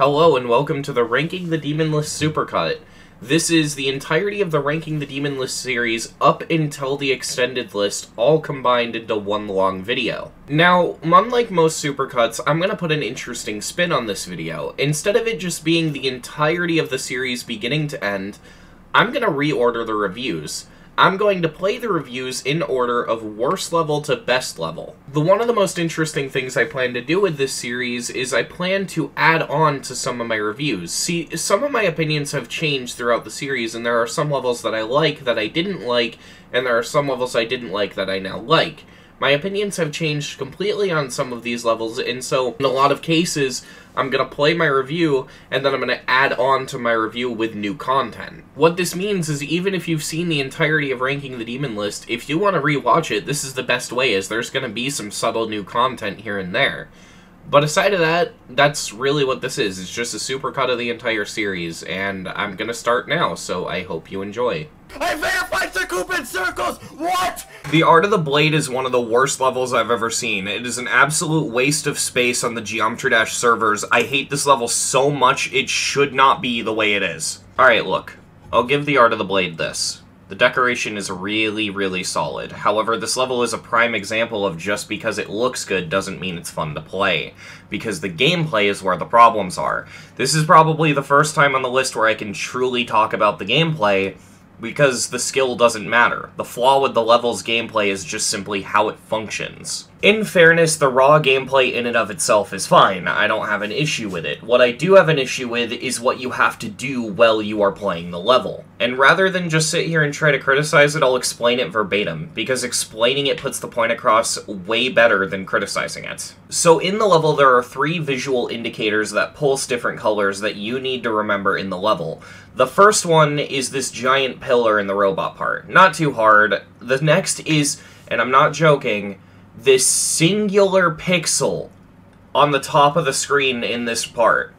Hello and welcome to the Ranking the Demonlist Supercut. This is the entirety of the Ranking the Demonlist series up until the extended list, all combined into one long video. Now, unlike most supercuts, I'm going to put an interesting spin on this video. Instead of it just being the entirety of the series beginning to end, I'm going to reorder the reviews. I'm going to play the reviews in order of worst level to best level. One of the most interesting things I plan to do with this series is I plan to add on to some of my reviews. See, some of my opinions have changed throughout the series, and there are some levels that I like that I didn't like, and there are some levels I didn't like that I now like. My opinions have changed completely on some of these levels, and so in a lot of cases, I'm going to play my review, and then I'm going to add on to my review with new content. What this means is even if you've seen the entirety of Ranking the Demonlist, if you want to rewatch it, this is the best way, as there's going to be some subtle new content here and there. But aside of that, that's really what this is. It's just a supercut of the entire series, and I'm going to start now, so I hope you enjoy. I verified the coop in circles! What?! The Art of the Blade is one of the worst levels I've ever seen. It is an absolute waste of space on the Geometry Dash servers. I hate this level so much, it should not be the way it is. Alright, look. I'll give the Art of the Blade this. The decoration is really solid. However, this level is a prime example of just because it looks good doesn't mean it's fun to play. Because the gameplay is where the problems are. This is probably the first time on the list where I can truly talk about the gameplay, because the skill doesn't matter. The flaw with the level's gameplay is just simply how it functions. In fairness, the raw gameplay in and of itself is fine. I don't have an issue with it. What I do have an issue with is what you have to do while you are playing the level. And rather than just sit here and try to criticize it, I'll explain it verbatim, because explaining it puts the point across way better than criticizing it. So in the level, there are 3 visual indicators that pulse different colors that you need to remember in the level. The first one is this giant pillar in the robot part. Not too hard. The next is, and I'm not joking, this singular pixel on the top of the screen in this part.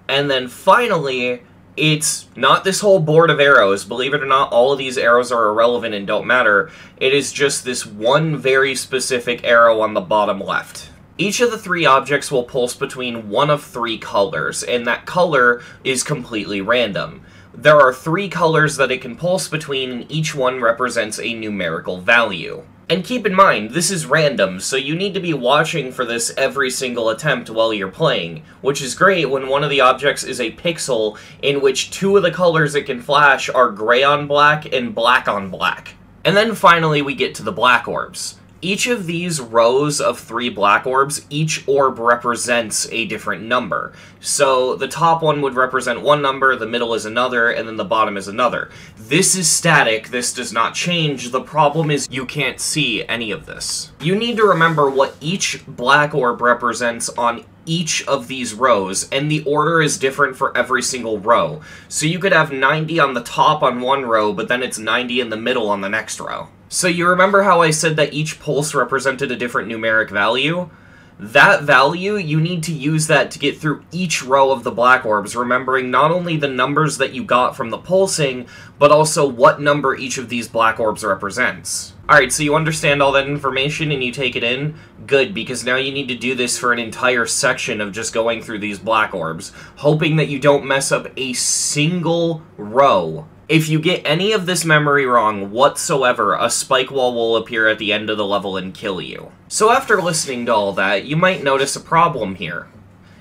And then finally, it's not this whole board of arrows. Believe it or not, all of these arrows are irrelevant and don't matter. It is just this one very specific arrow on the bottom left. Each of the 3 objects will pulse between one of 3 colors, and that color is completely random. There are 3 colors that it can pulse between, and each one represents a numerical value. And keep in mind, this is random, so you need to be watching for this every single attempt while you're playing, which is great when one of the objects is a pixel in which 2 of the colors it can flash are gray on black and black on black. And then finally we get to the black orbs. Each of these rows of 3 black orbs, each orb represents a different number. So the top one would represent one number, the middle is another, and then the bottom is another. This is static, this does not change. The problem is you can't see any of this. You need to remember what each black orb represents on each of these rows, and the order is different for every single row. So you could have 90 on the top on one row, but then it's 90 in the middle on the next row. So you remember how I said that each pulse represented a different numeric value? That value, you need to use that to get through each row of the black orbs, remembering not only the numbers that you got from the pulsing, but also what number each of these black orbs represents. Alright, so you understand all that information and you take it in? Good, because now you need to do this for an entire section of just going through these black orbs, hoping that you don't mess up a single row. If you get any of this memory wrong whatsoever, a spike wall will appear at the end of the level and kill you. So after listening to all that, you might notice a problem here.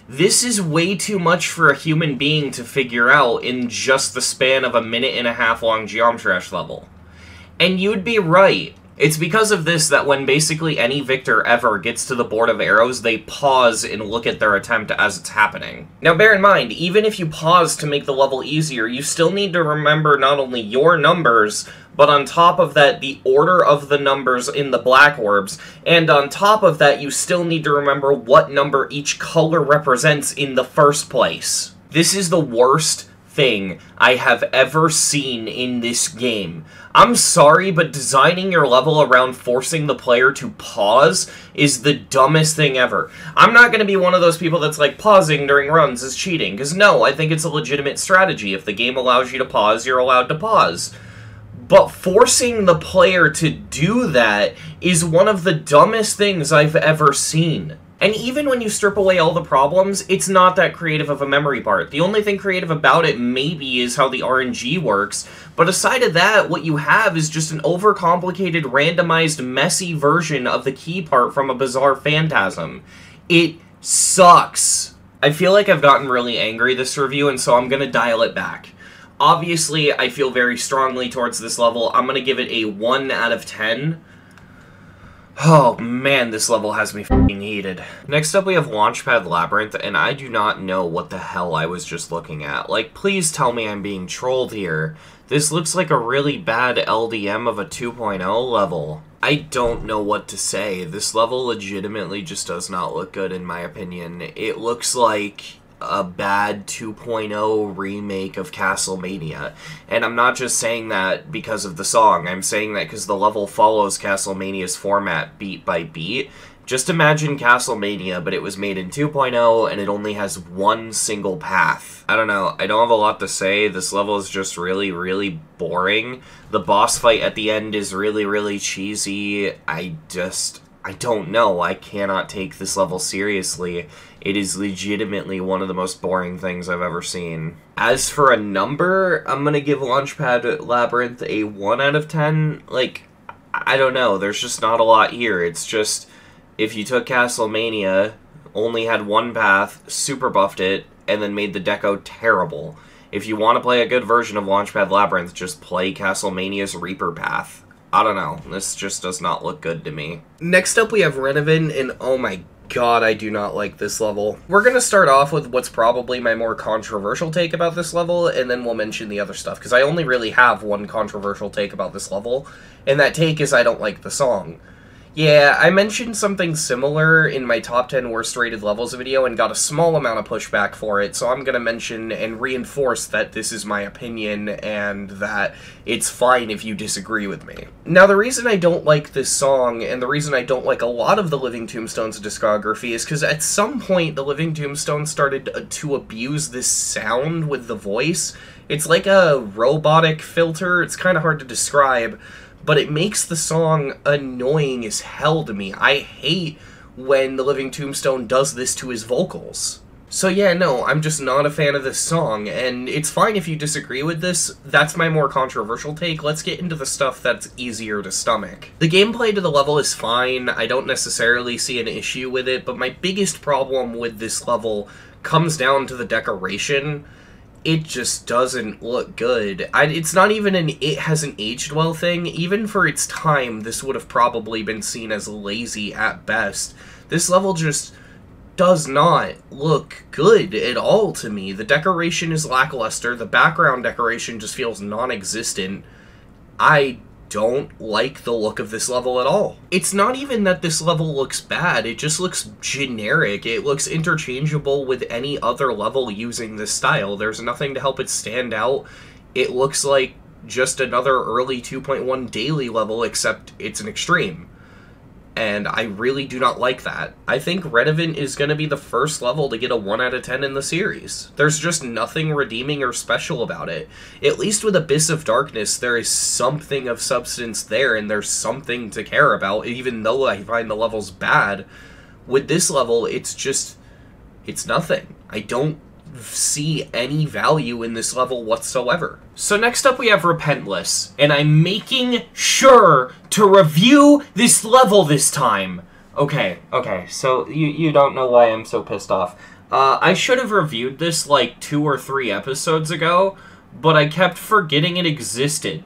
This is way too much for a human being to figure out in just the span of a 1.5-minute long Geometry Dash level. And you'd be right. It's because of this that when basically any victor ever gets to the board of arrows, they pause and look at their attempt as it's happening. Now bear in mind, even if you pause to make the level easier, you still need to remember not only your numbers, but on top of that, the order of the numbers in the black orbs, and on top of that, you still need to remember what number each color represents in the first place. This is the worst thing I have ever seen in this game. I'm sorry, but designing your level around forcing the player to pause is the dumbest thing ever. I'm not going to be one of those people that's like, pausing during runs is cheating, because no, I think it's a legitimate strategy. If the game allows you to pause, you're allowed to pause. But forcing the player to do that is one of the dumbest things I've ever seen. And even when you strip away all the problems, it's not that creative of a memory part. The only thing creative about it, maybe, is how the RNG works. But aside of that, what you have is just an overcomplicated, randomized, messy version of the key part from a bizarre phantasm. It sucks. I feel like I've gotten really angry this review, and so I'm gonna dial it back. Obviously, I feel very strongly towards this level. I'm gonna give it a 1 out of 10. Oh man, this level has me f***ing heated. Next up we have Launchpad Labyrinth, and I do not know what the hell I was just looking at. Like, please tell me I'm being trolled here. This looks like a really bad LDM of a 2.0 level. I don't know what to say. This level legitimately just does not look good in my opinion. It looks like a bad 2.0 remake of Castlemania. And I'm not just saying that because of the song, I'm saying that because the level follows Castlemania's format beat by beat. Just imagine Castlemania, but it was made in 2.0 and it only has one single path. I don't know, I don't have a lot to say. This level is just really, really boring. The boss fight at the end is really, really cheesy. I don't know. I cannot take this level seriously. It is legitimately one of the most boring things I've ever seen. As for a number, I'm gonna give Launchpad Labyrinth a 1 out of 10. Like, I don't know. There's just not a lot here. It's just, if you took Castlemania, only had one path, super buffed it, and then made the deco terrible. If you want to play a good version of Launchpad Labyrinth, just play Castlemania's Reaper path. I don't know. This just does not look good to me. Next up, we have Renovan, and oh my god, I do not like this level. We're gonna start off with what's probably my more controversial take about this level, and then we'll mention the other stuff, because I only really have one controversial take about this level, and that take is I don't like the song. Yeah, I mentioned something similar in my top 10 worst rated levels video and got a small amount of pushback for it, so I'm gonna mention and reinforce that this is my opinion and that it's fine if you disagree with me. Now, the reason I don't like this song, and the reason I don't like a lot of the Living Tombstones discography, is because at some point the Living Tombstones started to abuse this sound with the voice. It's like a robotic filter, it's kind of hard to describe, but it makes the song annoying as hell to me. I hate when the Living Tombstone does this to his vocals. So yeah, no, I'm just not a fan of this song, and it's fine if you disagree with this. That's my more controversial take. Let's get into the stuff that's easier to stomach. The gameplay to the level is fine. I don't necessarily see an issue with it, but my biggest problem with this level comes down to the decoration. It just doesn't look good. It's not even an it hasn't aged well thing. Even for its time, this would have probably been seen as lazy at best. This level just does not look good at all to me. The decoration is lackluster. The background decoration just feels non-existent. I don't like the look of this level at all. It's not even that this level looks bad, it just looks generic. It looks interchangeable with any other level using this style. There's nothing to help it stand out. It looks like just another early 2.1 daily level, except it's an extreme. And I really do not like that. I think Renovan is going to be the first level to get a 1 out of 10 in the series. There's just nothing redeeming or special about it. At least with Abyss of Darkness, there is something of substance there, and there's something to care about, even though I find the levels bad. With this level, it's nothing. I don't see any value in this level whatsoever. So next up we have Repentless, and I'm making sure to review this level this time. Okay, so you don't know why I'm so pissed off. I should have reviewed this like 2 or 3 episodes ago, but I kept forgetting it existed.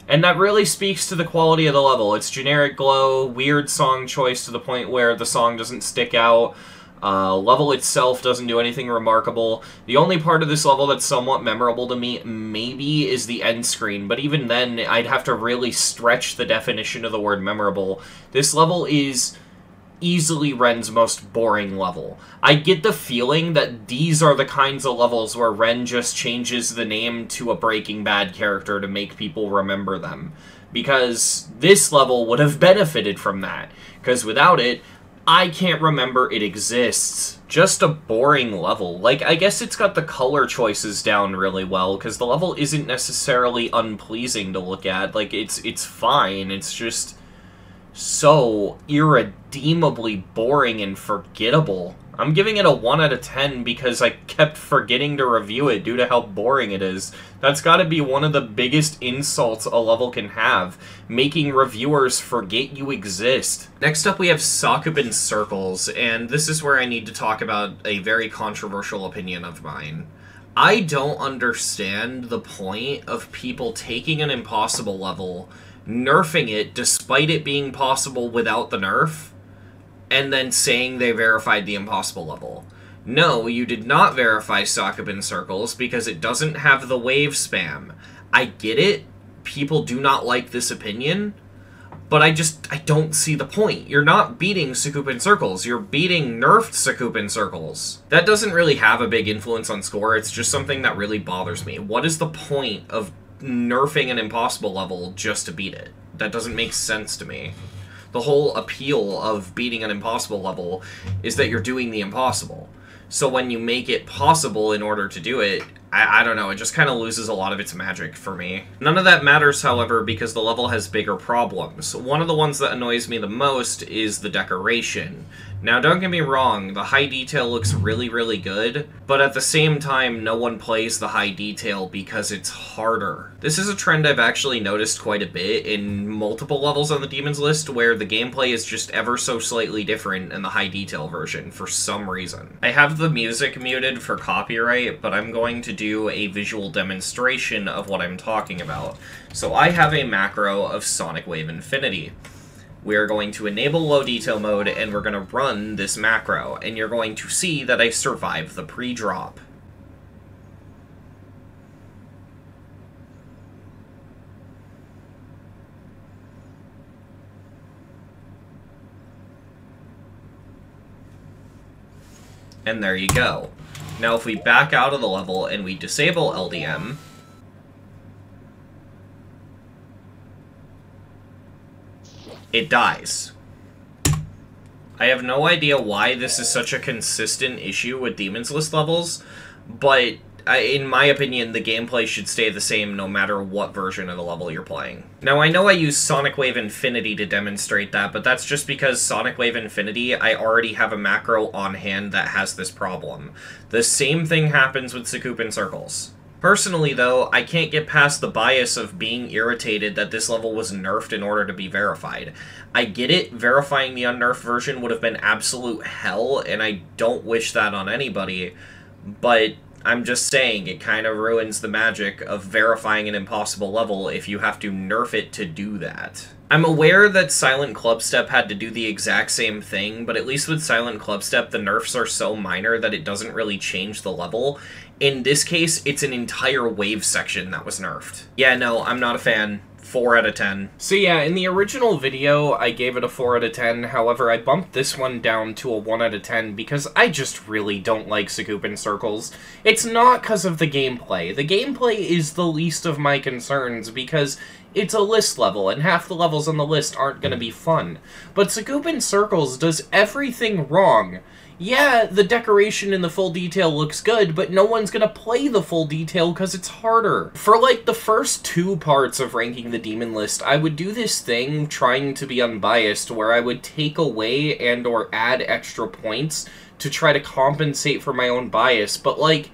And that really speaks to the quality of the level. It's generic glow, weird song choice to the point where the song doesn't stick out. Level itself doesn't do anything remarkable. The only part of this level that's somewhat memorable to me, maybe, is the end screen, but even then, I'd have to really stretch the definition of the word memorable. This level is easily Ren's most boring level. I get the feeling that these are the kinds of levels where Ren just changes the name to a Breaking Bad character to make people remember them. Because this level would have benefited from that. Because without it, I can't remember it exists. Just a boring level. Like, I guess it's got the color choices down really well, because the level isn't necessarily unpleasing to look at. Like, it's fine. It's just so irredeemably boring and forgettable. I'm giving it a 1 out of 10 because I kept forgetting to review it due to how boring it is. That's gotta be one of the biggest insults a level can have, making reviewers forget you exist. Next up we have Sakubin Circles, and this is where I need to talk about a very controversial opinion of mine. I don't understand the point of people taking an impossible level, nerfing it despite it being possible without the nerf, and then saying they verified the impossible level. No, you did not verify Sakubin Circles because it doesn't have the wave spam. I get it, people do not like this opinion, but I don't see the point. You're not beating Sakubin Circles, you're beating nerfed Sakubin Circles. That doesn't really have a big influence on score, it's just something that really bothers me. What is the point of nerfing an impossible level just to beat it? That doesn't make sense to me. The whole appeal of beating an impossible level is that you're doing the impossible. So when you make it possible in order to do it, I don't know, it just kind of loses a lot of its magic for me. None of that matters, however, because the level has bigger problems. One of the ones that annoys me the most is the decoration. Now, don't get me wrong, the high detail looks really, really good, but at the same time, no one plays the high detail because it's harder. This is a trend I've actually noticed quite a bit in multiple levels on the Demons list, where the gameplay is just ever so slightly different in the high detail version, for some reason. I have the music muted for copyright, but I'm going to do a visual demonstration of what I'm talking about. So I have a macro of Sonic Wave Infinity. We're going to enable low detail mode, and we're going to run this macro, and you're going to see that I survived the pre-drop. And there you go. Now if we back out of the level and we disable LDM, it dies. I have no idea why this is such a consistent issue with Demon's List levels, but in my opinion, the gameplay should stay the same no matter what version of the level you're playing. Now, I know I use Sonic Wave Infinity to demonstrate that, but that's just because Sonic Wave Infinity, I already have a macro on hand that has this problem. The same thing happens with Sakubin Circles. Personally, though, I can't get past the bias of being irritated that this level was nerfed in order to be verified. I get it, verifying the unnerfed version would have been absolute hell, and I don't wish that on anybody, but I'm just saying, it kind of ruins the magic of verifying an impossible level if you have to nerf it to do that. I'm aware that Silent Clubstep had to do the exact same thing, but at least with Silent Clubstep, the nerfs are so minor that it doesn't really change the level. In this case, it's an entire wave section that was nerfed. Yeah, no, I'm not a fan. 4 out of 10. So yeah, in the original video, I gave it a 4 out of 10, however, I bumped this one down to a 1 out of 10 because I just really don't like Sakubin Circles. It's not because of the gameplay. The gameplay is the least of my concerns because it's a list level, and half the levels on the list aren't going to be fun. But Sakubin Circles does everything wrong. Yeah, the decoration in the full detail looks good, but no one's gonna play the full detail because it's harder. For like the first 2 parts of ranking the Demon List, I would do this thing trying to be unbiased where I would take away and or add extra points to try to compensate for my own bias, but like,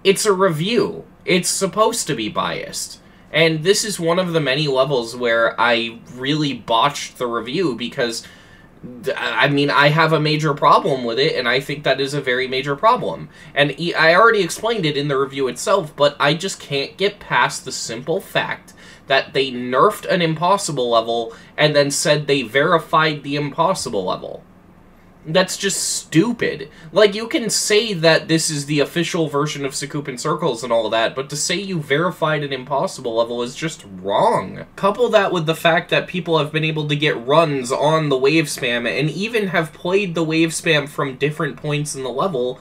it's a review. It's supposed to be biased. And this is one of the many levels where I really botched the review because I mean, I have a major problem with it, and I think that is a very major problem. And I already explained it in the review itself, but I just can't get past the simple fact that they nerfed an impossible level and then said they verified the impossible level. That's just stupid. Like, you can say that this is the official version of Sakubin Circles and all of that, but to say you verified an impossible level is just wrong. Couple that with the fact that people have been able to get runs on the wave spam, and even have played the wave spam from different points in the level.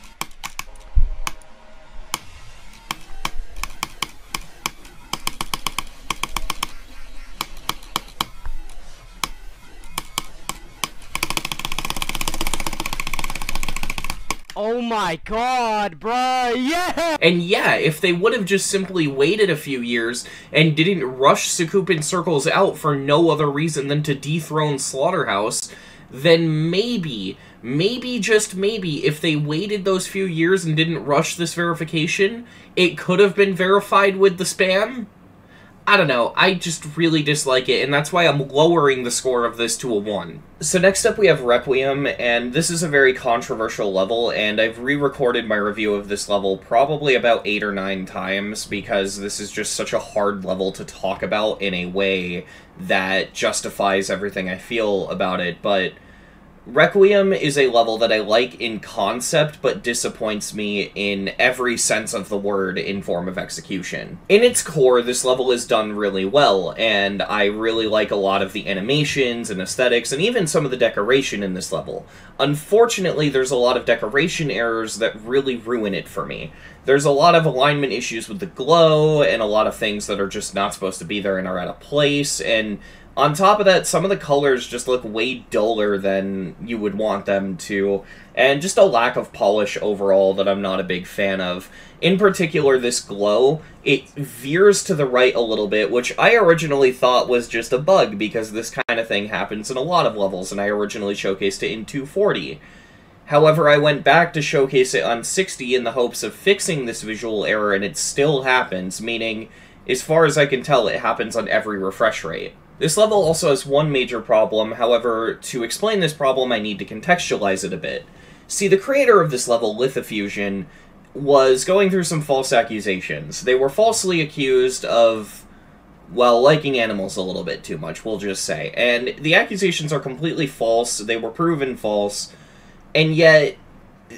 Oh my god, bruh, yeah! And yeah, if they would have just simply waited a few years and didn't rush Sakupin Circles out for no other reason than to dethrone Slaughterhouse, then maybe, just maybe, if they waited those few years and didn't rush this verification, it could have been verified with the spam? I don't know, I just really dislike it, and that's why I'm lowering the score of this to a 1. So next up we have Requiem, and this is a very controversial level, and I've re-recorded my review of this level probably about 8 or 9 times, because this is just such a hard level to talk about in a way that justifies everything I feel about it, but Requiem is a level that I like in concept, but disappoints me in every sense of the word in form of execution. In its core, this level is done really well, and I really like a lot of the animations and aesthetics, and even some of the decoration in this level. Unfortunately, there's a lot of decoration errors that really ruin it for me. There's a lot of alignment issues with the glow, and a lot of things that are just not supposed to be there and are out of place, and on top of that, some of the colors just look way duller than you would want them to, and just a lack of polish overall that I'm not a big fan of. In particular, this glow, it veers to the right a little bit, which I originally thought was just a bug, because this kind of thing happens in a lot of levels, and I originally showcased it in 240. However, I went back to showcase it on 60 in the hopes of fixing this visual error, and it still happens, meaning, as far as I can tell, it happens on every refresh rate. This level also has one major problem, however, to explain this problem I need to contextualize it a bit. See, the creator of this level, Lithofusion, was going through some false accusations. They were falsely accused of, well, liking animals a little bit too much, we'll just say. And the accusations are completely false, they were proven false, and yet,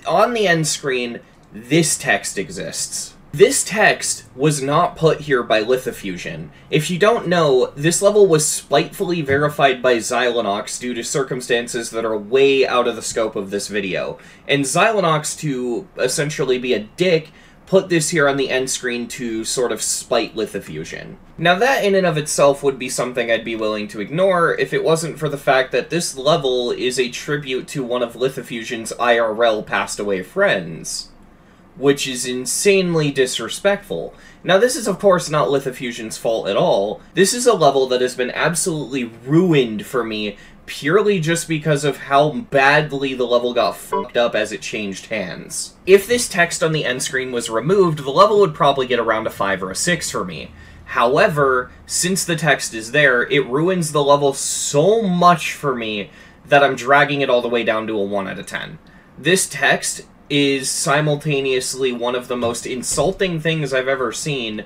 on the end screen, this text exists. This text was not put here by Lithofusion. If you don't know, this level was spitefully verified by Xylonox due to circumstances that are way out of the scope of this video. And Xylonox, to essentially be a dick, put this here on the end screen to sort of spite Lithofusion. Now that in and of itself would be something I'd be willing to ignore if it wasn't for the fact that this level is a tribute to one of Lithofusion's IRL passed away friends, which is insanely disrespectful. Now, this is of course not Lithofusion's fault at all. This is a level that has been absolutely ruined for me purely just because of how badly the level got fucked up as it changed hands. If this text on the end screen was removed, the level would probably get around a 5 or a 6 for me. However, since the text is there, it ruins the level so much for me that I'm dragging it all the way down to a 1 out of 10. This text is simultaneously one of the most insulting things I've ever seen,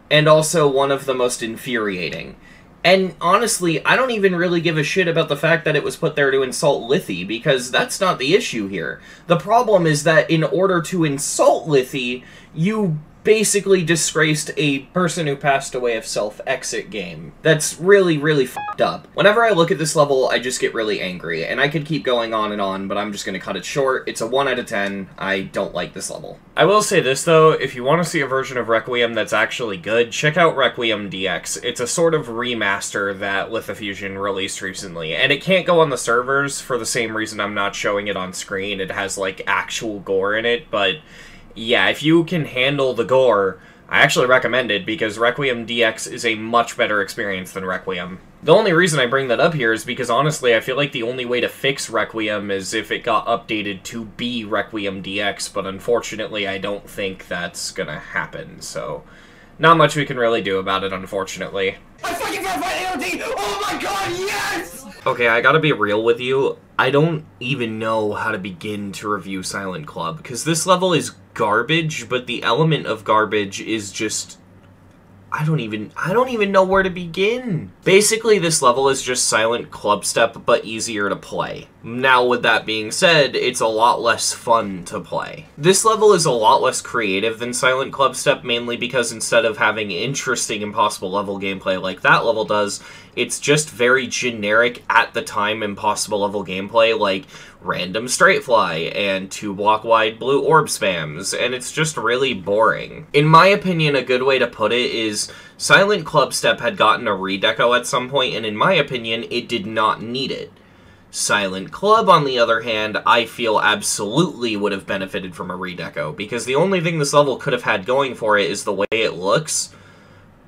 and also one of the most infuriating. And honestly, I don't even really give a shit about the fact that it was put there to insult Lithy, because that's not the issue here. The problem is that in order to insult Lithy, you basically disgraced a person who passed away of self-exit game. That's really, really fucked up. Whenever I look at this level, I just get really angry, and I could keep going on and on, but I'm just gonna cut it short. It's a 1 out of 10. I don't like this level. I will say this, though, if you want to see a version of Requiem that's actually good, check out Requiem DX. It's a sort of remaster that Lithofusion released recently, and it can't go on the servers for the same reason I'm not showing it on screen. It has, like, actual gore in it, but yeah, if you can handle the gore, I actually recommend it, because Requiem DX is a much better experience than Requiem. The only reason I bring that up here is because, honestly, I feel like the only way to fix Requiem is if it got updated to be Requiem DX, but unfortunately I don't think that's gonna happen, so not much we can really do about it, unfortunately. I fucking verified AOD! Oh my god, yes! Okay, I gotta be real with you. I don't even know how to begin to review Silent Club, because this level is garbage, but the element of garbage is just, I don't even know where to begin. Basically, this level is just Silent Clubstep, but easier to play. Now, with that being said, it's a lot less fun to play. This level is a lot less creative than Silent Clubstep, mainly because instead of having interesting Impossible Level gameplay like that level does, it's just very generic at-the-time Impossible Level gameplay, like random straight fly and 2-block-wide blue orb spams, and it's just really boring. In my opinion, a good way to put it is Silent Clubstep had gotten a redeco at some point, and in my opinion, it did not need it. Silent Club, on the other hand, I feel absolutely would have benefited from a redeco, because the only thing this level could have had going for it is the way it looks,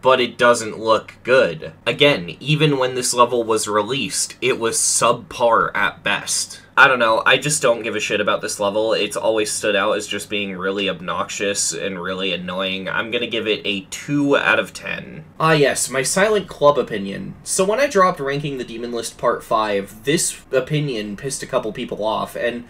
but it doesn't look good. Again, even when this level was released, it was subpar at best. I don't know, I just don't give a shit about this level. It's always stood out as just being really obnoxious and really annoying. I'm gonna give it a 2 out of 10. Ah yes, my Silent Club opinion. So when I dropped ranking the Demonlist Part 5, this opinion pissed a couple people off, and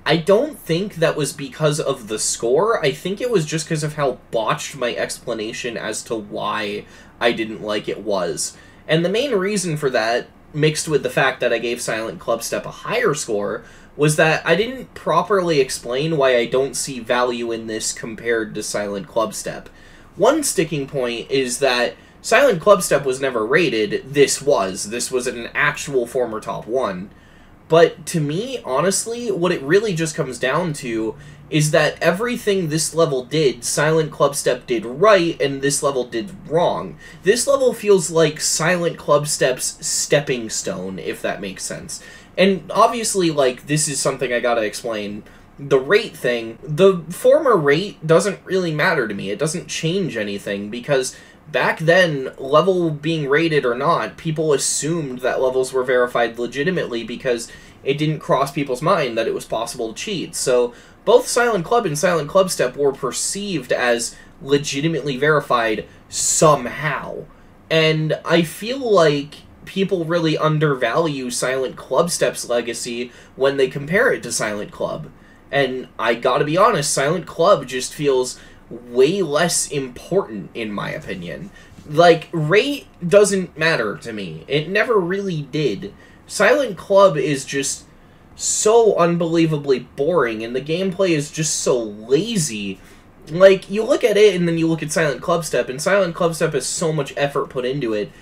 I don't think that was because of the score. I think it was just because of how botched my explanation as to why I didn't like it was. And the main reason for that, mixed with the fact that I gave Silent Clubstep a higher score, was that I didn't properly explain why I don't see value in this compared to Silent Clubstep. One sticking point is that Silent Clubstep was never rated. This was an actual former top 1. But to me, honestly, what it really just comes down to is that everything this level did, Silent Clubstep did right, and this level did wrong. This level feels like Silent Clubstep's stepping stone, if that makes sense. And obviously, like, this is something I gotta explain. The rate thing, the former rate doesn't really matter to me. It doesn't change anything, because back then, level being rated or not, people assumed that levels were verified legitimately because it didn't cross people's mind that it was possible to cheat. So both Silent Club and Silent Clubstep were perceived as legitimately verified somehow. And I feel like people really undervalue Silent Clubstep's legacy when they compare it to Silent Club. And I gotta be honest, Silent Club just feels way less important, in my opinion. Like, rate doesn't matter to me. It never really did. Silent Club is just so unbelievably boring, and the gameplay is just so lazy. Like, you look at it, and then you look at Silent Clubstep, and Silent Clubstep has so much effort put into it.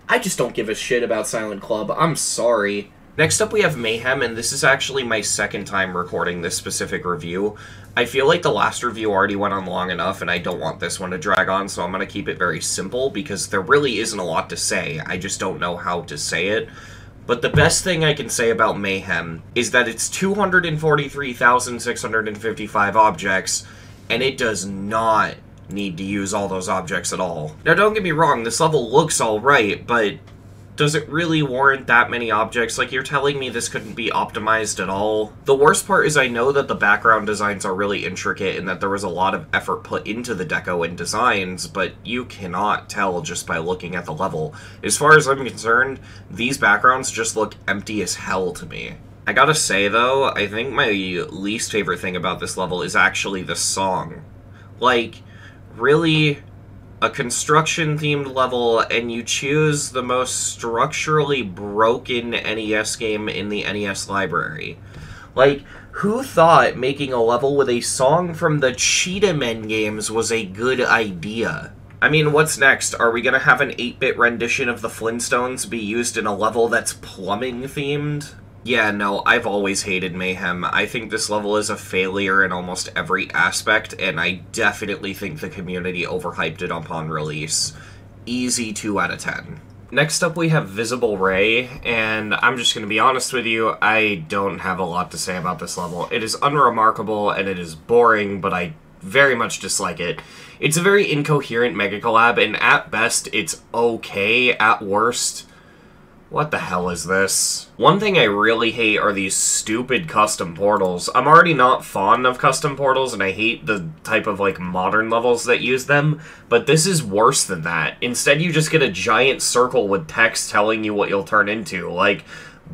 I just don't give a shit about Silent Club. I'm sorry. Next up we have Mayhem, and this is actually my second time recording this specific review. I feel like the last review already went on long enough, and I don't want this one to drag on, so I'm going to keep it very simple, because there really isn't a lot to say. I just don't know how to say it. But the best thing I can say about Mayhem is that it's 243,655 objects, and it does not need to use all those objects at all. Now, don't get me wrong, this level looks alright, but does it really warrant that many objects? Like, you're telling me this couldn't be optimized at all? The worst part is I know that the background designs are really intricate and that there was a lot of effort put into the deco and designs, but you cannot tell just by looking at the level. As far as I'm concerned, these backgrounds just look empty as hell to me. I gotta say, though, I think my least favorite thing about this level is actually the song. Like, really, a construction-themed level, and you choose the most structurally broken NES game in the NES library. Like, who thought making a level with a song from the Cheetah Men games was a good idea? I mean, what's next? Are we gonna have an 8-bit rendition of the Flintstones be used in a level that's plumbing-themed? Yeah, no, I've always hated Mayhem. I think this level is a failure in almost every aspect, and I definitely think the community overhyped it upon release. Easy 2 out of 10. Next up we have Visible Ray, and I'm just gonna be honest with you, I don't have a lot to say about this level. It is unremarkable, and it is boring, but I very much dislike it. It's a very incoherent Mega Collab, and at best, it's okay. At worst, what the hell is this? One thing I really hate are these stupid custom portals. I'm already not fond of custom portals, and I hate the type of, like, modern levels that use them, but this is worse than that. Instead, you just get a giant circle with text telling you what you'll turn into, like,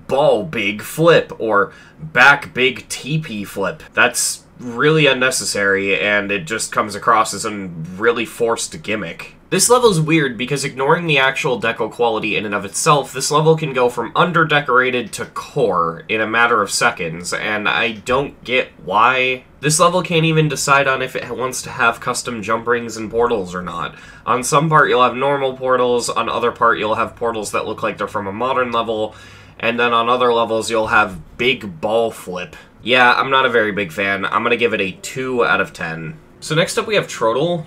ball big flip, or back big TP flip. That's really unnecessary, and it just comes across as a really forced gimmick. This level's weird because, ignoring the actual deco quality in and of itself, this level can go from under-decorated to core in a matter of seconds, and I don't get why. This level can't even decide on if it wants to have custom jump rings and portals or not. On some part you'll have normal portals, on other part you'll have portals that look like they're from a modern level, and then on other levels you'll have big ball flip. Yeah, I'm not a very big fan. I'm gonna give it a 2 out of 10. So next up we have Trodile.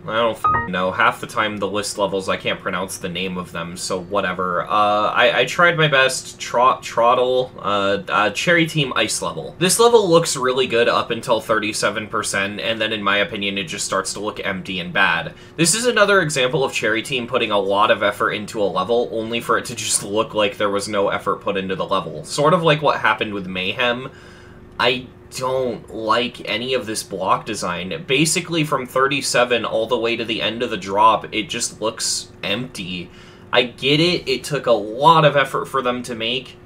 I don't know. Half the time the list levels, I can't pronounce the name of them, so whatever. I tried my best. Trodile, Cherry Team Ice level. This level looks really good up until 37%, and then in my opinion it just starts to look empty and bad. This is another example of Cherry Team putting a lot of effort into a level, only for it to just look like there was no effort put into the level. Sort of like what happened with Mayhem. I don't like any of this block design. Basically, from 37 all the way to the end of the drop, it just looks empty. I get it, it took a lot of effort for them to make,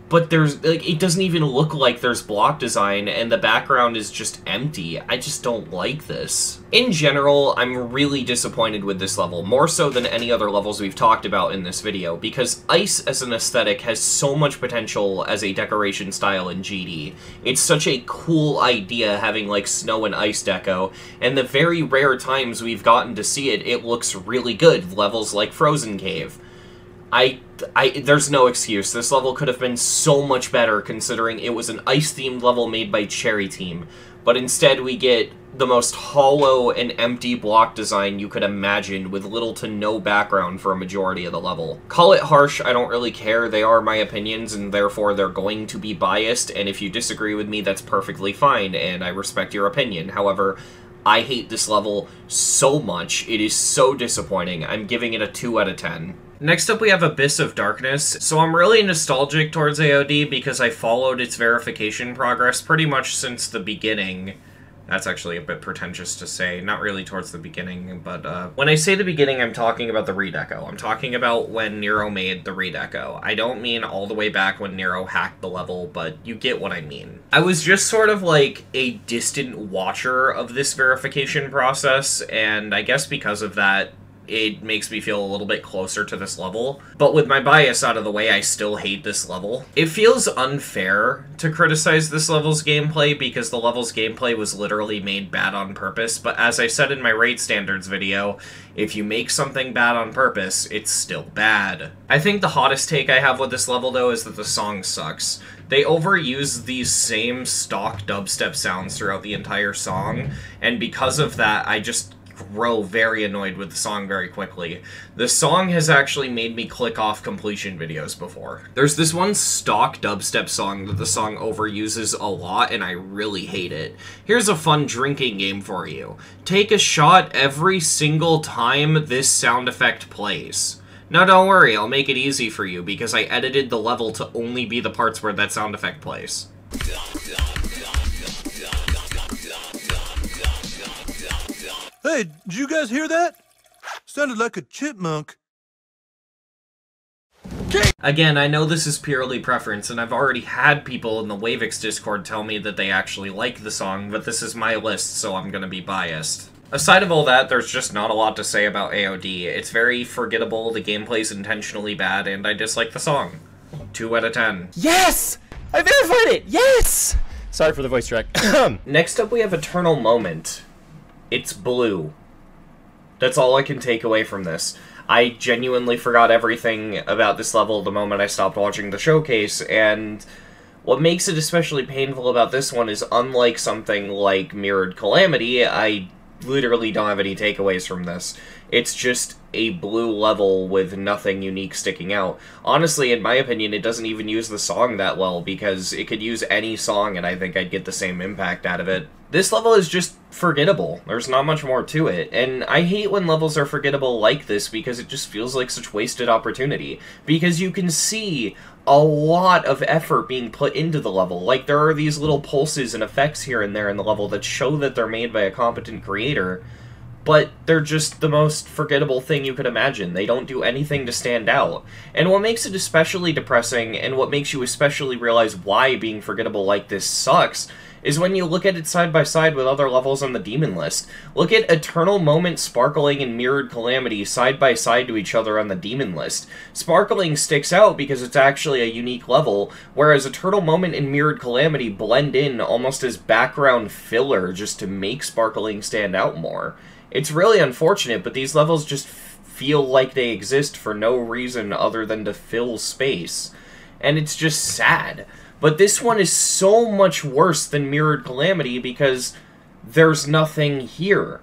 but there's, like, it doesn't even look like there's block design, and the background is just empty. I just don't like this. In general, I'm really disappointed with this level, more so than any other levels we've talked about in this video, because ice as an aesthetic has so much potential as a decoration style in GD. It's such a cool idea having, like, snow and ice deco, and the very rare times we've gotten to see it, it looks really good, levels like Frozen Cave. There's no excuse. This level could have been so much better considering it was an ice-themed level made by Cherry Team, but instead we get the most hollow and empty block design you could imagine with little to no background for a majority of the level. Call it harsh, I don't really care. They are my opinions and therefore they're going to be biased, and if you disagree with me, that's perfectly fine, and I respect your opinion. However, I hate this level so much. It is so disappointing. I'm giving it a 2 out of 10. Next up we have Abyss of Darkness. So I'm really nostalgic towards AOD because I followed its verification progress pretty much since the beginning. That's actually a bit pretentious to say, not really towards the beginning, but when I say the beginning, I'm talking about the redeco. I'm talking about when Nero made the redeco. I don't mean all the way back when Nero hacked the level, but you get what I mean. I was just sort of like a distant watcher of this verification process, and I guess because of that, it makes me feel a little bit closer to this level. But with my bias out of the way, I still hate this level. It feels unfair to criticize this level's gameplay because the level's gameplay was literally made bad on purpose, but as I said in my raid standards video, if you make something bad on purpose, it's still bad. I think the hottest take I have with this level, though, is that the song sucks. They overuse these same stock dubstep sounds throughout the entire song, and because of that, I just grow very annoyed with the song very quickly. The song has actually made me click off completion videos before. There's this one stock dubstep song that the song overuses a lot, and I really hate it. Here's a fun drinking game for you. Take a shot every single time this sound effect plays. Now don't worry, I'll make it easy for you, because I edited the level to only be the parts where that sound effect plays. Hey, did you guys hear that? Sounded like a chipmunk. Again, I know this is purely preference, and I've already had people in the Wavix Discord tell me that they actually like the song, but this is my list, so I'm gonna be biased. Aside of all that, there's just not a lot to say about AOD. It's very forgettable, the gameplay's intentionally bad, and I dislike the song. 2 out of 10. Yes! I verified it! Yes! Sorry for the voice track. Next up we have Eternal Moment. It's blue. That's all I can take away from this. I genuinely forgot everything about this level the moment I stopped watching the showcase, and what makes it especially painful about this one is, unlike something like Mirrored Calamity, I literally don't have any takeaways from this. It's just a blue level with nothing unique sticking out. Honestly, in my opinion, it doesn't even use the song that well, because it could use any song and I think I'd get the same impact out of it. This level is just forgettable. There's not much more to it, and I hate when levels are forgettable like this because it just feels like such wasted opportunity. Because you can see a lot of effort being put into the level. Like, there are these little pulses and effects here and there in the level that show that they're made by a competent creator, but they're just the most forgettable thing you could imagine. They don't do anything to stand out. And what makes it especially depressing, and what makes you especially realize why being forgettable like this sucks, is when you look at it side by side with other levels on the Demonlist. Look at Eternal Moment, Sparkling, and Mirrored Calamity side by side to each other on the Demonlist. Sparkling sticks out because it's actually a unique level, whereas Eternal Moment and Mirrored Calamity blend in almost as background filler just to make Sparkling stand out more. It's really unfortunate, but these levels just feel like they exist for no reason other than to fill space. And it's just sad. But this one is so much worse than Mirrored Calamity because there's nothing here.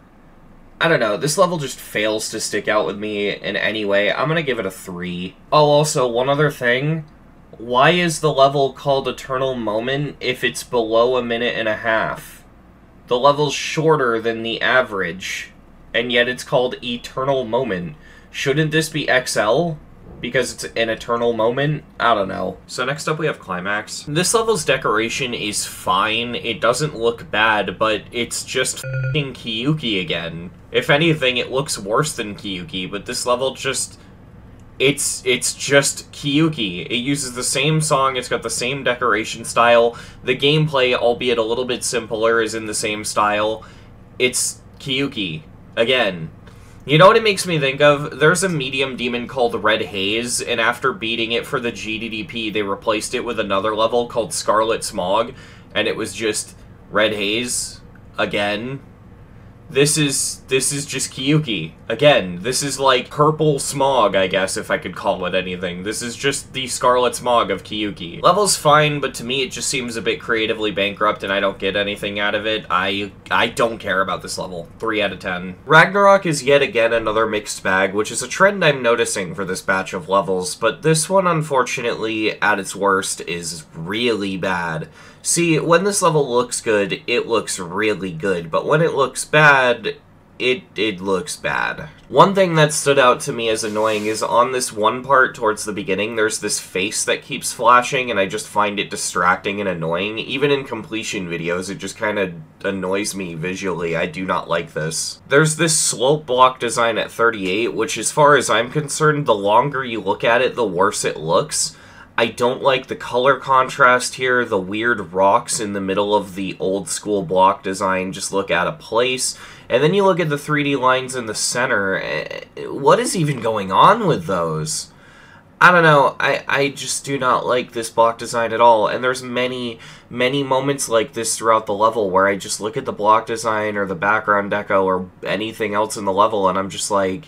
I don't know, this level just fails to stick out with me in any way. I'm gonna give it a 3. Oh, also, one other thing. Why is the level called Eternal Moment if it's below a minute and a half? The level's shorter than the average, and yet it's called Eternal Moment. Shouldn't this be XL? Because it's an eternal moment? I don't know. So next up we have Climax. This level's decoration is fine. It doesn't look bad, but it's just f***ing Kiyuki again. If anything, it looks worse than Kiyuki, but this level just... It's just Kiyuki. It uses the same song, it's got the same decoration style. The gameplay, albeit a little bit simpler, is in the same style. It's Kiyuki. Again. You know what it makes me think of? There's a medium demon called Red Haze, and after beating it for the GDDP, they replaced it with another level called Scarlet Smog, and it was just Red Haze again. This is just Kiyuki. Again, this is like Purple Smog, I guess, if I could call it anything. This is just the Scarlet Smog of Kiyuki. Level's fine, but to me it just seems a bit creatively bankrupt and I don't get anything out of it. I don't care about this level. 3 out of 10. Ragnarok is yet again another mixed bag, which is a trend I'm noticing for this batch of levels, but this one, unfortunately, at its worst, is really bad. See, when this level looks good, it looks really good, but when it looks bad, it looks bad. One thing that stood out to me as annoying is on this one part towards the beginning, there's this face that keeps flashing, and I just find it distracting and annoying. Even in completion videos, it just kind of annoys me visually. I do not like this. There's this slope block design at 38, which as far as I'm concerned, the longer you look at it, the worse it looks. I don't like the color contrast here. The weird rocks in the middle of the old school block design just look out of place. And then you look at the 3D lines in the center. What is even going on with those? I don't know. I just do not like this block design at all. And there's many moments like this throughout the level where I just look at the block design or the background deco or anything else in the level and I'm just like,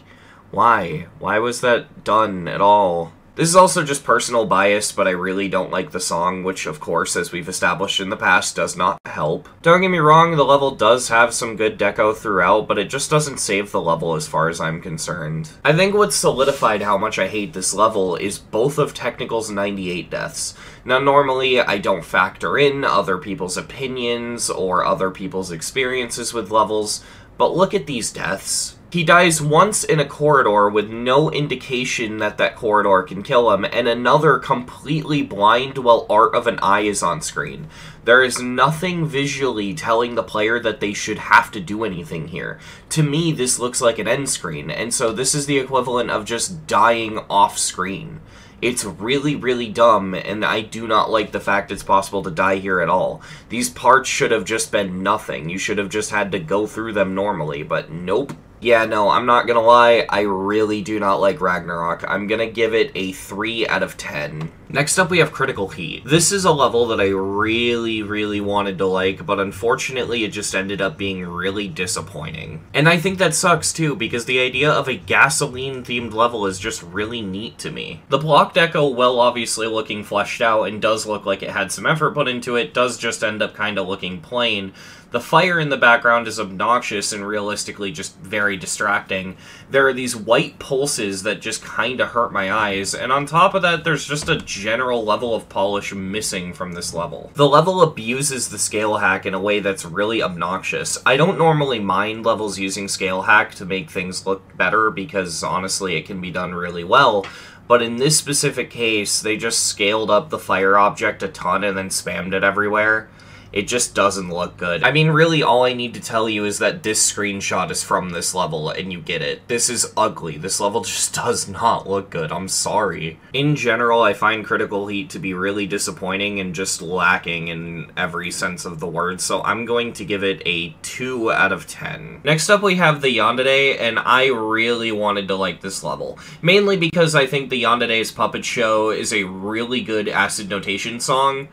why? Why was that done at all? This is also just personal bias, but I really don't like the song, which, of course, as we've established in the past, does not help. Don't get me wrong, the level does have some good deco throughout, but it just doesn't save the level as far as I'm concerned. I think what solidified how much I hate this level is both of Technical's 98 deaths. Now, normally, I don't factor in other people's opinions or other people's experiences with levels, but look at these deaths. He dies once in a corridor with no indication that that corridor can kill him, and another completely blind while art of an eye is on screen. There is nothing visually telling the player that they should have to do anything here. To me, this looks like an end screen, and so this is the equivalent of just dying off screen. It's really, really dumb, and I do not like the fact it's possible to die here at all. These parts should have just been nothing. You should have just had to go through them normally, but nope. Yeah, no, I'm not gonna lie, I really do not like Ragnarok. I'm gonna give it a 3 out of 10. Next up we have Critical Heat. This is a level that I really wanted to like, but unfortunately it just ended up being really disappointing. And I think that sucks too, because the idea of a gasoline-themed level is just really neat to me. The block deco, while obviously looking fleshed out and does look like it had some effort put into it, does just end up kinda looking plain. The fire in the background is obnoxious and realistically just very distracting. There are these white pulses that just kinda hurt my eyes, and on top of that, there's just a general level of polish missing from this level. The level abuses the scale hack in a way that's really obnoxious. I don't normally mind levels using scale hack to make things look better because honestly it can be done really well, but in this specific case, they just scaled up the fire object a ton and then spammed it everywhere. It just doesn't look good. I mean, really, all I need to tell you is that this screenshot is from this level, and you get it. This is ugly. This level just does not look good. I'm sorry. In general, I find Critical Heat to be really disappointing and just lacking in every sense of the word, so I'm going to give it a 2 out of 10. Next up, we have the Yandere, and I really wanted to like this level. Mainly because I think the Yandere's Puppet Show is a really good acid notation song.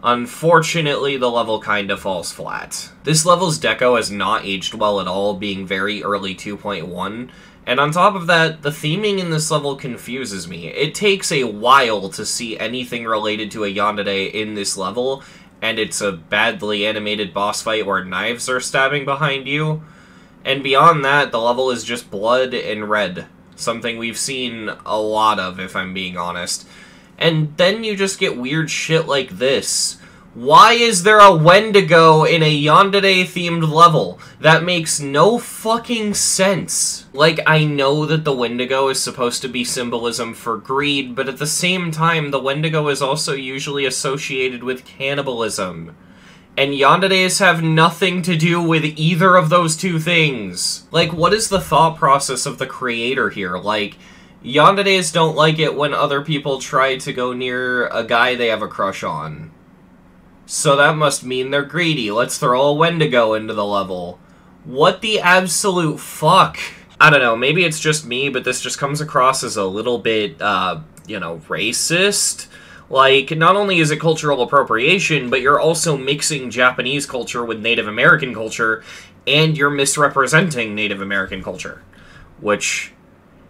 Unfortunately, the level kinda falls flat. This level's deco has not aged well at all, being very early 2.1, and on top of that, the theming in this level confuses me. It takes a while to see anything related to a yandere in this level, and it's a badly animated boss fight where knives are stabbing behind you. And beyond that, the level is just blood and red. Something we've seen a lot of, if I'm being honest. And then you just get weird shit like this. Why is there a Wendigo in a Yandere-themed level? That makes no fucking sense. Like, I know that the Wendigo is supposed to be symbolism for greed, but at the same time, the Wendigo is also usually associated with cannibalism. And yanderes have nothing to do with either of those two things. Like, what is the thought process of the creator here? Like, yanderes don't like it when other people try to go near a guy they have a crush on. So that must mean they're greedy. Let's throw a Wendigo into the level. What the absolute fuck? I don't know, maybe it's just me, but this just comes across as a little bit, you know, racist. Like, not only is it cultural appropriation, but you're also mixing Japanese culture with Native American culture, and you're misrepresenting Native American culture. Which,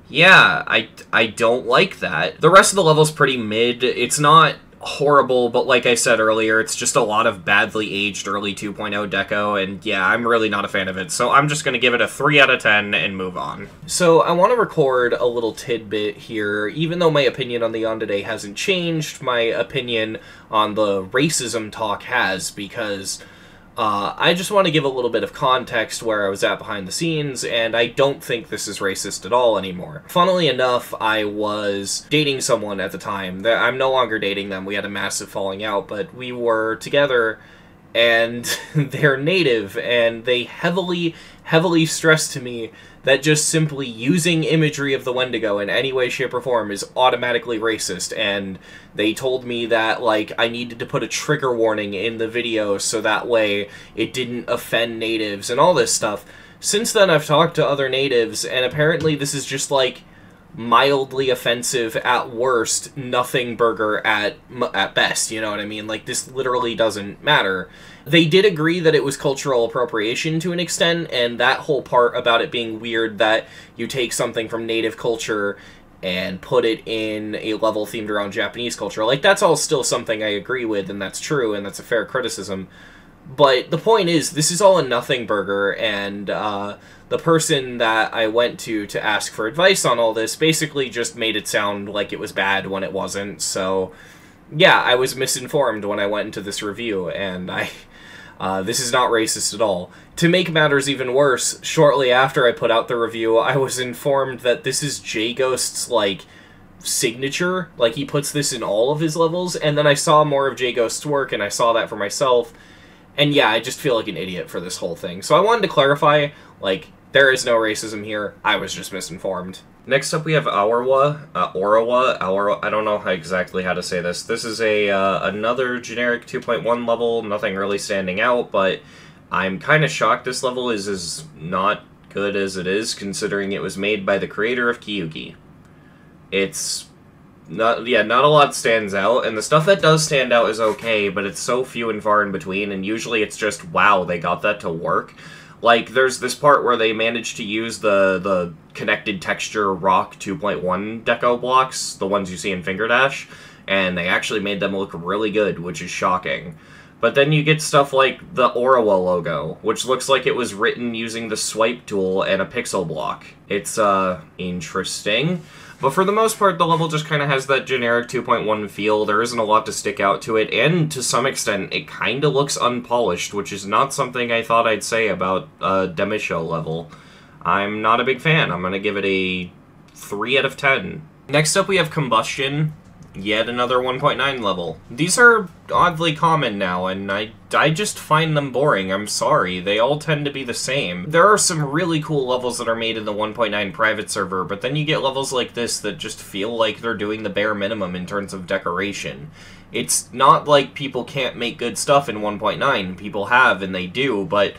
yeah, I don't like that. The rest of the level's pretty mid. It's not horrible, but like I said earlier, it's just a lot of badly aged early 2.0 deco, and yeah, I'm really not a fan of it, so I'm just gonna give it a 3 out of 10 and move on. So I want to record a little tidbit here. Even though my opinion on the Yandere hasn't changed, my opinion on the racism talk has, because I just want to give a little bit of context where I was at behind the scenes, and I don't think this is racist at all anymore. Funnily enough, I was dating someone at the time. I'm no longer dating them. We had a massive falling out, but we were together, and they're native, and they heavily stressed to me that just simply using imagery of the Wendigo in any way, shape, or form is automatically racist, and they told me that, like, I needed to put a trigger warning in the video so that way it didn't offend natives and all this stuff. Since then, I've talked to other natives, and apparently this is just, like, mildly offensive at worst, nothing burger at best, you know what I mean? Like, this literally doesn't matter. They did agree that it was cultural appropriation to an extent, and that whole part about it being weird that you take something from native culture and put it in a level themed around Japanese culture, like, that's all still something I agree with, and that's true, and that's a fair criticism. But the point is, this is all a nothing burger, and the person that I went to ask for advice on all this basically just made it sound like it was bad when it wasn't, so yeah, I was misinformed when I went into this review, and this is not racist at all. To make matters even worse, shortly after I put out the review, I was informed that this is J-Ghost's, like, signature. Like, he puts this in all of his levels, and then I saw more of J-Ghost's work, and I saw that for myself, and yeah, I just feel like an idiot for this whole thing. So I wanted to clarify, like, there is no racism here, I was just misinformed. Next up we have Orawa, I don't know exactly how to say this. This is another generic 2.1 level, nothing really standing out, but I'm kind of shocked this level is as not good as it is, considering it was made by the creator of Kyugi. It's not a lot stands out, and the stuff that does stand out is okay, but it's so few and far in between, and usually it's just, wow, they got that to work. Like, there's this part where they managed to use the connected texture rock 2.1 deco blocks, the ones you see in Finger Dash, and they actually made them look really good, which is shocking. But then you get stuff like the Orawa logo, which looks like it was written using the swipe tool and a pixel block. It's, interesting. But for the most part, the level just kind of has that generic 2.1 feel. There isn't a lot to stick out to it, and to some extent, it kind of looks unpolished, which is not something I thought I'd say about a Demisho level. I'm not a big fan. I'm going to give it a 3 out of 10. Next up, we have Combustion. Yet another 1.9 level. These are oddly common now, and I just find them boring. I'm sorry. They all tend to be the same. There are some really cool levels that are made in the 1.9 private server, but then you get levels like this that just feel like they're doing the bare minimum in terms of decoration. It's not like people can't make good stuff in 1.9. People have, and they do, but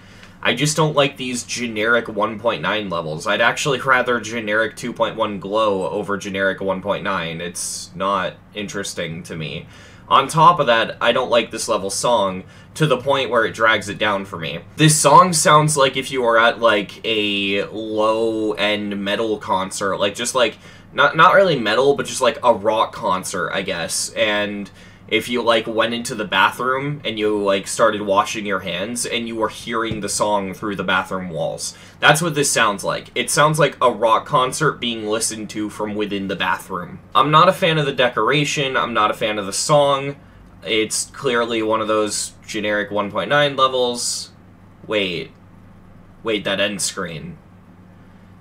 I just don't like these generic 1.9 levels. I'd actually rather generic 2.1 glow over generic 1.9. It's not interesting to me. On top of that, I don't like this level song to the point where it drags it down for me. This song sounds like if you were at, like, a low-end metal concert. Like, just, like, not really metal, but just, like, a rock concert, I guess. And if you, like, went into the bathroom and you, like, started washing your hands and you were hearing the song through the bathroom walls. That's what this sounds like. It sounds like a rock concert being listened to from within the bathroom. I'm not a fan of the decoration. I'm not a fan of the song. It's clearly one of those generic 1.9 levels. Wait, that end screen.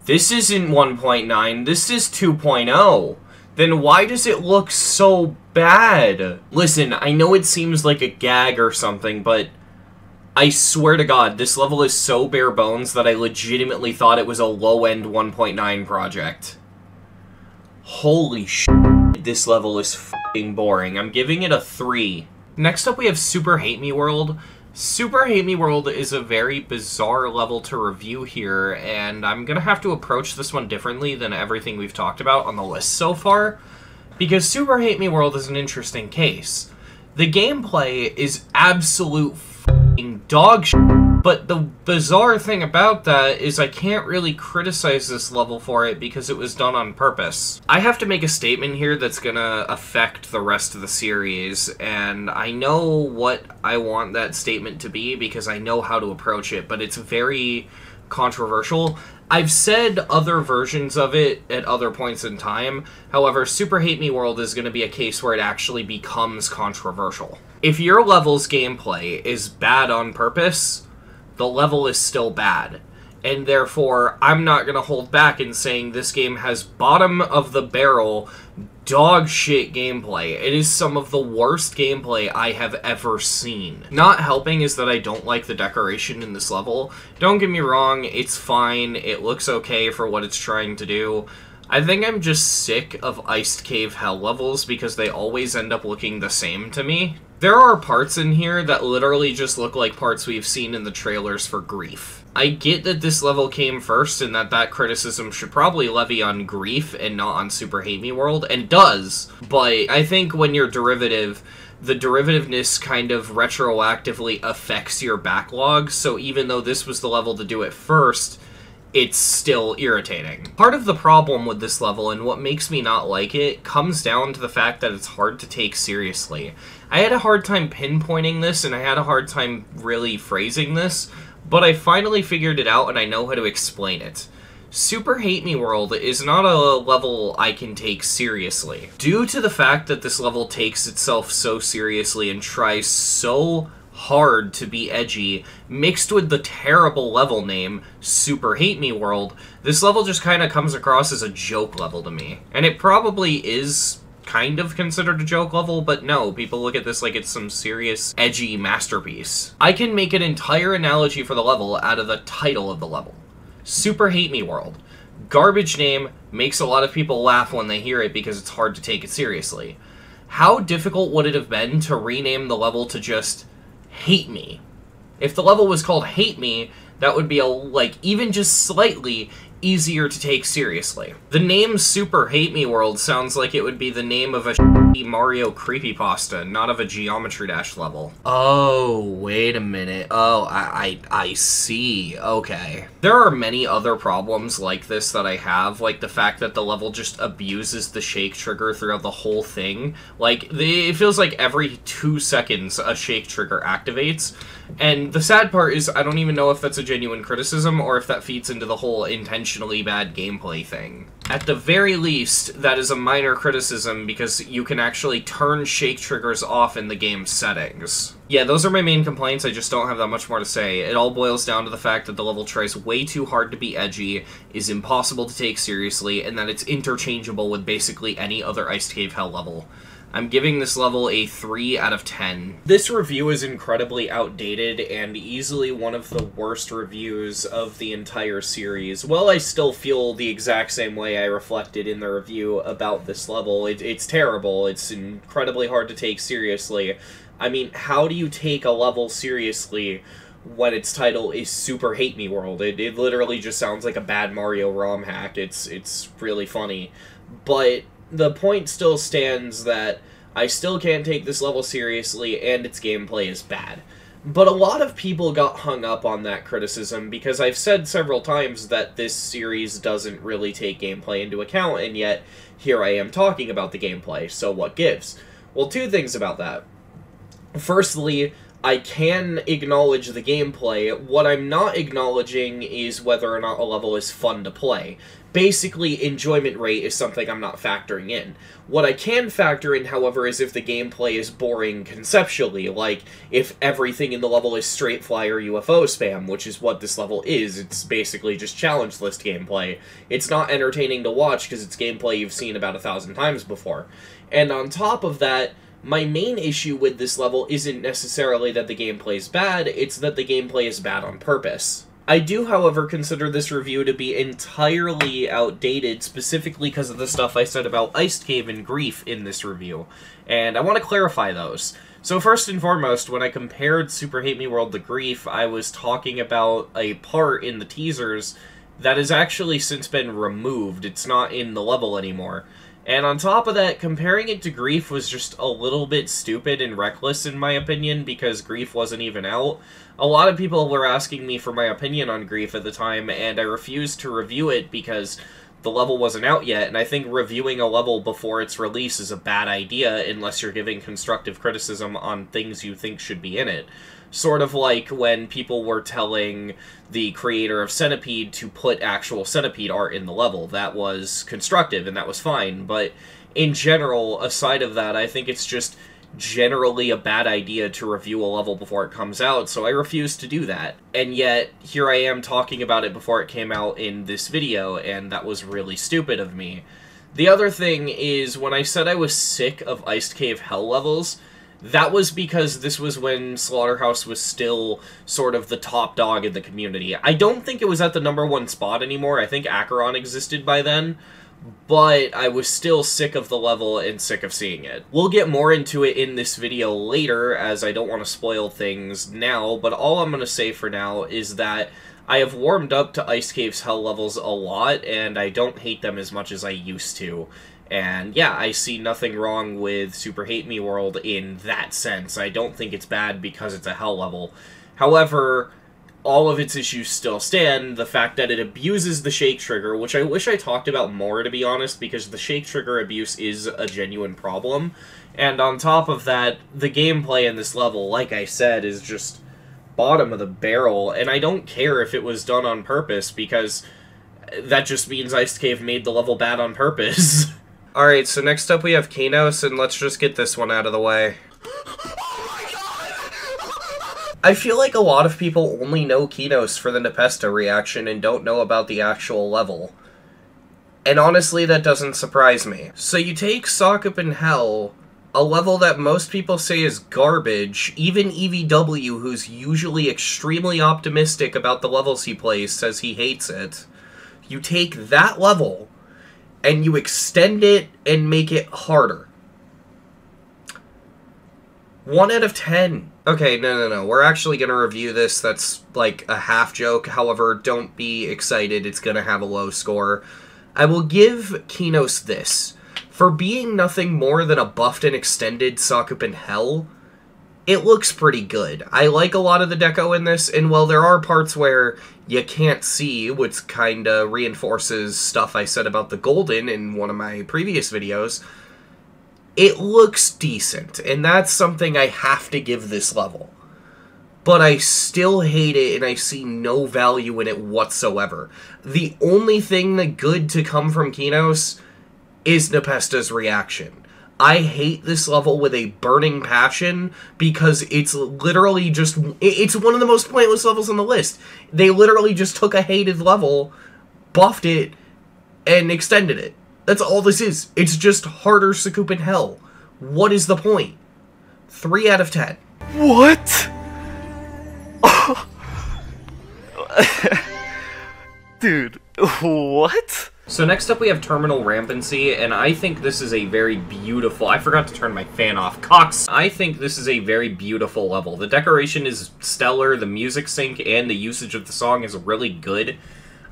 This isn't 1.9, this is 2.0. Then why does it look so bad? Listen, I know it seems like a gag or something, but I swear to God, this level is so bare bones that I legitimately thought it was a low-end 1.9 project. Holy shit, this level is f***ing boring. I'm giving it a 3. Next up we have Super Hate Me World. Super Hate Me World is a very bizarre level to review here, and I'm gonna have to approach this one differently than everything we've talked about on the list so far, because Super Hate Me World is an interesting case. The gameplay is absolute f***ing dog shit, but the bizarre thing about that is I can't really criticize this level for it because it was done on purpose. I have to make a statement here that's gonna affect the rest of the series, and I know what I want that statement to be because I know how to approach it, but it's very controversial. I've said other versions of it at other points in time, however, Super Hate Me World is going to be a case where it actually becomes controversial. If your level's gameplay is bad on purpose, the level is still bad, and therefore I'm not going to hold back in saying this game has bottom-of-the-barrel dog shit gameplay. It is some of the worst gameplay I have ever seen. Not helping is that I don't like the decoration in this level. Don't get me wrong, it's fine, it looks okay for what it's trying to do. I think I'm just sick of Iced Cave Hell levels because they always end up looking the same to me. There are parts in here that literally just look like parts we've seen in the trailers for Grief. I get that this level came first and that criticism should probably levy on Grief and not on Super Hate Me World, and does, but I think when you're derivative, the derivativeness kind of retroactively affects your backlog, so even though this was the level to do it first, it's still irritating. Part of the problem with this level, and what makes me not like it, comes down to the fact that it's hard to take seriously. I had a hard time pinpointing this, and I had a hard time really phrasing this, but I finally figured it out and I know how to explain it. Super Hate Me World is not a level I can take seriously. Due to the fact that this level takes itself so seriously and tries so hard to be edgy, mixed with the terrible level name, Super Hate Me World, this level just kind of comes across as a joke level to me. And it probably is kind of considered a joke level, but no, people look at this like it's some serious, edgy masterpiece. I can make an entire analogy for the level out of the title of the level. Super Hate Me World. Garbage name, makes a lot of people laugh when they hear it because it's hard to take it seriously. How difficult would it have been to rename the level to just Hate Me? If the level was called Hate Me, that would be even just slightly easier to take seriously. The name Super Hate Me World sounds like it would be the name of a shitty Mario creepypasta, not of a Geometry Dash level. Oh, wait a minute. Oh, I see. Okay. There are many other problems like this that I have, like the fact that the level just abuses the shake trigger throughout the whole thing. Like, it feels like every 2 seconds a shake trigger activates. And the sad part is I don't even know if that's a genuine criticism or if that feeds into the whole intentionally bad gameplay thing. At the very least, that is a minor criticism because you can actually turn shake triggers off in the game settings. Yeah, those are my main complaints, I just don't have that much more to say. It all boils down to the fact that the level tries way too hard to be edgy, is impossible to take seriously, and that it's interchangeable with basically any other Iced Cave Hell level. I'm giving this level a 3 out of 10. This review is incredibly outdated and easily one of the worst reviews of the entire series. While I still feel the exact same way I reflected in the review about this level, it's terrible, it's incredibly hard to take seriously. I mean, how do you take a level seriously when its title is Super Hate Me World? It literally just sounds like a bad Mario ROM hack. It's really funny. But the point still stands that I still can't take this level seriously, and its gameplay is bad. But a lot of people got hung up on that criticism, because I've said several times that this series doesn't really take gameplay into account, and yet here I am talking about the gameplay, so what gives? Well, two things about that. Firstly, I can acknowledge the gameplay. What I'm not acknowledging is whether or not a level is fun to play. Basically, enjoyment rate is something I'm not factoring in. What I can factor in, however, is if the gameplay is boring conceptually, like if everything in the level is straight flyer UFO spam, which is what this level is. It's basically just challenge list gameplay. It's not entertaining to watch because it's gameplay you've seen about 1,000 times before. And on top of that, my main issue with this level isn't necessarily that the gameplay is bad, it's that the gameplay is bad on purpose. I do, however, consider this review to be entirely outdated, specifically because of the stuff I said about Iced Cave and Grief in this review, and I want to clarify those. So first and foremost, when I compared Super Hate Me World to Grief, I was talking about a part in the teasers that has actually since been removed. It's not in the level anymore. And on top of that, comparing it to Grief was just a little bit stupid and reckless in my opinion, because Grief wasn't even out. A lot of people were asking me for my opinion on Grief at the time, and I refused to review it because the level wasn't out yet, and I think reviewing a level before its release is a bad idea unless you're giving constructive criticism on things you think should be in it. Sort of like when people were telling the creator of Centipede to put actual Centipede art in the level. That was constructive, and that was fine, but in general, aside of that, I think it's just generally a bad idea to review a level before it comes out, so I refuse to do that. And yet, here I am talking about it before it came out in this video, and that was really stupid of me. The other thing is, when I said I was sick of Iced Cave Hell levels, that was because this was when Slaughterhouse was still sort of the top dog in the community. I don't think it was at the #1 spot anymore. I think Acheron existed by then, but I was still sick of the level and sick of seeing it. We'll get more into it in this video later, as I don't want to spoil things now, but all I'm going to say for now is that I have warmed up to Ice Cave's Hell levels a lot, and I don't hate them as much as I used to. And yeah, I see nothing wrong with Super Hate Me World in that sense. I don't think it's bad because it's a Hell level. However, all of its issues still stand. The fact that it abuses the shake trigger, which I wish I talked about more, to be honest, because the shake trigger abuse is a genuine problem. And on top of that, the gameplay in this level, like I said, is just bottom of the barrel. And I don't care if it was done on purpose, because that just means Iced Cave made the level bad on purpose. Alright, so next up we have Kanos, and let's just get this one out of the way. I feel like a lot of people only know Kanos for the Nepesta reaction and don't know about the actual level. And honestly, that doesn't surprise me. So you take Sock Up in Hell, a level that most people say is garbage, even EVW, who's usually extremely optimistic about the levels he plays, says he hates it. You take that level and you extend it and make it harder. 1 out of 10. Okay, no. We're actually going to review this. That's like a half joke. However, don't be excited. It's going to have a low score. I will give Kanos this. For being nothing more than a buffed and extended Sock Up in Hell, it looks pretty good. I like a lot of the deco in this, and while there are parts where you can't see, which kinda reinforces stuff I said about the Golden in one of my previous videos, it looks decent, and that's something I have to give this level. But I still hate it, and I see no value in it whatsoever. The only thing that good to come from Kanos is Nepesta's reaction. I hate this level with a burning passion because it's literally just... It's one of the most pointless levels on the list. They literally just took a hated level, buffed it, and extended it. That's all this is. It's just harder Sock Up in Hell. What is the point? 3 out of 10. What? Dude, what? So next up we have Terminal Rampancy, and I think this is a very beautiful... I forgot to turn my fan off. Cox! I think this is a very beautiful level. The decoration is stellar, the music sync and the usage of the song is really good.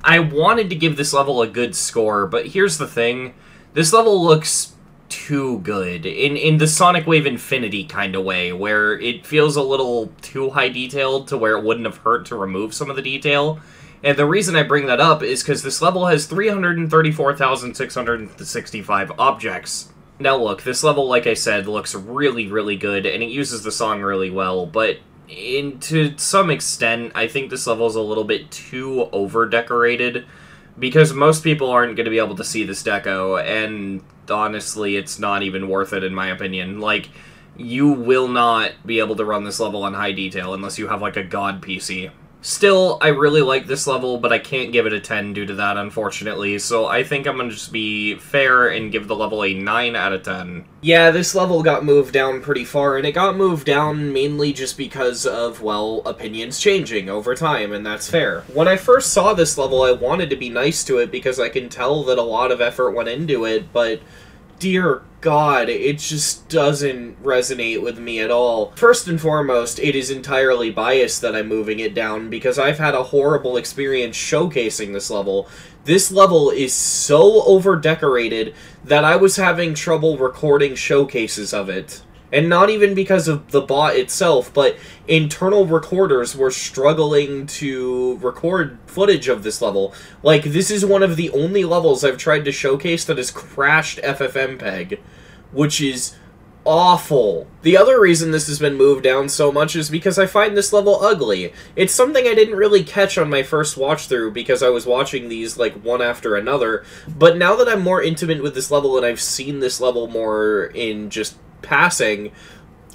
I wanted to give this level a good score, but here's the thing. This level looks too good, in the Sonic Wave Infinity kind of way, where it feels a little too high detailed to where it wouldn't have hurt to remove some of the detail. And the reason I bring that up is because this level has 334,665 objects. Now look, this level, like I said, looks really, really good, and it uses the song really well, but to some extent, I think this level is a little bit too over-decorated, because most people aren't going to be able to see this deco, and honestly, it's not even worth it in my opinion. Like, you will not be able to run this level on high detail unless you have, like, a god PC. Still, I really like this level, but I can't give it a 10 due to that, unfortunately, so I think I'm gonna just be fair and give the level a 9 out of 10. Yeah, this level got moved down pretty far, and it got moved down mainly just because of, well, opinions changing over time, and that's fair. When I first saw this level, I wanted to be nice to it because I can tell that a lot of effort went into it, but dear God, it just doesn't resonate with me at all. First and foremost, it is entirely biased that I'm moving it down, because I've had a horrible experience showcasing this level. This level is so over-decorated that I was having trouble recording showcases of it. And not even because of the bot itself, but internal recorders were struggling to record footage of this level. Like, this is one of the only levels I've tried to showcase that has crashed FFmpeg, which is awful. The other reason this has been moved down so much is because I find this level ugly. It's something I didn't really catch on my first watch through because I was watching these, like, one after another, but now that I'm more intimate with this level and I've seen this level more in just passing,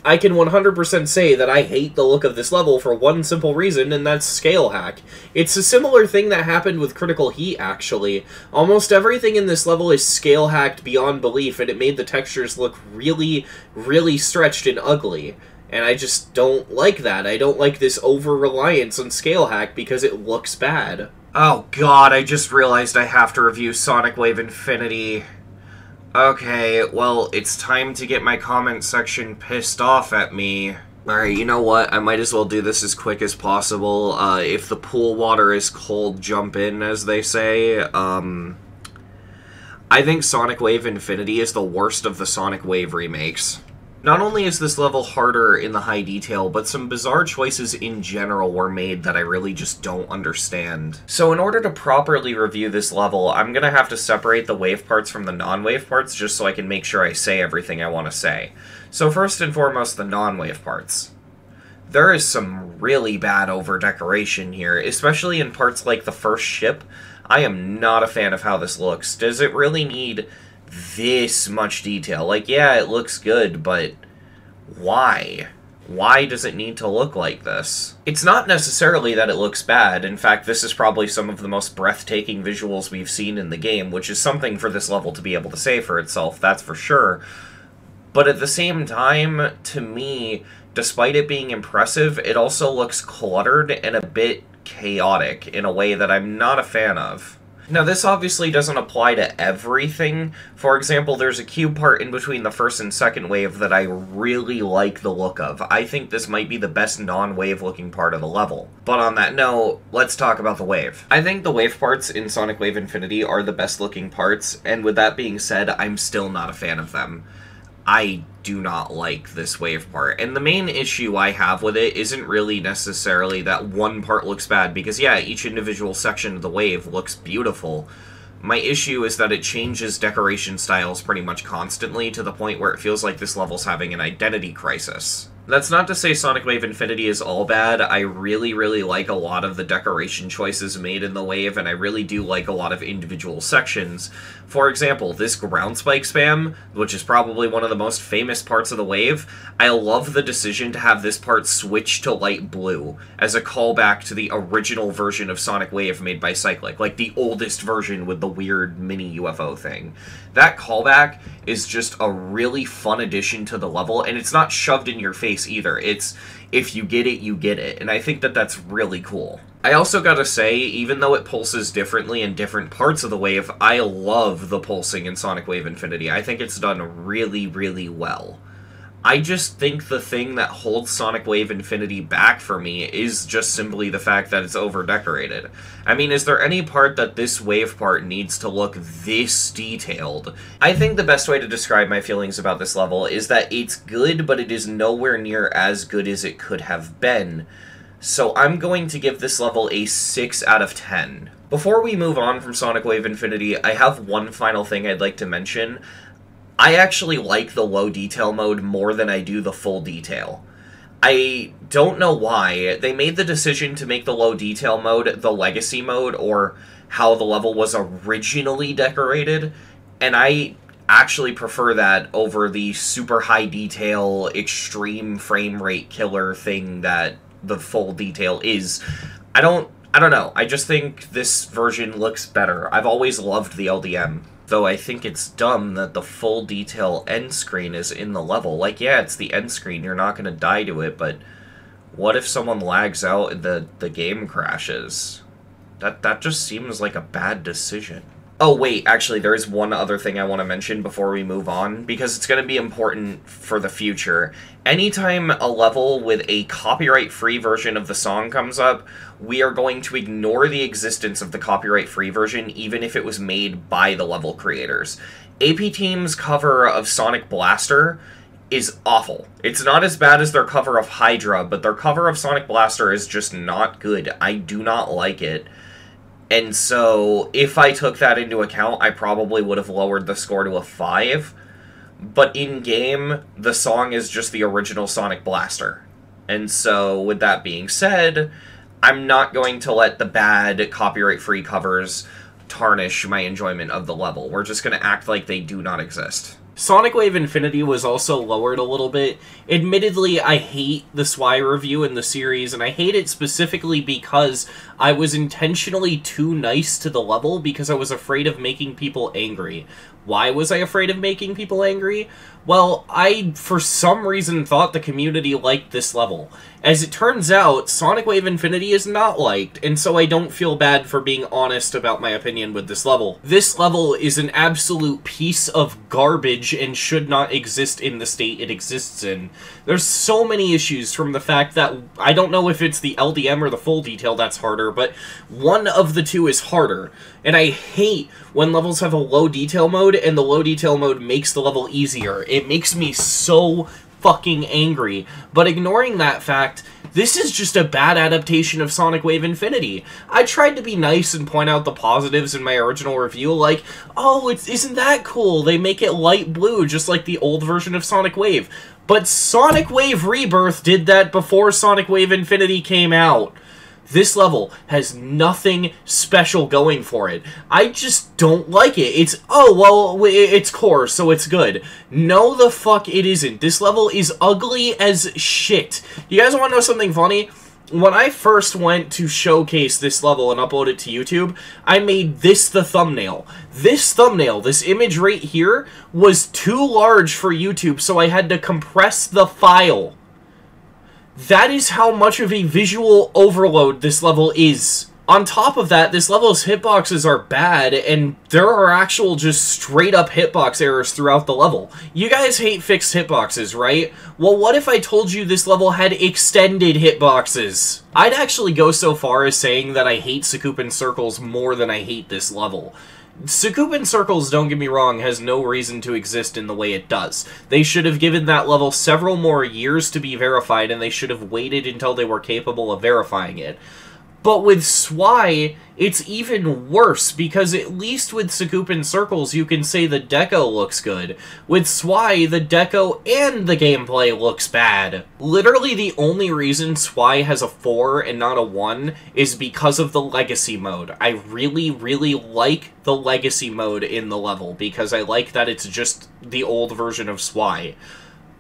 I can 100% say that I hate the look of this level for one simple reason, and that's scale hack. It's a similar thing that happened with Critical Heat, actually. Almost everything in this level is scale hacked beyond belief, and it made the textures look really, really stretched and ugly. And I just don't like that. I don't like this over-reliance on scale hack because it looks bad. Oh god, I just realized I have to review Sonic Wave Infinity. Okay, well, it's time to get my comment section pissed off at me. Alright, you know what? I might as well do this as quick as possible. If the pool water is cold, jump in, as they say. I think Sonic Wave Infinity is the worst of the Sonic Wave remakes. Not only is this level harder in the high detail, but some bizarre choices in general were made that I really just don't understand. So in order to properly review this level, I'm gonna have to separate the wave parts from the non-wave parts just so I can make sure I say everything I want to say. So first and foremost, the non-wave parts. There is some really bad over-decoration here, especially in parts like the first ship. I am not a fan of how this looks. Does it really need this much detail? Like, yeah, it looks good, but why? Why does it need to look like this? It's not necessarily that it looks bad. In fact, this is probably some of the most breathtaking visuals we've seen in the game, which is something for this level to be able to say for itself, that's for sure. But at the same time, to me, despite it being impressive, it also looks cluttered and a bit chaotic in a way that I'm not a fan of. Now, this obviously doesn't apply to everything. For example, there's a cube part in between the first and second wave that I really like the look of. I think this might be the best non-wave looking part of the level. But on that note, let's talk about the wave. I think the wave parts in Sonic Wave Infinity are the best looking parts, and with that being said, I'm still not a fan of them. I do not like this wave part, and the main issue I have with it isn't really necessarily that one part looks bad, because yeah, each individual section of the wave looks beautiful. My issue is that it changes decoration styles pretty much constantly to the point where it feels like this level's having an identity crisis. That's not to say Sonic Wave Infinity is all bad. I really, really like a lot of the decoration choices made in the wave, and I really do like a lot of individual sections. For example, this ground spike spam, which is probably one of the most famous parts of the wave, I love the decision to have this part switch to light blue as a callback to the original version of Sonic Wave made by Cyclic, like the oldest version with the weird mini UFO thing. That callback is just a really fun addition to the level, and it's not shoved in your face either. It's, if you get it, you get it, and I think that that's really cool. I also gotta say, even though it pulses differently in different parts of the wave, I love the pulsing in Sonic Wave Infinity. I think it's done really, really well. I just think the thing that holds Sonic Wave Infinity back for me is just simply the fact that it's over-decorated. I mean, is there any part that this wave part needs to look this detailed? I think the best way to describe my feelings about this level is that it's good, but it is nowhere near as good as it could have been. So I'm going to give this level a 6 out of 10. Before we move on from Sonic Wave Infinity, I have one final thing I'd like to mention. I actually like the low detail mode more than I do the full detail. I don't know why. They made the decision to make the low detail mode the legacy mode, or how the level was originally decorated, and I actually prefer that over the super high detail, extreme frame rate killer thing that the full detail is. I don't know. I just think this version looks better. I've always loved the LDM. Though I think it's dumb that the full detail end screen is in the level. Like, yeah, it's the end screen, you're not gonna die to it, but what if someone lags out and the game crashes? That just seems like a bad decision. Oh, wait, actually, there is one other thing I want to mention before we move on, because it's going to be important for the future. Anytime a level with a copyright-free version of the song comes up, we are going to ignore the existence of the copyright-free version, even if it was made by the level creators. AP Team's cover of Sonic Blaster is awful. It's not as bad as their cover of Hydra, but their cover of Sonic Blaster is just not good. I do not like it. And so, if I took that into account, I probably would have lowered the score to a 5. But in-game, the song is just the original Sonic Blaster. And so, with that being said, I'm not going to let the bad copyright-free covers tarnish my enjoyment of the level. We're just going to act like they do not exist. Sonic Wave Infinity was also lowered a little bit. Admittedly, I hate the SWI review in the series, and I hate it specifically because I was intentionally too nice to the level because I was afraid of making people angry. Why was I afraid of making people angry? Well, I, for some reason, thought the community liked this level. As it turns out, Sonic Wave Infinity is not liked, and so I don't feel bad for being honest about my opinion with this level. This level is an absolute piece of garbage and should not exist in the state it exists in. There's so many issues, from the fact that I don't know if it's the LDM or the full detail that's harder, but one of the two is harder. And I hate when levels have a low detail mode, and the low detail mode makes the level easier. It makes me so fucking angry. But ignoring that fact, this is just a bad adaptation of Sonic Wave Infinity. I tried to be nice and point out the positives in my original review, like, oh, isn't that cool? They make it light blue, just like the old version of Sonic Wave. But Sonic Wave Rebirth did that before Sonic Wave Infinity came out. This level has nothing special going for it. I just don't like it. It's, oh, well, it's core, so it's good. No, the fuck it isn't. This level is ugly as shit. You guys want to know something funny? When I first went to showcase this level and upload it to YouTube, I made this the thumbnail. This thumbnail, this image right here, was too large for YouTube, so I had to compress the file. That is how much of a visual overload this level is. On top of that, this level's hitboxes are bad, and there are actual just straight-up hitbox errors throughout the level. You guys hate fixed hitboxes, right? Well, what if I told you this level had extended hitboxes? I'd actually go so far as saying that I hate Sakupin Circles more than I hate this level. Sakupin Circles, don't get me wrong, has no reason to exist in the way it does. They should have given that level several more years to be verified, and they should have waited until they were capable of verifying it. But with SWI, it's even worse, because at least with Sakupin Circles, you can say the deco looks good. With SWI, the deco and the gameplay looks bad. Literally, the only reason SWI has a 4 and not a 1 is because of the Legacy mode. I really, really like the Legacy mode in the level, because I like that it's just the old version of SWI.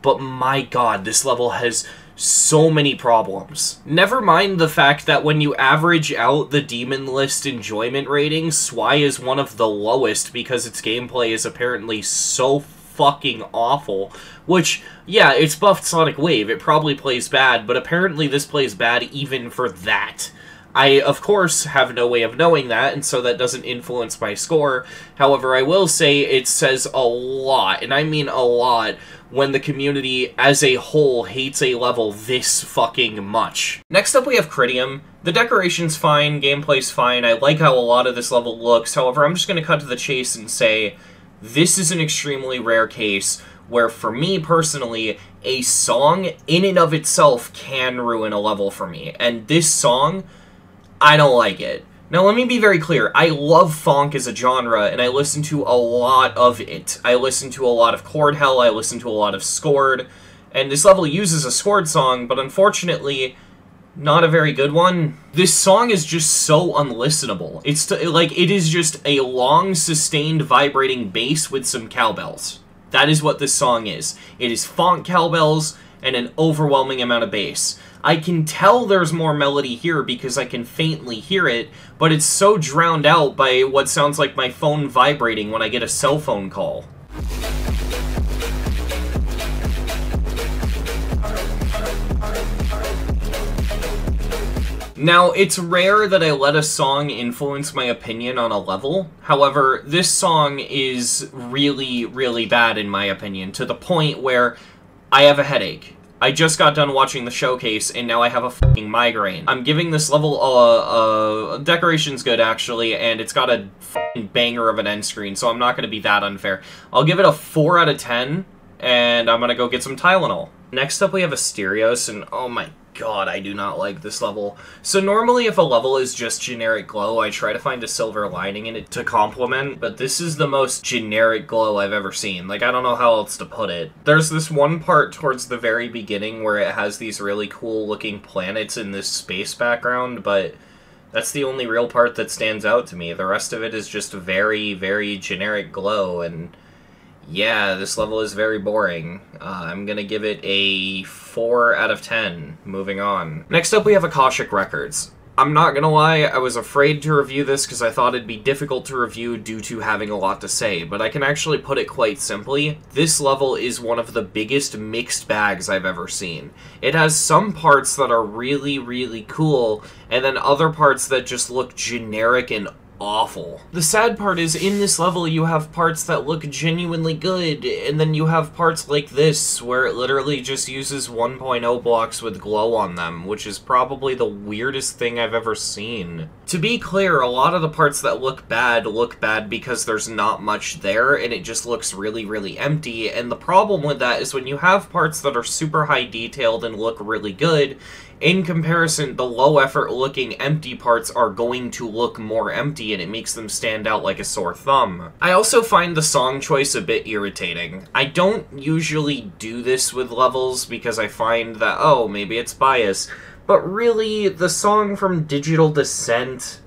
But my god, this level has so many problems. Never mind the fact that when you average out the Demonlist enjoyment ratings, SWI is one of the lowest because its gameplay is apparently so fucking awful. Which, yeah, it's buffed Sonic Wave, it probably plays bad, but apparently this plays bad even for that. I, of course, have no way of knowing that, and so that doesn't influence my score. However, I will say it says a lot, and I mean a lot, when the community as a whole hates a level this fucking much. Next up we have Critium. The decoration's fine, gameplay's fine, I like how a lot of this level looks, however I'm just going to cut to the chase and say, this is an extremely rare case where, for me personally, a song in and of itself can ruin a level for me, and this song, I don't like it. Now, let me be very clear. I love funk as a genre, and I listen to a lot of it. I listen to a lot of Chord Hell, I listen to a lot of Scored, and this level uses a Scored song, but unfortunately, not a very good one. This song is just so unlistenable. It's it is just a long, sustained, vibrating bass with some cowbells. That is what this song is. It is funk cowbells and an overwhelming amount of bass. I can tell there's more melody here because I can faintly hear it, but it's so drowned out by what sounds like my phone vibrating when I get a cell phone call. Now, it's rare that I let a song influence my opinion on a level. However, this song is really, really bad in my opinion, to the point where I have a headache. I just got done watching the showcase, and now I have a fucking migraine. I'm giving this level decoration's good, actually, and it's got a fucking banger of an end screen, so I'm not going to be that unfair. I'll give it a 4 out of 10, and I'm going to go get some Tylenol. Next up, we have Asterios, and oh my god, I do not like this level. So normally if a level is just generic glow, I try to find a silver lining in it to complement, but this is the most generic glow I've ever seen. Like, I don't know how else to put it. There's this one part towards the very beginning where it has these really cool looking planets in this space background, but that's the only real part that stands out to me. The rest of it is just very, very generic glow, and yeah, this level is very boring. I'm gonna give it a 4 out of 10. Moving on. Next up, we have Akashic Records. I'm not gonna lie, I was afraid to review this because I thought it'd be difficult to review due to having a lot to say, but I can actually put it quite simply. This level is one of the biggest mixed bags I've ever seen. It has some parts that are really, really cool, and then other parts that just look generic and awful. The sad part is, in this level, you have parts that look genuinely good, and then you have parts like this, where it literally just uses 1.0 blocks with glow on them, which is probably the weirdest thing I've ever seen. To be clear, a lot of the parts that look bad because there's not much there, and it just looks really, really empty, and the problem with that is when you have parts that are super high detailed and look really good, in comparison, the low-effort looking empty parts are going to look more empty, and it makes them stand out like a sore thumb. I also find the song choice a bit irritating. I don't usually do this with levels because I find that, oh, maybe it's bias, but really, the song from Digital Descent,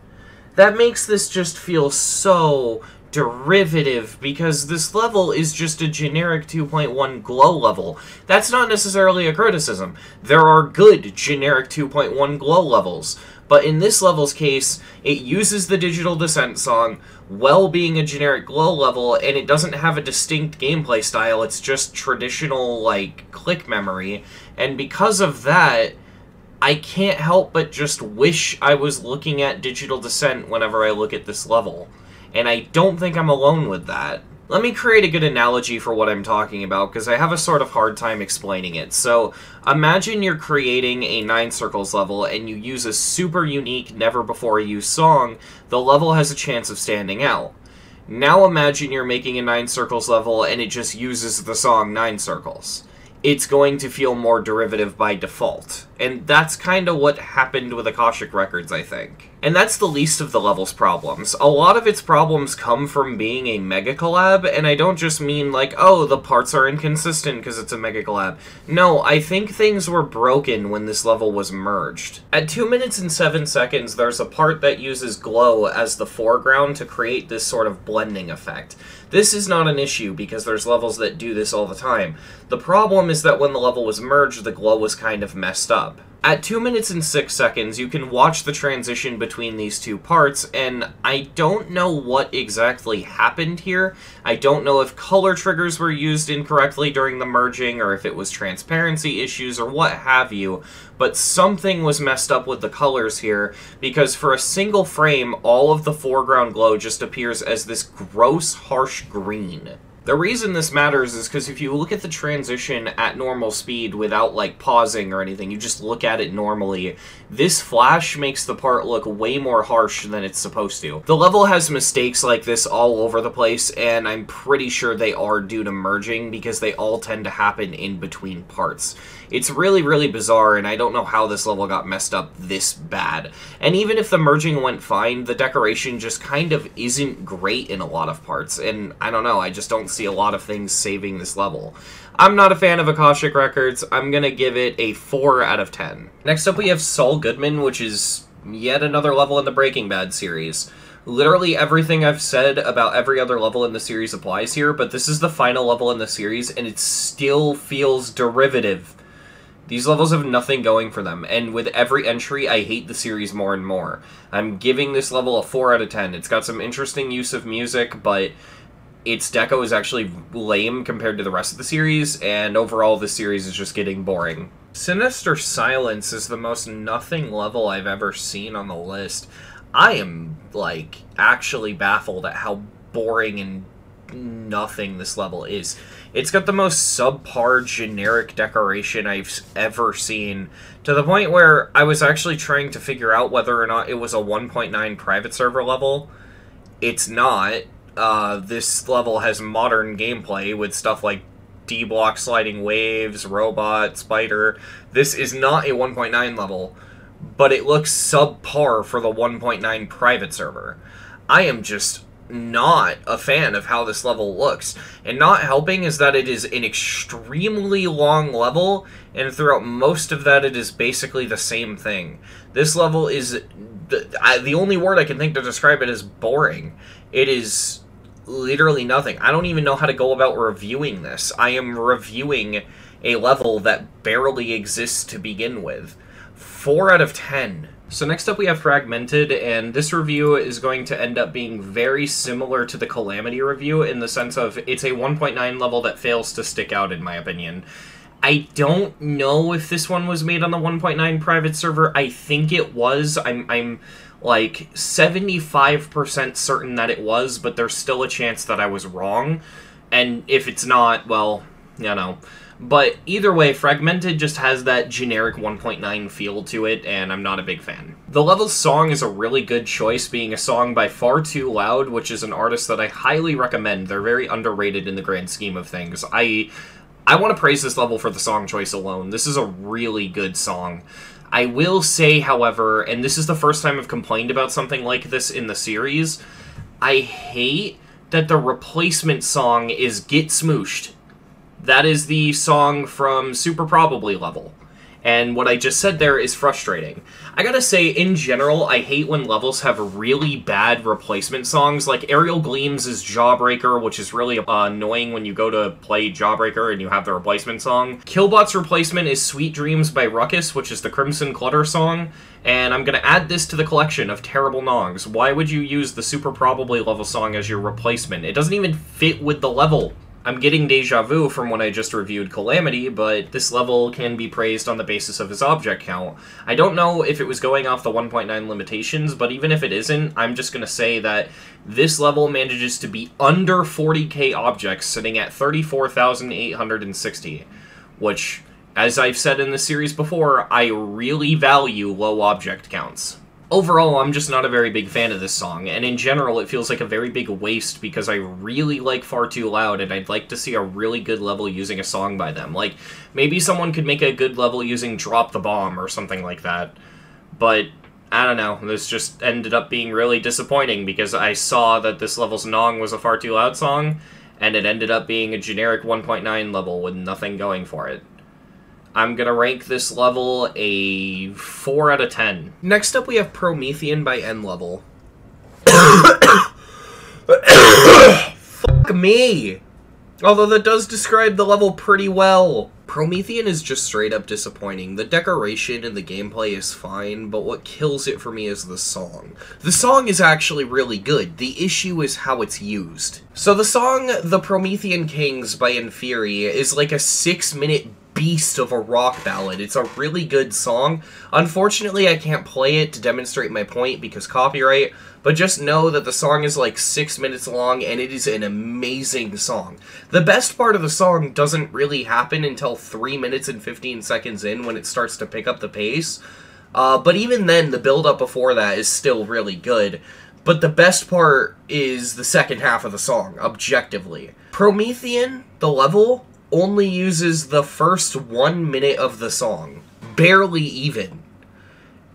that makes this just feel so derivative, because this level is just a generic 2.1 glow level. That's not necessarily a criticism. There are good generic 2.1 glow levels, but in this level's case, it uses the Digital Descent song while being a generic glow level, and it doesn't have a distinct gameplay style. It's just traditional, like, click memory, and because of that, I can't help but just wish I was looking at Digital Descent whenever I look at this level. And I don't think I'm alone with that. Let me create a good analogy for what I'm talking about, because I have a sort of hard time explaining it. So, imagine you're creating a 9 Circles level, and you use a super unique, never-before-used song. The level has a chance of standing out. Now imagine you're making a 9 Circles level, and it just uses the song 9 Circles. It's going to feel more derivative by default. And that's kind of what happened with Akashic Records, I think. And that's the least of the level's problems. A lot of its problems come from being a mega collab, and I don't just mean like, oh, the parts are inconsistent because it's a mega collab. No, I think things were broken when this level was merged. At 2 minutes and 7 seconds, there's a part that uses glow as the foreground to create this sort of blending effect. This is not an issue because there's levels that do this all the time. The problem is that when the level was merged, the glow was kind of messed up. At 2 minutes and 6 seconds, you can watch the transition between these two parts, and I don't know what exactly happened here. I don't know if color triggers were used incorrectly during the merging, or if it was transparency issues, or what have you, but something was messed up with the colors here, because for a single frame, all of the foreground glow just appears as this gross, harsh green. The reason this matters is because if you look at the transition at normal speed without, like, pausing or anything, you just look at it normally, this flash makes the part look way more harsh than it's supposed to. The level has mistakes like this all over the place, and I'm pretty sure they are due to merging because they all tend to happen in between parts. It's really, really bizarre, and I don't know how this level got messed up this bad. And even if the merging went fine, the decoration just kind of isn't great in a lot of parts, and I don't know, I just don't see a lot of things saving this level. I'm not a fan of Akashic Records. I'm gonna give it a 4 out of 10. Next up we have Saul Goodman, which is yet another level in the Breaking Bad series. Literally everything I've said about every other level in the series applies here, but this is the final level in the series, and it still feels derivative. These levels have nothing going for them, and with every entry, I hate the series more and more. I'm giving this level a 4 out of 10. It's got some interesting use of music, but its deco is actually lame compared to the rest of the series, and overall the series is just getting boring. Sinister Silence is the most nothing level I've ever seen on the list. I am, like, actually baffled at how boring and nothing this level is. It's got the most subpar generic decoration I've ever seen, to the point where I was actually trying to figure out whether or not it was a 1.9 private server level. It's not. This level has modern gameplay with stuff like D-block sliding waves, robot, spider. This is not a 1.9 level, but it looks subpar for the 1.9 private server. I am just not a fan of how this level looks, and not helping is that it is an extremely long level, and throughout most of that it is basically the same thing. This level is, the only word I can think to describe it is boring. It is literally nothing. I don't even know how to go about reviewing this. I am reviewing a level that barely exists to begin with. 4 out of 10. So next up we have Fragmented, and this review is going to end up being very similar to the Calamity review in the sense of it's a 1.9 level that fails to stick out in my opinion. I don't know if this one was made on the 1.9 private server. I think it was. I'm like 75% certain that it was, but there's still a chance that I was wrong. And if it's not, well, you know. But either way, Fragmented just has that generic 1.9 feel to it, and I'm not a big fan. The level's song is a really good choice, being a song by Far Too Loud, which is an artist that I highly recommend. They're very underrated in the grand scheme of things. I want to praise this level for the song choice alone. This is a really good song. I will say, however, and this is the first time I've complained about something like this in the series, I hate that the replacement song is Get Smooshed. That is the song from Super Probably level. And what I just said there is frustrating. I gotta say, in general, I hate when levels have really bad replacement songs, like Aerial Gleams' Jawbreaker, which is really annoying when you go to play Jawbreaker and you have the replacement song. Killbot's replacement is Sweet Dreams by Ruckus, which is the Crimson Clutter song, and I'm gonna add this to the collection of terrible nongs. Why would you use the Super Probably level song as your replacement? It doesn't even fit with the level. I'm getting deja vu from when I just reviewed Calamity, but this level can be praised on the basis of its object count. I don't know if it was going off the 1.9 limitations, but even if it isn't, I'm just going to say that this level manages to be under 40k objects, sitting at 34,860, which, as I've said in the series before, I really value low object counts. Overall, I'm just not a very big fan of this song, and in general, it feels like a very big waste because I really like Far Too Loud, and I'd like to see a really good level using a song by them. Like, maybe someone could make a good level using Drop the Bomb or something like that. But, I don't know, this just ended up being really disappointing because I saw that this level's Nong was a Far Too Loud song, and it ended up being a generic 1.9 level with nothing going for it. I'm gonna rank this level a 4 out of 10. Next up we have Promethean by N-Level. Fuck me! Although that does describe the level pretty well. Promethean is just straight up disappointing. The decoration and the gameplay is fine, but what kills it for me is the song. The song is actually really good. The issue is how it's used. So the song The Promethean Kings by Inferi is like a 6-minute beast of a rock ballad. It's a really good song. Unfortunately, I can't play it to demonstrate my point because copyright, but just know that the song is like 6 minutes long and it is an amazing song. The best part of the song doesn't really happen until 3 minutes and 15 seconds in when it starts to pick up the pace. But even then, the build-up before that is still really good. But the best part is the second half of the song, objectively. Promethean, the level, only uses the first 1 minute of the song. Barely even.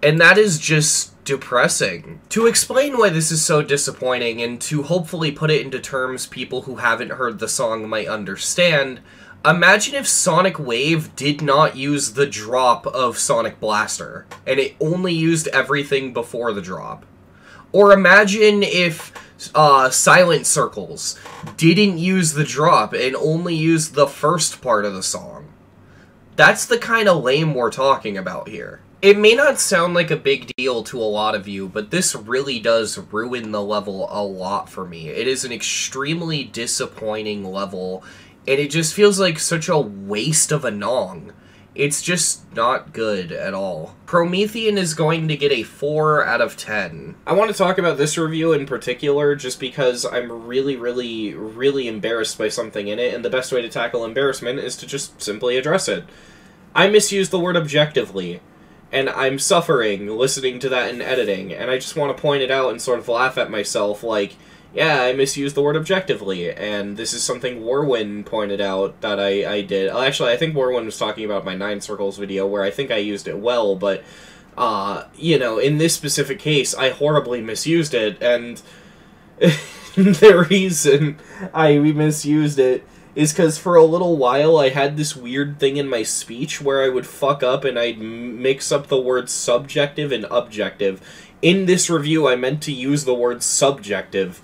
And that is just depressing. To explain why this is so disappointing, and to hopefully put it into terms people who haven't heard the song might understand, imagine if Sonic Wave did not use the drop of Sonic Blaster, and it only used everything before the drop. Or imagine if Silent Circles didn't use the drop and only used the first part of the song. That's the kind of lame we're talking about here. It may not sound like a big deal to a lot of you, but this really does ruin the level a lot for me. It is an extremely disappointing level, and it just feels like such a waste of a Nong. It's just not good at all. Promethean is going to get a 4 out of 10. I want to talk about this review in particular just because I'm really embarrassed by something in it, and the best way to tackle embarrassment is to just simply address it. I misused the word objectively, and I'm suffering listening to that in editing, and I just want to point it out and sort of laugh at myself like, yeah, I misused the word objectively, and this is something Warwin pointed out that I did. Actually, I think Warwin was talking about my 9 Circles video, where I think I used it well, but, you know, in this specific case, I horribly misused it, and the reason I misused it is because for a little while I had this weird thing in my speech where I would fuck up and I'd mix up the words subjective and objective. In this review, I meant to use the word subjective.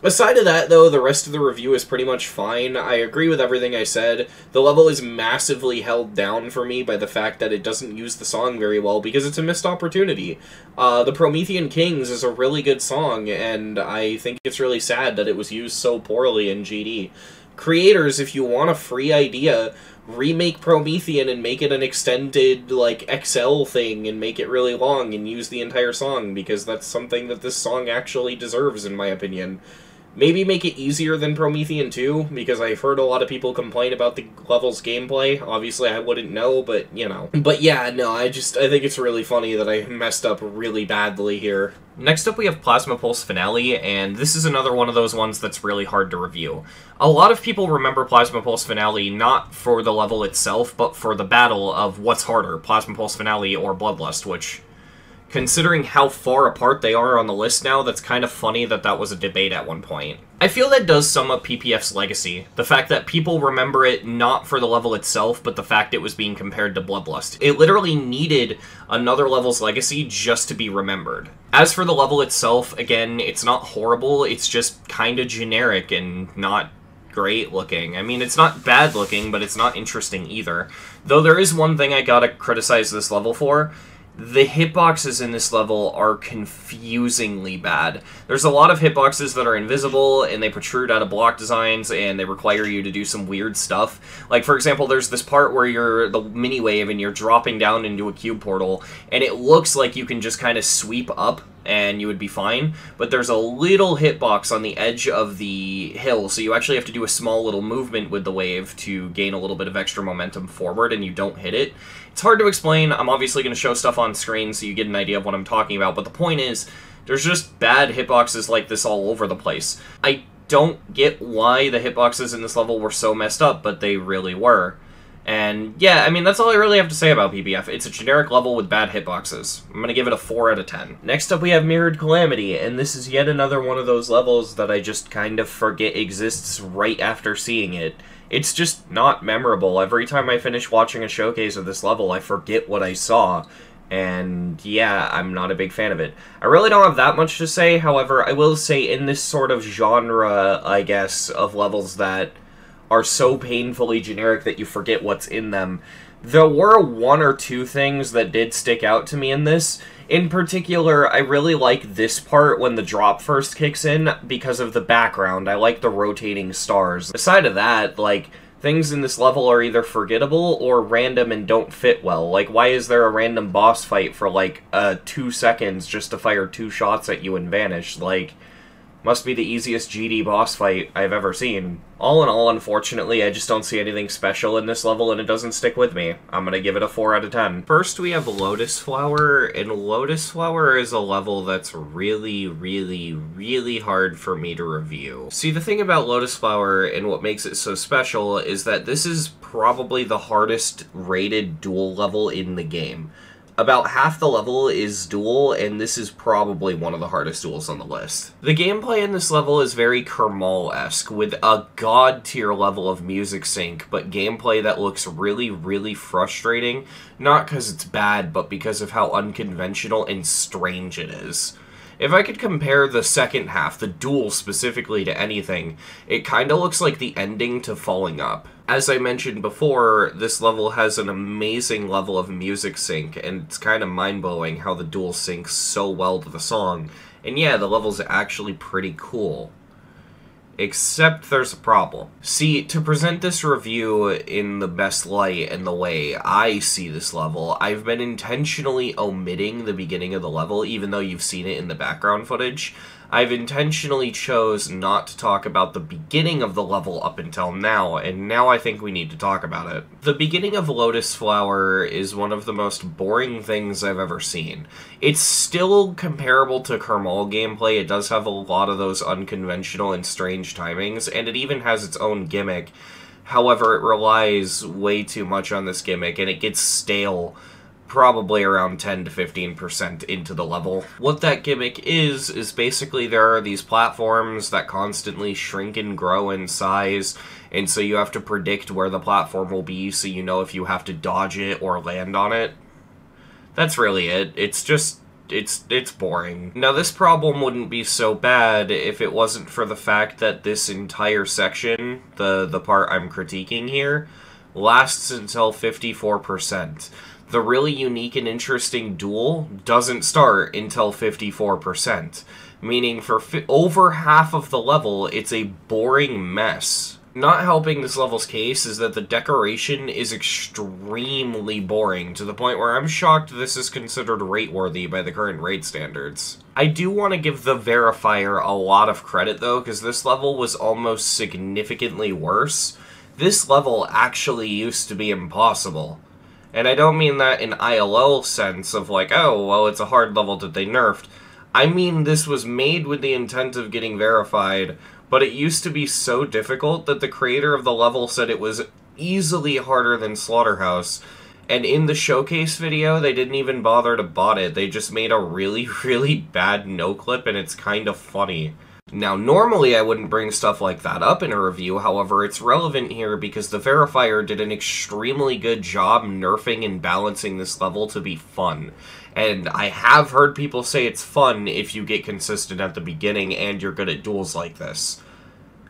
Aside of that, though, the rest of the review is pretty much fine. I agree with everything I said. The level is massively held down for me by the fact that it doesn't use the song very well, because it's a missed opportunity. The Promethean Kings is a really good song, and I think it's really sad that it was used so poorly in GD. Creators, if you want a free idea, remake Promethean and make it an extended, like, XL thing and make it really long and use the entire song, because that's something that this song actually deserves, in my opinion. Maybe make it easier than Promethean 2, because I've heard a lot of people complain about the level's gameplay. Obviously, I wouldn't know, but, you know. But yeah, no, I think it's really funny that I messed up really badly here. Next up we have Plasma Pulse Finale, and this is another one of those ones that's really hard to review. A lot of people remember Plasma Pulse Finale not for the level itself, but for the battle of what's harder, Plasma Pulse Finale or Bloodlust, which, considering how far apart they are on the list now, that's kind of funny that that was a debate at one point. I feel that does sum up PPF's legacy. The fact that people remember it not for the level itself, but the fact it was being compared to Bloodlust. It literally needed another level's legacy just to be remembered. As for the level itself, again, it's not horrible, it's just kind of generic and not great looking. I mean, it's not bad looking, but it's not interesting either. Though there is one thing I gotta criticize this level for. The hitboxes in this level are confusingly bad. There's a lot of hitboxes that are invisible, and they protrude out of block designs, and they require you to do some weird stuff. Like, for example, there's this part where you're the mini-wave, and you're dropping down into a cube portal, and it looks like you can just kind of sweep up, and you would be fine, but there's a little hitbox on the edge of the hill, so you actually have to do a small little movement with the wave to gain a little bit of extra momentum forward, and you don't hit it. It's hard to explain. I'm obviously going to show stuff on screen so you get an idea of what I'm talking about, but the point is, there's just bad hitboxes like this all over the place. I don't get why the hitboxes in this level were so messed up, but they really were. And yeah, I mean, that's all I really have to say about PPF. It's a generic level with bad hitboxes. I'm going to give it a 4 out of 10. Next up we have Mirrored Calamity, and this is yet another one of those levels that I just kind of forget exists right after seeing it. It's just not memorable. Every time I finish watching a showcase of this level, I forget what I saw. And yeah, I'm not a big fan of it. I really don't have that much to say, however, I will say in this sort of genre, I guess, of levels that are so painfully generic that you forget what's in them, there were one or two things that did stick out to me in this. In particular, I really like this part when the drop first kicks in because of the background. I like the rotating stars. Aside of that, like, Things in this level are either forgettable or random and don't fit well. Like, why is there a random boss fight for, like, 2 seconds just to fire 2 shots at you and vanish? Like, must be the easiest GD boss fight I've ever seen. All in all, unfortunately, I just don't see anything special in this level, and it doesn't stick with me. I'm gonna give it a 4 out of 10. First, we have Lotus Flower, and Lotus Flower is a level that's really, really, really hard for me to review. See, the thing about Lotus Flower, and what makes it so special, is that this is probably the hardest rated duel level in the game. About half the level is duel, and this is probably one of the hardest duels on the list. The gameplay in this level is very Kermal-esque, with a god-tier level of music sync, but gameplay that looks really, really frustrating, not because it's bad, but because of how unconventional and strange it is. If I could compare the second half, the duel specifically, to anything, it kinda looks like the ending to Falling Up. As I mentioned before, this level has an amazing level of music sync, and it's kinda mind-blowing how the duel syncs so well to the song. And yeah, the level's actually pretty cool. Except there's a problem. See, to present this review in the best light and the way I see this level, I've been intentionally omitting the beginning of the level, even though you've seen it in the background footage. I've intentionally chose not to talk about the beginning of the level up until now, and now I think we need to talk about it. The beginning of Lotus Flower is one of the most boring things I've ever seen. It's still comparable to Kermal gameplay. It does have a lot of those unconventional and strange timings, and it even has its own gimmick. However, it relies way too much on this gimmick, and it gets stale probably around 10 to 15% into the level. What that gimmick is basically there are these platforms that constantly shrink and grow in size, and so you have to predict where the platform will be so you know if you have to dodge it or land on it. That's really it. It's just, it's boring. Now, this problem wouldn't be so bad if it wasn't for the fact that this entire section, the part I'm critiquing here, lasts until 54%. The really unique and interesting duel doesn't start until 54%, meaning for over half of the level, it's a boring mess. Not helping this level's case is that the decoration is extremely boring, to the point where I'm shocked this is considered rate-worthy by the current rate standards. I do want to give the verifier a lot of credit, though, because this level was almost significantly worse. This level actually used to be impossible. And I don't mean that in ILL sense of like, oh, well, it's a hard level that they nerfed. I mean this was made with the intent of getting verified, but it used to be so difficult that the creator of the level said it was easily harder than Slaughterhouse. And in the showcase video, they didn't even bother to bot it. They just made a really, really bad no-clip, and it's kind of funny. Now, normally I wouldn't bring stuff like that up in a review, however, it's relevant here because the verifier did an extremely good job nerfing and balancing this level to be fun. And I have heard people say it's fun if you get consistent at the beginning and you're good at duels like this.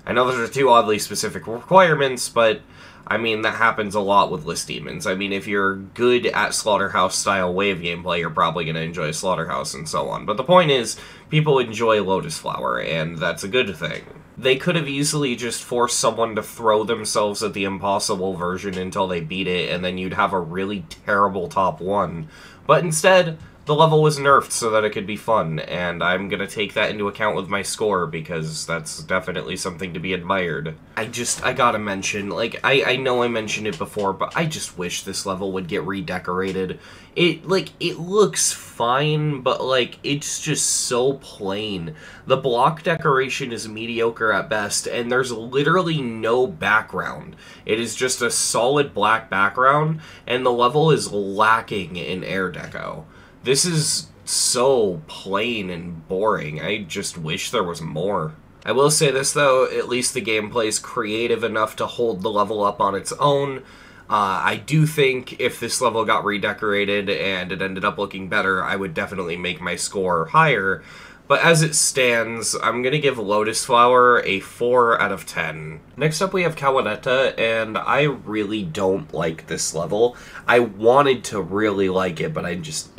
I know those are 2 oddly specific requirements, but I mean, that happens a lot with list demons. I mean, if you're good at Slaughterhouse-style wave gameplay, you're probably going to enjoy Slaughterhouse and so on. But the point is, people enjoy Lotus Flower, and that's a good thing. They could have easily just forced someone to throw themselves at the impossible version until they beat it, and then you'd have a really terrible top 1. But instead, the level was nerfed so that it could be fun, and I'm gonna take that into account with my score, because that's definitely something to be admired. I gotta mention, like, I know I mentioned it before, but I just wish this level would get redecorated. It looks fine, but, like, it's just so plain. The block decoration is mediocre at best, and there's literally no background. It is just a solid black background, and the level is lacking in air deco. This is so plain and boring. I just wish there was more. I will say this, though, at least the gameplay is creative enough to hold the level up on its own. I do think if this level got redecorated and it ended up looking better, I would definitely make my score higher. But as it stands, I'm gonna give Lotus Flower a 4 out of 10. Next up we have Kawineta, and I really don't like this level. I wanted to really like it, but I just,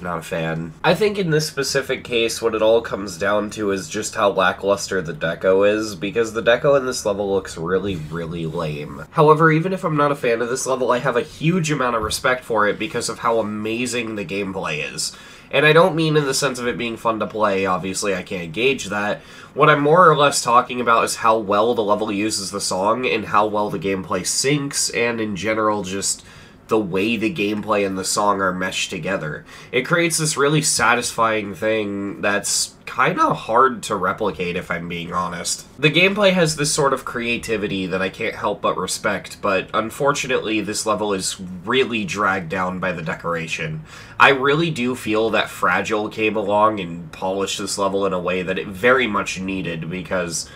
not a fan. I think in this specific case, what it all comes down to is just how lackluster the deco is, because the deco in this level looks really, really lame. However, even if I'm not a fan of this level, I have a huge amount of respect for it because of how amazing the gameplay is. And I don't mean in the sense of it being fun to play, obviously I can't gauge that. What I'm more or less talking about is how well the level uses the song, and how well the gameplay syncs, and in general just the way the gameplay and the song are meshed together. It creates this really satisfying thing that's kinda hard to replicate, if I'm being honest. The gameplay has this sort of creativity that I can't help but respect, but unfortunately this level is really dragged down by the decoration. I really do feel that Fragile came along and polished this level in a way that it very much needed, because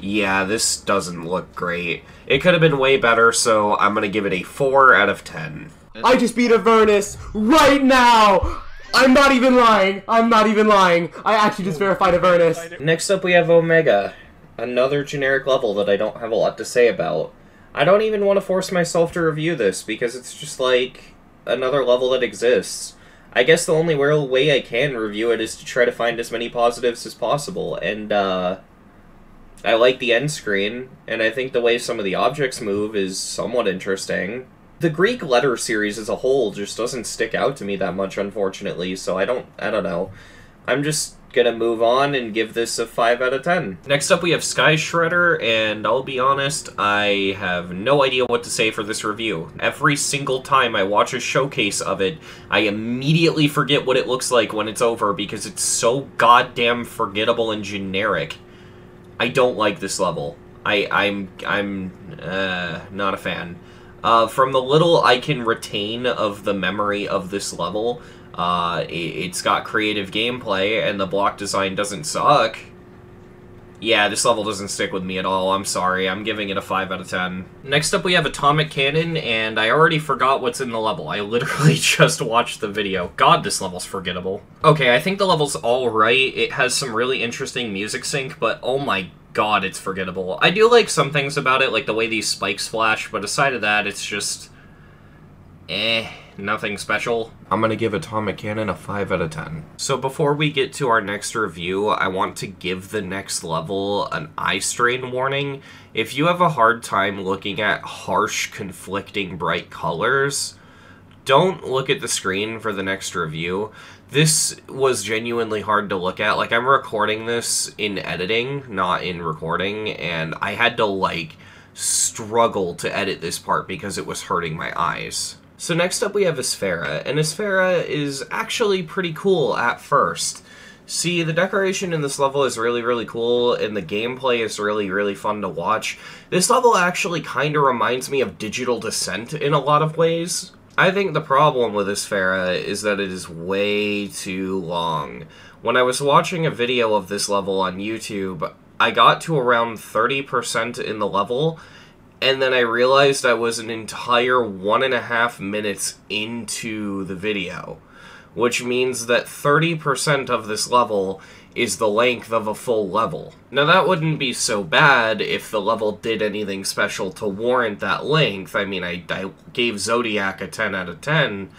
yeah, this doesn't look great. It could have been way better, so I'm gonna give it a 4 out of 10. I just beat Avernus right now! I'm not even lying! I'm not even lying! I actually just verified Avernus. Next up we have Omega. Another generic level that I don't have a lot to say about. I don't even want to force myself to review this, because it's just like another level that exists. I guess the only real way I can review it is to try to find as many positives as possible, and I like the end screen, and I think the way some of the objects move is somewhat interesting. The Greek letter series as a whole just doesn't stick out to me that much, unfortunately, so I don't know. I'm just gonna move on and give this a 5 out of 10. Next up we have Sky Shredder, and I'll be honest, I have no idea what to say for this review. Every single time I watch a showcase of it, I immediately forget what it looks like when it's over because it's so goddamn forgettable and generic. I don't like this level. I'm not a fan. From the little I can retain of the memory of this level, it's got creative gameplay, and the block design doesn't suck. Yeah, this level doesn't stick with me at all, I'm sorry, I'm giving it a 5 out of 10. Next up we have Atomic Cannon, and I already forgot what's in the level. I literally just watched the video. God, this level's forgettable. Okay, I think the level's alright. It has some really interesting music sync, but oh my god, it's forgettable. I do like some things about it, like the way these spikes flash, but aside of that, it's just nothing special. I'm gonna give Atomic Cannon a 5 out of 10. So before we get to our next review, I want to give the next level an eye strain warning. If you have a hard time looking at harsh, conflicting, bright colors, don't look at the screen for the next review. This was genuinely hard to look at. Like, I'm recording this in editing, not in recording, and I had to, like, struggle to edit this part because it was hurting my eyes. So next up we have Esfera, and Esfera is actually pretty cool at first. See, the decoration in this level is really, really cool, and the gameplay is really, really fun to watch. This level actually kind of reminds me of Digital Descent in a lot of ways. I think the problem with Esfera is that it is way too long. When I was watching a video of this level on YouTube, I got to around 30% in the level, and then I realized I was an entire 1.5 minutes into the video, which means that 30% of this level is the length of a full level. Now that wouldn't be so bad if the level did anything special to warrant that length. I mean, I gave Zodiac a 10 out of 10.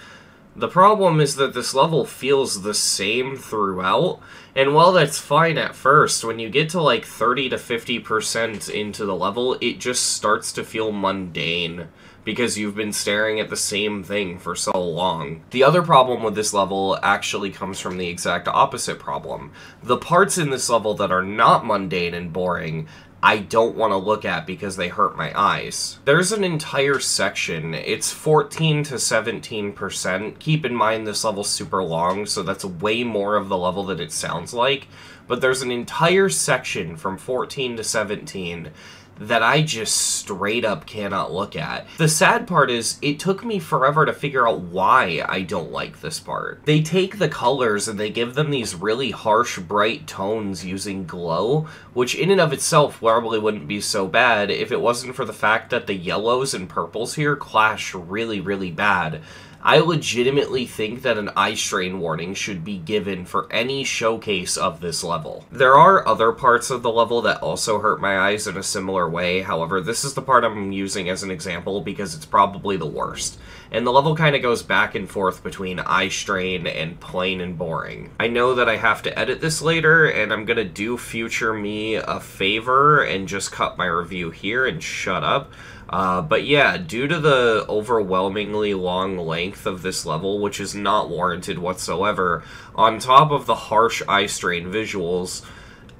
The problem is that this level feels the same throughout, and while that's fine at first, when you get to like 30 to 50% into the level, it just starts to feel mundane, because you've been staring at the same thing for so long. The other problem with this level actually comes from the exact opposite problem. The parts in this level that are not mundane and boring, I don't want to look at because they hurt my eyes. There's an entire section, it's 14 to 17%. Keep in mind this level's super long, so that's way more of the level that it sounds like. But there's an entire section from 14 to 17 that I just straight up cannot look at. The sad part is, it took me forever to figure out why I don't like this part. They take the colors and they give them these really harsh, bright tones using glow, which in and of itself probably wouldn't be so bad if it wasn't for the fact that the yellows and purples here clash really, really bad. I legitimately think that an eye strain warning should be given for any showcase of this level. There are other parts of the level that also hurt my eyes in a similar way, however, this is the part I'm using as an example because it's probably the worst. And the level kind of goes back and forth between eye strain and plain and boring. I know that I have to edit this later, and I'm gonna do future me a favor and just cut my review here and shut up. But yeah, due to the overwhelmingly long length of this level, which is not warranted whatsoever, on top of the harsh eye strain visuals,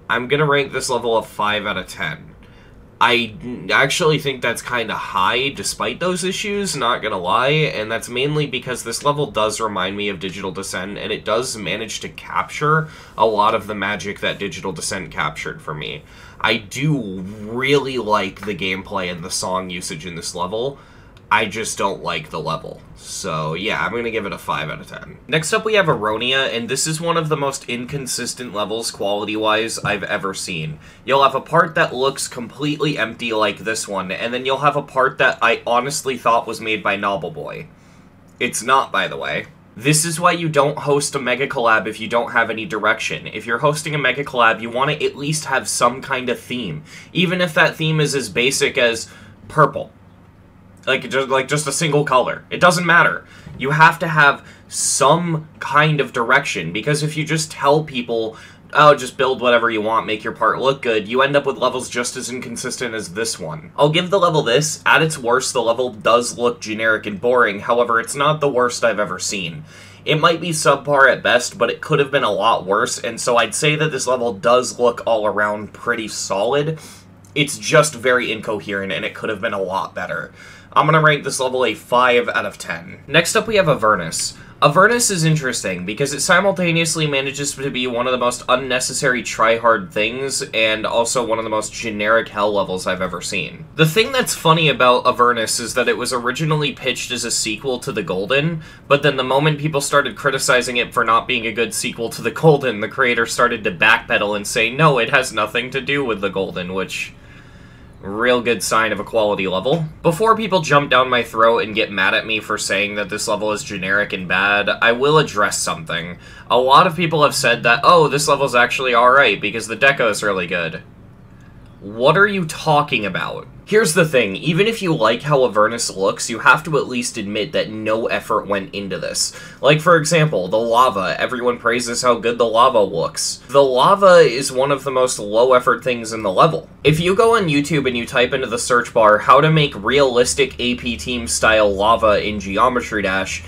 I'm gonna rank this level a 5 out of 10. I actually think that's kind of high despite those issues, not gonna lie, and that's mainly because this level does remind me of Digital Descent, and it does manage to capture a lot of the magic that Digital Descent captured for me. I do really like the gameplay and the song usage in this level. I just don't like the level. So yeah, I'm gonna give it a 5 out of 10. Next up we have Aronia, and this is one of the most inconsistent levels quality-wise I've ever seen. You'll have a part that looks completely empty like this one, and then you'll have a part that I honestly thought was made by Noble Boy. It's not, by the way. This is why you don't host a Mega Collab if you don't have any direction. If you're hosting a Mega Collab, you want to at least have some kind of theme. Even if that theme is as basic as purple. Like just a single color. It doesn't matter. You have to have some kind of direction, because if you just tell people, oh, just build whatever you want, make your part look good, you end up with levels just as inconsistent as this one. I'll give the level this. At its worst, the level does look generic and boring, however, it's not the worst I've ever seen. It might be subpar at best, but it could have been a lot worse, and so I'd say that this level does look all around pretty solid. It's just very incoherent, and it could have been a lot better. I'm gonna rank this level a 5 out of 10. Next up we have Avernus. Avernus is interesting because it simultaneously manages to be one of the most unnecessary try-hard things and also one of the most generic hell levels I've ever seen. The thing that's funny about Avernus is that it was originally pitched as a sequel to The Golden, but then the moment people started criticizing it for not being a good sequel to The Golden, the creator started to backpedal and say, no, it has nothing to do with The Golden, which... real good sign of a quality level. Before people jump down my throat and get mad at me for saying that this level is generic and bad, I will address something. A lot of people have said that, oh, this level's actually alright because the deco is really good. What are you talking about? Here's the thing, even if you like how Avernus looks, you have to at least admit that no effort went into this. Like, for example, the lava. Everyone praises how good the lava looks. The lava is one of the most low-effort things in the level. If you go on YouTube and you type into the search bar, how to make realistic AP Team-style lava in Geometry Dash,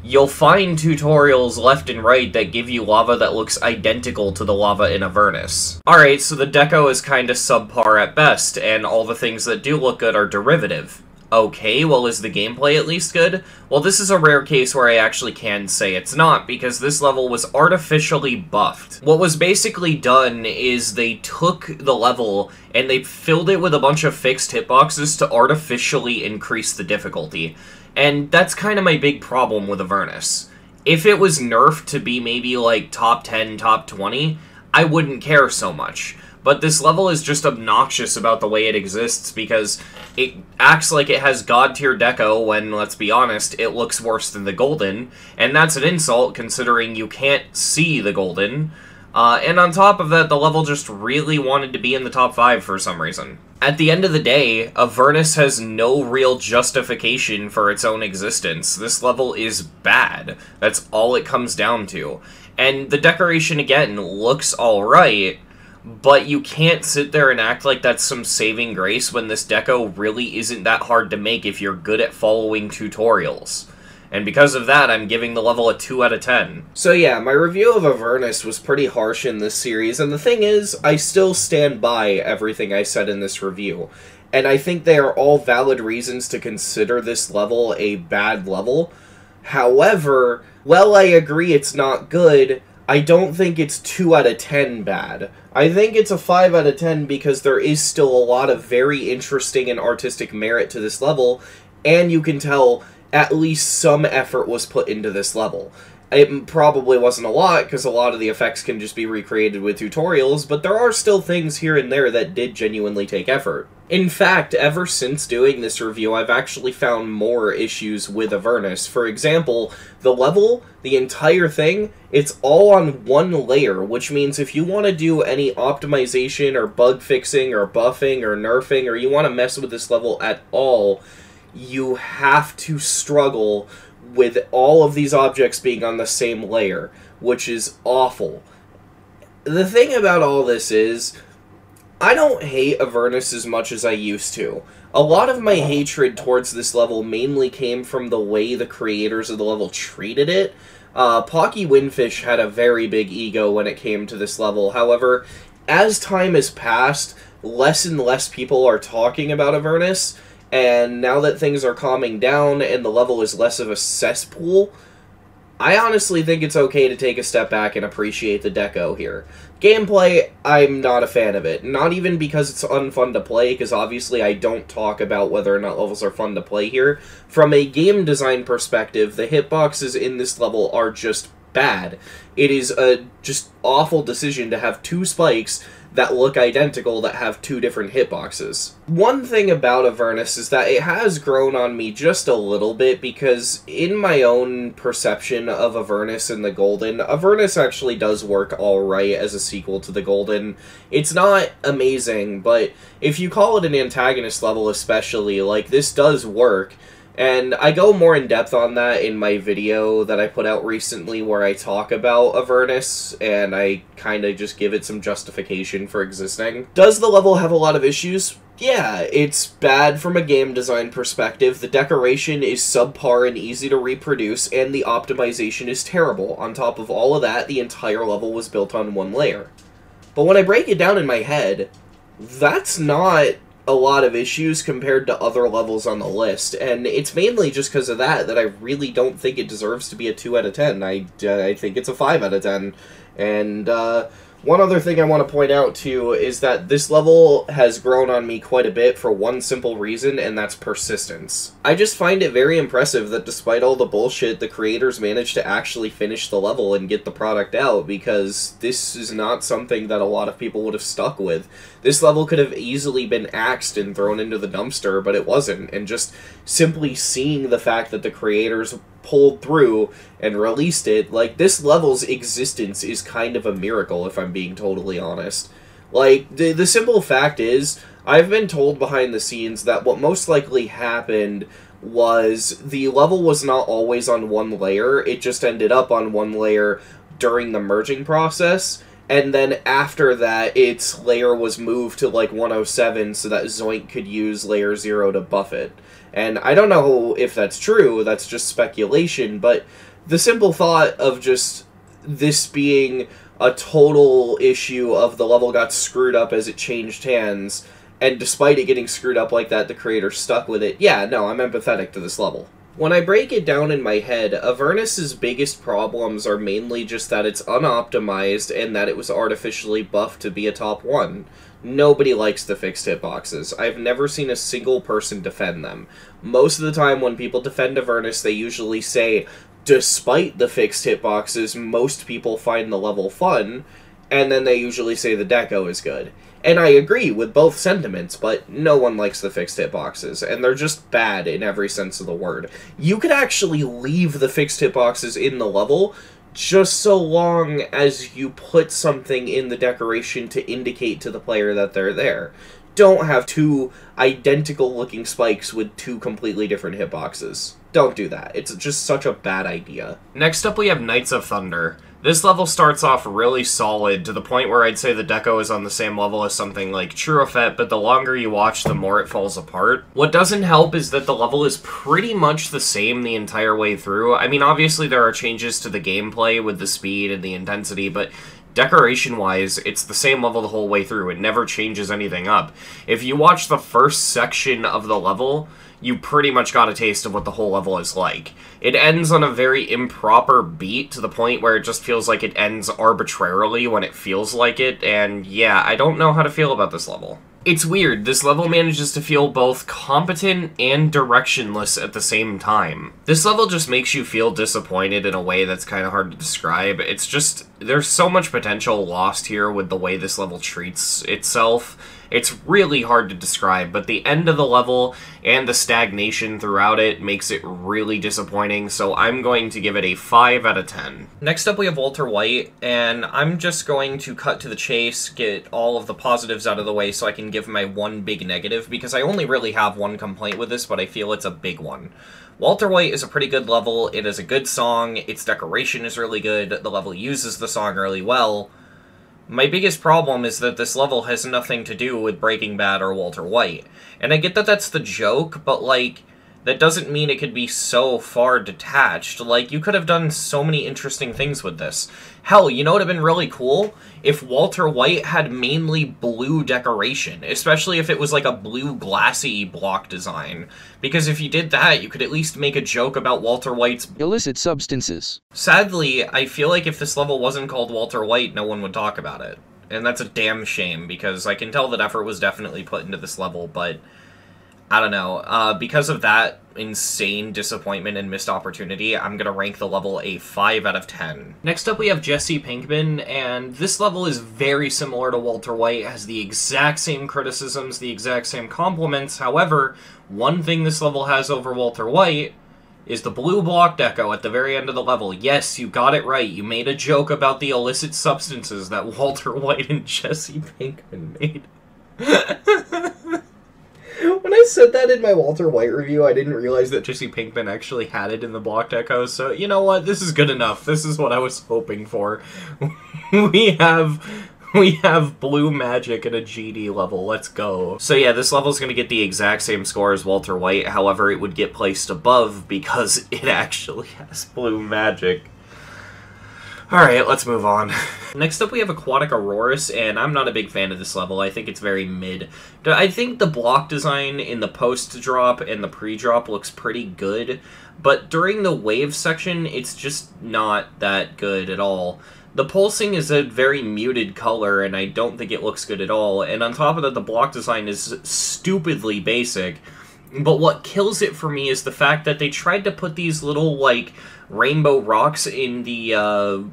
you'll find tutorials left and right that give you lava that looks identical to the lava in Avernus. Alright, so the deco is kinda subpar at best, and all the things that do look good are derivative. Okay, well, is the gameplay at least good? Well, this is a rare case where I actually can say it's not, because this level was artificially buffed. What was basically done is they took the level and they filled it with a bunch of fixed hitboxes to artificially increase the difficulty. And that's kind of my big problem with Avernus. If it was nerfed to be maybe like top 10, top 20, I wouldn't care so much. But this level is just obnoxious about the way it exists because it acts like it has god-tier deco when, let's be honest, it looks worse than the Golden. And that's an insult considering you can't see the Golden. And on top of that, the level just really wanted to be in the top 5 for some reason. At the end of the day, Avernus has no real justification for its own existence. This level is bad. That's all it comes down to. And the decoration, again, looks alright, but you can't sit there and act like that's some saving grace when this deco really isn't that hard to make if you're good at following tutorials. And because of that, I'm giving the level a 2 out of 10. So yeah, my review of Avernus was pretty harsh in this series, and the thing is, I still stand by everything I said in this review. And I think they are all valid reasons to consider this level a bad level. However, while I agree it's not good, I don't think it's 2 out of 10 bad. I think it's a 5 out of 10 because there is still a lot of very interesting and artistic merit to this level, and you can tell at least some effort was put into this level. It probably wasn't a lot, because a lot of the effects can just be recreated with tutorials, but there are still things here and there that did genuinely take effort. In fact, ever since doing this review, I've actually found more issues with Avernus. For example, the level, the entire thing, it's all on one layer, which means if you want to do any optimization or bug fixing or buffing or nerfing, or you want to mess with this level at all, you have to struggle with all of these objects being on the same layer, which is awful. The thing about all this is, I don't hate Avernus as much as I used to. A lot of my hatred towards this level mainly came from the way the creators of the level treated it. Pocky Windfish had a very big ego when it came to this level. However, as time has passed, less and less people are talking about Avernus, and now that things are calming down and the level is less of a cesspool, I honestly think it's okay to take a step back and appreciate the deco here. Gameplay, I'm not a fan of it. Not even because it's unfun to play, because obviously I don't talk about whether or not levels are fun to play here. From a game design perspective, the hitboxes in this level are just bad. It is a just awful decision to have two spikes that look identical that have two different hitboxes. One thing about Avernus is that it has grown on me just a little bit, because in my own perception of Avernus and the Golden, Avernus actually does work alright as a sequel to the Golden. It's not amazing, but if you call it an antagonist level especially, like, this does work. And I go more in depth on that in my video that I put out recently where I talk about Avernus, and I kind of just give it some justification for existing. Does the level have a lot of issues? Yeah, it's bad from a game design perspective. The decoration is subpar and easy to reproduce, and the optimization is terrible. On top of all of that, the entire level was built on one layer. But when I break it down in my head, that's not a lot of issues compared to other levels on the list, and it's mainly just because of that I really don't think it deserves to be a 2 out of 10. I think it's a 5 out of 10. And one other thing I want to point out too is that this level has grown on me quite a bit for one simple reason, and that's persistence. I just find it very impressive that despite all the bullshit, the creators managed to actually finish the level and get the product out, because this is not something that a lot of people would have stuck with. This level could have easily been axed and thrown into the dumpster, but it wasn't, and just simply seeing the fact that the creators pulled through and released it, like, this level's existence is kind of a miracle, if I'm being totally honest. Like, the simple fact is, I've been told behind the scenes that what most likely happened was the level was not always on one layer, it just ended up on one layer during the merging process, and then after that, its layer was moved to, like, 107 so that Zoink could use layer 0 to buff it. And I don't know if that's true, that's just speculation, but the simple thought of just this being a total issue of the level got screwed up as it changed hands, and despite it getting screwed up like that, the creator stuck with it, yeah, no, I'm empathetic to this level. When I break it down in my head, Avernus's biggest problems are mainly just that it's unoptimized and that it was artificially buffed to be a top 1. Nobody likes the fixed hitboxes. I've never seen a single person defend them. Most of the time when people defend Avernus, they usually say, despite the fixed hitboxes, most people find the level fun, and then they usually say the deco is good. And I agree with both sentiments, but no one likes the fixed hitboxes, and they're just bad in every sense of the word. You could actually leave the fixed hitboxes in the level, just so long as you put something in the decoration to indicate to the player that they're there. Don't have two identical looking spikes with two completely different hitboxes. Don't do that. It's just such a bad idea. Next up we have Knights of Thunder. This level starts off really solid, to the point where I'd say the deco is on the same level as something like Truefet, but the longer you watch, the more it falls apart. What doesn't help is that the level is pretty much the same the entire way through. I mean, obviously there are changes to the gameplay with the speed and the intensity, but decoration-wise, it's the same level the whole way through. It never changes anything up. If you watch the first section of the level, you pretty much got a taste of what the whole level is like. It ends on a very improper beat, to the point where it just feels like it ends arbitrarily when it feels like it, and yeah, I don't know how to feel about this level. It's weird, this level manages to feel both competent and directionless at the same time. This level just makes you feel disappointed in a way that's kind of hard to describe. It's just, there's so much potential lost here with the way this level treats itself. It's really hard to describe, but the end of the level and the stagnation throughout it makes it really disappointing, so I'm going to give it a 5 out of 10. Next up we have Walter White, and I'm just going to cut to the chase, get all of the positives out of the way so I can give my one big negative, because I only really have one complaint with this, but I feel it's a big one. Walter White is a pretty good level, it is a good song, its decoration is really good, the level uses the song really well. My biggest problem is that this level has nothing to do with Breaking Bad or Walter White. And I get that that's the joke, but, like, that doesn't mean it could be so far detached. Like, you could have done so many interesting things with this. Hell, you know what would have been really cool? If Walter White had mainly blue decoration, especially if it was like a blue glassy block design. Because if you did that, you could at least make a joke about Walter White's illicit substances. Sadly, I feel like if this level wasn't called Walter White, no one would talk about it. And that's a damn shame, because I can tell that effort was definitely put into this level, but I don't know. Because of that insane disappointment and missed opportunity, I'm gonna rank the level a 5 out of 10. Next up we have Jesse Pinkman, and this level is very similar to Walter White, has the exact same criticisms, the exact same compliments. However, one thing this level has over Walter White is the blue block deco at the very end of the level. Yes, you got it right. You made a joke about the illicit substances that Walter White and Jesse Pinkman made. When I said that in my Walter White review, I didn't realize that Jesse Pinkman actually had it in the block deco, so you know what? This is good enough. This is what I was hoping for. We have blue magic at a GD level. Let's go. So yeah, this level's gonna get the exact same score as Walter White, however, it would get placed above because it actually has blue magic. Alright, let's move on. Next up we have Aquatic Auroras, and I'm not a big fan of this level. I think it's very mid. I think the block design in the post-drop and the pre-drop looks pretty good, but during the wave section, it's just not that good at all. The pulsing is a very muted color, and I don't think it looks good at all, and on top of that, the block design is stupidly basic. But what kills it for me is the fact that they tried to put these little, like, rainbow rocks in the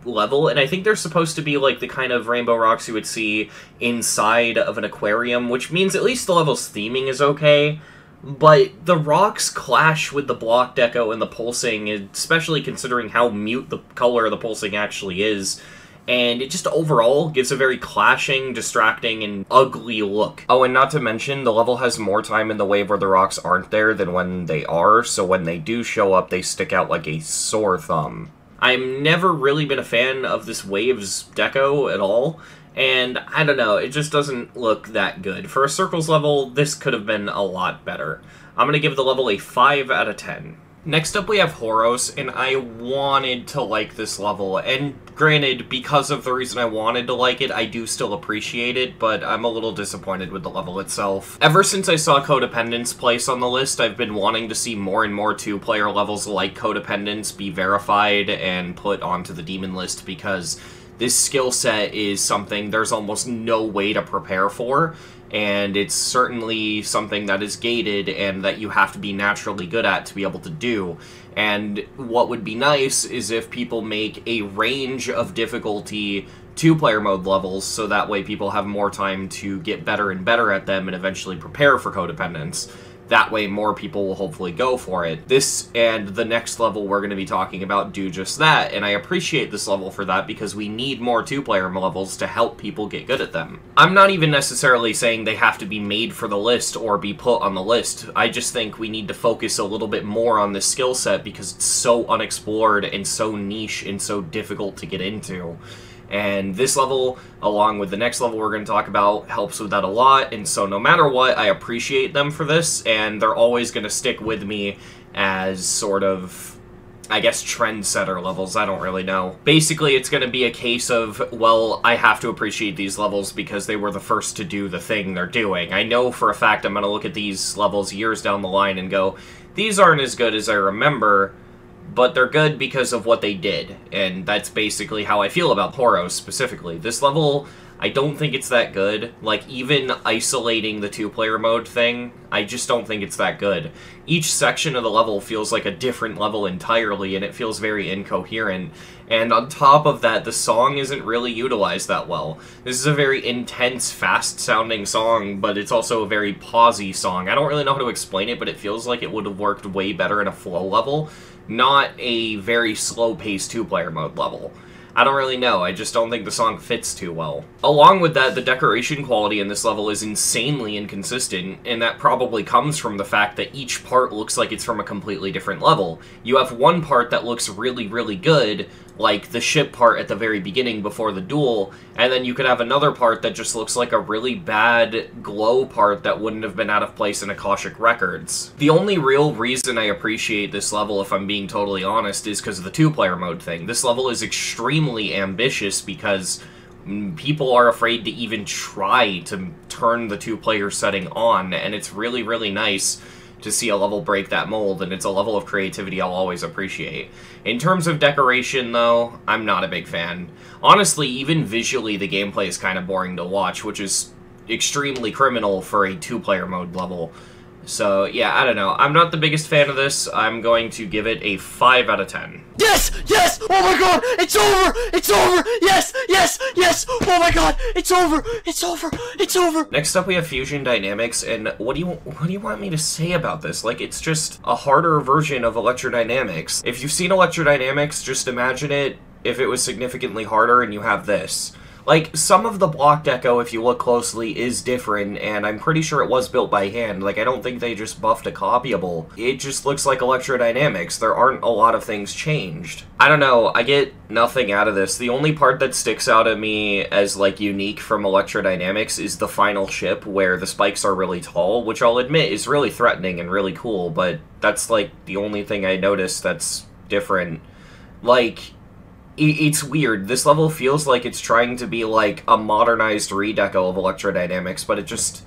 level, and I think they're supposed to be like the kind of rainbow rocks you would see inside of an aquarium, which means at least the level's theming is okay, but the rocks clash with the block deco and the pulsing, especially considering how mute the color of the pulsing actually is. And it just overall gives a very clashing, distracting, and ugly look. Oh, and not to mention, the level has more time in the wave where the rocks aren't there than when they are, so when they do show up, they stick out like a sore thumb. I've never really been a fan of this wave's deco at all, and I don't know, it just doesn't look that good. For a Circles level, this could have been a lot better. I'm gonna give the level a 5 out of 10. Next up we have Horos, and I wanted to like this level, and granted, because of the reason I wanted to like it, I do still appreciate it, but I'm a little disappointed with the level itself. Ever since I saw Codependence place on the list, I've been wanting to see more and more two-player levels like Codependence be verified and put onto the Demonlist, because this skill set is something there's almost no way to prepare for, and it's certainly something that is gated and that you have to be naturally good at to be able to do. And what would be nice is if people make a range of difficulty two-player mode levels, so that way people have more time to get better and better at them and eventually prepare for Codependence. That way more people will hopefully go for it. This and the next level we're going to be talking about do just that, and I appreciate this level for that because we need more two-player levels to help people get good at them. I'm not even necessarily saying they have to be made for the list or be put on the list. I just think we need to focus a little bit more on this skill set because it's so unexplored and so niche and so difficult to get into. And this level, along with the next level we're going to talk about, helps with that a lot, and so no matter what, I appreciate them for this, and they're always going to stick with me as sort of, I guess, trendsetter levels. I don't really know. Basically, it's going to be a case of, well, I have to appreciate these levels because they were the first to do the thing they're doing. I know for a fact I'm going to look at these levels years down the line and go, these aren't as good as I remember, but they're good because of what they did, and that's basically how I feel about Horos specifically. This level, I don't think it's that good. Like, even isolating the two-player mode thing, I just don't think it's that good. Each section of the level feels like a different level entirely, and it feels very incoherent. And on top of that, the song isn't really utilized that well. This is a very intense, fast-sounding song, but it's also a very pausey song. I don't really know how to explain it, but it feels like it would have worked way better in a flow level, not a very slow-paced two-player mode level. I don't really know, I just don't think the song fits too well. Along with that, the decoration quality in this level is insanely inconsistent, and that probably comes from the fact that each part looks like it's from a completely different level. You have one part that looks really, really good, like the ship part at the very beginning before the duel, and then you could have another part that just looks like a really bad glow part that wouldn't have been out of place in Akashic Records. The only real reason I appreciate this level, if I'm being totally honest, is because of the two-player mode thing. This level is extremely ambitious because people are afraid to even try to turn the two-player setting on, and it's really, really nice to see a level break that mold, and it's a level of creativity I'll always appreciate. In terms of decoration, though, I'm not a big fan. Honestly, even visually, the gameplay is kind of boring to watch, which is extremely criminal for a two-player mode level. So, yeah, I don't know. I'm not the biggest fan of this. I'm going to give it a 5 out of 10. Yes! Yes! Oh my god! It's over! It's over! Yes! Yes! Yes! Oh my god! It's over! It's over! It's over! Next up we have Fusion Dynamics, and what do you want me to say about this? Like, it's just a harder version of Electrodynamics. If you've seen Electrodynamics, just imagine it if it was significantly harder and you have this. Like, some of the block deco, if you look closely, is different, and I'm pretty sure it was built by hand. Like, I don't think they just buffed a copyable. It just looks like Electrodynamics. There aren't a lot of things changed. I don't know, I get nothing out of this. The only part that sticks out at me as, like, unique from Electrodynamics is the final ship, where the spikes are really tall, which I'll admit is really threatening and really cool, but that's, like, the only thing I noticed that's different. Like, it's weird. This level feels like it's trying to be like a modernized redeco of Electrodynamics, but it just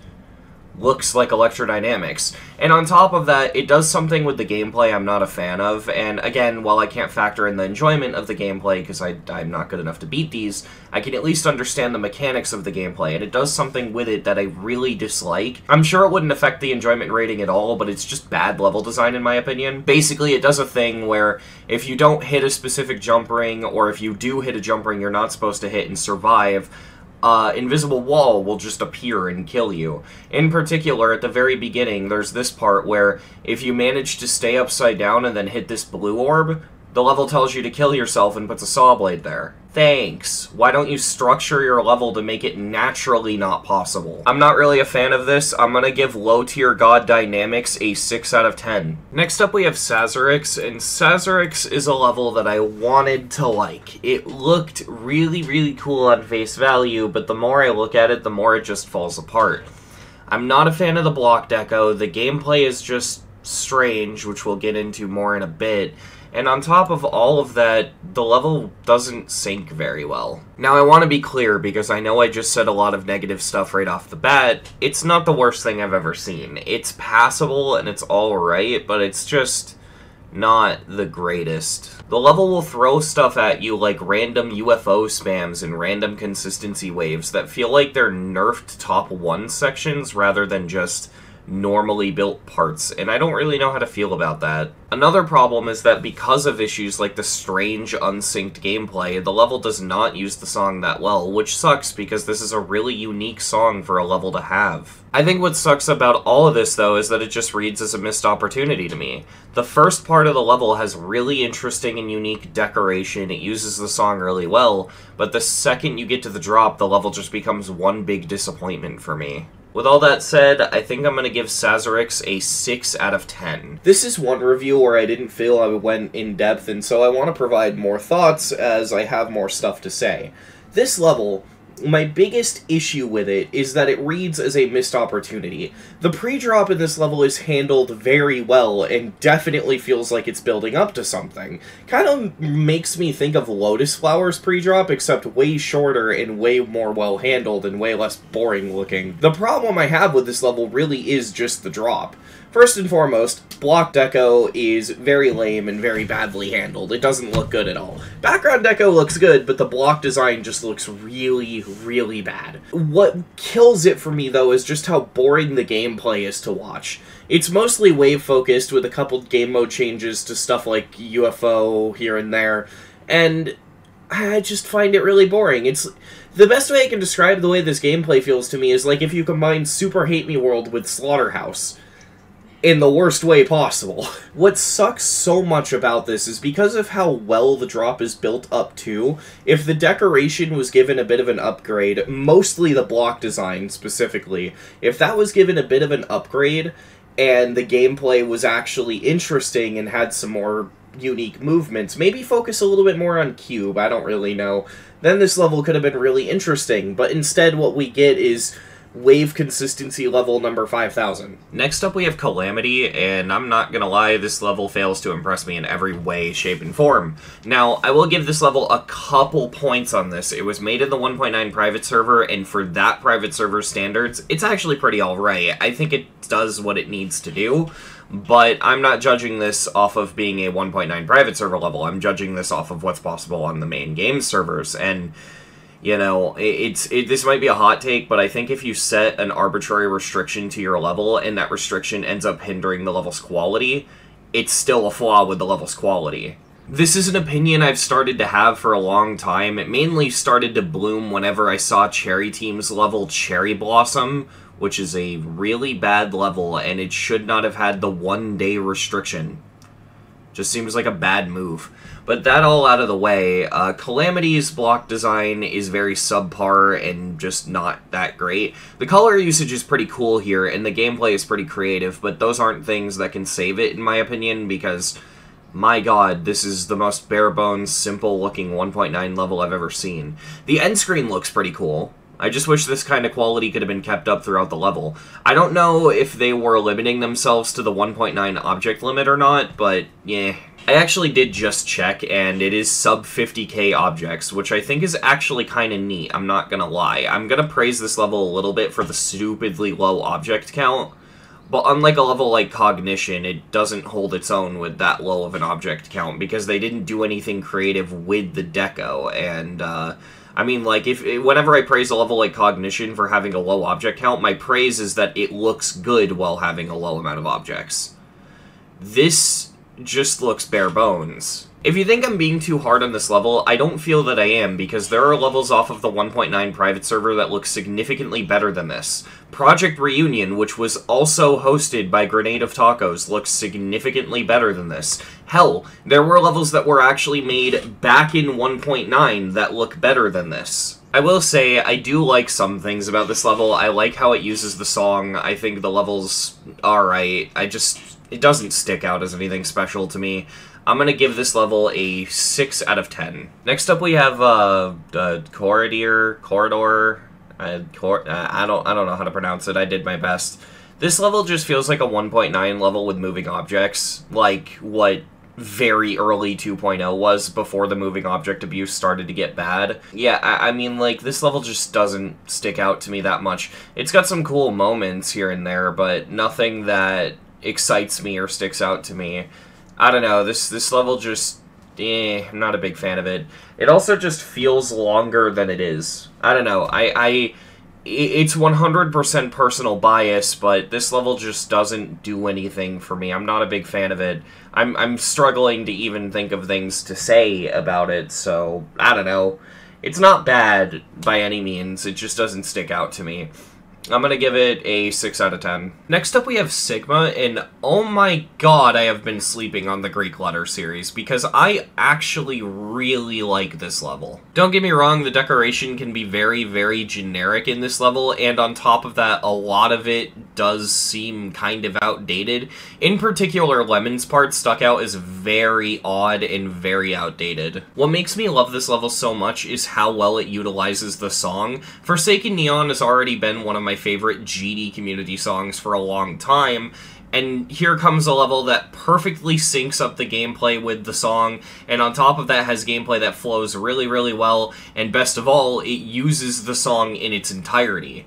looks like Electrodynamics. And on top of that, it does something with the gameplay I'm not a fan of, and again, while I can't factor in the enjoyment of the gameplay because I'm not good enough to beat these, I can at least understand the mechanics of the gameplay, and it does something with it that I really dislike. I'm sure it wouldn't affect the enjoyment rating at all, but it's just bad level design in my opinion. Basically, it does a thing where if you don't hit a specific jump ring, or if you do hit a jump ring you're not supposed to hit and survive, invisible wall will just appear and kill you. In particular, at the very beginning, there's this part where if you manage to stay upside down and then hit this blue orb, the level tells you to kill yourself and puts a saw blade there. Thanks. Why don't you structure your level to make it naturally not possible? I'm not really a fan of this. I'm gonna give Low Tier God Dynamics a 6 out of 10. Next up we have Sazeracs, and Sazeracs is a level that I wanted to like. It looked really, really cool on face value, but the more I look at it, the more it just falls apart. I'm not a fan of the block deco. The gameplay is just strange, which we'll get into more in a bit. And on top of all of that, the level doesn't sync very well. Now, I want to be clear, because I know I just said a lot of negative stuff right off the bat. It's not the worst thing I've ever seen. It's passable, and it's alright, but it's just not the greatest. The level will throw stuff at you like random UFO spams and random consistency waves that feel like they're nerfed top 1 sections rather than just normally built parts, and I don't really know how to feel about that. Another problem is that because of issues like the strange unsynced gameplay, the level does not use the song that well, which sucks because this is a really unique song for a level to have. I think what sucks about all of this, though, is that it just reads as a missed opportunity to me. The first part of the level has really interesting and unique decoration, it uses the song really well, but the second you get to the drop, the level just becomes one big disappointment for me. With all that said, I think I'm going to give Sazeracs a 6 out of 10. This is one review where I didn't feel I went in depth, and so I want to provide more thoughts as I have more stuff to say. This level, my biggest issue with it is that it reads as a missed opportunity. The pre-drop in this level is handled very well and definitely feels like it's building up to something. Kind of makes me think of Lotus Flower's pre-drop, except way shorter and way more well-handled and way less boring looking. The problem I have with this level really is just the drop. First and foremost, block deco is very lame and very badly handled. It doesn't look good at all. Background deco looks good, but the block design just looks really, really bad. What kills it for me, though, is just how boring the gameplay is to watch. It's mostly wave-focused, with a couple game mode changes to stuff like UFO here and there, and I just find it really boring. It's the best way I can describe the way this gameplay feels to me is like if you combine Super Hate Me World with Slaughterhouse. In the worst way possible. What sucks so much about this is because of how well the drop is built up to, if the decoration was given a bit of an upgrade, mostly the block design specifically, if that was given a bit of an upgrade, and the gameplay was actually interesting and had some more unique movements, maybe focus a little bit more on Cube, I don't really know, then this level could have been really interesting, but instead what we get is wave consistency level number 5000. Next up we have Calamity, and I'm not gonna lie, this level fails to impress me in every way, shape, and form. Now, I will give this level a couple points on this. It was made in the 1.9 private server, and for that private server standards, it's actually pretty alright. I think it does what it needs to do, but I'm not judging this off of being a 1.9 private server level. I'm judging this off of what's possible on the main game servers, and you know, this might be a hot take, but I think if you set an arbitrary restriction to your level, and that restriction ends up hindering the level's quality, it's still a flaw with the level's quality. This is an opinion I've started to have for a long time. It mainly started to bloom whenever I saw Cherry Team's level Cherry Blossom, which is a really bad level, and it should not have had the 1-day restriction. Just seems like a bad move. But that all out of the way, Calamity's block design is very subpar and just not that great. The color usage is pretty cool here, and the gameplay is pretty creative, but those aren't things that can save it, in my opinion, because, my god, this is the most bare-bones, simple-looking 1.9 level I've ever seen. The end screen looks pretty cool. I just wish this kind of quality could have been kept up throughout the level. I don't know if they were limiting themselves to the 1.9 object limit or not, but yeah. I actually did just check, and it is sub 50k objects, which I think is actually kind of neat, I'm not gonna lie. I'm gonna praise this level a little bit for the stupidly low object count, but unlike a level like Cognition, it doesn't hold its own with that low of an object count, because they didn't do anything creative with the deco, and, I mean, like, whenever I praise a level like Cognition for having a low object count, my praise is that it looks good while having a low amount of objects. This just looks bare bones. If you think I'm being too hard on this level, I don't feel that I am, because there are levels off of the 1.9 private server that look significantly better than this. Project Reunion, which was also hosted by Grenade of Tacos, looks significantly better than this. Hell, there were levels that were actually made back in 1.9 that look better than this. I will say, I do like some things about this level. I like how it uses the song. I think the level's alright. It doesn't stick out as anything special to me. I'm gonna give this level a 6 out of 10. Next up we have, Corridor, I don't know how to pronounce it, I did my best. This level just feels like a 1.9 level with moving objects, like what very early 2.0 was before the moving object abuse started to get bad. Yeah, I mean, like, this level just doesn't stick out to me that much. It's got some cool moments here and there, but nothing that excites me or sticks out to me. I don't know, this level just, I'm not a big fan of it. It also just feels longer than it is. I don't know, it's 100% personal bias, but this level just doesn't do anything for me. I'm not a big fan of it. I'm struggling to even think of things to say about it, so, I don't know. It's not bad by any means, it just doesn't stick out to me. I'm gonna give it a 6 out of 10. Next up we have Sigma, and oh my god, I have been sleeping on the Greek letter series, because I actually really like this level. Don't get me wrong, the decoration can be very, very generic in this level, and on top of that, a lot of it does seem kind of outdated. In particular, Lemon's part stuck out as very odd and very outdated. What makes me love this level so much is how well it utilizes the song. Forsaken Neon has already been one of my favorite GD community songs for a long time, and here comes a level that perfectly syncs up the gameplay with the song, and on top of that has gameplay that flows really, really well, and best of all, it uses the song in its entirety.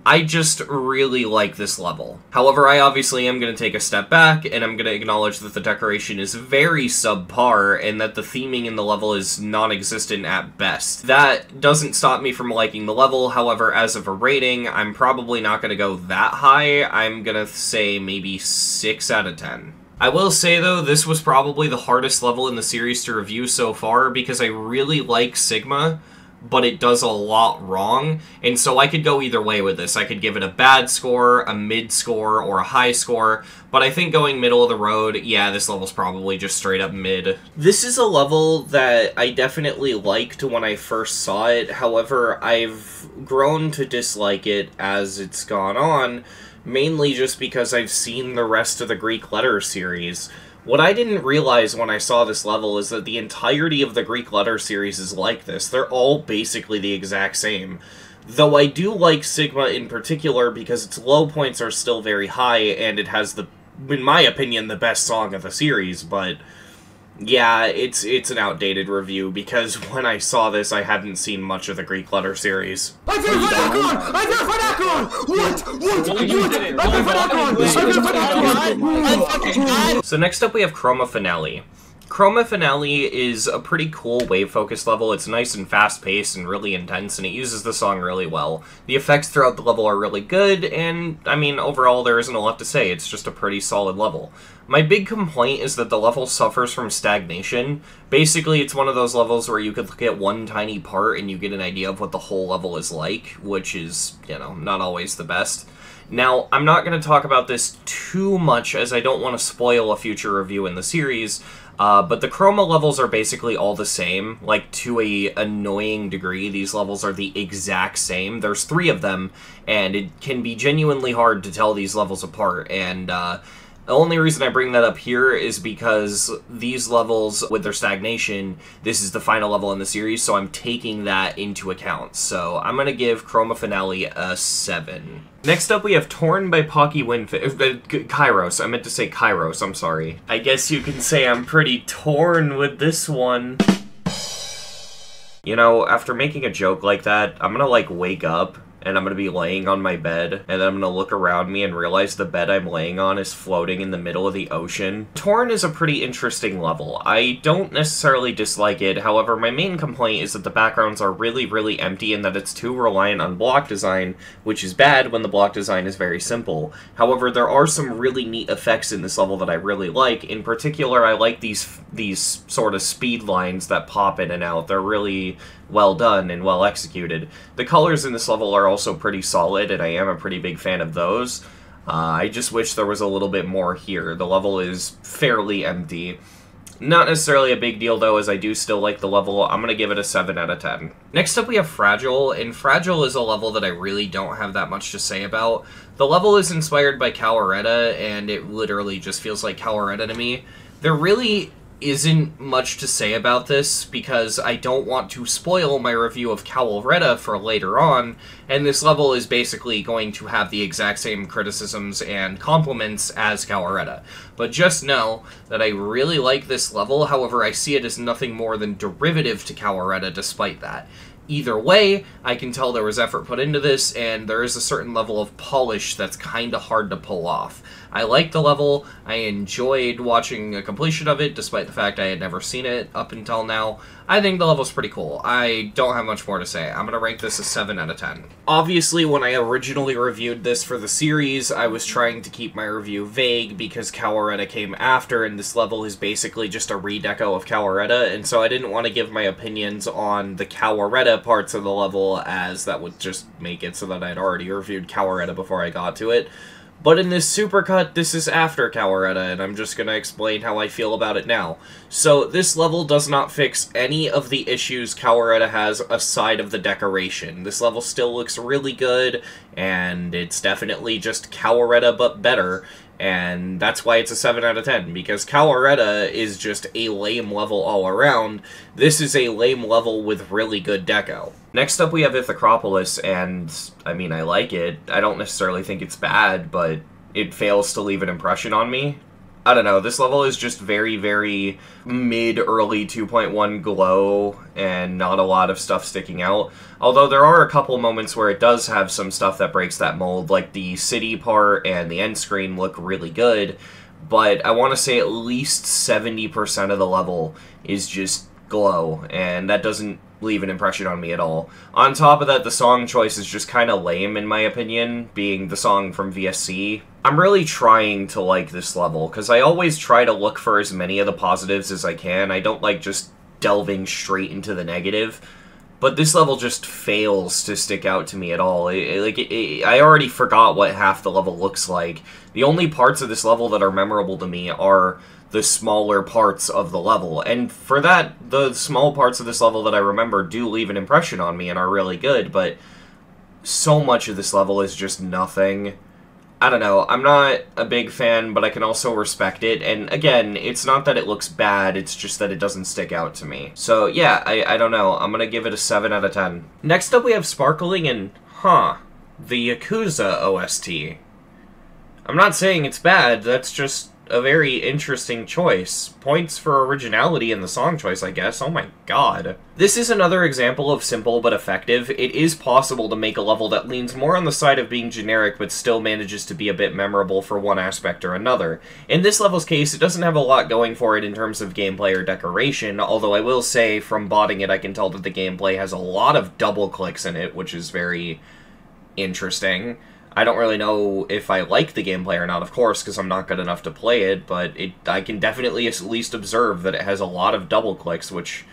I just really like this level. However, I obviously am going to take a step back, and I'm going to acknowledge that the decoration is very subpar, and that the theming in the level is non-existent at best. That doesn't stop me from liking the level, however, as of a rating, I'm probably not going to go that high. I'm going to say maybe 6 out of 10. I will say, though, this was probably the hardest level in the series to review so far, because I really like Sigma, but it does a lot wrong, and so I could go either way with this. I could give it a bad score, a mid score, or a high score, but I think going middle of the road, yeah, this level's probably just straight up mid. This is a level that I definitely liked when I first saw it, however, I've grown to dislike it as it's gone on, mainly just because I've seen the rest of the Greek Letter series. What I didn't realize when I saw this level is that the entirety of the Greek Letter series is like this. They're all basically the exact same. Though I do like Sigma in particular because its low points are still very high, and it has the, in my opinion, the best song of the series, but yeah, it's an outdated review, because when I saw this, I hadn't seen much of the Greek Letter series. I So next up we have Chroma Finale. Chroma Finale is a pretty cool wave-focused level. It's nice and fast-paced and really intense, and it uses the song really well. The effects throughout the level are really good, and, I mean, overall there isn't a lot to say. It's just a pretty solid level. My big complaint is that the level suffers from stagnation. Basically, it's one of those levels where you could look at one tiny part and you get an idea of what the whole level is like, which is, you know, not always the best. Now, I'm not going to talk about this too much, as I don't want to spoil a future review in the series, but the Chroma levels are basically all the same, like, to a annoying degree. These levels are the exact same. There's 3 of them, and it can be genuinely hard to tell these levels apart, and, the only reason I bring that up here is because these levels, with their stagnation, this is the final level in the series, so I'm taking that into account. So I'm going to give Chroma Finale a 7. Next up, we have Torn by Pocky Kairos. I meant to say Kairos, I'm sorry. I guess you can say I'm pretty torn with this one. You know, after making a joke like that, I'm gonna, like, wake up, and I'm gonna be laying on my bed, and then I'm gonna look around me and realize the bed I'm laying on is floating in the middle of the ocean. Torn is a pretty interesting level. I don't necessarily dislike it, however, my main complaint is that the backgrounds are really, really empty and that it's too reliant on block design, which is bad when the block design is very simple. However, there are some really neat effects in this level that I really like. In particular, I like these sort of speed lines that pop in and out. They're really well done and well executed. The colors in this level are also pretty solid, and I am a pretty big fan of those. I just wish there was a little bit more here. The level is fairly empty. Not necessarily a big deal, though, as I do still like the level. I'm going to give it a 7 out of 10. Next up, we have Fragile, and Fragile is a level that I really don't have that much to say about. The level is inspired by Kawaretta, and it literally just feels like Kawaretta to me. There really isn't much to say about this, because I don't want to spoil my review of Kawaretta for later on, and this level is basically going to have the exact same criticisms and compliments as Kawaretta. But just know that I really like this level, however I see it as nothing more than derivative to Kawaretta despite that. Either way, I can tell there was effort put into this, and there is a certain level of polish that's kinda hard to pull off. I liked the level, I enjoyed watching a completion of it, despite the fact I had never seen it up until now. I think the level's pretty cool. I don't have much more to say. I'm gonna rank this a 7 out of 10. Obviously, when I originally reviewed this for the series, I was trying to keep my review vague because Kawaretta came after, and this level is basically just a redeco of Kawaretta, and so I didn't want to give my opinions on the Kawaretta parts of the level, as that would just make it so that I'd already reviewed Kawaretta before I got to it. But in this supercut, this is after Kawaretta, and I'm just gonna explain how I feel about it now. So, this level does not fix any of the issues Kawaretta has aside of the decoration. This level still looks really good, and it's definitely just Kawaretta but better, and that's why it's a 7 out of 10, because Kawaretta is just a lame level all around. This is a lame level with really good deco. Next up we have Ithacropolis, and, I mean, I like it. I don't necessarily think it's bad, but it fails to leave an impression on me. I don't know, this level is just very, very mid-early 2.1 glow, and not a lot of stuff sticking out. Although there are a couple moments where it does have some stuff that breaks that mold, like the city part and the end screen look really good, but I want to say at least 70% of the level is just glow, and that doesn't leave an impression on me at all. On top of that, the song choice is just kind of lame, in my opinion, being the song from VSC. I'm really trying to like this level, because I always try to look for as many of the positives as I can. I don't like just delving straight into the negative, but this level just fails to stick out to me at all. I already forgot what half the level looks like. The only parts of this level that are memorable to me are the smaller parts of the level, and for that, the small parts of this level that I remember do leave an impression on me and are really good, but so much of this level is just nothing. I don't know, I'm not a big fan, but I can also respect it, and again, it's not that it looks bad, it's just that it doesn't stick out to me. So yeah, I don't know, I'm gonna give it a 7 out of 10. Next up we have Sparkling and, the Yakuza OST. I'm not saying it's bad, that's just a very interesting choice. Points for originality in the song choice, I guess. Oh my god. This is another example of simple but effective. It is possible to make a level that leans more on the side of being generic but still manages to be a bit memorable for one aspect or another. In this level's case, it doesn't have a lot going for it in terms of gameplay or decoration, although I will say from botting it I can tell that the gameplay has a lot of double clicks in it, which is very interesting. I don't really know if I like the gameplay or not, of course, because I'm not good enough to play it, but I can definitely at least observe that it has a lot of double clicks, which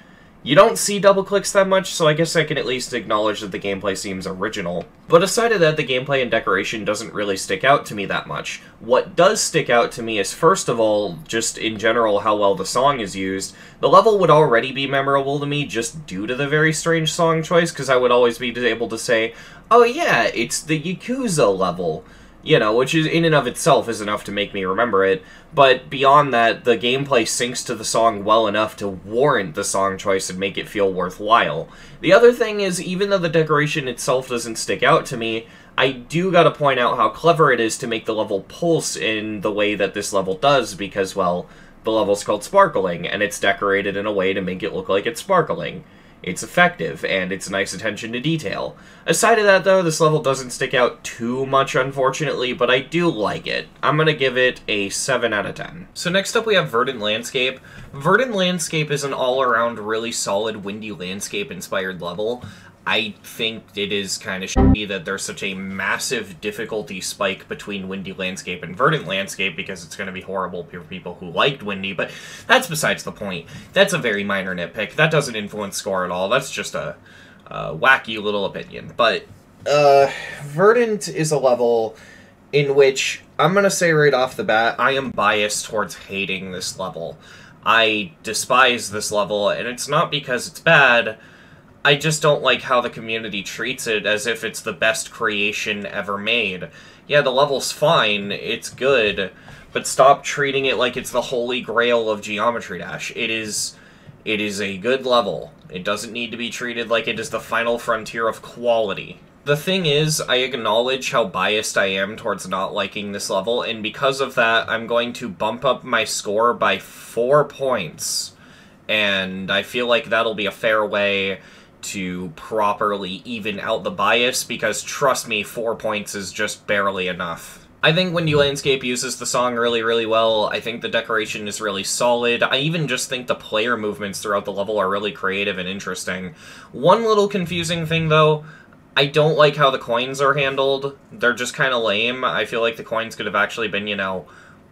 you don't see double clicks that much, so I guess I can at least acknowledge that the gameplay seems original. But aside of that, the gameplay and decoration doesn't really stick out to me that much. What does stick out to me is, first of all, just in general how well the song is used. The level would already be memorable to me just due to the very strange song choice, because I would always be able to say, oh yeah, it's the Yakuza level. You know, which is in and of itself is enough to make me remember it, but beyond that, the gameplay syncs to the song well enough to warrant the song choice and make it feel worthwhile. The other thing is, even though the decoration itself doesn't stick out to me, I do gotta point out how clever it is to make the level pulse in the way that this level does, because, well, the level's called Sparkling, and it's decorated in a way to make it look like it's sparkling. It's effective, and it's nice attention to detail. Aside of that, though, this level doesn't stick out too much, unfortunately, but I do like it. I'm gonna give it a 7 out of 10. So next up we have Verdant Landscape. Verdant Landscape is an all-around really solid windy landscape-inspired level. I think it is kind of shitty that there's such a massive difficulty spike between Windy Landscape and Verdant Landscape, because it's going to be horrible for people who liked Windy, but that's besides the point. That's a very minor nitpick. That doesn't influence score at all. That's just a wacky little opinion. But Verdant is a level in which, I'm going to say right off the bat, I am biased towards hating this level. I despise this level, and it's not because it's bad. I just don't like how the community treats it as if it's the best creation ever made. Yeah, the level's fine, it's good, but stop treating it like it's the holy grail of Geometry Dash. It is a good level. It doesn't need to be treated like it is the final frontier of quality. The thing is, I acknowledge how biased I am towards not liking this level, and because of that, I'm going to bump up my score by 4 points. And I feel like that'll be a fair way to properly even out the bias, because trust me, 4 points is just barely enough. I think Windy Landscape uses the song really, really well. I think the decoration is really solid. I even just think the player movements throughout the level are really creative and interesting. One little confusing thing, though, I don't like how the coins are handled. They're just kind of lame. I feel like the coins could have actually been, you know,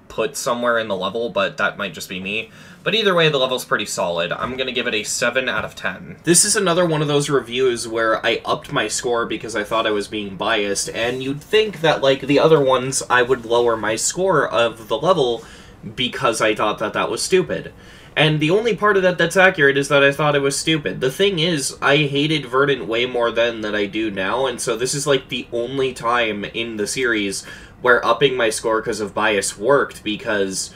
put somewhere in the level, but that might just be me. But either way, the level's pretty solid. I'm gonna give it a 7 out of 10. This is another one of those reviews where I upped my score because I thought I was being biased, and you'd think that, like the other ones, I would lower my score of the level because I thought that that was stupid. And the only part of that that's accurate is that I thought it was stupid. The thing is, I hated Verdant way more then than I do now, and so this is like the only time in the series where upping my score because of bias worked, because,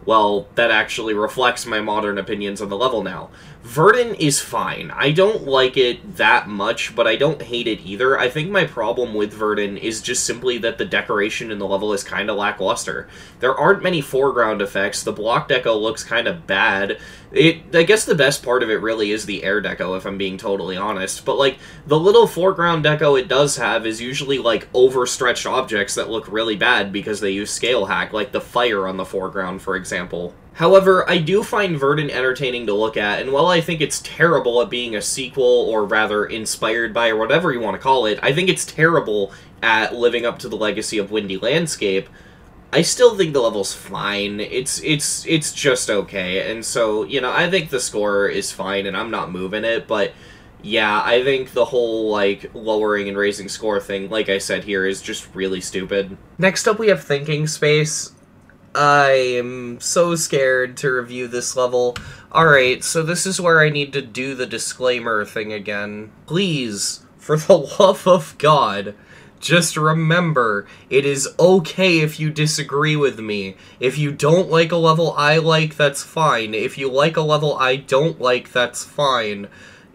well, that actually reflects my modern opinions on the level now. Verdant is fine. I don't like it that much, but I don't hate it either. I think my problem with Verdant is just simply that the decoration in the level is kind of lackluster. There aren't many foreground effects, the block deco looks kind of bad. I guess the best part of it really is the air deco, if I'm being totally honest, but, like, the little foreground deco it does have is usually, like, overstretched objects that look really bad because they use scale hack, like the fire on the foreground, for example. However, I do find Verdant entertaining to look at, and while I think it's terrible at being a sequel, or rather inspired by, or whatever you want to call it, I think it's terrible at living up to the legacy of Windy Landscape, I still think the level's fine. It's just okay, and so, you know, I think the score is fine, and I'm not moving it, but yeah, I think the whole, like, lowering and raising score thing, like I said here, is just really stupid. Next up we have Thinking Space. I am so scared to review this level. Alright, so this is where I need to do the disclaimer thing again. Please, for the love of God, just remember, it is okay if you disagree with me. If you don't like a level I like, that's fine. If you like a level I don't like, that's fine.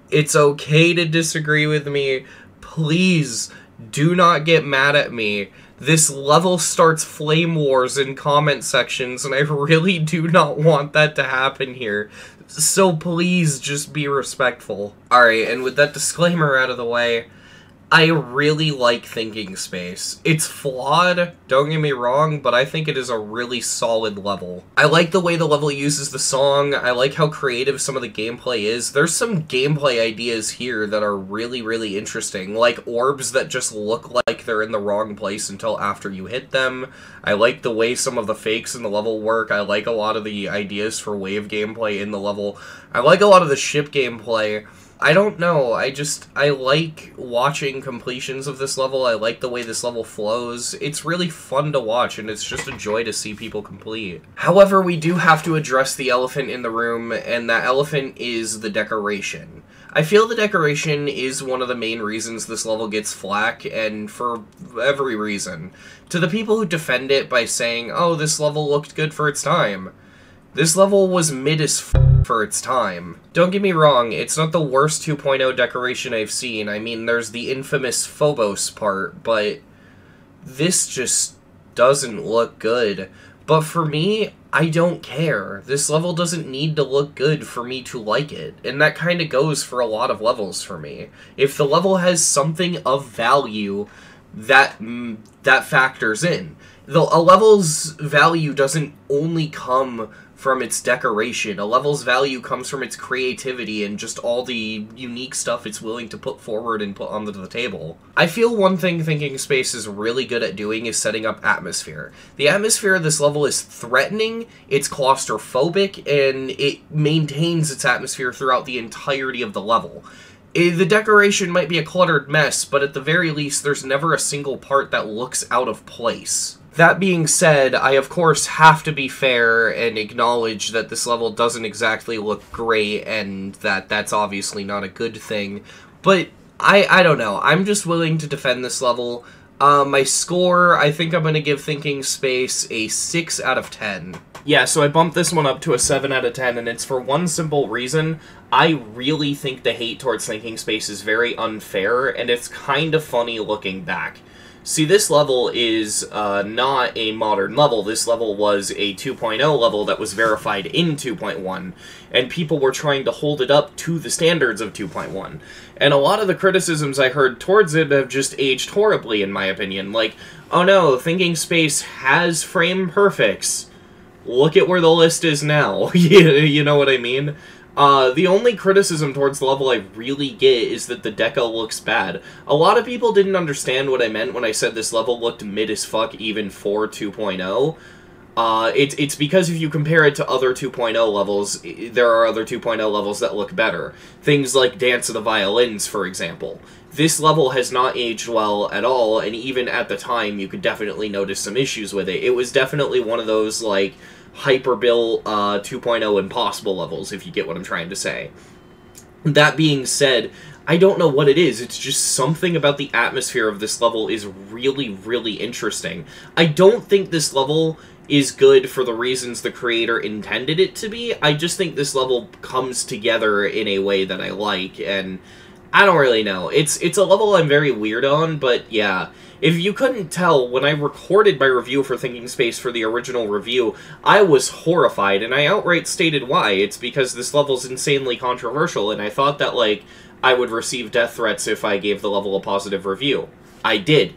It's okay to disagree with me. Please, do not get mad at me. This level starts flame wars in comment sections, and I really do not want that to happen here. So please, just be respectful. Alright, and with that disclaimer out of the way, I really like Thinking Space. It's flawed, don't get me wrong, but I think it is a really solid level. I like the way the level uses the song, I like how creative some of the gameplay is. There's some gameplay ideas here that are really, really interesting, like orbs that just look like they're in the wrong place until after you hit them. I like the way some of the fakes in the level work. I like a lot of the ideas for wave gameplay in the level. I like a lot of the ship gameplay. I don't know, I like watching completions of this level, I like the way this level flows, it's really fun to watch, and it's just a joy to see people complete. However, we do have to address the elephant in the room, and that elephant is the decoration. I feel the decoration is one of the main reasons this level gets flack, and for every reason. To the people who defend it by saying, oh, this level looked good for its time. This level was mid as for its time. Don't get me wrong, it's not the worst 2.0 decoration I've seen. I mean, there's the infamous Phobos part, but this just doesn't look good. But for me, I don't care. This level doesn't need to look good for me to like it, and that kind of goes for a lot of levels for me. If the level has something of value, that factors in. Though a level's value doesn't only come from its decoration. A level's value comes from its creativity and just all the unique stuff it's willing to put forward and put onto the table. I feel one thing Thinking Space is really good at doing is setting up atmosphere. The atmosphere of this level is threatening, it's claustrophobic, and it maintains its atmosphere throughout the entirety of the level. The decoration might be a cluttered mess, but at the very least, there's never a single part that looks out of place. That being said, I of course have to be fair and acknowledge that this level doesn't exactly look great, and that that's obviously not a good thing, but I don't know, I'm just willing to defend this level. My score, I think I'm going to give Thinking Space a 6 out of 10. Yeah, so I bumped this one up to a 7 out of 10, and it's for one simple reason. I really think the hate towards Thinking Space is very unfair, and it's kind of funny looking back. See, this level is not a modern level. This level was a 2.0 level that was verified in 2.1, and people were trying to hold it up to the standards of 2.1. And a lot of the criticisms I heard towards it have just aged horribly, in my opinion. Like, oh no, Thinking Space has frame perfects. Look at where the list is now. You know what I mean? The only criticism towards the level I really get is that the deco looks bad. A lot of people didn't understand what I meant when I said this level looked mid as fuck even for 2.0. It's because if you compare it to other 2.0 levels, there are other 2.0 levels that look better. Things like Dance of the Violins, for example. This level has not aged well at all, and even at the time you could definitely notice some issues with it. It was definitely one of those, like, Hyperbill 2.0 impossible levels, if you get what I'm trying to say. That being said, I don't know what it is, it's just something about the atmosphere of this level is really, really interesting. I don't think this level is good for the reasons the creator intended it to be. I just think this level comes together in a way that I like, and I don't really know. It's a level I'm very weird on, but yeah. If you couldn't tell, when I recorded my review for Thinking Space for the original review, I was horrified, and I outright stated why. It's because this level's insanely controversial, and I thought that, like, I would receive death threats if I gave the level a positive review. I did.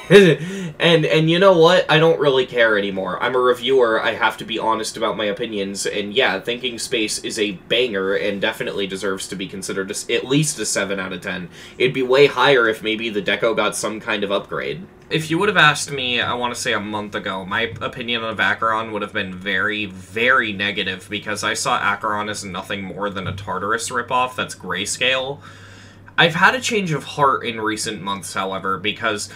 And you know what? I don't really care anymore. I'm a reviewer, I have to be honest about my opinions, and yeah, Thinking Space is a banger and definitely deserves to be considered at least a 7 out of 10. It'd be way higher if maybe the deco got some kind of upgrade. If you would have asked me, I want to say a month ago, my opinion of Acheron would have been very, very negative, because I saw Acheron as nothing more than a Tartarus ripoff that's grayscale. I've had a change of heart in recent months, however, because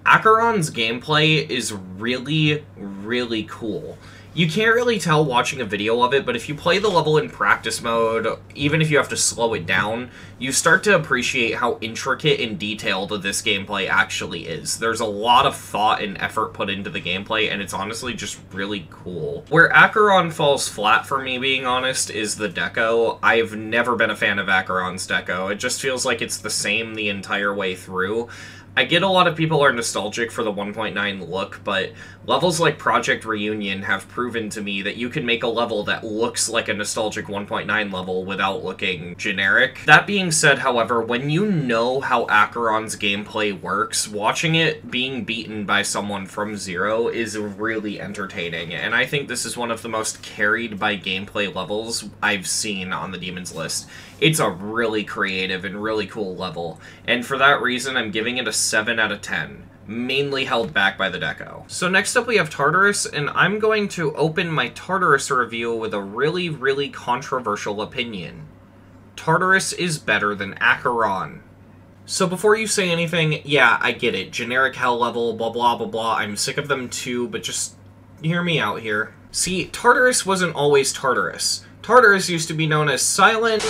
Acheron's gameplay is really, really cool. You can't really tell watching a video of it, but if you play the level in practice mode, even if you have to slow it down, you start to appreciate how intricate and detailed this gameplay actually is. There's a lot of thought and effort put into the gameplay, and it's honestly just really cool. Where Acheron falls flat for me, being honest, is the deco. I've never been a fan of Acheron's deco. It just feels like it's the same the entire way through. I get a lot of people are nostalgic for the 1.9 look, but levels like Project Reunion have proven to me that you can make a level that looks like a nostalgic 1.9 level without looking generic. That being said, however, when you know how Acheron's gameplay works, watching it being beaten by someone from zero is really entertaining, and I think this is one of the most carried by gameplay levels I've seen on the Demons list. It's a really creative and really cool level, and for that reason I'm giving it a 7 out of 10, mainly held back by the deco. So next up we have Tartarus, and I'm going to open my Tartarus review with a really, really controversial opinion. Tartarus is better than Acheron. So before you say anything, yeah, I get it, generic hell level, blah blah blah blah, I'm sick of them too, but just hear me out here. See, Tartarus wasn't always Tartarus. Tartarus used to be known as Silent...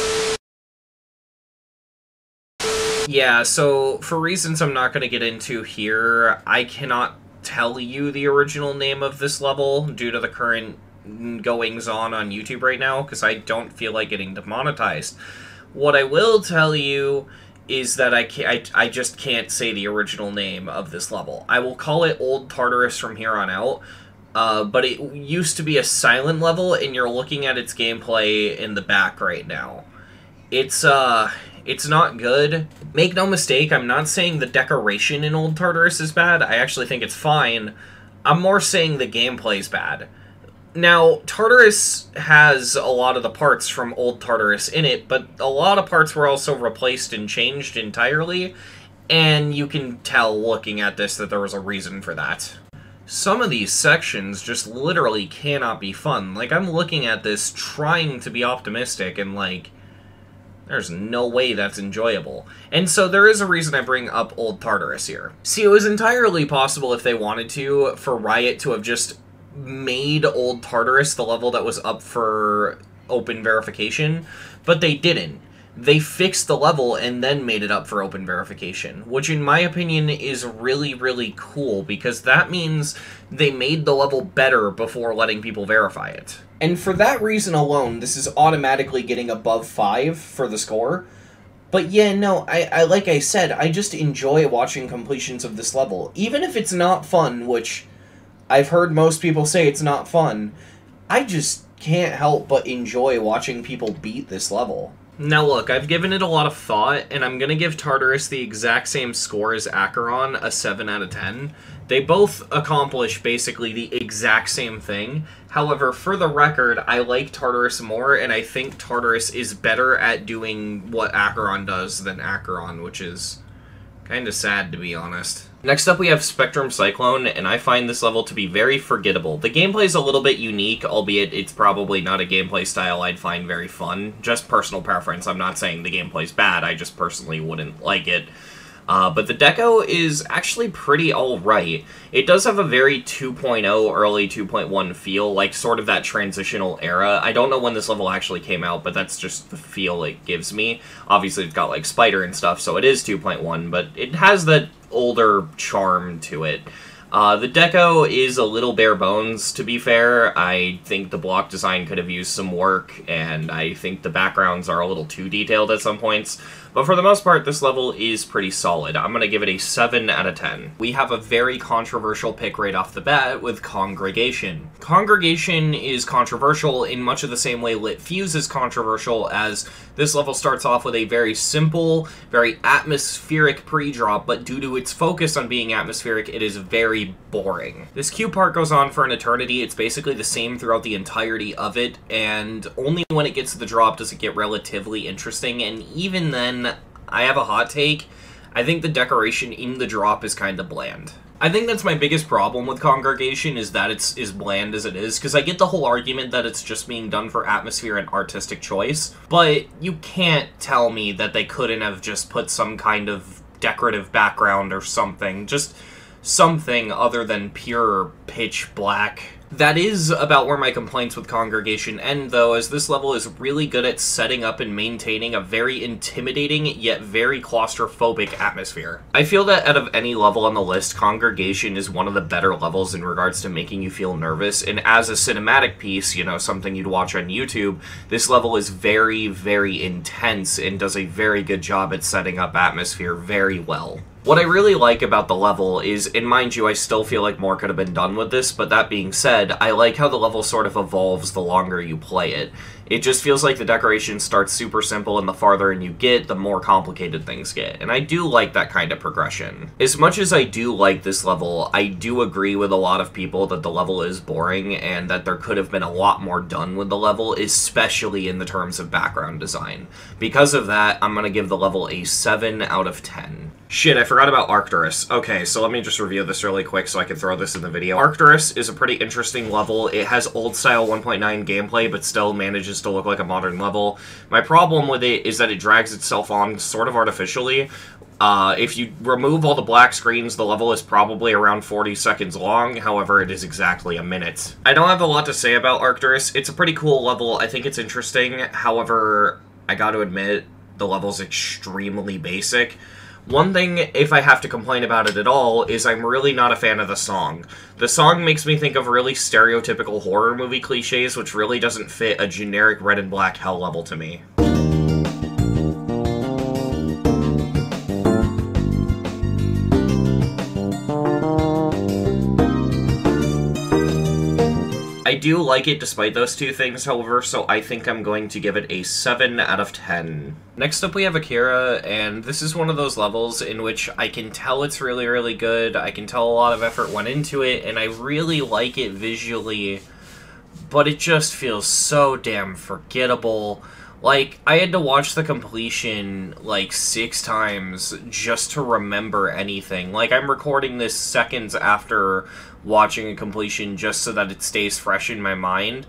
Yeah, so for reasons I'm not going to get into here, I cannot tell you the original name of this level due to the current goings-on on YouTube right now, because I don't feel like getting demonetized. What I will tell you is that I just can't say the original name of this level. I will call it Old Tartarus from here on out, but it used to be a silent level, and you're looking at its gameplay in the back right now. It's not good. Make no mistake, I'm not saying the decoration in Old Tartarus is bad. I actually think it's fine. I'm more saying the gameplay's bad. Now, Tartarus has a lot of the parts from Old Tartarus in it, but a lot of parts were also replaced and changed entirely, and you can tell looking at this that there was a reason for that. Some of these sections just literally cannot be fun. Like, I'm looking at this trying to be optimistic, and like, there's no way that's enjoyable. And so there is a reason I bring up Old Tartarus here. See, it was entirely possible if they wanted to, for Riot to have just made Old Tartarus the level that was up for open verification, but they didn't. They fixed the level and then made it up for open verification, which in my opinion is really, really cool, because that means they made the level better before letting people verify it. And for that reason alone, this is automatically getting above 5 for the score. But yeah, no, I like I said, I just enjoy watching completions of this level. Even if it's not fun, which I've heard most people say it's not fun, I just can't help but enjoy watching people beat this level. Now look, I've given it a lot of thought, and I'm gonna give Tartarus the exact same score as Acheron, a 7 out of 10. They both accomplish basically the exact same thing. However, for the record, I like Tartarus more, and I think Tartarus is better at doing what Acheron does than Acheron, which is kinda sad, to be honest. Next up we have Spectrum Cyclone, and I find this level to be very forgettable. The gameplay is a little bit unique, albeit it's probably not a gameplay style I'd find very fun. Just personal preference. I'm not saying the gameplay's bad, I just personally wouldn't like it. But the deco is actually pretty alright. It does have a very 2.0, early 2.1 feel, like sort of that transitional era. I don't know when this level actually came out, but that's just the feel it gives me. Obviously it's got like Spider and stuff, so it is 2.1, but it has that older charm to it. The deco is a little bare bones, to be fair. I think the block design could have used some work, and I think the backgrounds are a little too detailed at some points. But for the most part, this level is pretty solid. I'm going to give it a 7 out of 10. We have a very controversial pick right off the bat with Congregation. Congregation is controversial in much of the same way Lit Fuse is controversial, as this level starts off with a very simple, very atmospheric pre-drop, but due to its focus on being atmospheric, it is very boring. This Q part goes on for an eternity. It's basically the same throughout the entirety of it, and only when it gets to the drop does it get relatively interesting, and even then, I have a hot take. I think the decoration in the drop is kind of bland. I think that's my biggest problem with Congregation, is that it's as bland as it is, because I get the whole argument that it's just being done for atmosphere and artistic choice, but you can't tell me that they couldn't have just put some kind of decorative background or something, just something other than pure pitch black. That is about where my complaints with Congregation end, though, as this level is really good at setting up and maintaining a very intimidating, yet very claustrophobic atmosphere. I feel that out of any level on the list, Congregation is one of the better levels in regards to making you feel nervous, and as a cinematic piece, you know, something you'd watch on YouTube, this level is very, very intense and does a very good job at setting up atmosphere very well. What I really like about the level is, and mind you, I still feel like more could have been done with this, but that being said, I like how the level sort of evolves the longer you play it. It just feels like the decoration starts super simple, and the farther in you get, the more complicated things get, and I do like that kind of progression. As much as I do like this level, I do agree with a lot of people that the level is boring, and that there could have been a lot more done with the level, especially in the terms of background design. Because of that, I'm gonna give the level a 7 out of 10. Shit, I forgot about Arcturus. Okay, so let me just review this really quick so I can throw this in the video. Arcturus is a pretty interesting level. It has old-style 1.9 gameplay, but still manages to look like a modern level. My problem with it is that it drags itself on sort of artificially. If you remove all the black screens, the level is probably around 40 seconds long, however, it is exactly a minute. I don't have a lot to say about Arcturus. It's a pretty cool level. I think it's interesting. However, I gotta admit, the level's extremely basic. One thing, if I have to complain about it at all, is I'm really not a fan of the song. The song makes me think of really stereotypical horror movie cliches, which really doesn't fit a generic red and black hell level to me. I do like it despite those two things, however, so I think I'm going to give it a 7 out of 10. Next up we have Akira, and this is one of those levels in which I can tell it's really, really good, I can tell a lot of effort went into it, and I really like it visually, but it just feels so damn forgettable. Like, I had to watch the completion, like, 6 times just to remember anything. Like, I'm recording this seconds after watching a completion just so that it stays fresh in my mind.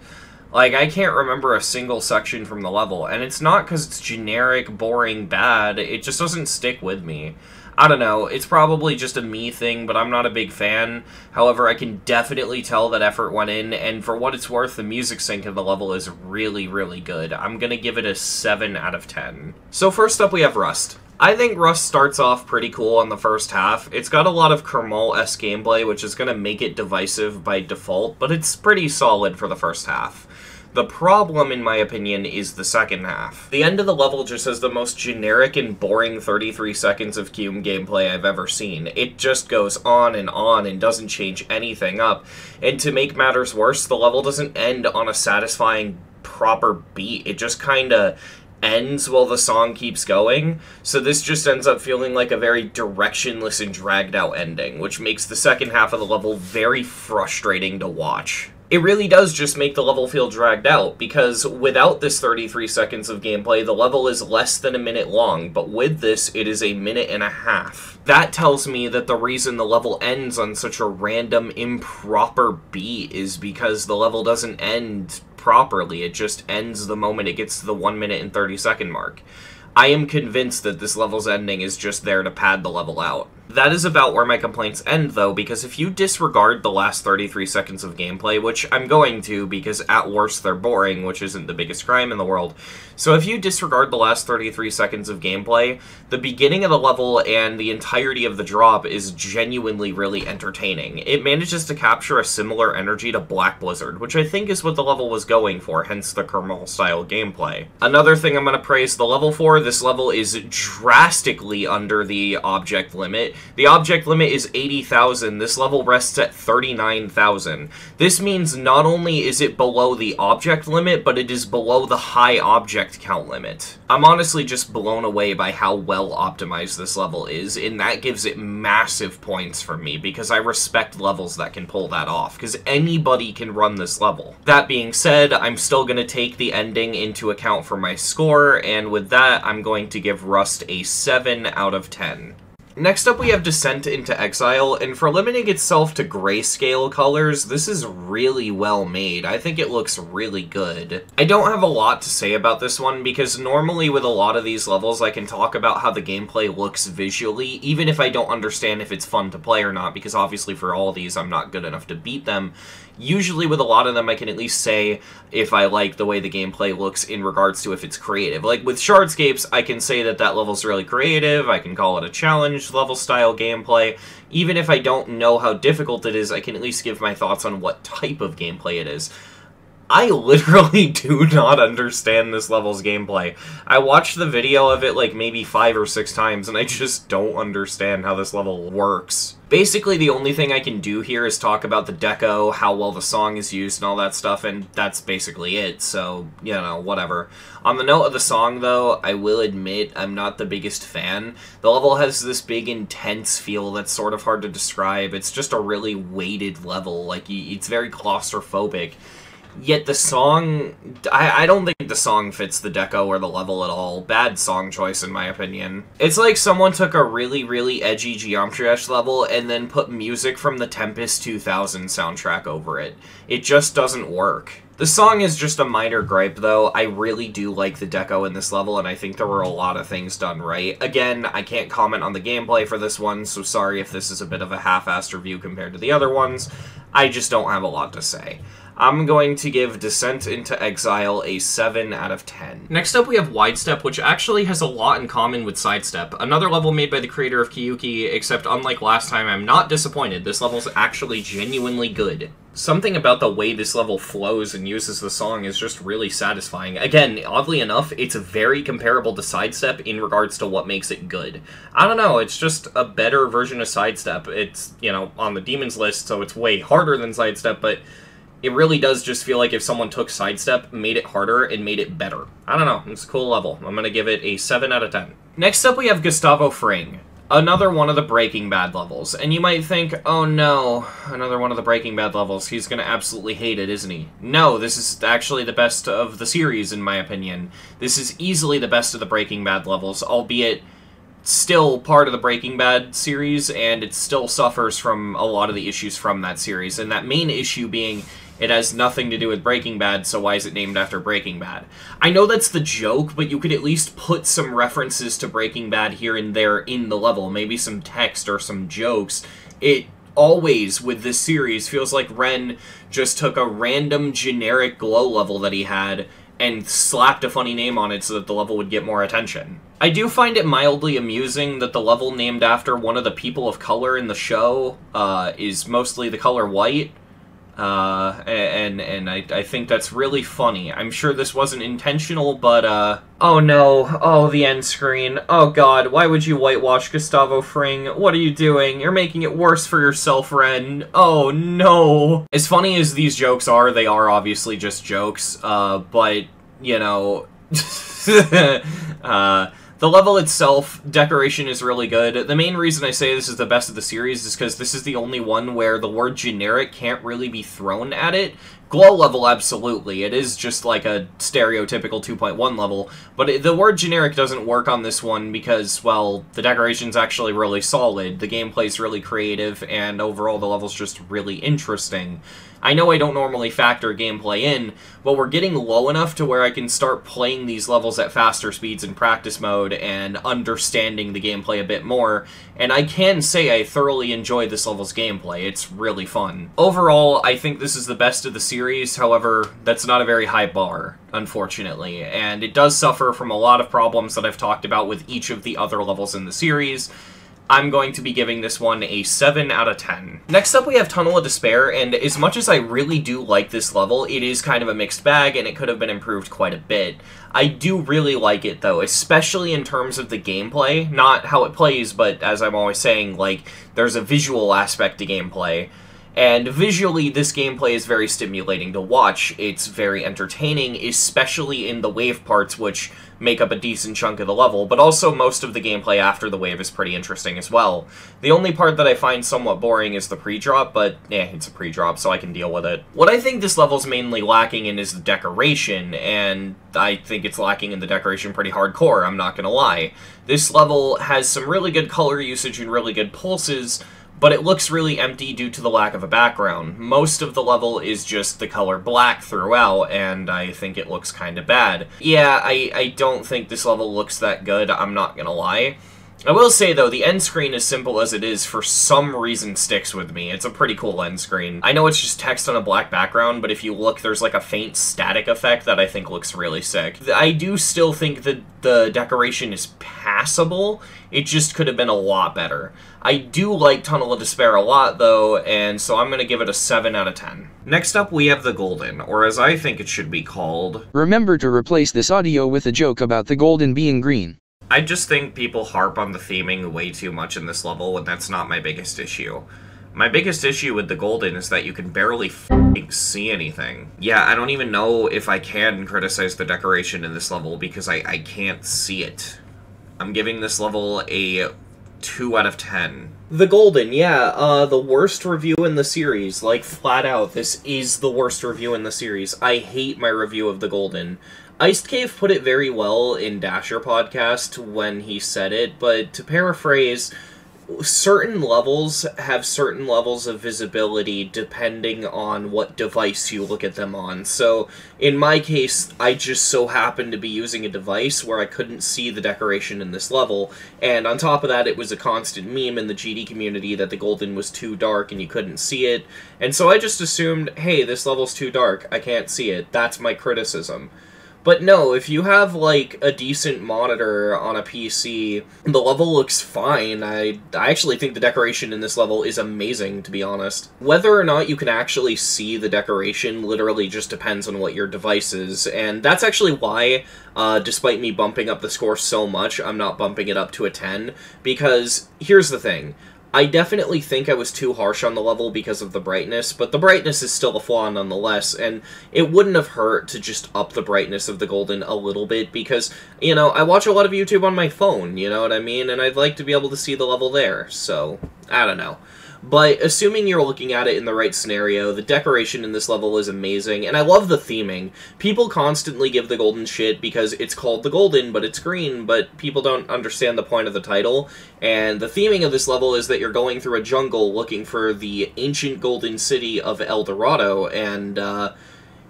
Like, I can't remember a single section from the level, and it's not because it's generic, boring, bad, it just doesn't stick with me. I don't know, it's probably just a me thing, but I'm not a big fan. However, I can definitely tell that effort went in, and for what it's worth, the music sync of the level is really, really good. I'm gonna give it a 7 out of 10. So first up we have Rust. I think Rust starts off pretty cool on the first half. It's got a lot of Kermal-esque gameplay, which is gonna make it divisive by default, but it's pretty solid for the first half. The problem, in my opinion, is the second half. The end of the level just has the most generic and boring 33 seconds of Cume gameplay I've ever seen. It just goes on and doesn't change anything up. And to make matters worse, the level doesn't end on a satisfying, proper beat. It just kinda ends while the song keeps going, so this just ends up feeling like a very directionless and dragged out ending, which makes the second half of the level very frustrating to watch. It really does just make the level feel dragged out, because without this 33 seconds of gameplay, the level is less than a minute long, but with this, it is a minute and a half. That tells me that the reason the level ends on such a random, improper beat is because the level doesn't end properly. It just ends the moment it gets to the 1 minute and 30 second mark. I am convinced that this level's ending is just there to pad the level out. That is about where my complaints end, though, because if you disregard the last 33 seconds of gameplay, which I'm going to, because at worst they're boring, which isn't the biggest crime in the world, so if you disregard the last 33 seconds of gameplay, the beginning of the level and the entirety of the drop is genuinely really entertaining. It manages to capture a similar energy to Black Blizzard, which I think is what the level was going for, hence the Kermal-style gameplay. Another thing I'm going to praise the level for, this level is drastically under the object limit. The object limit is 80,000, this level rests at 39,000. This means not only is it below the object limit, but it is below the high object count limit. I'm honestly just blown away by how well optimized this level is, and that gives it massive points for me, because I respect levels that can pull that off, because anybody can run this level. That being said, I'm still going to take the ending into account for my score, and with that, I'm going to give Rust a 7 out of 10. Next up, we have Descent into Exile, and for limiting itself to grayscale colors, this is really well made. I think it looks really good. I don't have a lot to say about this one, because normally with a lot of these levels, I can talk about how the gameplay looks visually, even if I don't understand if it's fun to play or not, because obviously for all these, I'm not good enough to beat them. Usually with a lot of them, I can at least say if I like the way the gameplay looks in regards to if it's creative. Like with Shardscapes, I can say that that level's really creative, I can call it a challenge level style gameplay. Even if I don't know how difficult it is, I can at least give my thoughts on what type of gameplay it is. I literally do not understand this level's gameplay. I watched the video of it like maybe 5 or 6 times, and I just don't understand how this level works. Basically, the only thing I can do here is talk about the deco, how well the song is used, and all that stuff, and that's basically it, so, you know, whatever. On the note of the song, though, I will admit I'm not the biggest fan. The level has this big, intense feel that's sort of hard to describe. It's just a really weighted level, like, it's very claustrophobic. Yet the song, I don't think the song fits the deco or the level at all. Bad song choice, in my opinion. It's like someone took a really, really edgy Geometry Dash level and then put music from the Tempest 2000 soundtrack over it. It just doesn't work. The song is just a minor gripe, though. I really do like the deco in this level, and I think there were a lot of things done right. Again, I can't comment on the gameplay for this one, so sorry if this is a bit of a half-assed review compared to the other ones. I just don't have a lot to say. I'm going to give Descent into Exile a 7 out of 10. Next up, we have Widestep, which actually has a lot in common with Sidestep. Another level made by the creator of Kiyuki, except unlike last time, I'm not disappointed. This level's actually genuinely good. Something about the way this level flows and uses the song is just really satisfying. Again, oddly enough, it's very comparable to Sidestep in regards to what makes it good. I don't know, it's just a better version of Sidestep. It's, you know, on the Demons list, so it's way harder than Sidestep, but it really does just feel like if someone took Sidestep, made it harder, and made it better. I don't know, it's a cool level. I'm gonna give it a 7 out of 10. Next up, we have Gustavo Fring. Another one of the Breaking Bad levels. And you might think, oh no, another one of the Breaking Bad levels. He's gonna absolutely hate it, isn't he? No, this is actually the best of the series, in my opinion. This is easily the best of the Breaking Bad levels, albeit still part of the Breaking Bad series, and it still suffers from a lot of the issues from that series. And that main issue being, it has nothing to do with Breaking Bad, so why is it named after Breaking Bad? I know that's the joke, but you could at least put some references to Breaking Bad here and there in the level. Maybe some text or some jokes. It always, with this series, feels like Ren just took a random generic glow level that he had and slapped a funny name on it so that the level would get more attention. I do find it mildly amusing that the level named after one of the people of color in the show is mostly the color white. And I think that's really funny. I'm sure this wasn't intentional, but, oh no, oh, the end screen. Oh god, why would you whitewash Gustavo Fring? What are you doing? You're making it worse for yourself, Ren. Oh no. As funny as these jokes are, they are obviously just jokes, but, you know, the level itself, decoration is really good. The main reason I say this is the best of the series is because this is the only one where the word generic can't really be thrown at it, Glow level, absolutely. It is just like a stereotypical 2.1 level, but the word generic doesn't work on this one because, well, the decoration's actually really solid, the gameplay's really creative, and overall the level's just really interesting. I know I don't normally factor gameplay in, but we're getting low enough to where I can start playing these levels at faster speeds in practice mode and understanding the gameplay a bit more, and I can say I thoroughly enjoy this level's gameplay. It's really fun. Overall, I think this is the best of the series, however, that's not a very high bar, unfortunately, and it does suffer from a lot of problems that I've talked about with each of the other levels in the series. I'm going to be giving this one a 7 out of 10. Next up we have Tunnel of Despair, and as much as I really do like this level, it is kind of a mixed bag and it could have been improved quite a bit. I do really like it though, especially in terms of the gameplay, not how it plays, but as I'm always saying, like, there's a visual aspect to gameplay. And visually, this gameplay is very stimulating to watch. It's very entertaining, especially in the wave parts, which make up a decent chunk of the level, but also most of the gameplay after the wave is pretty interesting as well. The only part that I find somewhat boring is the pre-drop, but it's a pre-drop, so I can deal with it. What I think this level's mainly lacking in is the decoration, and I think it's lacking in the decoration pretty hardcore, I'm not gonna lie. This level has some really good color usage and really good pulses, but it looks really empty due to the lack of a background. Most of the level is just the color black throughout, and I think it looks kinda bad. Yeah, I don't think this level looks that good, I'm not gonna lie. I will say, though, the end screen, as simple as it is, for some reason sticks with me. It's a pretty cool end screen. I know it's just text on a black background, but if you look, there's like a faint static effect that I think looks really sick. I do still think that the decoration is passable. It just could have been a lot better. I do like Tunnel of Despair a lot, though, and so I'm going to give it a 7 out of 10. Next up, we have the Golden, or as I think it should be called... Remember to replace this audio with a joke about the Golden being green. I just think people harp on the theming way too much in this level, and that's not my biggest issue. My biggest issue with the Golden is that you can barely f***ing see anything. Yeah, I don't even know if I can criticize the decoration in this level, because I can't see it. I'm giving this level a 2 out of 10. The Golden, yeah, the worst review in the series. Like, flat out, this is the worst review in the series. I hate my review of the Golden. Iced Cave put it very well in Dasher podcast when he said it, but to paraphrase, certain levels have certain levels of visibility depending on what device you look at them on. So, in my case, I just so happened to be using a device where I couldn't see the decoration in this level, and on top of that, it was a constant meme in the GD community that the Golden was too dark and you couldn't see it, and so I just assumed, hey, this level's too dark, I can't see it, that's my criticism. But no, if you have, like, a decent monitor on a PC, the level looks fine. I actually think the decoration in this level is amazing, to be honest. Whether or not you can actually see the decoration literally just depends on what your device is, and that's actually why, despite me bumping up the score so much, I'm not bumping it up to a 10, because here's the thing. I definitely think I was too harsh on the level because of the brightness, but the brightness is still a flaw nonetheless, and it wouldn't have hurt to just up the brightness of the Golden a little bit, because, you know, I watch a lot of YouTube on my phone, you know what I mean, and I'd like to be able to see the level there, so, I don't know. But assuming you're looking at it in the right scenario, the decoration in this level is amazing, and I love the theming. People constantly give the Golden shit because it's called the Golden, but it's green, but people don't understand the point of the title, and the theming of this level is that you're going through a jungle looking for the ancient golden city of El Dorado, and,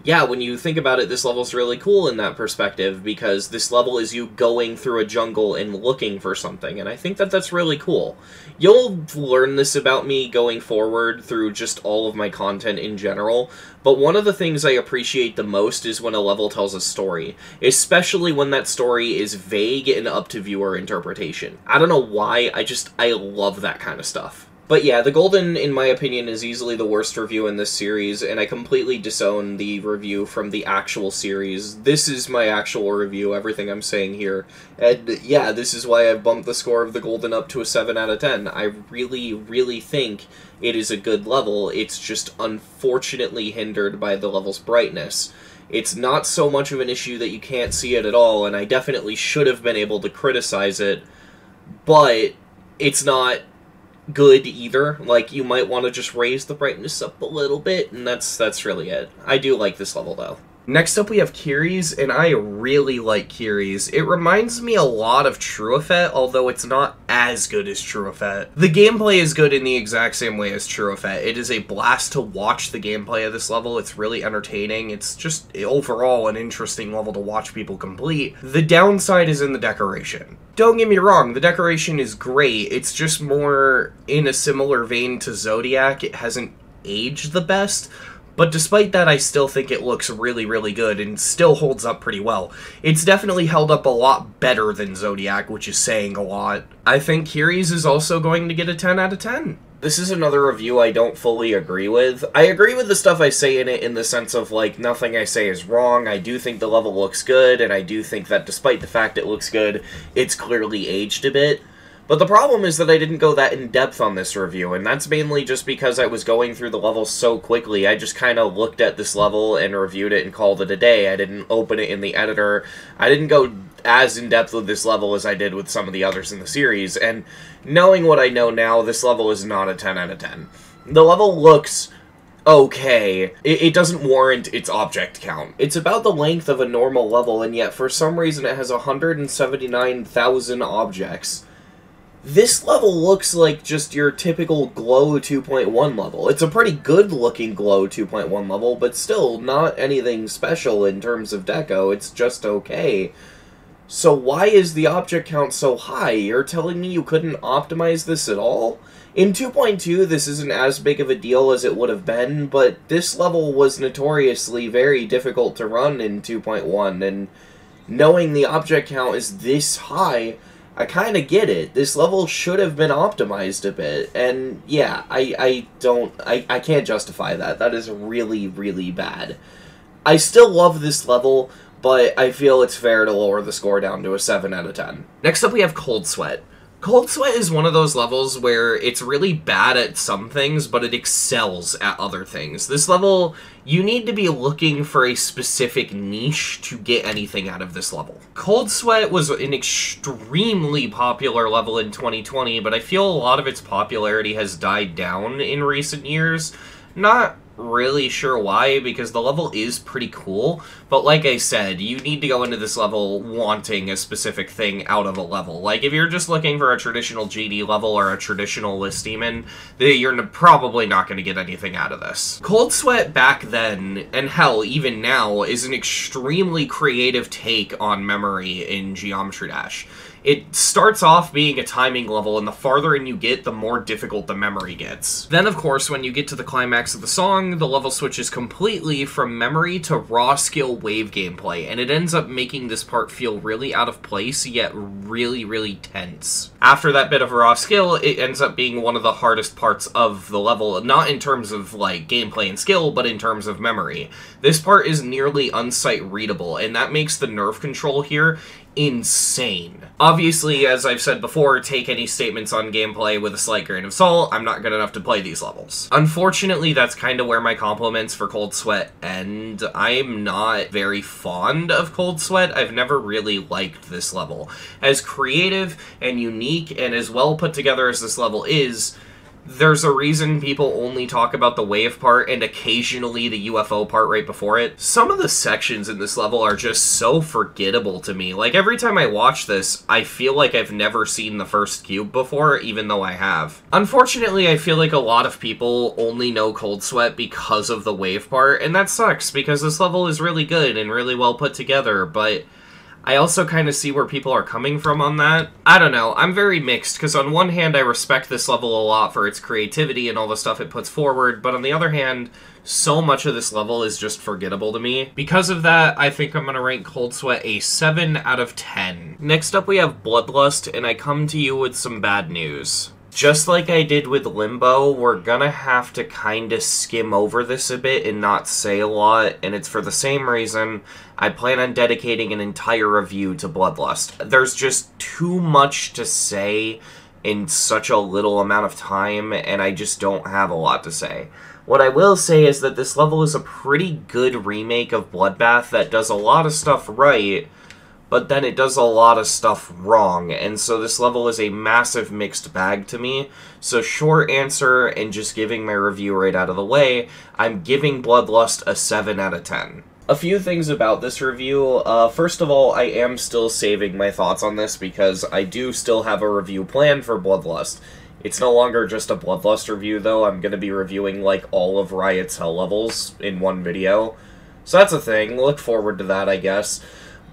yeah, when you think about it, this level's really cool in that perspective, because this level is you going through a jungle and looking for something, and I think that that's really cool. You'll learn this about me going forward through just all of my content in general, but one of the things I appreciate the most is when a level tells a story, especially when that story is vague and up to viewer interpretation. I don't know why, I love that kind of stuff. But yeah, the Golden, in my opinion, is easily the worst review in this series, and I completely disown the review from the actual series. This is my actual review, everything I'm saying here. And yeah, this is why I've bumped the score of the Golden up to a 7 out of 10. I really, really think it is a good level. It's just unfortunately hindered by the level's brightness. It's not so much of an issue that you can't see it at all, and I definitely should have been able to criticize it, but it's not good either. Like, you might want to just raise the brightness up a little bit, and that's really it. I do like this level, though. Next up we have Kiri's, and I really like Kiri's. It reminds me a lot of Truefet, although it's not as good as Truefet. The gameplay is good in the exact same way as Truefet. It is a blast to watch the gameplay of this level. It's really entertaining. It's just overall an interesting level to watch people complete. The downside is in the decoration. Don't get me wrong, the decoration is great. It's just more in a similar vein to Zodiac. It hasn't aged the best. But despite that, I still think it looks really, really good and still holds up pretty well. It's definitely held up a lot better than Zodiac, which is saying a lot. I think Kiri's is also going to get a 10 out of 10. This is another review I don't fully agree with. I agree with the stuff I say in it in the sense of, like, nothing I say is wrong. I do think the level looks good, and I do think that despite the fact it looks good, it's clearly aged a bit. But the problem is that I didn't go that in-depth on this review, and that's mainly just because I was going through the level so quickly. I just kind of looked at this level and reviewed it and called it a day. I didn't open it in the editor. I didn't go as in-depth with this level as I did with some of the others in the series, and knowing what I know now, this level is not a 10 out of 10. The level looks okay. It doesn't warrant its object count. It's about the length of a normal level, and yet for some reason it has 179,000 objects. This level looks like just your typical Glow 2.1 level. It's a pretty good-looking Glow 2.1 level, but still not anything special in terms of deco. It's just okay. So why is the object count so high? You're telling me you couldn't optimize this at all? In 2.2, this isn't as big of a deal as it would have been, but this level was notoriously very difficult to run in 2.1, and knowing the object count is this high, I kind of get it. This level should have been optimized a bit, and yeah, I can't justify that. That is really, really bad. I still love this level, but I feel it's fair to lower the score down to a 7 out of 10. Next up we have Cold Sweat. Cold Sweat is one of those levels where it's really bad at some things, but it excels at other things. This level, you need to be looking for a specific niche to get anything out of this level. Cold Sweat was an extremely popular level in 2020, but I feel a lot of its popularity has died down in recent years. Not really sure why, because the level is pretty cool, but like I said, you need to go into this level wanting a specific thing out of a level. Like, if you're just looking for a traditional GD level or a traditional List Demon, you're probably not going to get anything out of this. Cold Sweat back then, and hell, even now, is an extremely creative take on memory in Geometry Dash. It starts off being a timing level, and the farther in you get, the more difficult the memory gets. Then, of course, when you get to the climax of the song, the level switches completely from memory to raw skill wave gameplay, and it ends up making this part feel really out of place, yet really, really tense. After that bit of raw skill, it ends up being one of the hardest parts of the level, not in terms of, like, gameplay and skill, but in terms of memory. This part is nearly unsight readable, and that makes the nerve control here insane. Obviously, as I've said before, take any statements on gameplay with a slight grain of salt. I'm not good enough to play these levels. Unfortunately, that's kind of where my compliments for Cold Sweat end. I'm not very fond of Cold Sweat. I've never really liked this level. As creative and unique and as well put together as this level is, there's a reason people only talk about the wave part and occasionally the UFO part right before it. Some of the sections in this level are just so forgettable to me. Like, every time I watch this, I feel like I've never seen the first cube before, even though I have. Unfortunately, I feel like a lot of people only know Cold Sweat because of the wave part, and that sucks, because this level is really good and really well put together, but I also kind of see where people are coming from on that. I don't know, I'm very mixed, because on one hand I respect this level a lot for its creativity and all the stuff it puts forward, but on the other hand, so much of this level is just forgettable to me. Because of that, I think I'm going to rank Cold Sweat a 7 out of 10. Next up we have Bloodlust, and I come to you with some bad news. Just like I did with Limbo, we're gonna have to kinda skim over this a bit and not say a lot, and it's for the same reason I plan on dedicating an entire review to Bloodlust. There's just too much to say in such a little amount of time, and I just don't have a lot to say. What I will say is that this level is a pretty good remake of Bloodbath that does a lot of stuff right, but then it does a lot of stuff wrong, and so this level is a massive mixed bag to me. So short answer, and just giving my review right out of the way, I'm giving Bloodlust a 7 out of 10. A few things about this review. First of all, I am still saving my thoughts on this because I do still have a review planned for Bloodlust. It's no longer just a Bloodlust review, though. I'm going to be reviewing, like, all of Riot's Hell levels in one video. So that's a thing. Look forward to that, I guess.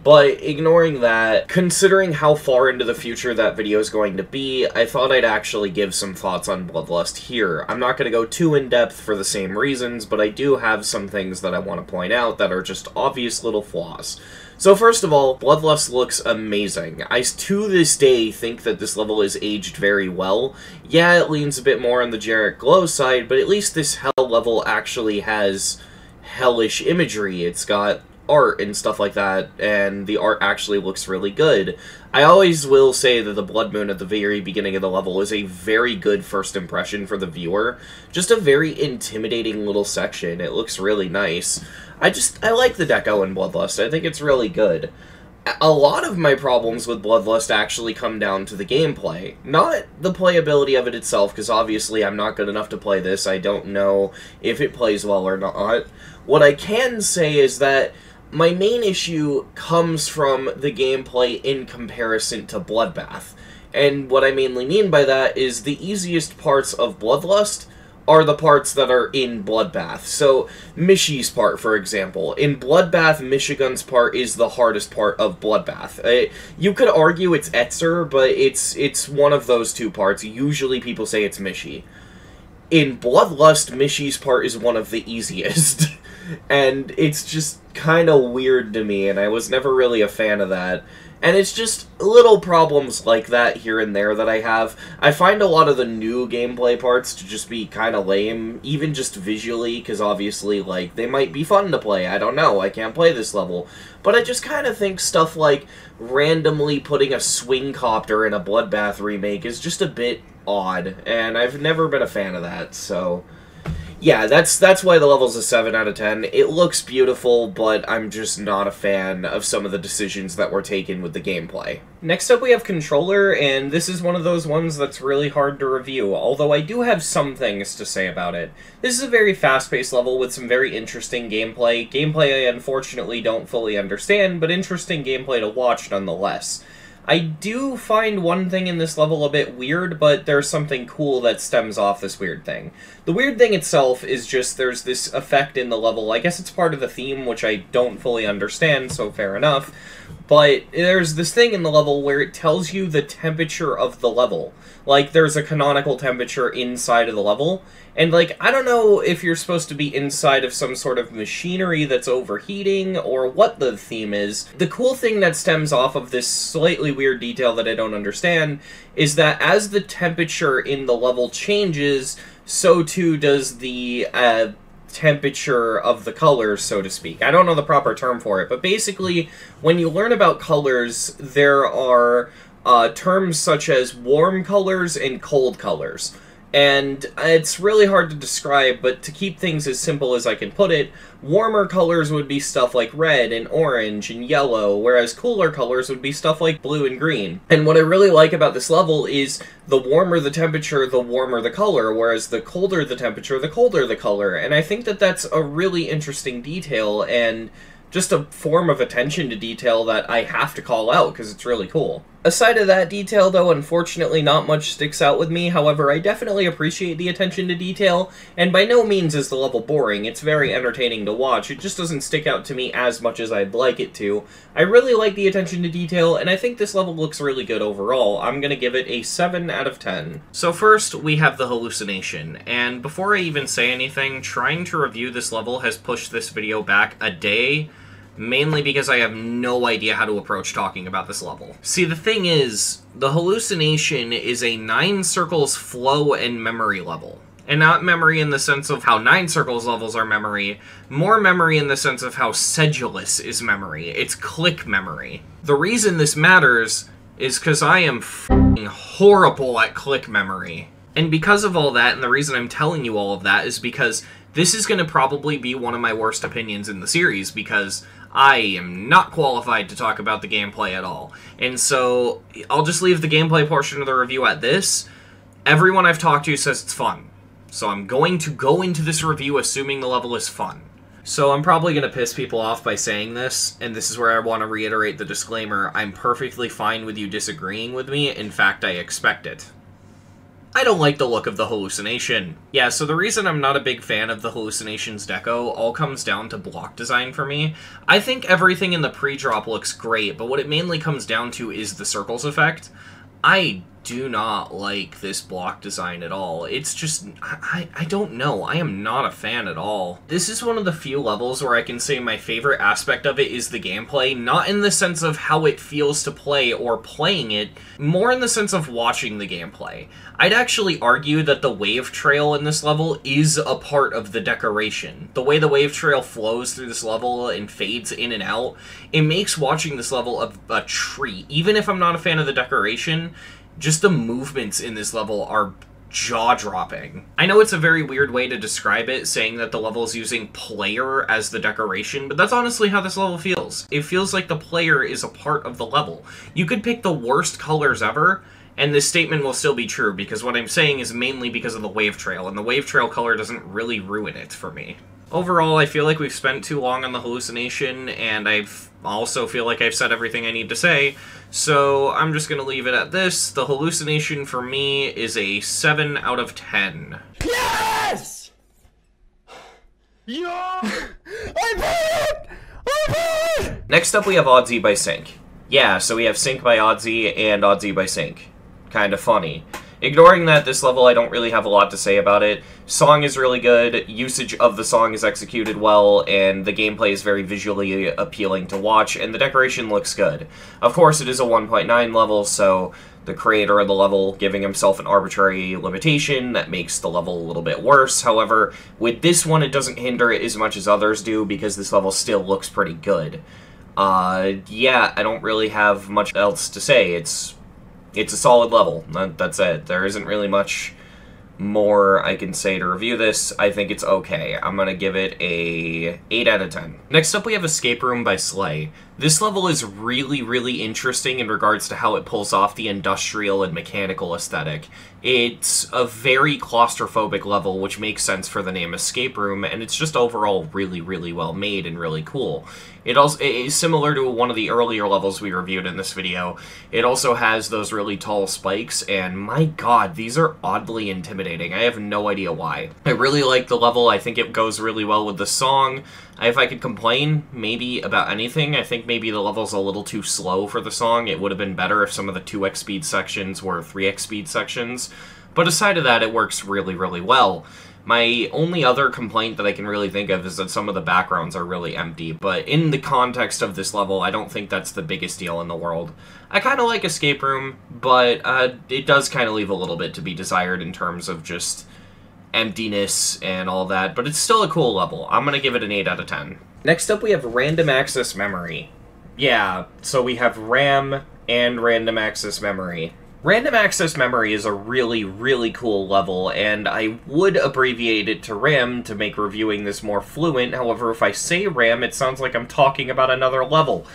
But ignoring that, considering how far into the future that video is going to be, I thought I'd actually give some thoughts on Bloodlust here. I'm not going to go too in-depth for the same reasons, but I do have some things that I want to point out that are just obvious little flaws. So first of all, Bloodlust looks amazing. I, to this day, think that this level is aged very well. Yeah, it leans a bit more on the Jarrett Glow side, but at least this Hell level actually has hellish imagery. It's got art and stuff like that, and the art actually looks really good. I always will say that the Blood Moon at the very beginning of the level is a very good first impression for the viewer. Just a very intimidating little section. It looks really nice. I like the deco in Bloodlust. I think it's really good. A lot of my problems with Bloodlust actually come down to the gameplay. Not the playability of it itself, because obviously I'm not good enough to play this. I don't know if it plays well or not. What I can say is that my main issue comes from the gameplay in comparison to Bloodbath. And what I mainly mean by that is the easiest parts of Bloodlust are the parts that are in Bloodbath. So, Mishy's part, for example. In Bloodbath, Michigan's part is the hardest part of Bloodbath. You could argue it's Etzer, but it's one of those two parts. Usually people say it's Mishy. In Bloodlust, Mishy's part is one of the easiest. And it's just kind of weird to me, and I was never really a fan of that. And it's just little problems like that here and there that I have. I find a lot of the new gameplay parts to just be kind of lame, even just visually, because obviously, like, they might be fun to play. I don't know, I can't play this level. But I just kind of think stuff like randomly putting a swing copter in a Bloodbath remake is just a bit odd, and I've never been a fan of that, so yeah, that's why the level's a 7 out of 10. It looks beautiful, but I'm just not a fan of some of the decisions that were taken with the gameplay. Next up we have Controller, and this is one of those ones that's really hard to review, although I do have some things to say about it. This is a very fast-paced level with some very interesting gameplay. Gameplay I unfortunately don't fully understand, but interesting gameplay to watch nonetheless. I do find one thing in this level a bit weird, but there's something cool that stems off this weird thing. The weird thing itself is just there's this effect in the level. I guess it's part of the theme, which I don't fully understand, so fair enough. But there's this thing in the level where it tells you the temperature of the level. Like, there's a canonical temperature inside of the level. And, like, I don't know if you're supposed to be inside of some sort of machinery that's overheating, or what the theme is. The cool thing that stems off of this slightly weird detail that I don't understand is that as the temperature in the level changes, so too does the temperature of the colors, so to speak. I don't know the proper term for it, but basically, when you learn about colors, there are terms such as warm colors and cold colors. And it's really hard to describe, but to keep things as simple as I can put it, warmer colors would be stuff like red and orange and yellow, whereas cooler colors would be stuff like blue and green. And what I really like about this level is the warmer the temperature, the warmer the color, whereas the colder the temperature, the colder the color. And I think that that's a really interesting detail, and just a form of attention to detail that I have to call out, because it's really cool. Aside of that detail, though, unfortunately not much sticks out with me. However, I definitely appreciate the attention to detail, and by no means is the level boring. It's very entertaining to watch. It just doesn't stick out to me as much as I'd like it to. I really like the attention to detail, and I think this level looks really good overall. I'm gonna give it a 7 out of 10. So first, we have the hallucination, and before I even say anything, trying to review this level has pushed this video back a day, mainly because I have no idea how to approach talking about this level. See, the thing is, the hallucination is a 9 circles flow and memory level. And not memory in the sense of how 9 circles levels are memory, more memory in the sense of how sedulous is memory. It's click memory. The reason this matters is because I am f***ing horrible at click memory. And because of all that, and the reason I'm telling you all of that is because this is going to probably be one of my worst opinions in the series, because I am not qualified to talk about the gameplay at all. And so, I'll just leave the gameplay portion of the review at this. Everyone I've talked to says it's fun. So I'm going to go into this review assuming the level is fun. So I'm probably going to piss people off by saying this, and this is where I want to reiterate the disclaimer. I'm perfectly fine with you disagreeing with me. In fact, I expect it. I don't like the look of the hallucination. Yeah, so the reason I'm not a big fan of the hallucinations deco all comes down to block design for me. I think everything in the pre-drop looks great, but what it mainly comes down to is the circles effect. I do not like this block design at all. It's just, I don't know. I am not a fan at all. This is one of the few levels where I can say my favorite aspect of it is the gameplay, not in the sense of how it feels to play or playing it, more in the sense of watching the gameplay. I'd actually argue that the wave trail in this level is a part of the decoration. The way the wave trail flows through this level and fades in and out, it makes watching this level a treat. Even if I'm not a fan of the decoration, just the movements in this level are jaw-dropping. I know it's a very weird way to describe it, saying that the level is using player as the decoration, but that's honestly how this level feels. It feels like the player is a part of the level. You could pick the worst colors ever, and this statement will still be true, because what I'm saying is mainly because of the wave trail, and the wave trail color doesn't really ruin it for me. Overall, I feel like we've spent too long on the hallucination, and I've also feel like I've said everything I need to say, so I'm just gonna leave it at this. The hallucination for me is a 7 out of 10. Yes! Yo! I beat it! I beat it! Next up we have Oddsy by Sync. Yeah, so we have Sync by Oddsy and Oddsy by Sync. Kinda funny. Ignoring that, this level I don't really have a lot to say about it. Song is really good, usage of the song is executed well, and the gameplay is very visually appealing to watch, and the decoration looks good. Of course, it is a 1.9 level, so the creator of the level giving himself an arbitrary limitation that makes the level a little bit worse. However, with this one, it doesn't hinder it as much as others do, because this level still looks pretty good. Yeah, I don't really have much else to say. It's a solid level. That's it. There isn't really much more I can say to review this. I think it's okay. I'm gonna give it a 8 out of 10. Next up we have Escape Room by Slay. This level is really, really interesting in regards to how it pulls off the industrial and mechanical aesthetic. It's a very claustrophobic level, which makes sense for the name Escape Room, and it's just overall really, really well made and really cool. It is similar to one of the earlier levels we reviewed in this video. It also has those really tall spikes, and my god, these are oddly intimidating. I have no idea why. I really like the level. I think it goes really well with the song. If I could complain, maybe, about anything, I think maybe the level's a little too slow for the song. It would have been better if some of the 2x speed sections were 3x speed sections. But aside of that, it works really, really well. My only other complaint that I can really think of is that some of the backgrounds are really empty, but in the context of this level, I don't think that's the biggest deal in the world. I kind of like Escape Room, but it does kind of leave a little bit to be desired in terms of just emptiness and all that, but it's still a cool level. I'm gonna give it an 8 out of 10. Next up we have Random Access Memory. Yeah, so we have RAM and Random Access Memory. Random Access Memory is a really, really cool level, and I would abbreviate it to RAM to make reviewing this more fluent. However, if I say RAM, it sounds like I'm talking about another level.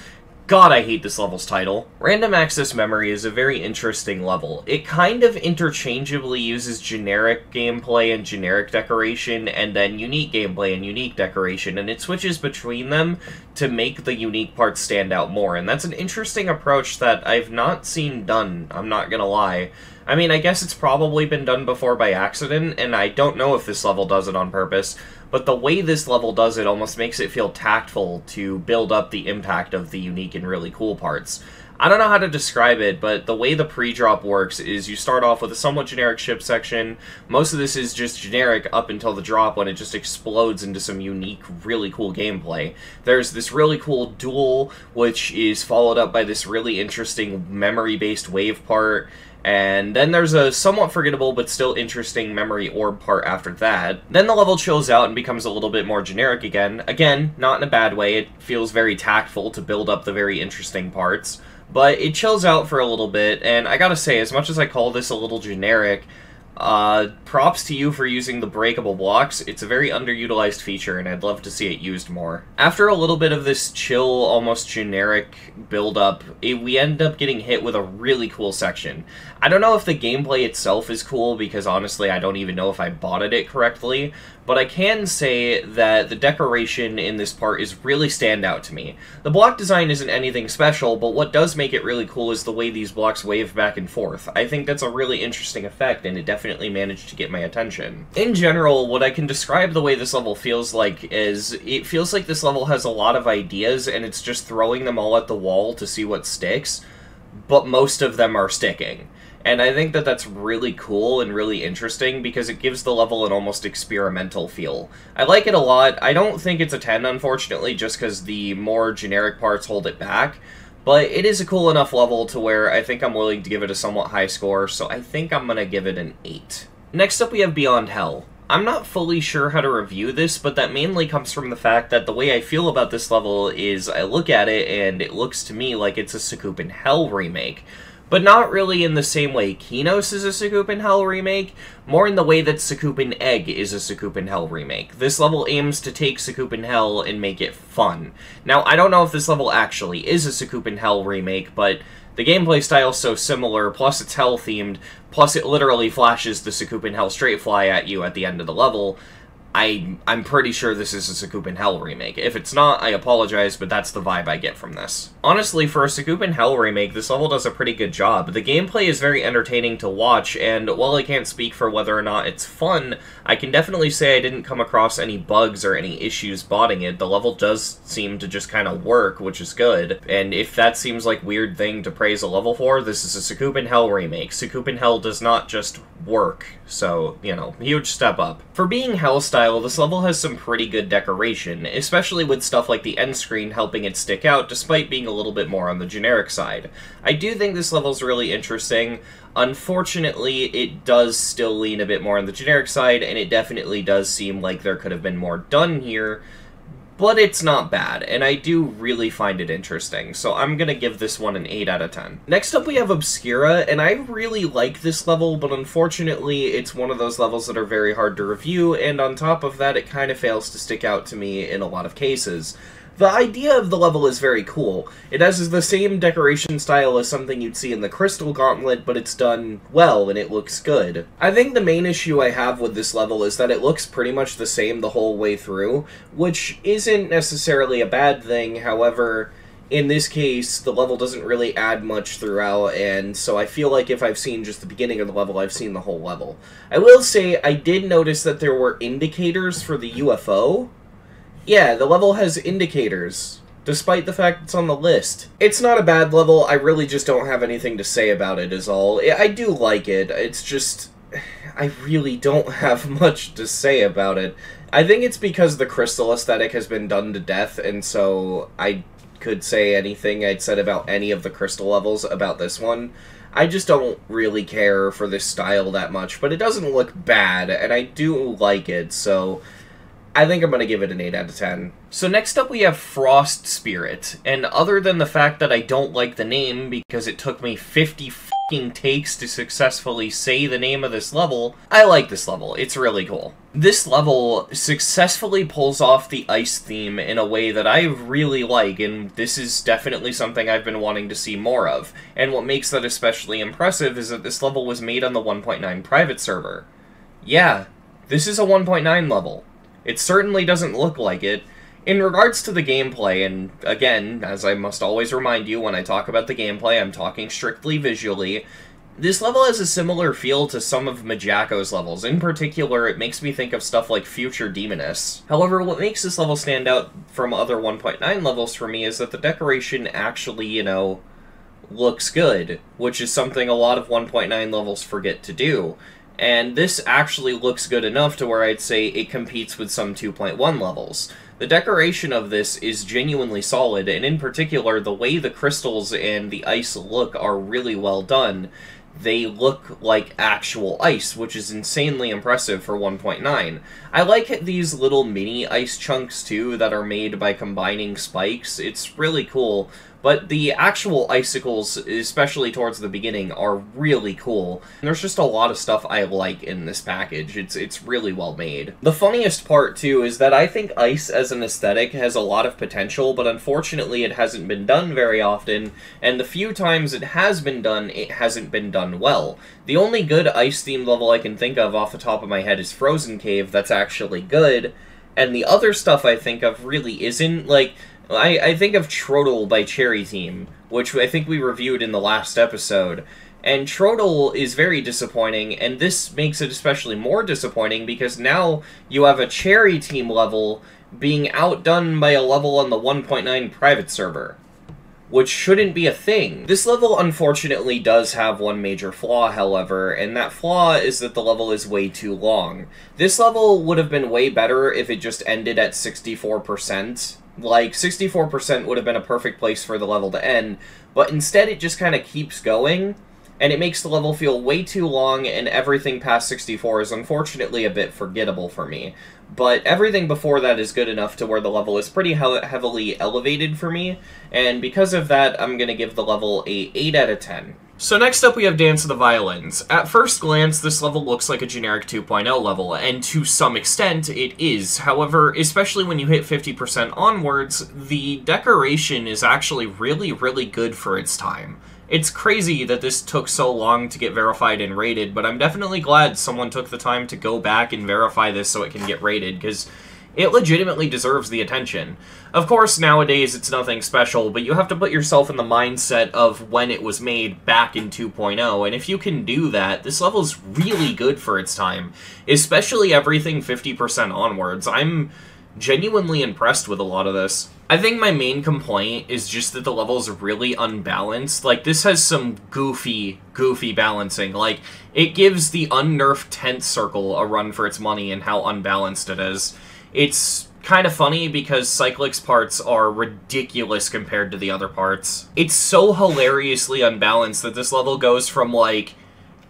God, I hate this level's title. Random Access Memory is a very interesting level. It kind of interchangeably uses generic gameplay and generic decoration, and then unique gameplay and unique decoration, and it switches between them to make the unique parts stand out more, and that's an interesting approach that I've not seen done, I'm not gonna lie. I mean, I guess it's probably been done before by accident, and I don't know if this level does it on purpose, but the way this level does it almost makes it feel tactful to build up the impact of the unique and really cool parts. I don't know how to describe it, but the way the pre-drop works is you start off with a somewhat generic ship section. Most of this is just generic up until the drop when it just explodes into some unique, really cool gameplay. There's this really cool duel, which is followed up by this really interesting memory-based wave part, and then there's a somewhat forgettable but still interesting memory orb part after that. Then the level chills out and becomes a little bit more generic again. Again, not in a bad way, it feels very tactful to build up the very interesting parts. But it chills out for a little bit, and I gotta say, as much as I call this a little generic, Props to you for using the breakable blocks. It's a very underutilized feature, and I'd love to see it used more. After a little bit of this chill, almost generic build-up, we end up getting hit with a really cool section. I don't know if the gameplay itself is cool, because honestly, I don't even know if I botted it correctly, but I can say that the decoration in this part is really stand out to me. The block design isn't anything special, but what does make it really cool is the way these blocks wave back and forth. I think that's a really interesting effect, and it definitely managed to get my attention. In general, what I can describe the way this level feels like is, it feels like this level has a lot of ideas, and it's just throwing them all at the wall to see what sticks, but most of them are sticking. And I think that that's really cool and really interesting because it gives the level an almost experimental feel. I like it a lot. I don't think it's a 10, unfortunately, just because the more generic parts hold it back. But it is a cool enough level to where I think I'm willing to give it a somewhat high score, so I think I'm going to give it an 8. Next up we have Beyond Hell. I'm not fully sure how to review this, but that mainly comes from the fact that the way I feel about this level is I look at it and it looks to me like it's a Supercut Hell remake. But not really in the same way Kinos is a Supercut Hell remake, more in the way that Supercut Egg is a Supercut Hell remake. This level aims to take Supercut Hell and make it fun. Now, I don't know if this level actually is a Supercut Hell remake, but the gameplay style is so similar, plus it's Hell-themed, plus it literally flashes the Supercut Hell Straight Fly at you at the end of the level. I'm pretty sure this is a Supercut Hell remake. If it's not, I apologize, but that's the vibe I get from this. Honestly, for a Supercut Hell remake, this level does a pretty good job. The gameplay is very entertaining to watch, and while I can't speak for whether or not it's fun, I can definitely say I didn't come across any bugs or any issues botting it. The level does seem to just kind of work, which is good, and if that seems like a weird thing to praise a level for, this is a Supercut Hell remake. Supercut Hell does not just work, so, you know, huge step up. For being Hell style, this level has some pretty good decoration, especially with stuff like the end screen helping it stick out despite being a little bit more on the generic side. I do think this level's really interesting. Unfortunately, it does still lean a bit more on the generic side, and it definitely does seem like there could have been more done here, but it's not bad, and I do really find it interesting, so I'm gonna give this one an 8 out of 10. Next up we have Obscura, and I really like this level, but unfortunately it's one of those levels that are very hard to review, and on top of that it kind of fails to stick out to me in a lot of cases. The idea of the level is very cool. It has the same decoration style as something you'd see in the Crystal Gauntlet, but it's done well and it looks good. I think the main issue I have with this level is that it looks pretty much the same the whole way through, which isn't necessarily a bad thing. However, in this case, the level doesn't really add much throughout, and so I feel like if I've seen just the beginning of the level, I've seen the whole level. I will say, I did notice that there were indicators for the UFO. Yeah, the level has indicators, despite the fact it's on the list. It's not a bad level, I really just don't have anything to say about it is all. I do like it, it's just, I really don't have much to say about it. I think it's because the crystal aesthetic has been done to death, and so I could say anything I'd said about any of the crystal levels about this one. I just don't really care for this style that much, but it doesn't look bad, and I do like it, so I think I'm going to give it an 8 out of 10. So next up we have Frost Spirit, and other than the fact that I don't like the name because it took me 50 f***ing takes to successfully say the name of this level, I like this level. It's really cool. This level successfully pulls off the ice theme in a way that I really like, and this is definitely something I've been wanting to see more of. And what makes that especially impressive is that this level was made on the 1.9 private server. Yeah, this is a 1.9 level. It certainly doesn't look like it. In regards to the gameplay, and again, as I must always remind you when I talk about the gameplay, I'm talking strictly visually, this level has a similar feel to some of Majako's levels. In particular, it makes me think of stuff like Future Demonlist. However, what makes this level stand out from other 1.9 levels for me is that the decoration actually, you know, looks good, which is something a lot of 1.9 levels forget to do. And this actually looks good enough to where I'd say it competes with some 2.1 levels. The decoration of this is genuinely solid, and in particular, the way the crystals and the ice look are really well done. They look like actual ice, which is insanely impressive for 1.9. I like these little mini ice chunks, too, that are made by combining spikes. It's really cool. but the actual icicles, especially towards the beginning, are really cool. And there's just a lot of stuff I like in this package. It's really well made. The funniest part, too, is that I think ice as an aesthetic has a lot of potential, but unfortunately it hasn't been done very often, and the few times it has been done, it hasn't been done well. The only good ice-themed level I can think of off the top of my head is Frozen Cave that's actually good, and the other stuff I think of really isn't. Like, I think of Trodel by Cherry Team, which I think we reviewed in the last episode, and Trodel is very disappointing, and this makes it especially more disappointing because now you have a Cherry Team level being outdone by a level on the 1.9 private server, which shouldn't be a thing. This level unfortunately does have one major flaw, however, and that flaw is that the level is way too long. This level would have been way better if it just ended at 64%. Like, 64% would have been a perfect place for the level to end, but instead it just kind of keeps going, and it makes the level feel way too long, and everything past 64 is unfortunately a bit forgettable for me. But everything before that is good enough to where the level is pretty heavily elevated for me, and because of that, I'm gonna give the level a 8 out of 10. So next up we have Dance of the Violins. At first glance, this level looks like a generic 2.0 level, and to some extent it is. However, especially when you hit 50% onwards, the decoration is actually really, really good for its time. It's crazy that this took so long to get verified and rated, but I'm definitely glad someone took the time to go back and verify this so it can get rated, because it legitimately deserves the attention. Of course, nowadays it's nothing special, but you have to put yourself in the mindset of when it was made back in 2.0, and if you can do that, this level's really good for its time, especially everything 50% onwards. I'm genuinely impressed with a lot of this. I think my main complaint is just that the level's really unbalanced. Like, this has some goofy balancing. Like, it gives the unnerfed 10th circle a run for its money and how unbalanced it is. It's kind of funny because Cyclic's parts are ridiculous compared to the other parts. It's so hilariously unbalanced that this level goes from, like,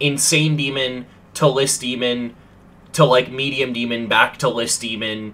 Insane Demon to List Demon to, like, Medium Demon back to List Demon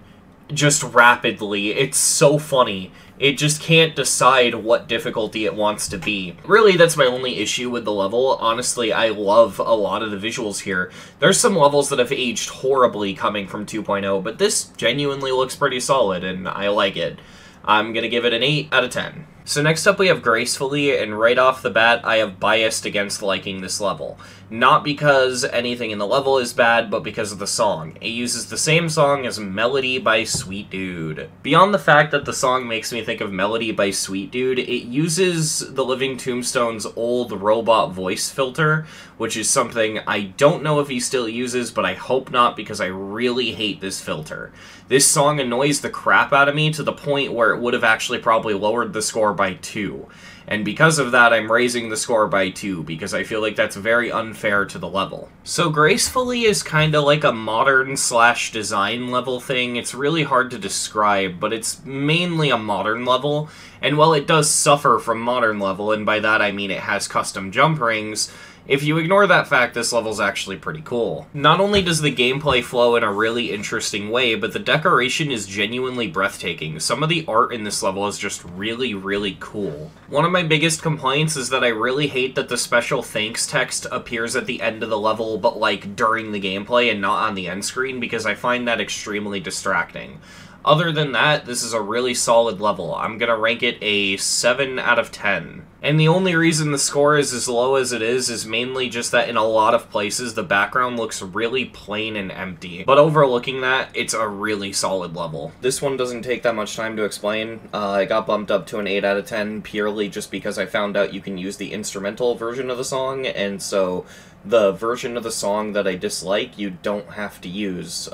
just rapidly. It's so funny. It just can't decide what difficulty it wants to be. Really, that's my only issue with the level. Honestly, I love a lot of the visuals here. There's some levels that have aged horribly coming from 2.0, but this genuinely looks pretty solid, and I like it. I'm gonna give it an 8 out of 10. So next up we have Gracefully, and right off the bat, I have biased against liking this level. Not because anything in the level is bad, but because of the song. It uses the same song as Melody by Sweet Dude. Beyond the fact that the song makes me think of Melody by Sweet Dude, it uses the Living Tombstone's old robot voice filter, which is something I don't know if he still uses, but I hope not, because I really hate this filter. This song annoys the crap out of me to the point where it would have actually probably lowered the score by 2. And because of that, I'm raising the score by 2, because I feel like that's very unfair to the level. So Gracefully is kinda like a modern/design level thing. It's really hard to describe, but it's mainly a modern level, and while it does suffer from modern level, and by that I mean it has custom jump rings, if you ignore that fact, this level's actually pretty cool. Not only does the gameplay flow in a really interesting way, but the decoration is genuinely breathtaking. Some of the art in this level is just really, really cool. One of my biggest complaints is that I really hate that the special thanks text appears at the end of the level, but like during the gameplay and not on the end screen, because I find that extremely distracting. Other than that, this is a really solid level. I'm gonna rank it a 7 out of 10. And the only reason the score is as low as it is mainly just that in a lot of places the background looks really plain and empty. But overlooking that, it's a really solid level. This one doesn't take that much time to explain. I got bumped up to an 8 out of 10 purely just because I found out you can use the instrumental version of the song, and so the version of the song that I dislike, you don't have to use.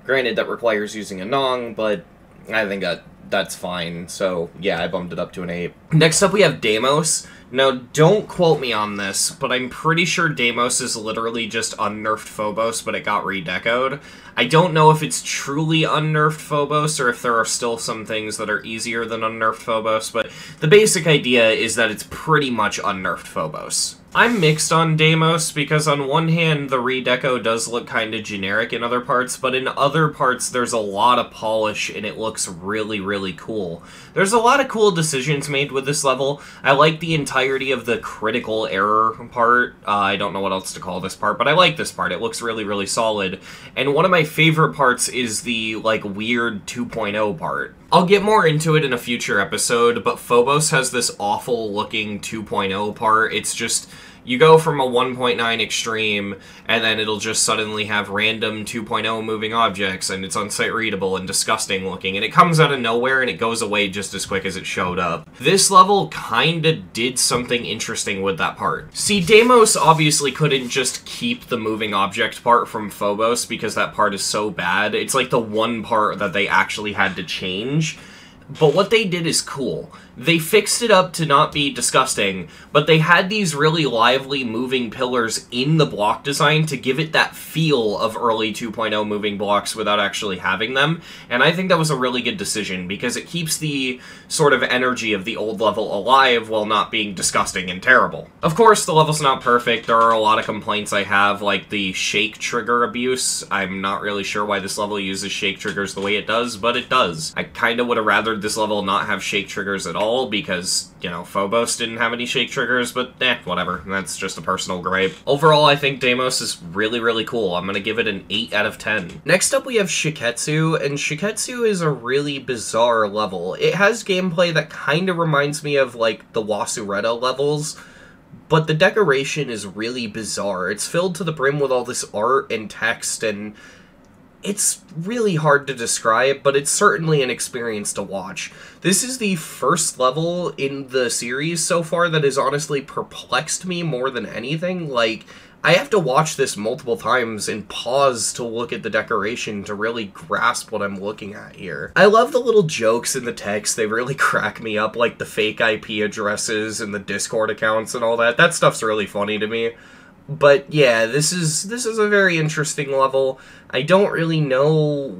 Granted, that requires using a Nong, but I think that's fine, so yeah, I bumped it up to an 8. Next up we have Deimos. Now, don't quote me on this, but I'm pretty sure Deimos is literally just unnerfed Phobos, but it got redecoed. I don't know if it's truly unnerfed Phobos, or if there are still some things that are easier than unnerfed Phobos, but the basic idea is that it's pretty much unnerfed Phobos. I'm mixed on Deimos, because on one hand, the redeco does look kinda generic in other parts, but in other parts there's a lot of polish and it looks really, really really cool. There's a lot of cool decisions made with this level. I like the entirety of the critical error part. I don't know what else to call this part, but I like this part. It looks really, really solid. And one of my favorite parts is the, like, weird 2.0 part. I'll get more into it in a future episode, but Phobos has this awful-looking 2.0 part. It's just... you go from a 1.9 extreme, and then it'll just suddenly have random 2.0 moving objects, and it's unsight readable and disgusting looking, and it comes out of nowhere and it goes away just as quick as it showed up. This level kinda did something interesting with that part. See, Deimos obviously couldn't just keep the moving object part from Phobos because that part is so bad. It's like the one part that they actually had to change. But what they did is cool. They fixed it up to not be disgusting, but they had these really lively moving pillars in the block design to give it that feel of early 2.0 moving blocks without actually having them, and I think that was a really good decision, because it keeps the sort of energy of the old level alive while not being disgusting and terrible. Of course, the level's not perfect. There are a lot of complaints I have, like the shake trigger abuse. I'm not really sure why this level uses shake triggers the way it does, but it does. I kinda would have rathered this level not have shake triggers at all, because, you know, Phobos didn't have any shake triggers, but whatever. That's just a personal gripe. Overall, I think Deimos is really, really cool. I'm gonna give it an 8 out of 10. Next up, we have Shiketsu, and Shiketsu is a really bizarre level. It has gameplay that kinda reminds me of, like, the Wasureta levels, but the decoration is really bizarre. It's filled to the brim with all this art and text, and it's really hard to describe, but it's certainly an experience to watch. This is the first level in the series so far that has honestly perplexed me more than anything. Like, I have to watch this multiple times and pause to look at the decoration to really grasp what I'm looking at here. I love the little jokes in the text. They really crack me up, like the fake IP addresses and the Discord accounts and all that. That stuff's really funny to me. But yeah, this is a very interesting level. I don't really know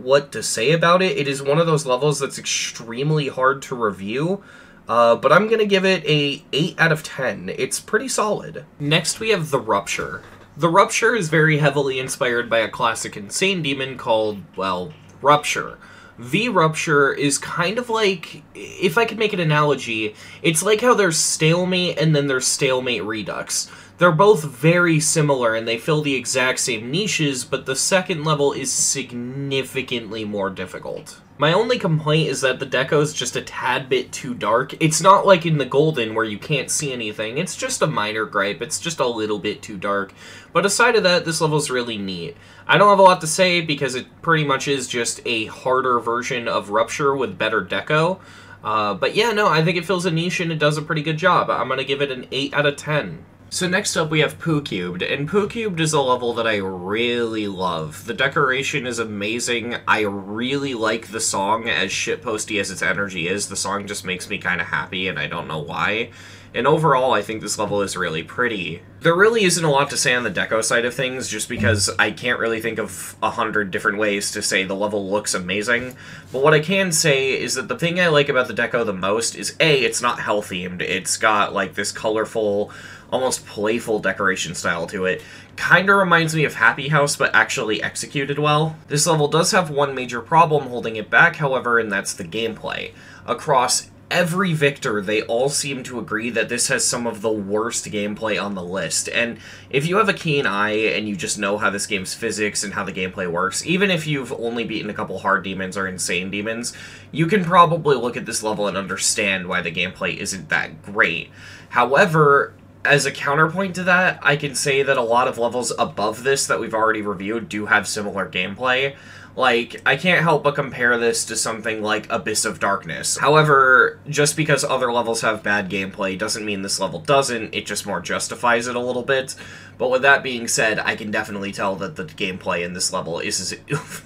what to say about it. It is one of those levels that's extremely hard to review, but I'm gonna give it a 8 out of 10. It's pretty solid. Next we have The Rupture. The Rupture is very heavily inspired by a classic Insane Demon called, well, Rupture. The Rupture is kind of like, if I could make an analogy, it's like how there's Stalemate and then there's Stalemate Redux. They're both very similar and they fill the exact same niches, but the second level is significantly more difficult. My only complaint is that the deco is just a tad bit too dark. It's not like in the Golden where you can't see anything. It's just a minor gripe. It's just a little bit too dark. But aside of that, this level's really neat. I don't have a lot to say because it pretty much is just a harder version of Rupture with better deco. But yeah, no, I think it fills a niche and it does a pretty good job. I'm gonna give it an 8 out of 10. So next up we have Poo Cubed, and Poo Cubed is a level that I really love. The decoration is amazing. I really like the song, as shitposty as its energy is. The song just makes me kind of happy, and I don't know why. And overall, I think this level is really pretty. There really isn't a lot to say on the deco side of things, just because I can't really think of 100 different ways to say the level looks amazing. But what I can say is that the thing I like about the deco the most is, A, it's not hell-themed. It's got, like, this colorful, almost playful decoration style to it. Kinda reminds me of Happy House, but actually executed well. This level does have one major problem holding it back, however, and that's the gameplay. Across every victor, they all seem to agree that this has some of the worst gameplay on the list, and if you have a keen eye and you just know how this game's physics and how the gameplay works, even if you've only beaten a couple hard demons or insane demons, you can probably look at this level and understand why the gameplay isn't that great. However, as a counterpoint to that, I can say that a lot of levels above this that we've already reviewed do have similar gameplay. Like, I can't help but compare this to something like Abyss of Darkness. However, just because other levels have bad gameplay doesn't mean this level doesn't, it just more justifies it a little bit. But with that being said, I can definitely tell that the gameplay in this level is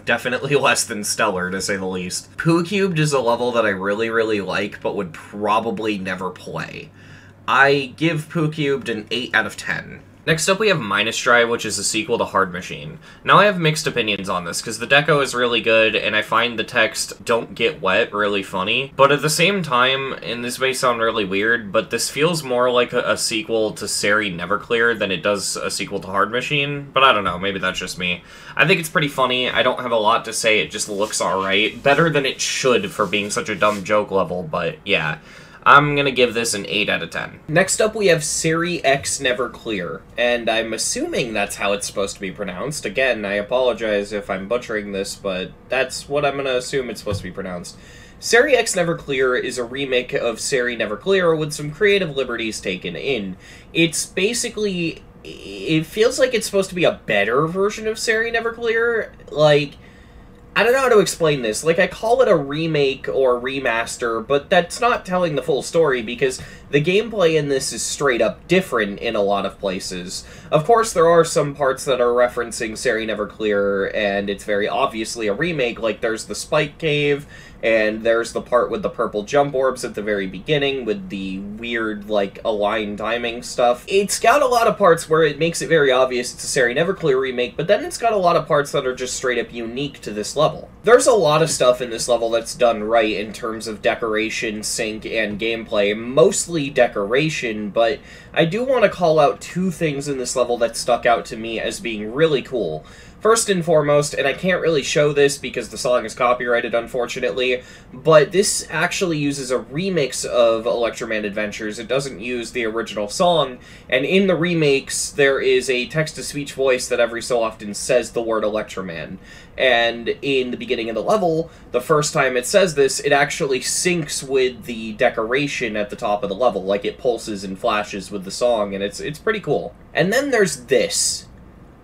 definitely less than stellar, to say the least. Poo Cubed is a level that I really, really like, but would probably never play. I give Poo Cubed an 8 out of 10. Next up we have Minus Drive, which is a sequel to Hard Machine. Now I have mixed opinions on this, because the deco is really good, and I find the text Don't Get Wet really funny, but at the same time, and this may sound really weird, but this feels more like a sequel to Seri Neverclear than it does a sequel to Hard Machine, but I don't know, maybe that's just me. I think it's pretty funny, I don't have a lot to say, it just looks alright. Better than it should for being such a dumb joke level, but yeah. I'm gonna give this an 8 out of 10. Next up we have Seri X Neverclear, and I'm assuming that's how it's supposed to be pronounced. Again, I apologize if I'm butchering this, but that's what I'm gonna assume it's supposed to be pronounced. Seri X Neverclear is a remake of Seri Neverclear with some creative liberties taken in. It's basically... it feels like it's supposed to be a better version of Seri Neverclear, like... I don't know how to explain this. Like, I call it a remake or remaster, but that's not telling the full story because the gameplay in this is straight up different in a lot of places. Of course, there are some parts that are referencing Seri Neverclear, and it's very obviously a remake, like there's the Spike Cave, and there's the part with the purple jump orbs at the very beginning with the weird, like, aligned timing stuff. It's got a lot of parts where it makes it very obvious it's a Seri Neverclear remake, but then it's got a lot of parts that are just straight up unique to this level. There's a lot of stuff in this level that's done right in terms of decoration, sync, and gameplay. Mostly decoration, but I do want to call out two things in this level that stuck out to me as being really cool. First and foremost, and I can't really show this because the song is copyrighted, unfortunately, but this actually uses a remix of Electroman Adventures. It doesn't use the original song, and in the remakes, there is a text-to-speech voice that every so often says the word Electroman. And in the beginning of the level, the first time it says this, it actually syncs with the decoration at the top of the level, like it pulses and flashes with the song, and it's pretty cool. And then there's this.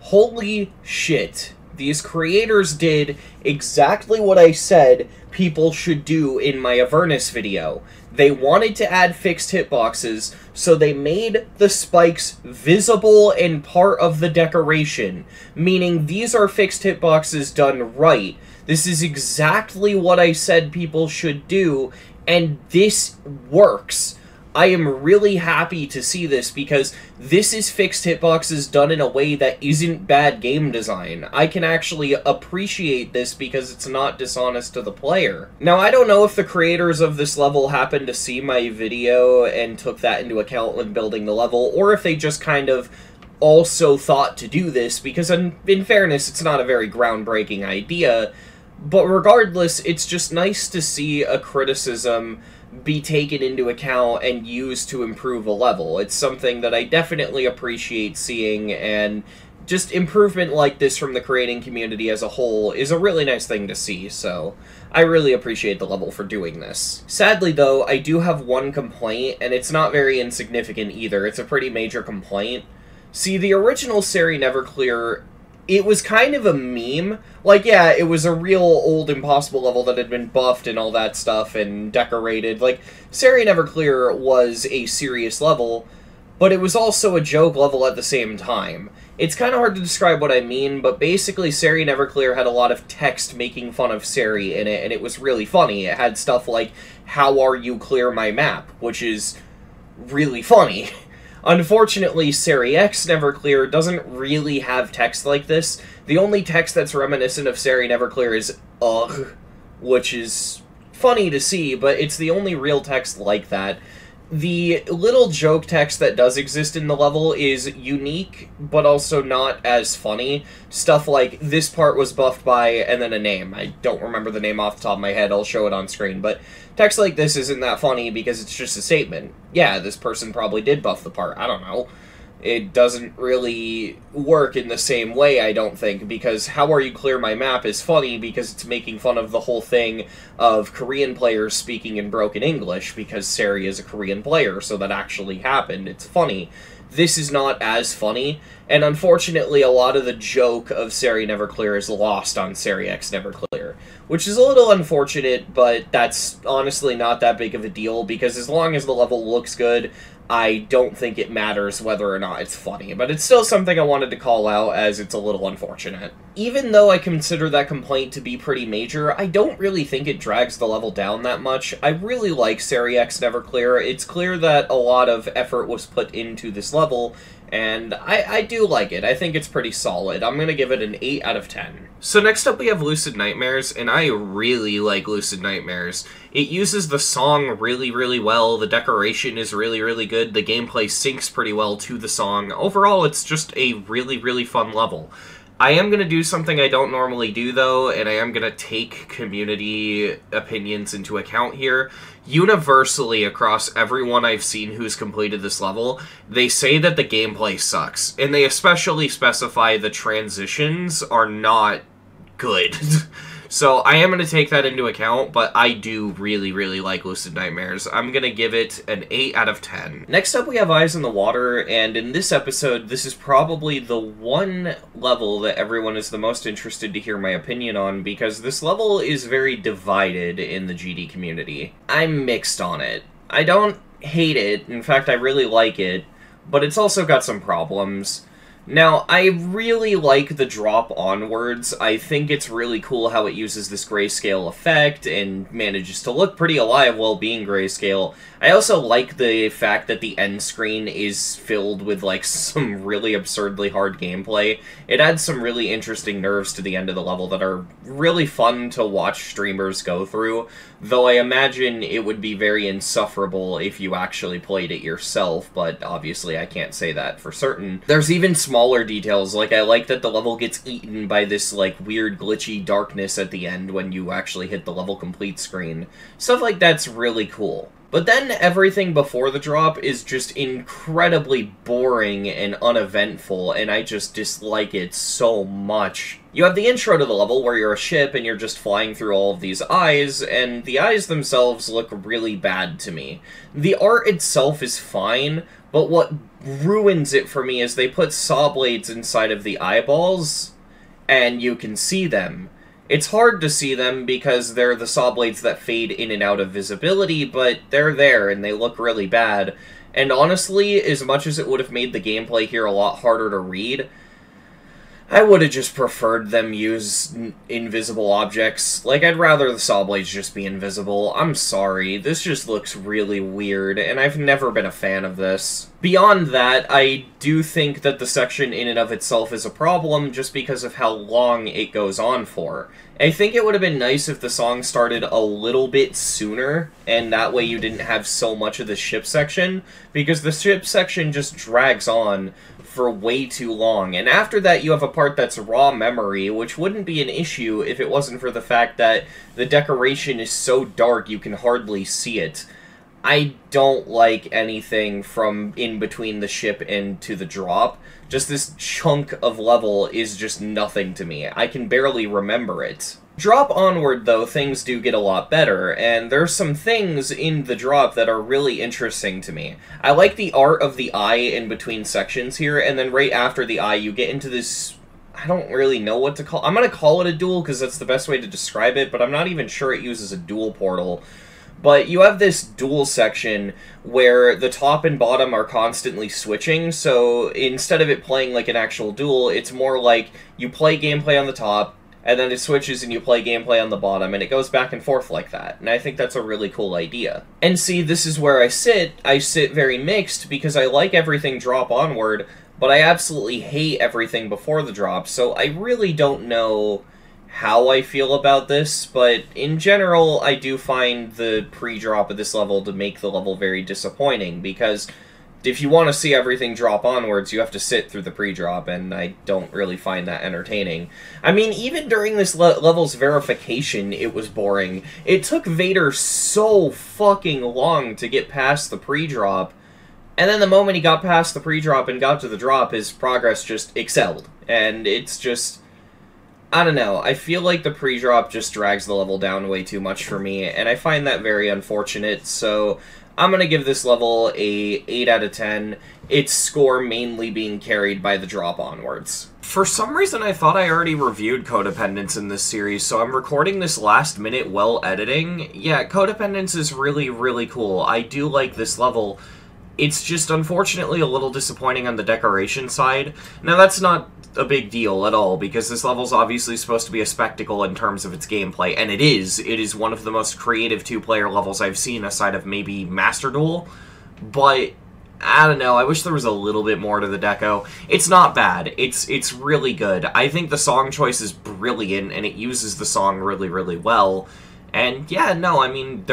Holy shit. These creators did exactly what I said people should do in my Avernus video. They wanted to add fixed hitboxes, so they made the spikes visible and part of the decoration, meaning these are fixed hitboxes done right. This is exactly what I said people should do, and this works. I am really happy to see this because this is fixed hitboxes done in a way that isn't bad game design. I can actually appreciate this because it's not dishonest to the player. Now, I don't know if the creators of this level happened to see my video and took that into account when building the level, or if they just kind of also thought to do this, because in fairness, it's not a very groundbreaking idea, but regardless, it's just nice to see a criticism be taken into account and used to improve a level. It's something that I definitely appreciate seeing, and just improvement like this from the creating community as a whole is a really nice thing to see, so I really appreciate the level for doing this. Sadly though, I do have one complaint, and it's not very insignificant either. It's a pretty major complaint. See, the original Seri Neverclear, it was kind of a meme. Like, yeah, it was a real old impossible level that had been buffed and all that stuff and decorated. Like, Seri Neverclear was a serious level, but it was also a joke level at the same time. It's kind of hard to describe what I mean, but basically Seri Neverclear had a lot of text making fun of Seri in it, and it was really funny. It had stuff like, "How are you clear my map?" which is really funny. Unfortunately, Seri X Neverclear doesn't really have text like this. The only text that's reminiscent of Seri Neverclear is "ugh," which is funny to see, but it's the only real text like that. The little joke text that does exist in the level is unique, but also not as funny. Stuff like, "this part was buffed by," and then a name. I don't remember the name off the top of my head, I'll show it on screen, but text like this isn't that funny because it's just a statement. Yeah, this person probably did buff the part, I don't know. It doesn't really work in the same way, I don't think, because "how are you clear my map" is funny because it's making fun of the whole thing of Korean players speaking in broken English, because Seri is a Korean player, so that actually happened. It's funny. This is not as funny, and unfortunately a lot of the joke of Seri Neverclear is lost on Seri X Neverclear, which is a little unfortunate, but that's honestly not that big of a deal, because as long as the level looks good, I don't think it matters whether or not it's funny, but it's still something I wanted to call out as it's a little unfortunate. Even though I consider that complaint to be pretty major, I don't really think it drags the level down that much. I really like Seri X Neverclear. It's clear that a lot of effort was put into this level, And I do like it. I think it's pretty solid. I'm gonna give it an 8 out of 10. So next up we have Lucid Nightmares, and I really like Lucid Nightmares. It uses the song really, really well, the decoration is really, really good, the gameplay syncs pretty well to the song. Overall, it's just a really, really fun level. I am going to do something I don't normally do, though, and I am going to take community opinions into account here. Universally, across everyone I've seen who's completed this level, they say that the gameplay sucks, and they especially specify the transitions are not good. So I am going to take that into account, but I do really, really like Lucid Nightmares. I'm going to give it an 8 out of 10. Next up we have Eyes in the Water, and in this episode, this is probably the one level that everyone is the most interested to hear my opinion on, because this level is very divided in the GD community. I'm mixed on it. I don't hate it, in fact I really like it, but it's also got some problems. Now, I really like the drop onwards. I think it's really cool how it uses this grayscale effect and manages to look pretty alive while being grayscale. I also like the fact that the end screen is filled with, like, some really absurdly hard gameplay. It adds some really interesting nerves to the end of the level that are really fun to watch streamers go through, though I imagine it would be very insufferable if you actually played it yourself, but obviously I can't say that for certain. There's even smaller details, like I like that the level gets eaten by this, like, weird glitchy darkness at the end when you actually hit the level complete screen. Stuff like that's really cool. But then everything before the drop is just incredibly boring and uneventful, and I just dislike it so much. You have the intro to the level where you're a ship and you're just flying through all of these eyes, and the eyes themselves look really bad to me. The art itself is fine, but what ruins it for me is they put saw blades inside of the eyeballs, and you can see them. It's hard to see them because they're the saw blades that fade in and out of visibility, but they're there and they look really bad. And honestly, as much as it would have made the gameplay here a lot harder to read, I would have just preferred them use invisible objects. Like, I'd rather the saw blades just be invisible. I'm sorry, this just looks really weird, and I've never been a fan of this. Beyond that, I do think that the section in and of itself is a problem just because of how long it goes on for. I think it would have been nice if the song started a little bit sooner, and that way you didn't have so much of the ship section, because the ship section just drags on for way too long, and after that you have a part that's raw memory, which wouldn't be an issue if it wasn't for the fact that the decoration is so dark you can hardly see it. I don't like anything from in between the ship and to the drop. Just this chunk of level is just nothing to me. I can barely remember it. Drop onward, though, things do get a lot better, and there's some things in the drop that are really interesting to me. I like the art of the eye in between sections here, and then right after the eye you get into this... I don't really know what to call... I'm gonna call it a duel because that's the best way to describe it, but I'm not even sure it uses a duel portal. But you have this duel section where the top and bottom are constantly switching, so instead of it playing like an actual duel, it's more like you play gameplay on the top, and then it switches and you play gameplay on the bottom, and it goes back and forth like that. And I think that's a really cool idea. And see, this is where I sit. I sit very mixed because I like everything drop onward, but I absolutely hate everything before the drop, so I really don't know how I feel about this, but in general, I do find the pre-drop of this level to make the level very disappointing, because if you want to see everything drop onwards, you have to sit through the pre-drop, and I don't really find that entertaining. I mean, even during this level's verification, it was boring. It took Vader so fucking long to get past the pre-drop, and then the moment he got past the pre-drop and got to the drop, his progress just excelled, and it's just... I don't know, I feel like the pre-drop just drags the level down way too much for me, and I find that very unfortunate, so I'm gonna give this level a 8 out of 10, its score mainly being carried by the drop onwards. For some reason, I thought I already reviewed Codependence in this series, so I'm recording this last minute while editing. Yeah, Codependence is really, really cool. I do like this level. It's just unfortunately a little disappointing on the decoration side. Now, that's not a big deal at all, because this level's obviously supposed to be a spectacle in terms of its gameplay, and it is. It is one of the most creative two-player levels I've seen aside of maybe Master Duel, but I don't know, I wish there was a little bit more to the deco. It's not bad. It's really good. I think the song choice is brilliant, and it uses the song really, really well. And yeah, no, I mean,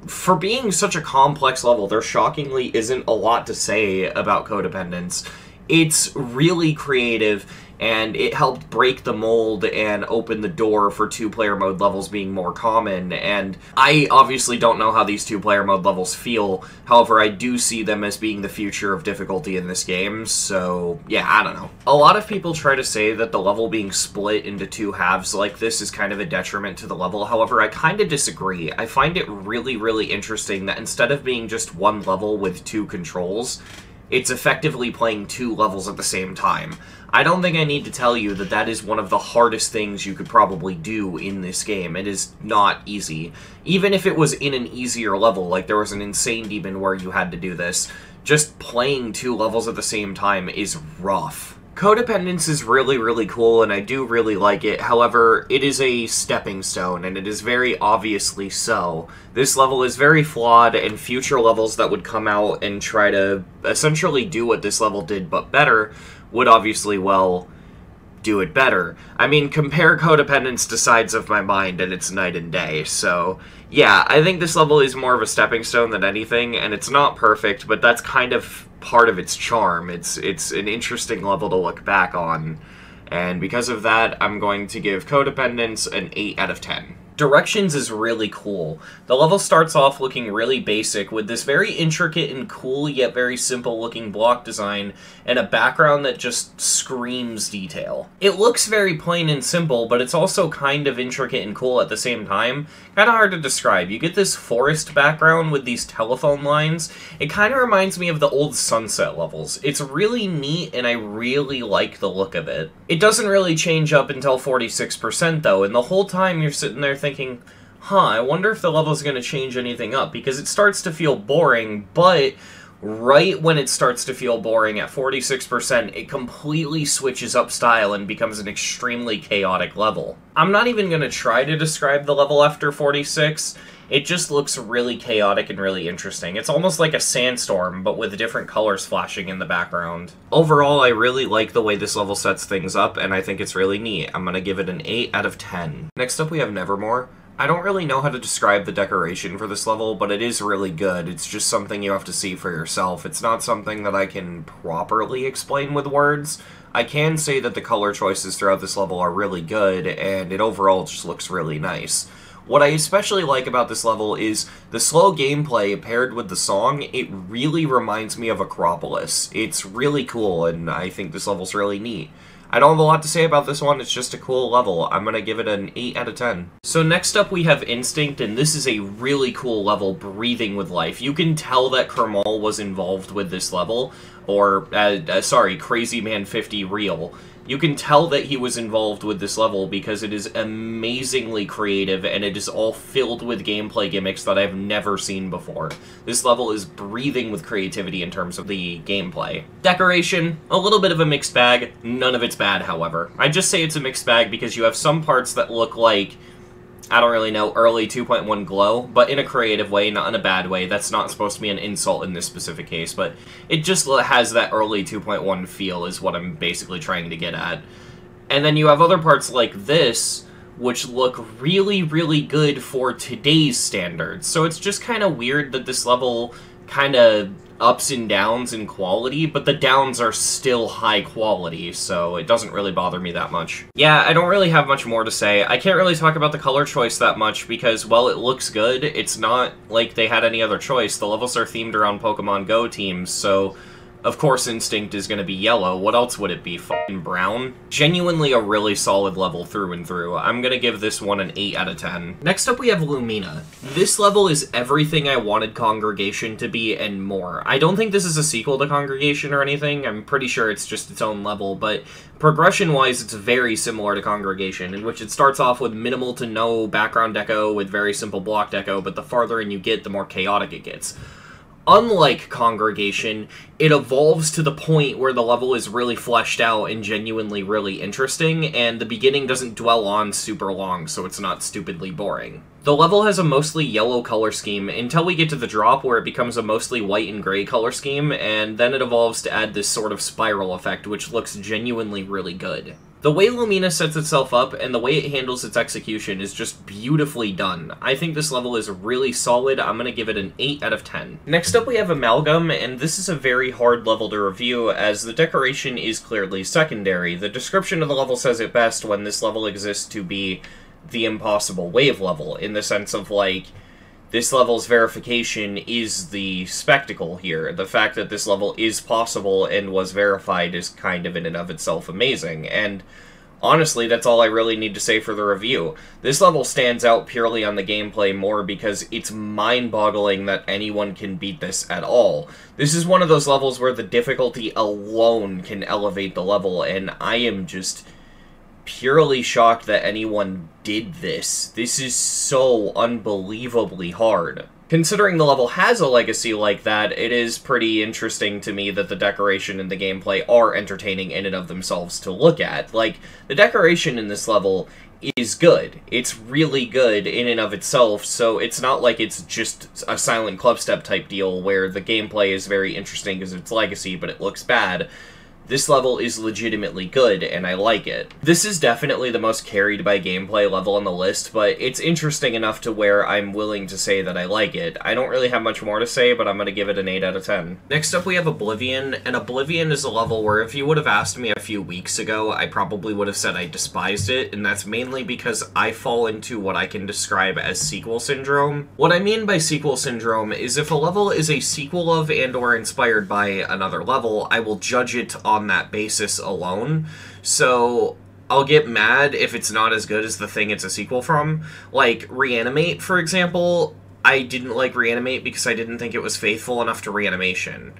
for being such a complex level, there shockingly isn't a lot to say about Codependence. It's really creative, and it helped break the mold and open the door for two-player mode levels being more common, and I obviously don't know how these two-player mode levels feel, however I do see them as being the future of difficulty in this game, so yeah, I don't know. A lot of people try to say that the level being split into two halves like this is kind of a detriment to the level, however I kind of disagree. I find it really, really interesting that instead of being just one level with two controls, it's effectively playing two levels at the same time. I don't think I need to tell you that that is one of the hardest things you could probably do in this game. It is not easy. Even if it was in an easier level, like there was an Insane Demon where you had to do this, just playing two levels at the same time is rough. Codependence is really, really cool, and I do really like it. However, it is a stepping stone, and it is very obviously so. This level is very flawed, and future levels that would come out and try to essentially do what this level did but better would obviously, well, do it better. I mean, compare Codependence to Sides of My Mind, and it's night and day, so yeah, I think this level is more of a stepping stone than anything, and it's not perfect, but that's kind of part of its charm. It's an interesting level to look back on, and because of that, I'm going to give Codependence an 8 out of 10. Directions is really cool. The level starts off looking really basic with this very intricate and cool yet very simple looking block design and a background that just screams detail. It looks very plain and simple, but it's also kind of intricate and cool at the same time. Kind of hard to describe. You get this forest background with these telephone lines. It kind of reminds me of the old Sunset levels. It's really neat and I really like the look of it. It doesn't really change up until 46% though, and the whole time you're sitting there thinking, I wonder if the level's going to change anything up, because it starts to feel boring, but right when it starts to feel boring at 46%, it completely switches up style and becomes an extremely chaotic level. I'm not even going to try to describe the level after 46, it just looks really chaotic and really interesting. It's almost like a sandstorm, but with different colors flashing in the background. Overall, I really like the way this level sets things up, and I think it's really neat. I'm gonna give it an 8 out of 10. Next up we have Nevermore. I don't really know how to describe the decoration for this level, but it is really good. It's just something you have to see for yourself. It's not something that I can properly explain with words. I can say that the color choices throughout this level are really good, and it overall just looks really nice. What I especially like about this level is the slow gameplay paired with the song. It really reminds me of Acropolis. It's really cool, and I think this level's really neat. I don't have a lot to say about this one, it's just a cool level. I'm gonna give it an 8 out of 10. So next up we have Instinct, and this is a really cool level breathing with life. You can tell that Kermal was involved with this level, or, Crazy Man 50 Real. You can tell that he was involved with this level because it is amazingly creative and it is all filled with gameplay gimmicks that I've never seen before. This level is breathing with creativity in terms of the gameplay. Decoration, a little bit of a mixed bag. None of it's bad, however. I just say it's a mixed bag because you have some parts that look like, I don't really know, early 2.1 glow, but in a creative way, not in a bad way. That's not supposed to be an insult in this specific case, but it just has that early 2.1 feel is what I'm basically trying to get at. And then you have other parts like this, which look really, really good for today's standards. So it's just kind of weird that this level kind of ups and downs in quality, but the downs are still high quality, so it doesn't really bother me that much. Yeah, I don't really have much more to say. I can't really talk about the color choice that much because, while it looks good, it's not like they had any other choice. The levels are themed around Pokemon Go teams, so of course Instinct is going to be yellow. What else would it be? Fucking brown? Genuinely a really solid level through and through. I'm going to give this one an 8 out of 10. Next up we have Lumina. This level is everything I wanted Congregation to be and more. I don't think this is a sequel to Congregation or anything. I'm pretty sure it's just its own level, but progression-wise it's very similar to Congregation, in which it starts off with minimal to no background deco with very simple block deco, but the farther in you get, the more chaotic it gets. Unlike Congregation, it evolves to the point where the level is really fleshed out and genuinely really interesting, and the beginning doesn't dwell on super long, so it's not stupidly boring. The level has a mostly yellow color scheme until we get to the drop where it becomes a mostly white and gray color scheme, and then it evolves to add this sort of spiral effect, which looks genuinely really good. The way Lumina sets itself up and the way it handles its execution is just beautifully done. I think this level is really solid. I'm going to give it an 8 out of 10. Next up we have Amalgam, and this is a very hard level to review as the decoration is clearly secondary. The description of the level says it best when this level exists to be the impossible wave level, in the sense of, like, this level's verification is the spectacle here. The fact that this level is possible and was verified is kind of in and of itself amazing, and honestly, that's all I really need to say for the review. This level stands out purely on the gameplay more because it's mind-boggling that anyone can beat this at all. This is one of those levels where the difficulty alone can elevate the level, and I am just purely shocked that anyone did this. This is so unbelievably hard. Considering the level has a legacy like that, it is pretty interesting to me that the decoration and the gameplay are entertaining in and of themselves to look at. Like, the decoration in this level is good. It's really good in and of itself, so it's not like it's just a Silent Clubstep type deal where the gameplay is very interesting because of its legacy, but it looks bad. This level is legitimately good, and I like it. This is definitely the most carried by gameplay level on the list, but it's interesting enough to where I'm willing to say that I like it. I don't really have much more to say, but I'm going to give it an 8 out of 10. Next up we have Oblivion, and Oblivion is a level where if you would have asked me a few weeks ago, I probably would have said I despised it, and that's mainly because I fall into what I can describe as sequel syndrome. What I mean by sequel syndrome is if a level is a sequel of and or inspired by another level, I will judge it on that basis alone. So I'll get mad if it's not as good as the thing it's a sequel from. Like Reanimate, for example, I didn't like Reanimate because I didn't think it was faithful enough to Reanimation.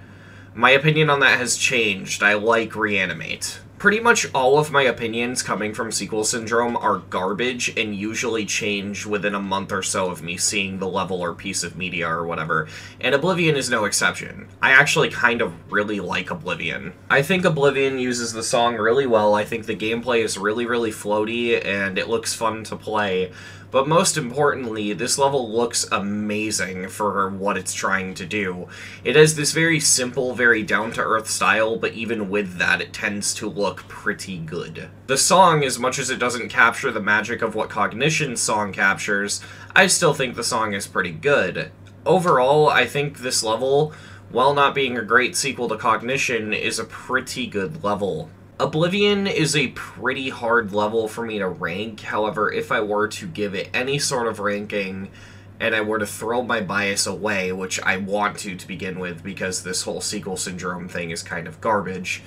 My opinion on that has changed. I like Reanimate. Pretty much all of my opinions coming from sequel syndrome are garbage and usually change within a month or so of me seeing the level or piece of media or whatever, and Oblivion is no exception. I actually kind of really like Oblivion. I think Oblivion uses the song really well. I think the gameplay is really, really floaty and it looks fun to play. But most importantly, this level looks amazing for what it's trying to do. It has this very simple, very down-to-earth style, but even with that, it tends to look pretty good. The song, as much as it doesn't capture the magic of what Cognition's song captures, I still think the song is pretty good. Overall, I think this level, while not being a great sequel to Cognition, is a pretty good level. Oblivion is a pretty hard level for me to rank. However, if I were to give it any sort of ranking, and I were to throw my bias away, which I want to begin with because this whole sequel syndrome thing is kind of garbage,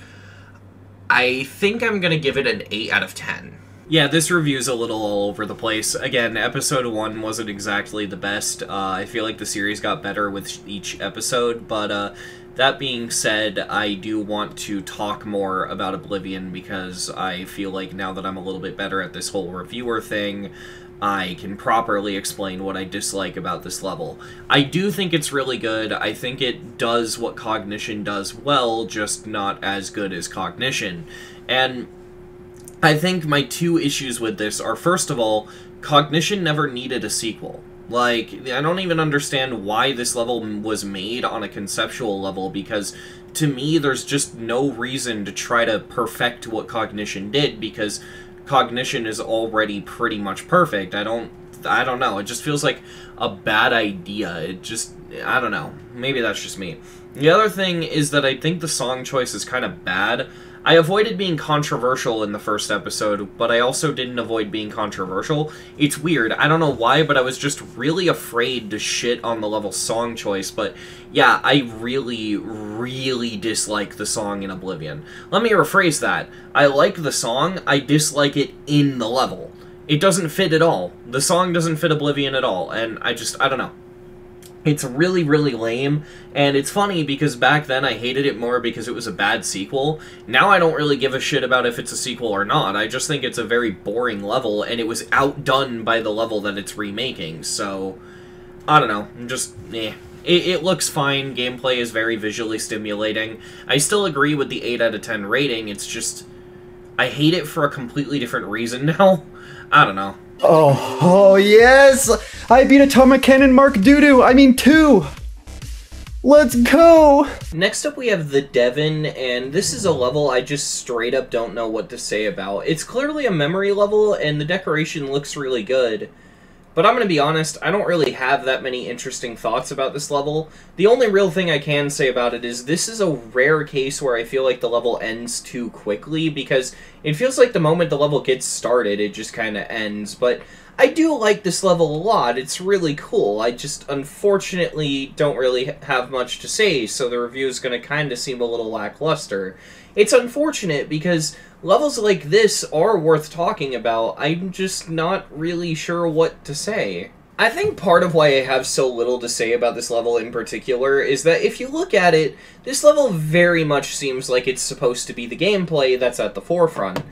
I think I'm going to give it an 8 out of 10. Yeah, this review's a little all over the place. Again, episode 1 wasn't exactly the best. I feel like the series got better with each episode, but that being said, I do want to talk more about Oblivion because I feel like now that I'm a little bit better at this whole reviewer thing, I can properly explain what I dislike about this level. I do think it's really good. I think it does what Cognition does well, just not as good as Cognition. And I think my two issues with this are, first of all, Cognition never needed a sequel. Like, I don't even understand why this level was made on a conceptual level, because to me, there's just no reason to try to perfect what Cognition did, because Cognition is already pretty much perfect. I don't know. It just feels like a bad idea. It just, I don't know. Maybe that's just me. The other thing is that I think the song choice is kind of bad. I avoided being controversial in the first episode, but I also didn't avoid being controversial. It's weird. I don't know why, but I was just really afraid to shit on the level song choice, but yeah, I really, really dislike the song in Oblivion. Let me rephrase that. I like the song, I dislike it in the level. It doesn't fit at all. The song doesn't fit Oblivion at all, and I don't know. It's really, really lame, and it's funny because back then I hated it more because it was a bad sequel. Now I don't really give a shit about if it's a sequel or not. I just think it's a very boring level, and it was outdone by the level that it's remaking, so I don't know. I'm just, eh. It looks fine, gameplay is very visually stimulating. I still agree with the 8 out of 10 rating, it's just... I hate it for a completely different reason now. I don't know. Oh yes! I beat Atomic Cannon Mark Doodoo, I mean 2! Let's go! Next up we have the Devon, and this is a level I just straight up don't know what to say about. It's clearly a memory level, and the decoration looks really good. But I'm gonna be honest, I don't really have that many interesting thoughts about this level. The only real thing I can say about it is this is a rare case where I feel like the level ends too quickly, because it feels like the moment the level gets started, it just kinda ends. But I do like this level a lot, it's really cool. I just unfortunately don't really have much to say, so the review is gonna kinda seem a little lackluster. It's unfortunate because levels like this are worth talking about. I'm just not really sure what to say. I think part of why I have so little to say about this level in particular is that if you look at it, this level very much seems like it's supposed to be the gameplay that's at the forefront.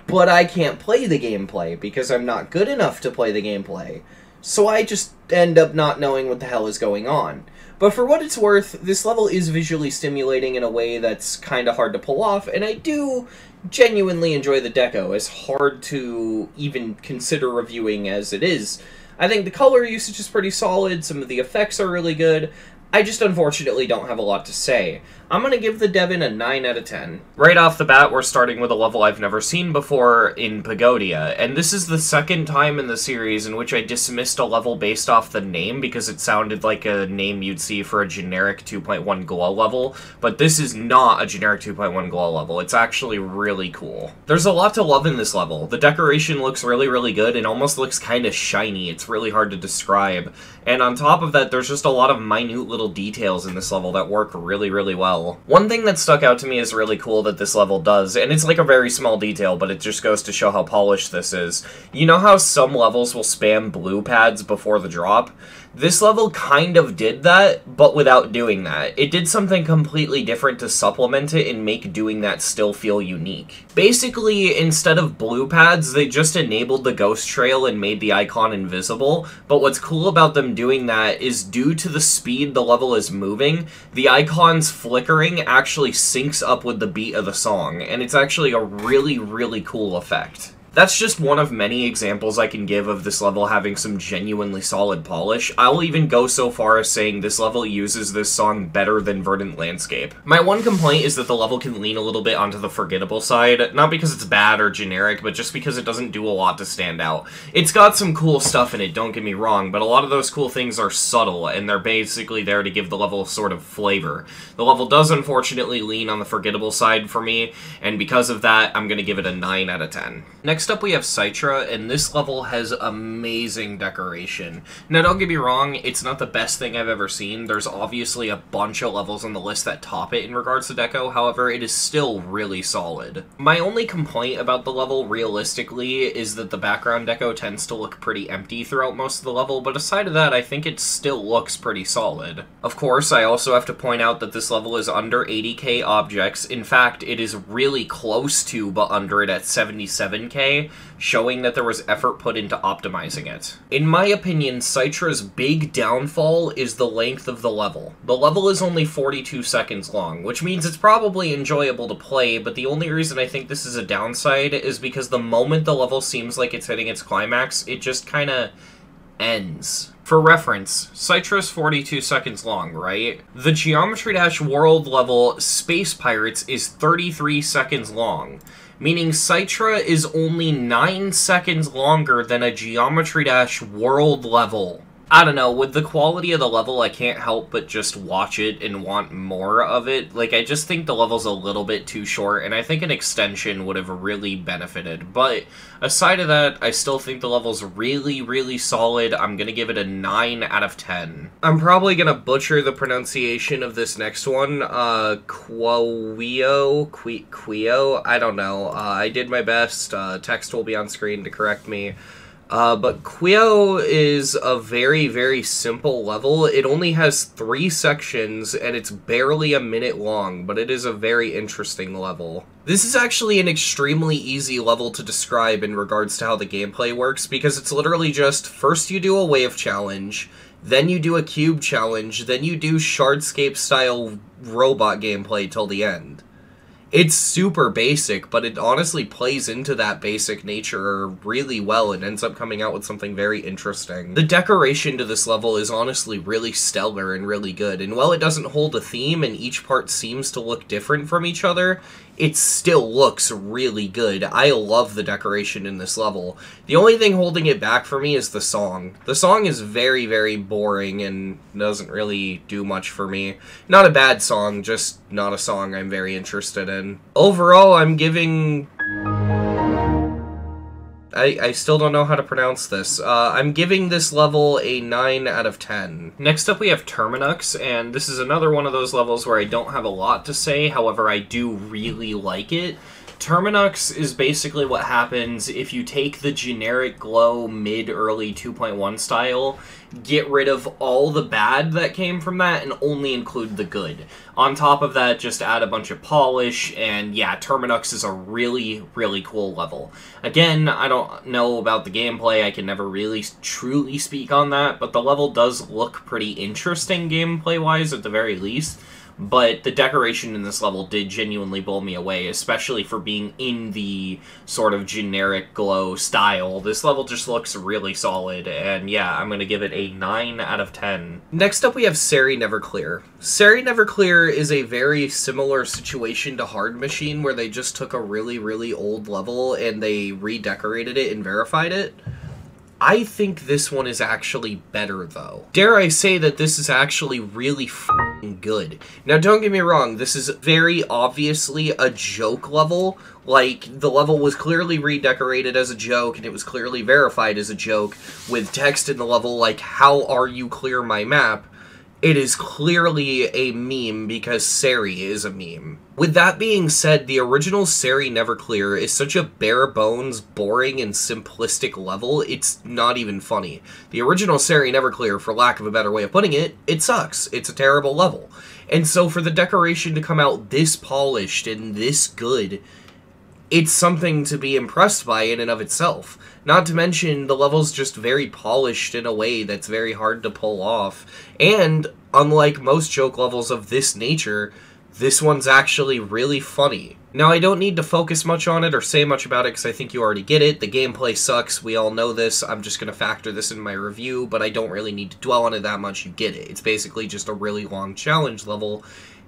But I can't play the gameplay because I'm not good enough to play the gameplay. So I just end up not knowing what the hell is going on. But for what it's worth, this level is visually stimulating in a way that's kinda hard to pull off, and I do genuinely enjoy the deco, as hard to even consider reviewing as it is. I think the color usage is pretty solid, some of the effects are really good. I just unfortunately don't have a lot to say. I'm gonna give the Devon a 9 out of 10. Right off the bat, we're starting with a level I've never seen before in Pagodia, and this is the second time in the series in which I dismissed a level based off the name because it sounded like a name you'd see for a generic 2.1 Glow level, but this is not a generic 2.1 Glow level. It's actually really cool. There's a lot to love in this level. The decoration looks really, really good and almost looks kinda shiny. It's really hard to describe. And on top of that, there's just a lot of minute little details in this level that work really, really well. One thing that stuck out to me is really cool that this level does, and it's like a very small detail, but it just goes to show how polished this is. You know how some levels will spam blue pads before the drop? This level kind of did that, but without doing that. It did something completely different to supplement it and make doing that still feel unique. Basically, instead of blue pads, they just enabled the ghost trail and made the icon invisible, but what's cool about them doing that is due to the speed the level is moving, the icon's flickering actually syncs up with the beat of the song, and it's actually a really, really cool effect. That's just one of many examples I can give of this level having some genuinely solid polish. I'll even go so far as saying this level uses this song better than Verdant Landscape. My one complaint is that the level can lean a little bit onto the forgettable side, not because it's bad or generic, but just because it doesn't do a lot to stand out. It's got some cool stuff in it, don't get me wrong, but a lot of those cool things are subtle, and they're basically there to give the level sort of flavor. The level does unfortunately lean on the forgettable side for me, and because of that, I'm gonna give it a 9 out of 10. Next up we have Citra, and this level has amazing decoration. Now don't get me wrong, it's not the best thing I've ever seen. There's obviously a bunch of levels on the list that top it in regards to deco, however, it is still really solid. My only complaint about the level, realistically, is that the background deco tends to look pretty empty throughout most of the level, but aside of that, I think it still looks pretty solid. Of course, I also have to point out that this level is under 80k objects. In fact, it is really close to, but under it at 77k, showing that there was effort put into optimizing it. In my opinion, Citra's big downfall is the length of the level. The level is only 42 seconds long, which means it's probably enjoyable to play, but the only reason I think this is a downside is because the moment the level seems like it's hitting its climax, it just kinda ends. For reference, Citra's 42 seconds long, right? The Geometry Dash World level Space Pirates is 33 seconds long, meaning Citra is only 9 seconds longer than a Geometry Dash World level. I don't know, with the quality of the level, I can't help but just watch it and want more of it. Like, I just think the level's a little bit too short, and I think an extension would have really benefited. But aside of that, I still think the level's really, really solid. I'm gonna give it a 9 out of 10. I'm probably gonna butcher the pronunciation of this next one. Quio? I don't know. I did my best. Text will be on screen to correct me. But Quio is a very, very simple level. It only has 3 sections, and it's barely a minute long, but it is a very interesting level. This is actually an extremely easy level to describe in regards to how the gameplay works, because it's literally just, first you do a wave challenge, then you do a cube challenge, then you do Shardscape-style robot gameplay till the end. It's super basic, but it honestly plays into that basic nature really well and ends up coming out with something very interesting. The decoration to this level is honestly really stellar and really good, and while it doesn't hold a theme and each part seems to look different from each other, it still looks really good. I love the decoration in this level. The only thing holding it back for me is the song. The song is very, very boring and doesn't really do much for me. Not a bad song, just not a song I'm very interested in. Overall, I'm giving... I still don't know how to pronounce this. I'm giving this level a 9 out of 10. Next up we have Terminux, and this is another one of those levels where I don't have a lot to say, however I do really like it. Terminux is basically what happens if you take the generic glow mid-early 2.1 style, get rid of all the bad that came from that, and only include the good. On top of that, just add a bunch of polish, and yeah, Terminux is a really, really cool level. Again, I don't know about the gameplay, I can never really truly speak on that, but the level does look pretty interesting gameplay-wise at the very least. But the decoration in this level did genuinely blow me away, especially for being in the sort of generic glow style. This level just looks really solid, and yeah, I'm gonna give it a 9 out of 10. Next up we have Sari Neverclear. Sari Neverclear is a very similar situation to Hard Machine, where they just took a really, really old level and they redecorated it and verified it. I think this one is actually better, though. Dare I say that this is actually really f***ing good. Now, don't get me wrong, this is very obviously a joke level. Like, the level was clearly redecorated as a joke, and it was clearly verified as a joke, with text in the level like, "How are you clear my map?" It is clearly a meme because Sari is a meme. With that being said, the original Sari Neverclear is such a bare-bones, boring, and simplistic level, it's not even funny. The original Sari Neverclear, for lack of a better way of putting it, it sucks. It's a terrible level. And so for the decoration to come out this polished and this good, it's something to be impressed by in and of itself. Not to mention, the level's just very polished in a way that's very hard to pull off. And, unlike most joke levels of this nature, this one's actually really funny. Now, I don't need to focus much on it or say much about it because I think you already get it. The gameplay sucks, we all know this. I'm just going to factor this in my review, but I don't really need to dwell on it that much. You get it. It's basically just a really long challenge level.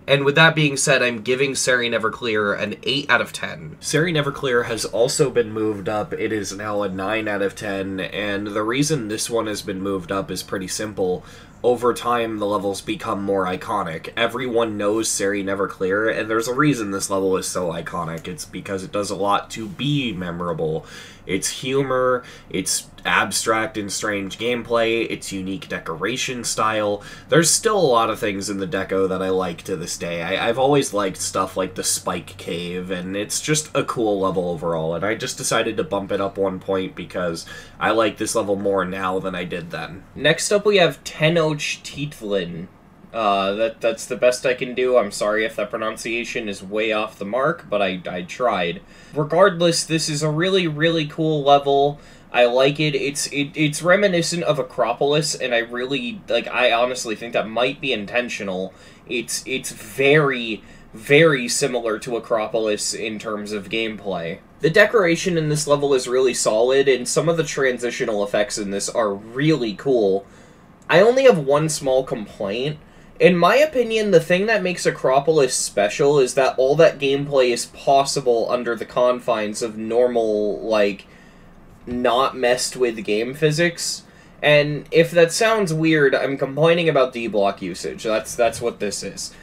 And with that being said, I'm giving Sari Neverclear an 8 out of 10. Sari Neverclear has also been moved up. It is now a 9 out of 10, and the reason this one has been moved up is pretty simple. Over time, the levels become more iconic. Everyone knows Sari Neverclear, and there's a reason this level is so iconic. It's because it does a lot to be memorable. Its humor, its abstract and strange gameplay, its unique decoration style. There's still a lot of things in the deco that I like to this day. I've always liked stuff like the Spike Cave, and it's just a cool level overall, and I just decided to bump it up 1 point because I like this level more now than I did then. Next up we have Tenoch Tietlin. That's the best I can do. I'm sorry if that pronunciation is way off the mark, but I tried. Regardless, this is a really, really cool level. I like it. It's reminiscent of Acropolis, and I honestly think that might be intentional. It's very, very similar to Acropolis in terms of gameplay. The decoration in this level is really solid, and some of the transitional effects in this are really cool. I only have one small complaint. In my opinion, the thing that makes Acropolis special is that all that gameplay is possible under the confines of normal, like, not messed with game physics. And if that sounds weird, I'm complaining about D-block usage. That's what this is.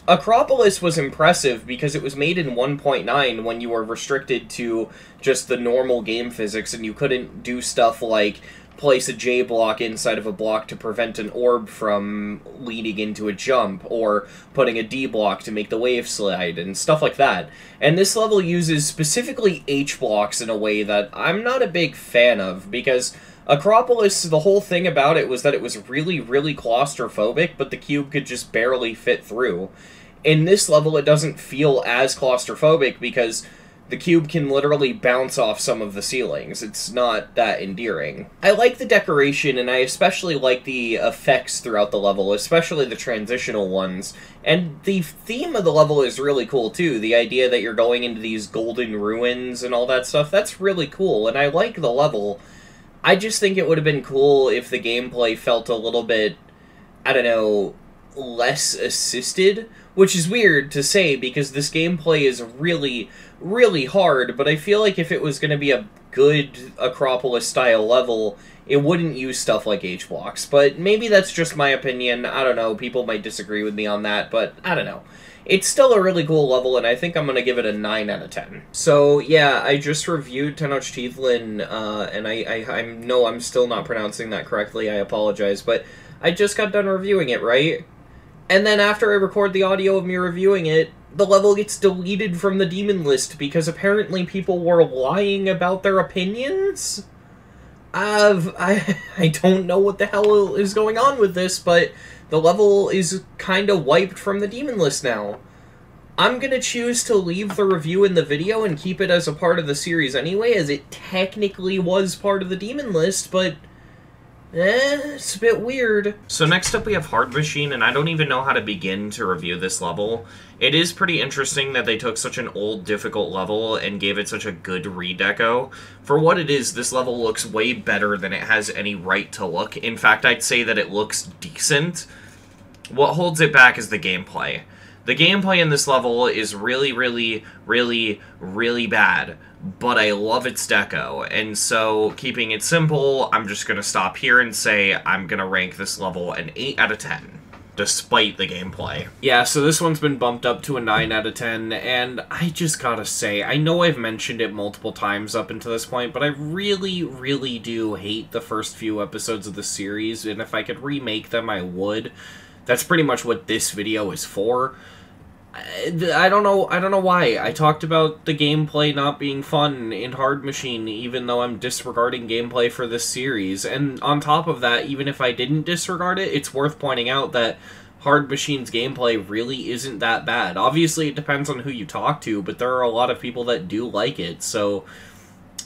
Acropolis was impressive because it was made in 1.9 when you were restricted to just the normal game physics and you couldn't do stuff like place a J block inside of a block to prevent an orb from leading into a jump, or putting a D block to make the wave slide, and stuff like that. And this level uses specifically H blocks in a way that I'm not a big fan of, because Acropolis, the whole thing about it was that it was really, really claustrophobic, but the cube could just barely fit through. In this level, it doesn't feel as claustrophobic because The cube can literally bounce off some of the ceilings. It's not that endearing. I like the decoration, and I especially like the effects throughout the level, especially the transitional ones. And the theme of the level is really cool, too. The idea that you're going into these golden ruins and all that stuff, that's really cool, and I like the level. I just think it would have been cool if the gameplay felt a little bit, I don't know, less assisted, which is weird to say because this gameplay is really, really hard, but I feel like if it was going to be a good Acropolis-style level, it wouldn't use stuff like H-blocks. But maybe that's just my opinion. I don't know. People might disagree with me on that, but I don't know. It's still a really cool level, and I think I'm going to give it a 9 out of 10. So, yeah, I just reviewed Tenochtitlan, and I know I'm still not pronouncing that correctly. I apologize, but I just got done reviewing it, right? And then after I record the audio of me reviewing it, the level gets deleted from the Demonlist because apparently people were lying about their opinions? I don't know what the hell is going on with this, but the level is kind of wiped from the Demonlist now. I'm gonna choose to leave the review in the video and keep it as a part of the series anyway, as it technically was part of the Demonlist, but it's a bit weird. So next up we have Hard Machine, and I don't even know how to begin to review this level. It is pretty interesting that they took such an old, difficult level and gave it such a good redeco. For what it is, this level looks way better than it has any right to look. In fact, I'd say that it looks decent. What holds it back is the gameplay. The gameplay in this level is really, really, really, really bad, but I love its deco, and so, keeping it simple, I'm just gonna stop here and say I'm gonna rank this level an 8 out of 10, despite the gameplay. Yeah, so this one's been bumped up to a 9 out of 10, and I just gotta say, I know I've mentioned it multiple times up until this point, but I really, really do hate the first few episodes of the series, and if I could remake them, I would. That's pretty much what this video is for. I don't know why. I talked about the gameplay not being fun in Hard Machine, even though I'm disregarding gameplay for this series. And on top of that, even if I didn't disregard it, it's worth pointing out that Hard Machine's gameplay really isn't that bad. Obviously, it depends on who you talk to, but there are a lot of people that do like it, so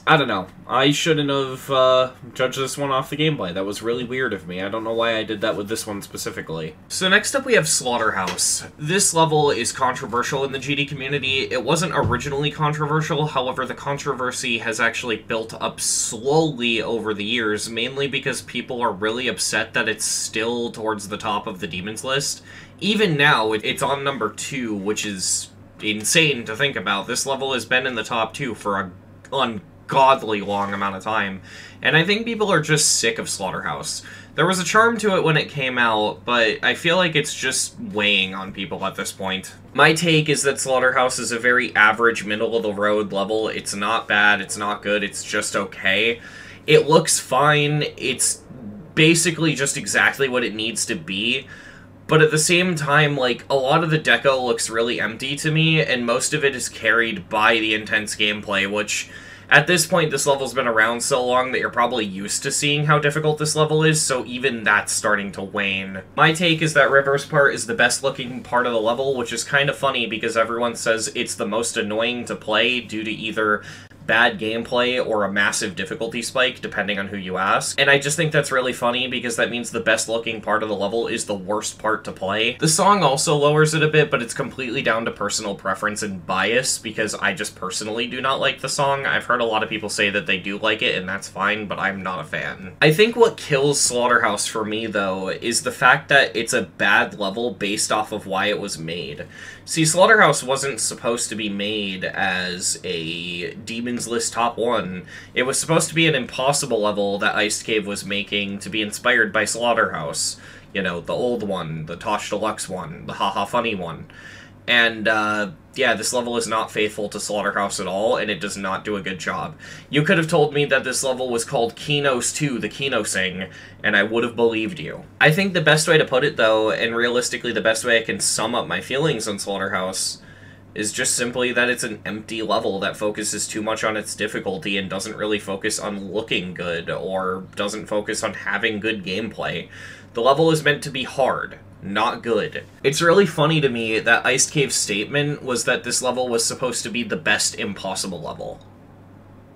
I don't know. I shouldn't have judged this one off the gameplay. That was really weird of me. I don't know why I did that with this one specifically. So next up we have Slaughterhouse. This level is controversial in the GD community. It wasn't originally controversial, however the controversy has actually built up slowly over the years, mainly because people are really upset that it's still towards the top of the Demons list. Even now, it's on number 2, which is insane to think about. This level has been in the top 2 for a ungodly long amount of time, and I think people are just sick of Slaughterhouse. There was a charm to it when it came out, but I feel like it's just weighing on people at this point. My take is that Slaughterhouse is a very average, middle-of-the-road level. It's not bad, it's not good, it's just okay. It looks fine, it's basically just exactly what it needs to be, but at the same time, like, a lot of the deco looks really empty to me, and most of it is carried by the intense gameplay, which at this point, this level's been around so long that you're probably used to seeing how difficult this level is, so even that's starting to wane. My take is that River's part is the best looking part of the level, which is kind of funny because everyone says it's the most annoying to play due to either bad gameplay or a massive difficulty spike, depending on who you ask. And I just think that's really funny because that means the best looking part of the level is the worst part to play. The song also lowers it a bit, but it's completely down to personal preference and bias because I just personally do not like the song. I've heard a lot of people say that they do like it, and that's fine, but I'm not a fan. I think what kills Slaughterhouse for me, though, is the fact that it's a bad level based off of why it was made. See, Slaughterhouse wasn't supposed to be made as a Demon's List top 1. It was supposed to be an impossible level that Iced Cave was making to be inspired by Slaughterhouse. You know, the old one, the Tosh Deluxe one, the Haha Funny one. And, yeah, this level is not faithful to Slaughterhouse at all, and it does not do a good job. You could have told me that this level was called Kinos 2, the Kino Sing, and I would have believed you. I think the best way to put it, though, and realistically the best way I can sum up my feelings on Slaughterhouse, is just simply that it's an empty level that focuses too much on its difficulty and doesn't really focus on looking good, or doesn't focus on having good gameplay. The level is meant to be hard. Not good. It's really funny to me that Iced Cave's statement was that this level was supposed to be the best impossible level.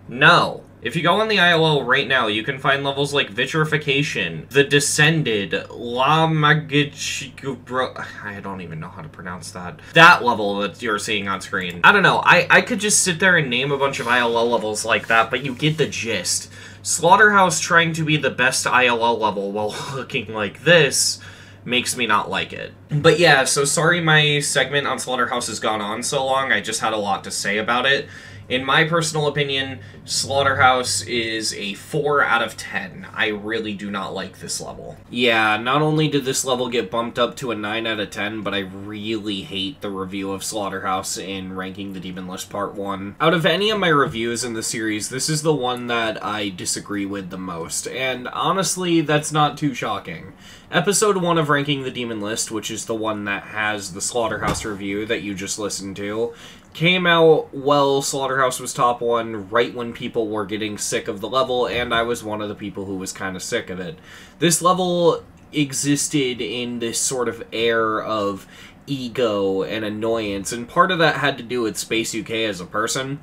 No. If you go on the ILL right now, you can find levels like Vitrification, The Descended, La Magichibro... I don't even know how to pronounce that. That level that you're seeing on screen. I don't know, I could just sit there and name a bunch of ILL levels like that, but you get the gist. Slaughterhouse trying to be the best ILL level while looking like this makes me not like it. But yeah, so sorry my segment on Slaughterhouse has gone on so long, I just had a lot to say about it. In my personal opinion, Slaughterhouse is a 4 out of 10. I really do not like this level. Yeah, not only did this level get bumped up to a 9 out of 10, but I really hate the review of Slaughterhouse in Ranking the Demonlist Part 1. Out of any of my reviews in the series, this is the one that I disagree with the most, and honestly, that's not too shocking. Episode 1 of Ranking the Demonlist, which is the one that has the Slaughterhouse review that you just listened to, came out while Slaughterhouse was top 1 right when people were getting sick of the level, and I was one of the people who was kind of sick of it. This level existed in this sort of air of ego and annoyance, and part of that had to do with Space UK as a person.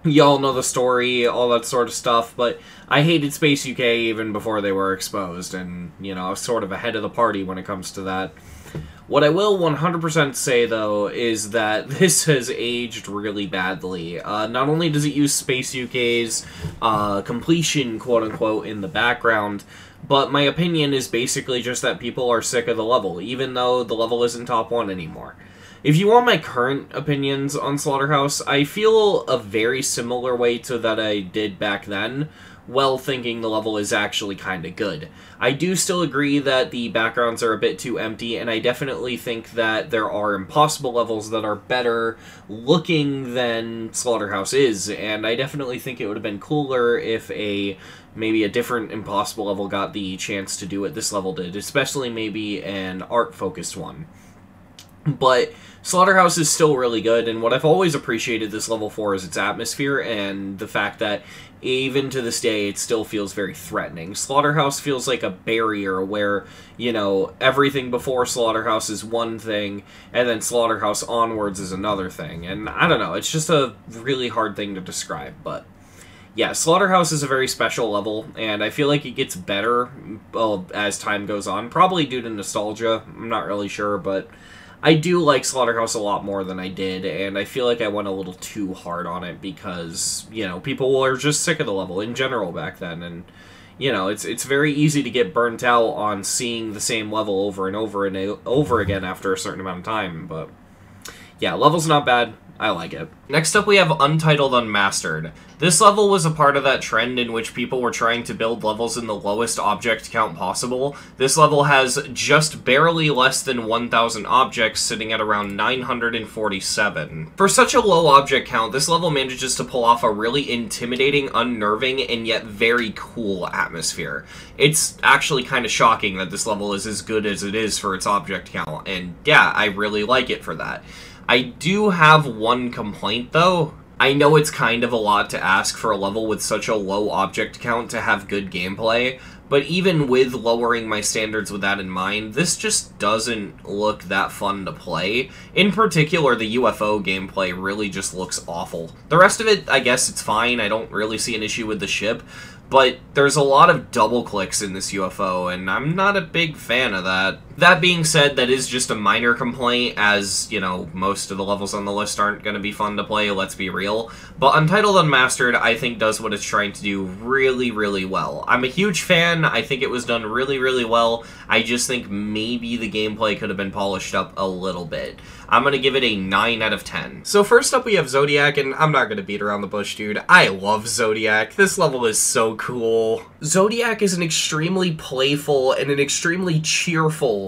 Y'all know the story, all that sort of stuff, but I hated Space UK even before they were exposed, and, you know, I was sort of ahead of the party when it comes to that. What I will 100% say, though, is that this has aged really badly. Not only does it use Space UK's completion, quote-unquote, in the background, but my opinion is basically just that people are sick of the level, even though the level isn't top 1 anymore. If you want my current opinions on Slaughterhouse, I feel a very similar way to that I did back then, well thinking the level is actually kinda good. I do still agree that the backgrounds are a bit too empty, and I definitely think that there are impossible levels that are better looking than Slaughterhouse is, and I definitely think it would have been cooler if maybe a different impossible level got the chance to do what this level did, especially maybe an art-focused one. But Slaughterhouse is still really good, and what I've always appreciated this level for is its atmosphere and the fact that even to this day it still feels very threatening. Slaughterhouse feels like a barrier where, you know, everything before Slaughterhouse is one thing, and then Slaughterhouse onwards is another thing. And I don't know, it's just a really hard thing to describe, but yeah, Slaughterhouse is a very special level, and I feel like it gets better as time goes on, probably due to nostalgia, I'm not really sure, but I do like Slaughterhouse a lot more than I did, and I feel like I went a little too hard on it because, you know, people were just sick of the level in general back then, and, you know, it's very easy to get burnt out on seeing the same level over and over and over again after a certain amount of time, but yeah, level's not bad. I like it. Next up we have Untitled Unmastered. This level was a part of that trend in which people were trying to build levels in the lowest object count possible. This level has just barely less than 1,000 objects, sitting at around 947. For such a low object count, this level manages to pull off a really intimidating, unnerving, and yet very cool atmosphere. It's actually kind of shocking that this level is as good as it is for its object count, and yeah, I really like it for that. I do have one complaint, though. I know it's kind of a lot to ask for a level with such a low object count to have good gameplay, but even with lowering my standards with that in mind, this just doesn't look that fun to play. In particular, the UFO gameplay really just looks awful. The rest of it, I guess it's fine. I don't really see an issue with the ship, but there's a lot of double clicks in this UFO, and I'm not a big fan of that. That being said, that is just a minor complaint, as, you know, most of the levels on the list aren't going to be fun to play, let's be real. But Untitled Unmastered, I think, does what it's trying to do really, really well. I'm a huge fan, I think it was done really, really well. I just think maybe the gameplay could have been polished up a little bit. I'm going to give it a 9 out of 10. So first up we have Zodiac, and I'm not going to beat around the bush, dude. I love Zodiac. This level is so cool. Zodiac is an extremely playful and an extremely cheerful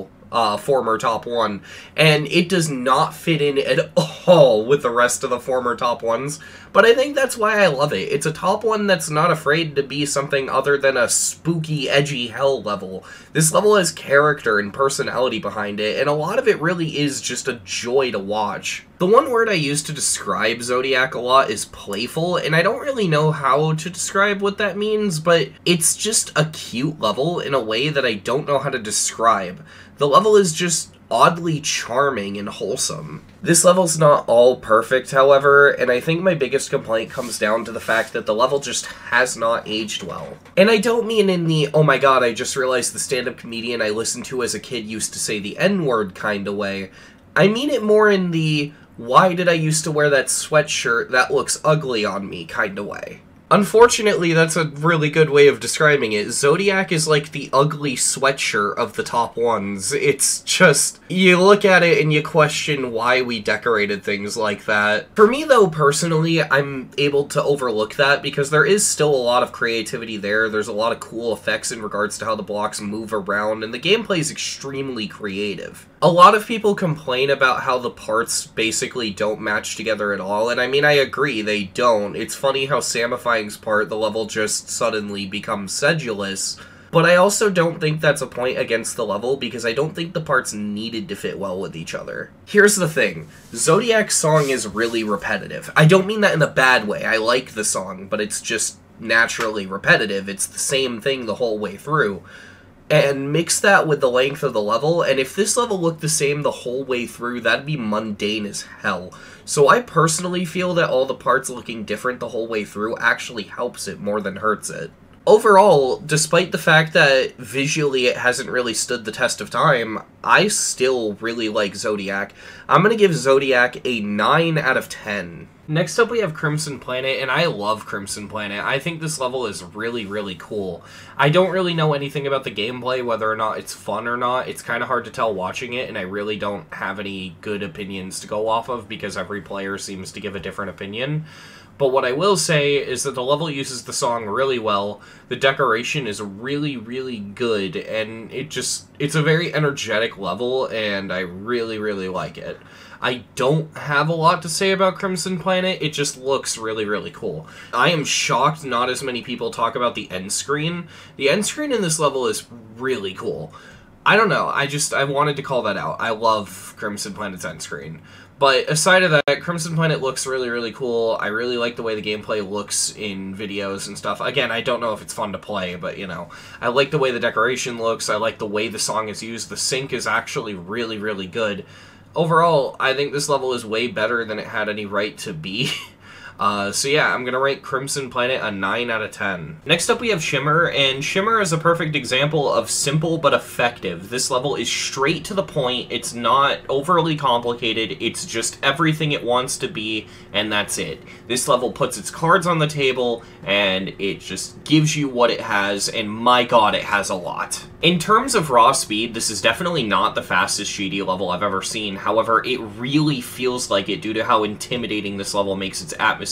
former top 1, and it does not fit in at all all with the rest of the former top ones, but I think that's why I love it. It's a top one that's not afraid to be something other than a spooky, edgy hell level. This level has character and personality behind it, and a lot of it really is just a joy to watch. The one word I use to describe Zodiac a lot is playful, and I don't really know how to describe what that means, but it's just a cute level in a way that I don't know how to describe. The level is just oddly charming and wholesome. This level's not all perfect, however, and I think my biggest complaint comes down to the fact that the level just has not aged well. And I don't mean in the, oh my god, I just realized the stand-up comedian I listened to as a kid used to say the N-word kinda way. I mean it more in the, why did I used to wear that sweatshirt, that looks ugly on me kinda way. Unfortunately, that's a really good way of describing it. Zodiac is like the ugly sweatshirt of the top ones. It's just, you look at it and you question why we decorated things like that. For me though, personally, I'm able to overlook that because there is still a lot of creativity there. There's a lot of cool effects in regards to how the blocks move around, and the gameplay is extremely creative. A lot of people complain about how the parts basically don't match together at all, and I mean, I agree, they don't. It's funny how Samifying's part, the level just suddenly becomes sedulous, but I also don't think that's a point against the level because I don't think the parts needed to fit well with each other. Here's the thing, Zodiac's song is really repetitive. I don't mean that in a bad way, I like the song, but it's just naturally repetitive. It's the same thing the whole way through. And mix that with the length of the level, and if this level looked the same the whole way through, that'd be mundane as hell. So I personally feel that all the parts looking different the whole way through actually helps it more than hurts it. Overall, despite the fact that visually it hasn't really stood the test of time, I still really like Zodiac. I'm gonna give Zodiac a 9 out of 10. Next up we have Crimson Planet, and I love Crimson Planet. I think this level is really, really cool. I don't really know anything about the gameplay, whether or not it's fun or not. It's kind of hard to tell watching it, and I really don't have any good opinions to go off of because every player seems to give a different opinion. But what I will say is that the level uses the song really well, the decoration is really, really good, and it's a very energetic level, and I really, really like it. I don't have a lot to say about Crimson Planet, it just looks really, really cool. I am shocked not as many people talk about the end screen. The end screen in this level is really cool. I don't know, I wanted to call that out. I love Crimson Planet's end screen. But aside of that, Crimson Planet looks really, really cool. I really like the way the gameplay looks in videos and stuff. Again, I don't know if it's fun to play, but, you know, I like the way the decoration looks. I like the way the song is used. The sync is actually really, really good. Overall, I think this level is way better than it had any right to be. So yeah, I'm gonna rate Crimson Planet a 9 out of 10. Next up we have Shimmer, and Shimmer is a perfect example of simple but effective. This level is straight to the point, it's not overly complicated, it's just everything it wants to be, and that's it. This level puts its cards on the table, and it just gives you what it has, and my god, it has a lot. In terms of raw speed, this is definitely not the fastest GD level I've ever seen, however, it really feels like it due to how intimidating this level makes its atmosphere.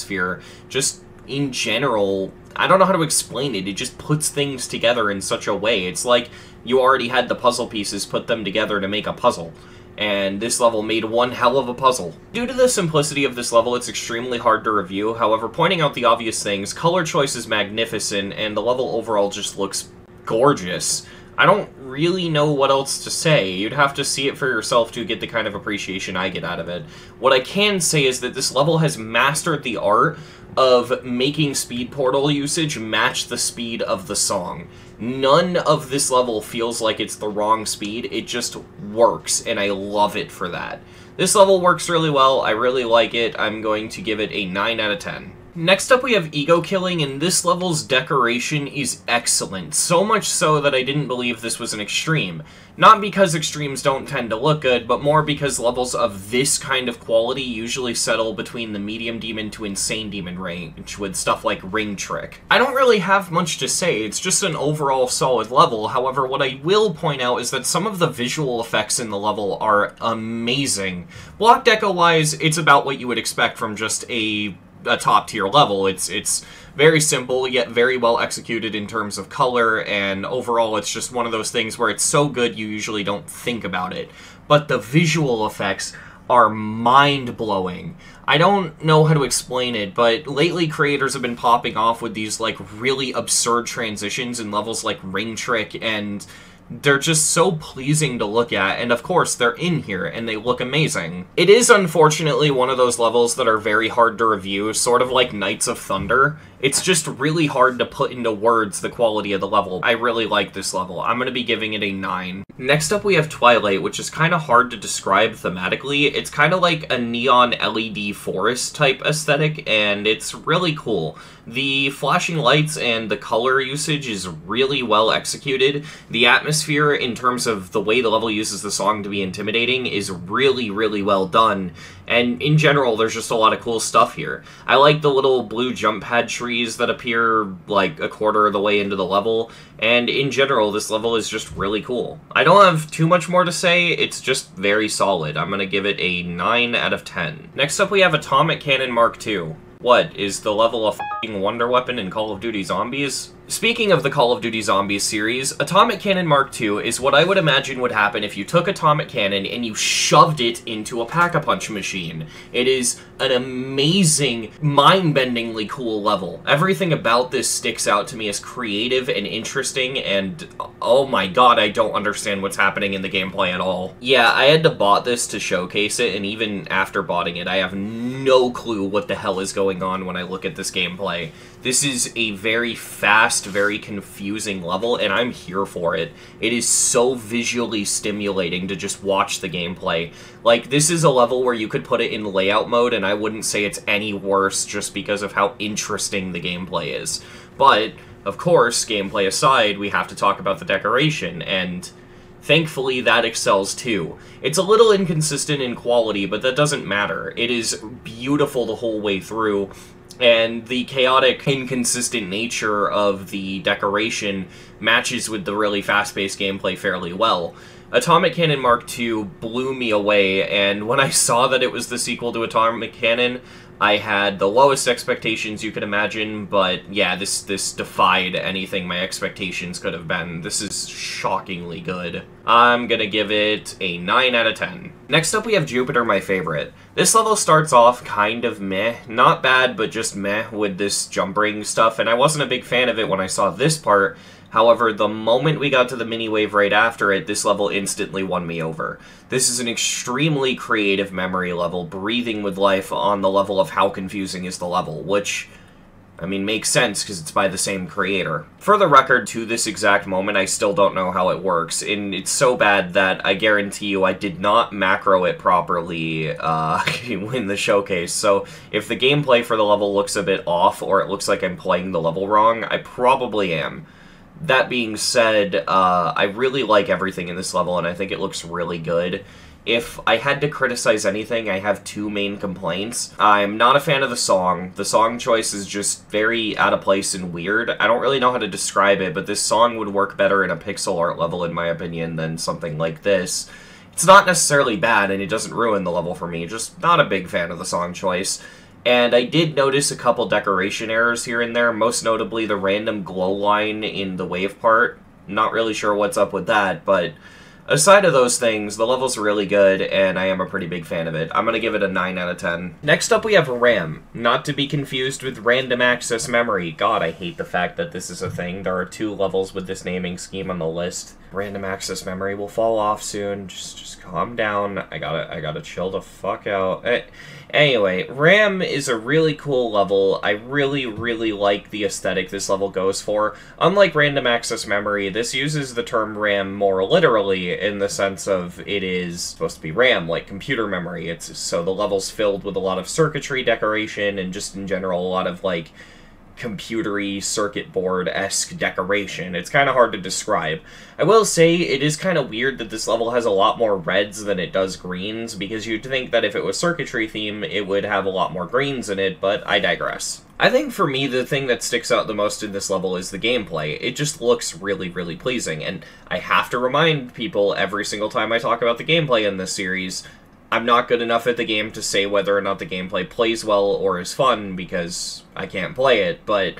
Just in general, I don't know how to explain it, it just puts things together in such a way. It's like you already had the puzzle pieces, put them together to make a puzzle. And this level made one hell of a puzzle. Due to the simplicity of this level, it's extremely hard to review. However, pointing out the obvious things, color choice is magnificent, and the level overall just looks gorgeous. I don't really know what else to say. You'd have to see it for yourself to get the kind of appreciation I get out of it. What I can say is that this level has mastered the art of making speed portal usage match the speed of the song. None of this level feels like it's the wrong speed, it just works, and I love it for that. This level works really well, I really like it, I'm going to give it a 9 out of 10. Next up we have Ego Killing, and this level's decoration is excellent, so much so that I didn't believe this was an extreme. Not because extremes don't tend to look good, but more because levels of this kind of quality usually settle between the medium demon to insane demon range, with stuff like Ring Trick. I don't really have much to say, it's just an overall solid level, however what I will point out is that some of the visual effects in the level are amazing. Block deco-wise, it's about what you would expect from just a top-tier level. It's very simple, yet very well executed in terms of color, and overall it's just one of those things where it's so good you usually don't think about it. But the visual effects are mind-blowing. I don't know how to explain it, but lately creators have been popping off with these, like, really absurd transitions in levels like Ring Trick, and they're just so pleasing to look at, and of course, they're in here, and they look amazing. It is, unfortunately, one of those levels that are very hard to review, sort of like Knights of Thunder. It's just really hard to put into words the quality of the level. I really like this level. I'm going to be giving it a 9. Next up, we have Twilight, which is kind of hard to describe thematically. It's kind of like a neon LED forest type aesthetic, and it's really cool. The flashing lights and the color usage is really well executed. The atmosphere, in terms of the way the level uses the song to be intimidating, is really, really well done. And in general, there's just a lot of cool stuff here. I like the little blue jump pad trees that appear like a quarter of the way into the level, and in general, this level is just really cool. I don't have too much more to say, it's just very solid. I'm gonna give it a 9 out of 10. Next up, we have Atomic Cannon Mark II. What, is the level of f***ing Wonder Weapon in Call of Duty Zombies? Speaking of the Call of Duty Zombies series, Atomic Cannon Mark II is what I would imagine would happen if you took Atomic Cannon and you shoved it into a Pack-a-Punch machine. It is an amazing, mind-bendingly cool level. Everything about this sticks out to me as creative and interesting, and oh my god, I don't understand what's happening in the gameplay at all. Yeah, I had to bot this to showcase it, and even after botting it, I have no clue what the hell is going on when I look at this gameplay. This is a very fast, very confusing level, and I'm here for it. It is so visually stimulating to just watch the gameplay. Like, this is a level where you could put it in layout mode, and I wouldn't say it's any worse just because of how interesting the gameplay is. But, of course, gameplay aside, we have to talk about the decoration, and thankfully that excels too. It's a little inconsistent in quality, but that doesn't matter. It is beautiful the whole way through, and the chaotic, inconsistent nature of the decoration matches with the really fast-paced gameplay fairly well. Atomic Cannon Mark II blew me away, and when I saw that it was the sequel to Atomic Cannon, I had the lowest expectations you could imagine, but yeah, this defied anything my expectations could have been. This is shockingly good. I'm gonna give it a 9 out of 10. Next up, we have Jupiter, my favorite. This level starts off kind of meh. Not bad, but just meh with this jump ring stuff, and I wasn't a big fan of it when I saw this part. However, the moment we got to the mini-wave right after it, this level instantly won me over. This is an extremely creative memory level, breathing with life on the level of how confusing is the level, which, I mean, makes sense because it's by the same creator. For the record, to this exact moment, I still don't know how it works, and it's so bad that I guarantee you I did not macro it properly in the showcase, so if the gameplay for the level looks a bit off, or it looks like I'm playing the level wrong, I probably am. That being said, I really like everything in this level, and I think it looks really good. If I had to criticize anything, I have two main complaints. I'm not a fan of the song. The song choice is just very out of place and weird. I don't really know how to describe it, but this song would work better in a pixel art level, in my opinion, than something like this. It's not necessarily bad, and it doesn't ruin the level for me, just not a big fan of the song choice. And I did notice a couple decoration errors here and there, most notably the random glow line in the wave part. Not really sure what's up with that, but aside of those things, the level's really good, and I am a pretty big fan of it. I'm gonna give it a 9 out of 10. Next up, we have RAM, not to be confused with Random Access Memory. God, I hate the fact that this is a thing. There are 2 levels with this naming scheme on the list. Random Access Memory will fall off soon. Just calm down. I gotta chill the fuck out. Anyway, RAM is a really cool level. I really, really like the aesthetic this level goes for. Unlike Random Access Memory, this uses the term RAM more literally in the sense of it is supposed to be RAM, like computer memory. So the level's filled with a lot of circuitry decoration and just in general a lot of like computery circuit board-esque decoration. It's kind of hard to describe. I will say it is kind of weird that this level has a lot more reds than it does greens, because you'd think that if it was circuitry theme, it would have a lot more greens in it, but I digress. I think for me, the thing that sticks out the most in this level is the gameplay. It just looks really, really pleasing, and I have to remind people every single time I talk about the gameplay in this series, I'm not good enough at the game to say whether or not the gameplay plays well or is fun, because I can't play it, but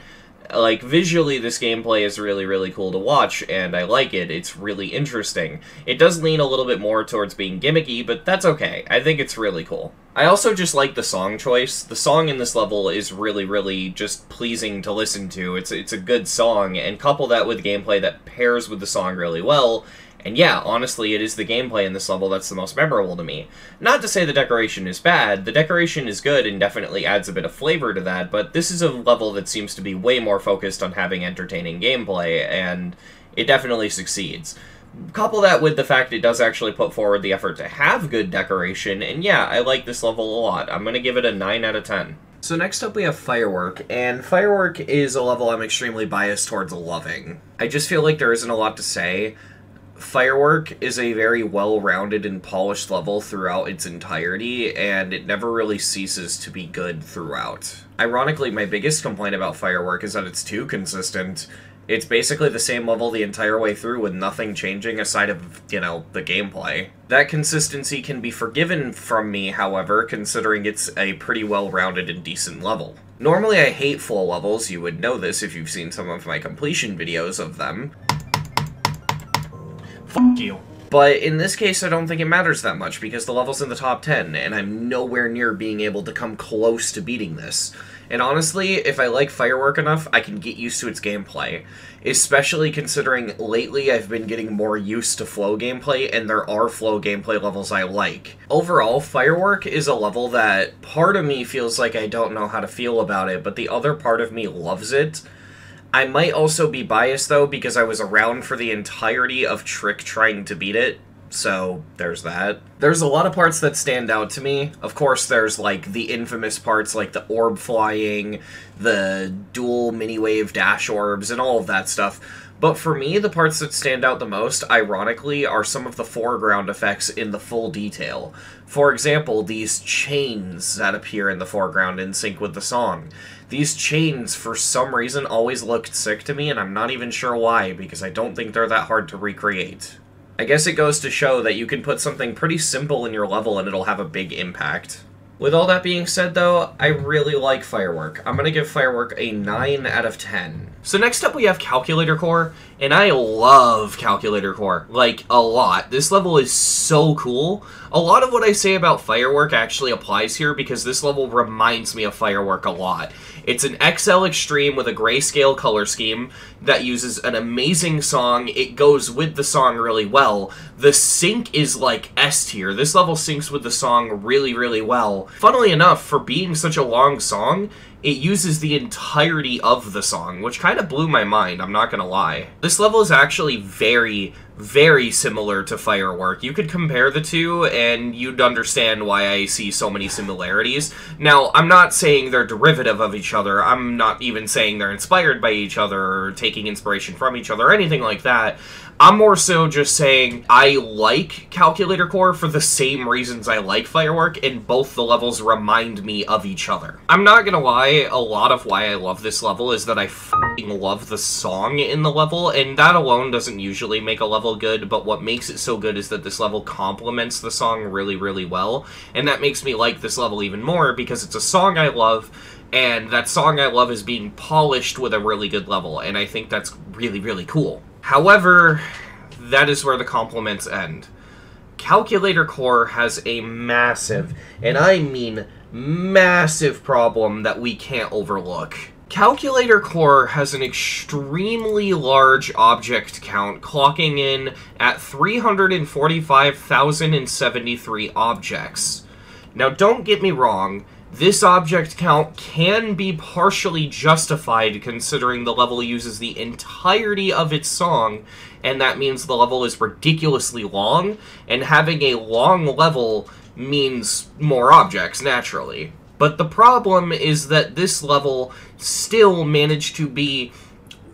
Like, visually, this gameplay is really, really cool to watch, and I like it. It's really interesting. It does lean a little bit more towards being gimmicky, but that's okay. I think it's really cool. I also just like the song choice. The song in this level is really, really just pleasing to listen to. It's a good song, and couple that with gameplay that pairs with the song really well, and yeah, honestly, it is the gameplay in this level that's the most memorable to me. Not to say the decoration is bad, the decoration is good and definitely adds a bit of flavor to that, but this is a level that seems to be way more focused on having entertaining gameplay, and it definitely succeeds. Couple that with the fact it does actually put forward the effort to have good decoration, and yeah, I like this level a lot. I'm gonna give it a 9 out of 10. So next up we have Firework, and Firework is a level I'm extremely biased towards loving. I just feel like there isn't a lot to say. Firework is a very well-rounded and polished level throughout its entirety, and it never really ceases to be good throughout. Ironically, my biggest complaint about Firework is that it's too consistent. It's basically the same level the entire way through with nothing changing aside of, you know, the gameplay. That consistency can be forgiven from me, however, considering it's a pretty well-rounded and decent level. Normally I hate full levels, you would know this if you've seen some of my completion videos of them. Fuck you. But in this case, I don't think it matters that much, because the level's in the top 10, and I'm nowhere near being able to come close to beating this. And honestly, if I like Firework enough, I can get used to its gameplay. Especially considering lately I've been getting more used to flow gameplay, and there are flow gameplay levels I like. Overall, Firework is a level that part of me feels like I don't know how to feel about it, but the other part of me loves it. I might also be biased, though, because I was around for the entirety of Trick trying to beat it, so there's that. There's a lot of parts that stand out to me. Of course, there's, like, the infamous parts like the orb flying, the dual mini-wave dash orbs, and all of that stuff. But for me, the parts that stand out the most, ironically, are some of the foreground effects in the full detail. For example, these chains that appear in the foreground in sync with the song. These chains, for some reason, always looked sick to me, and I'm not even sure why, because I don't think they're that hard to recreate. I guess it goes to show that you can put something pretty simple in your level and it'll have a big impact. With all that being said, though, I really like Firework. I'm gonna give Firework a 9 out of 10. So next up we have Calculator Core, and I love Calculator Core, like, a lot. This level is so cool. A lot of what I say about Firework actually applies here, because this level reminds me of Firework a lot. It's an XL Extreme with a grayscale color scheme that uses an amazing song. It goes with the song really well. The sync is like S tier. This level syncs with the song really, really well. Funnily enough, for being such a long song, it uses the entirety of the song, which kind of blew my mind, I'm not gonna lie. This level is actually very, very similar to Firework. You could compare the two, and you'd understand why I see so many similarities. Now, I'm not saying they're derivative of each other, I'm not even saying they're inspired by each other, or taking inspiration from each other, or anything like that. I'm more so just saying I like Calculator Core for the same reasons I like Firework, and both the levels remind me of each other. I'm not gonna lie, a lot of why I love this level is that I f***ing love the song in the level, and that alone doesn't usually make a level good, but what makes it so good is that this level complements the song really, really well, and that makes me like this level even more because it's a song I love, and that song I love is being polished with a really good level, and I think that's really, really cool. However, that is where the compliments end. Calculator Core has a massive, and I mean massive, problem that we can't overlook. Calculator Core has an extremely large object count, clocking in at 345,073 objects. Now, don't get me wrong, this object count can be partially justified considering the level uses the entirety of its song, and that means the level is ridiculously long, and having a long level means more objects, naturally. But the problem is that this level still managed to be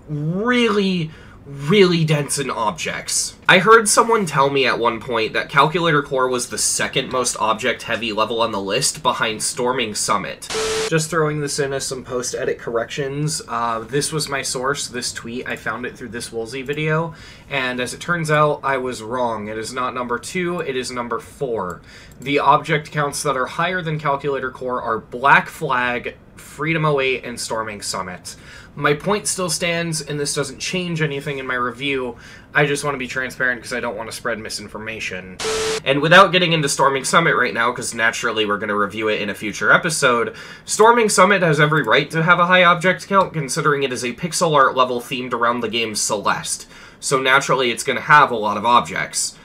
really, really dense in objects. I heard someone tell me at one point that Calculator Core was the second most object-heavy level on the list behind Storming Summit. Just throwing this in as some post-edit corrections, this was my source, this tweet. I found it through this Woolsey video, and as it turns out, I was wrong. It is not number 2, it is number 4. The object counts that are higher than Calculator Core are Black Flag, Freedom 08 and Storming Summit. My point still stands, and this doesn't change anything in my review. I just want to be transparent because I don't want to spread misinformation. And without getting into Storming Summit right now, because naturally we're going to review it in a future episode, Storming Summit has every right to have a high object count, considering it is a pixel art level themed around the game Celeste. So naturally it's going to have a lot of objects.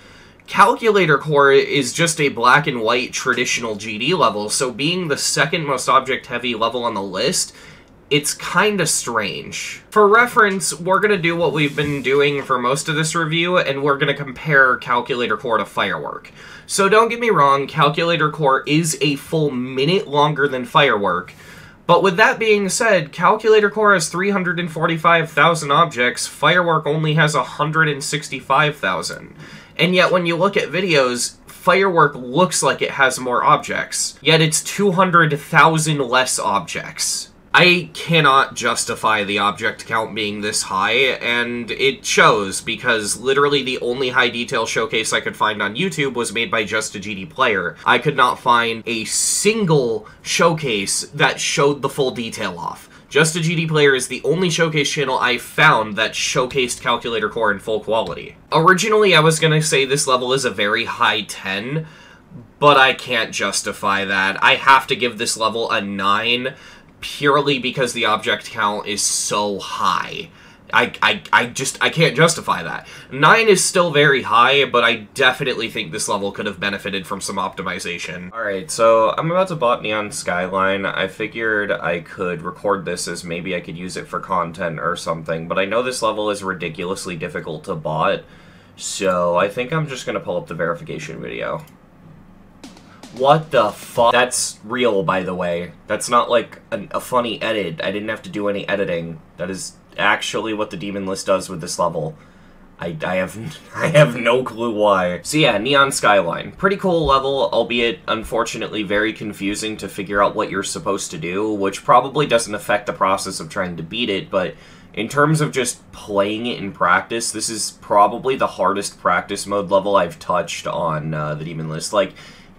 Calculator Core is just a black and white traditional GD level, so being the second most object-heavy level on the list, it's kinda strange. For reference, we're gonna do what we've been doing for most of this review, and we're gonna compare Calculator Core to Firework. So don't get me wrong, Calculator Core is a full minute longer than Firework, but with that being said, Calculator Core has 345,000 objects, Firework only has 165,000. And yet when you look at videos, Firework looks like it has more objects, yet it's 200,000 less objects. I cannot justify the object count being this high, and it shows, because literally the only high detail showcase I could find on YouTube was made by Just a GD Player. I could not find a single showcase that showed the full detail off. Just a GD Player is the only showcase channel I found that showcased Calculator Core in full quality. Originally, I was gonna say this level is a very high 10, but I can't justify that. I have to give this level a 9, purely because the object count is so high. I can't justify that. 9 is still very high, but I definitely think this level could have benefited from some optimization. Alright, so I'm about to bot Neon Skyline. I figured I could record this as maybe I could use it for content or something, but I know this level is ridiculously difficult to bot, so I think I'm just gonna pull up the verification video. What the fuck? That's real, by the way. That's not like a funny edit. I didn't have to do any editing. That is actually what the Demonlist does with this level. I have no clue why. So yeah, Neon Skyline. Pretty cool level, albeit unfortunately very confusing to figure out what you're supposed to do, which probably doesn't affect the process of trying to beat it, but in terms of just playing it in practice, this is probably the hardest practice mode level I've touched on the Demonlist. Like,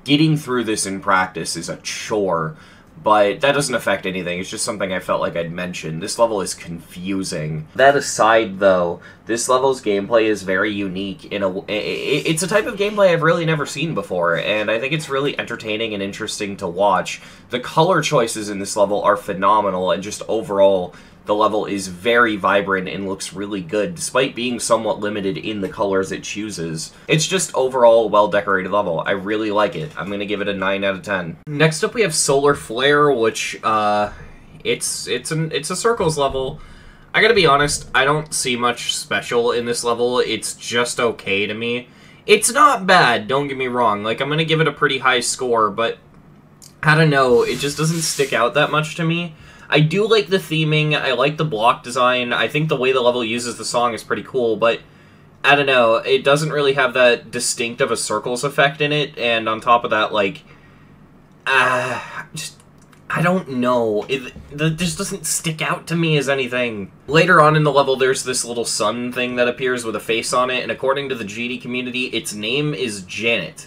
getting through this in practice is a chore, but that doesn't affect anything. It's just something I felt like I'd mention. This level is confusing. That aside, though, this level's gameplay is very unique. It's a type of gameplay I've really never seen before, and I think it's really entertaining and interesting to watch. The color choices in this level are phenomenal, and just overall, the level is very vibrant and looks really good, despite being somewhat limited in the colors it chooses. It's just overall a well-decorated level. I really like it. I'm gonna give it a 9 out of 10. Next up we have Solar Flare, which, it's a Circles level. I gotta be honest, I don't see much special in this level. It's just okay to me. It's not bad, don't get me wrong. Like, I'm gonna give it a pretty high score, but I don't know, it just doesn't stick out that much to me. I do like the theming, I like the block design, I think the way the level uses the song is pretty cool, but I don't know, it doesn't really have that distinct of a Circles effect in it, and on top of that, like, I don't know, it just doesn't stick out to me as anything. Later on in the level, there's this little sun thing that appears with a face on it, and according to the GD community, its name is Janet.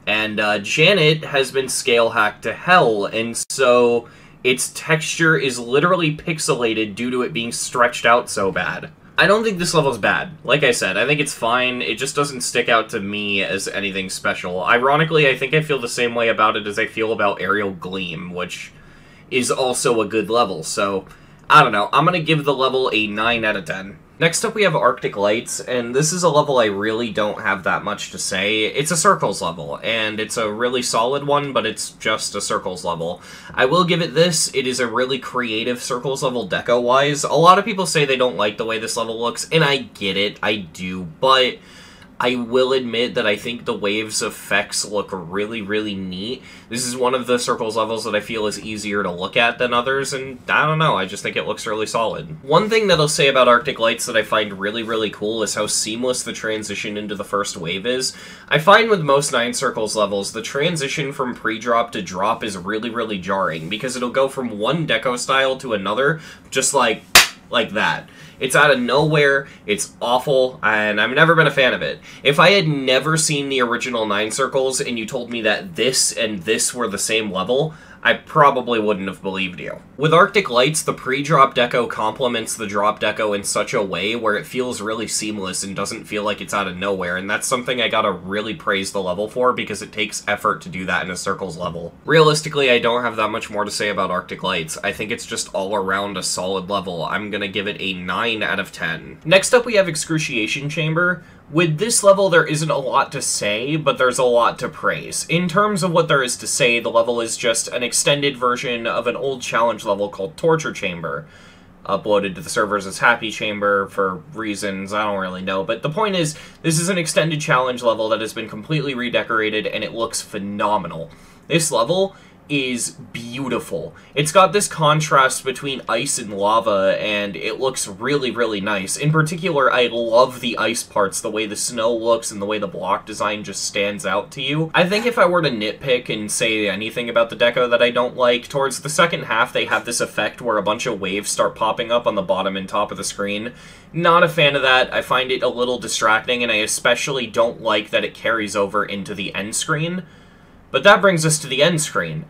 And Janet has been scale hacked to hell, and so its texture is literally pixelated due to it being stretched out so bad. I don't think this level's bad. Like I said, I think it's fine. It just doesn't stick out to me as anything special. Ironically, I think I feel the same way about it as I feel about Aerial Gleam, which is also a good level, so I don't know. I'm gonna give the level a 9 out of 10. Next up we have Arctic Lights, and this is a level I really don't have that much to say. It's a Circles level, and it's a really solid one, but it's just a Circles level. I will give it this, it is a really creative Circles level deco-wise. A lot of people say they don't like the way this level looks, and I get it, I do, but I will admit that I think the waves effects look really, really neat. This is one of the Circles levels that I feel is easier to look at than others, and I don't know, I just think it looks really solid. One thing that I'll say about Arctic Lights that I find really, really cool is how seamless the transition into the first wave is. I find with most 9 Circles levels, the transition from pre-drop to drop is really, really jarring, because it'll go from one deco style to another, just like that. It's out of nowhere, it's awful, and I've never been a fan of it. If I had never seen the original 9 Circles and you told me that this and this were the same level, I probably wouldn't have believed you. With Arctic Lights, the pre-drop deco complements the drop deco in such a way where it feels really seamless and doesn't feel like it's out of nowhere, and that's something I gotta really praise the level for, because it takes effort to do that in a Circles level. Realistically, I don't have that much more to say about Arctic Lights. I think it's just all around a solid level. I'm gonna give it a 9 out of 10. Next up we have Excruciation Chamber. With this level, there isn't a lot to say, but there's a lot to praise. In terms of what there is to say, the level is just an extended version of an old challenge level called Torture Chamber, uploaded to the servers as Happy Chamber for reasons I don't really know, but the point is, this is an extended challenge level that has been completely redecorated, and it looks phenomenal. This level is beautiful. It's got this contrast between ice and lava, and it looks really, really nice. In particular, I love the ice parts, the way the snow looks and the way the block design just stands out to you. I think if I were to nitpick and say anything about the deco that I don't like, towards the second half they have this effect where a bunch of waves start popping up on the bottom and top of the screen. Not a fan of that. I find it a little distracting, and I especially don't like that it carries over into the end screen. But that brings us to the end screen.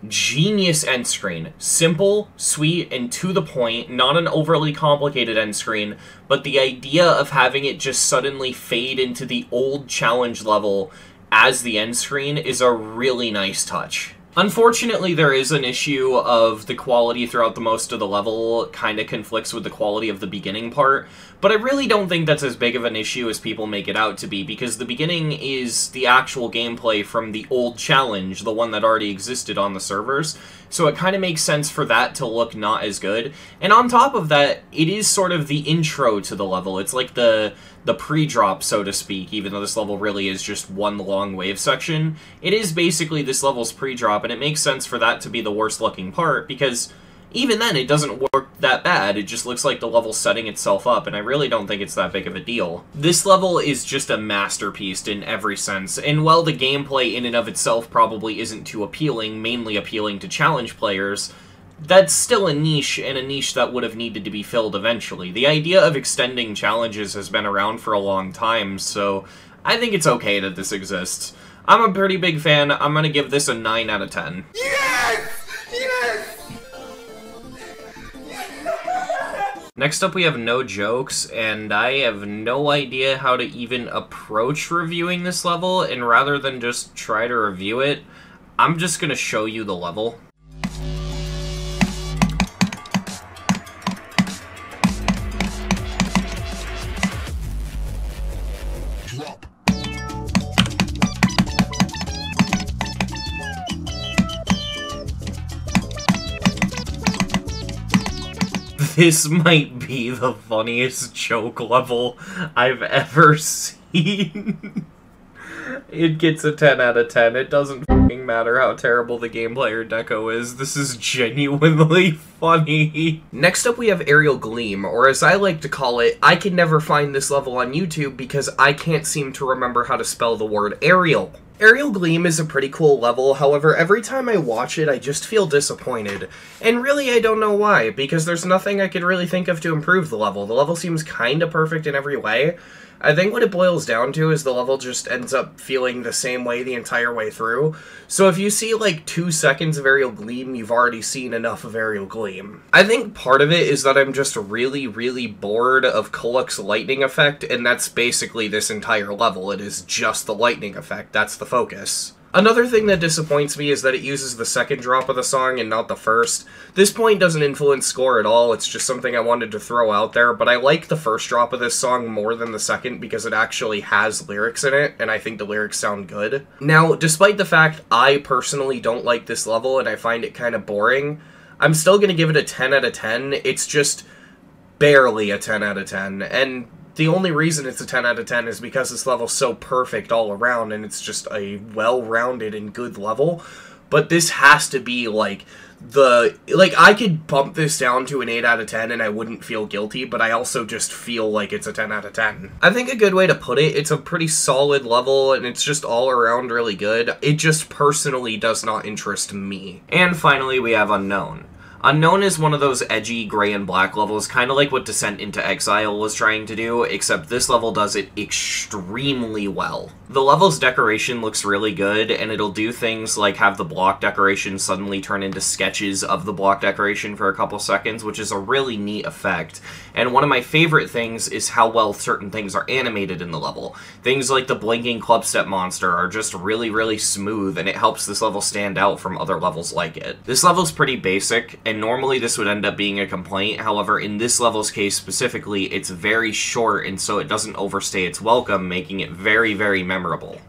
Genius end screen. Simple, sweet, and to the point. Not an overly complicated end screen, but the idea of having it just suddenly fade into the old challenge level as the end screen is a really nice touch. Unfortunately, there is an issue of the quality throughout the most of the level kind of conflicts with the quality of the beginning part, but I really don't think that's as big of an issue as people make it out to be, because the beginning is the actual gameplay from the old challenge, the one that already existed on the servers, so it kind of makes sense for that to look not as good. And on top of that, it is sort of the intro to the level. It's like the pre-drop, so to speak, even though this level really is just one long wave section. It is basically this level's pre-drop, and it makes sense for that to be the worst looking part, because even then it doesn't work that bad. It just looks like the level's setting itself up, and I really don't think it's that big of a deal. This level is just a masterpiece in every sense, and while the gameplay in and of itself probably isn't too appealing, mainly appealing to challenge players, that's still a niche, and a niche that would have needed to be filled eventually. The idea of extending challenges has been around for a long time, so I think it's okay that this exists. I'm a pretty big fan. I'm gonna give this a 9 out of 10. Yes! Yes! Next up we have No Jokes, and I have no idea how to even approach reviewing this level, and rather than just try to review it, I'm just gonna show you the level. This might be the funniest joke level I've ever seen. It gets a 10 out of 10. It doesn't f***ing matter how terrible the gameplay or deco is. This is genuinely funny. Next up we have Aerial Gleam, or as I like to call it, I can never find this level on YouTube because I can't seem to remember how to spell the word aerial. Aerial Gleam is a pretty cool level, however, every time I watch it, I just feel disappointed. And really, I don't know why, because there's nothing I could really think of to improve the level. The level seems kinda perfect in every way. I think what it boils down to is the level just ends up feeling the same way the entire way through. So if you see like 2 seconds of Aerial Gleam, you've already seen enough of Aerial Gleam. I think part of it is that I'm just really, really bored of Kuluk's lightning effect, and that's basically this entire level. It is just the lightning effect. That's the focus. Another thing that disappoints me is that it uses the second drop of the song and not the first. This point doesn't influence score at all, it's just something I wanted to throw out there, but I like the first drop of this song more than the second because it actually has lyrics in it, and I think the lyrics sound good. Now, despite the fact I personally don't like this level and I find it kind of boring, I'm still going to give it a 10 out of 10. It's just barely a 10 out of 10, and the only reason it's a 10 out of 10 is because this level's so perfect all around, and it's just a well-rounded and good level. But this has to be, like, I could bump this down to an 8 out of 10 and I wouldn't feel guilty, but I also just feel like it's a 10 out of 10. I think a good way to put it, it's a pretty solid level, and it's just all around really good. It just personally does not interest me. And finally, we have Unknown. Unknown is one of those edgy gray and black levels, kind of like what Descent into Exile was trying to do, except this level does it extremely well. The level's decoration looks really good, and it'll do things like have the block decoration suddenly turn into sketches of the block decoration for a couple seconds, which is a really neat effect. And one of my favorite things is how well certain things are animated in the level. Things like the blinking clubstep monster are just really, really smooth, and it helps this level stand out from other levels like it. This level's pretty basic, and normally this would end up being a complaint. However, in this level's case specifically, it's very short, and so it doesn't overstay its welcome, making it very, very memorable.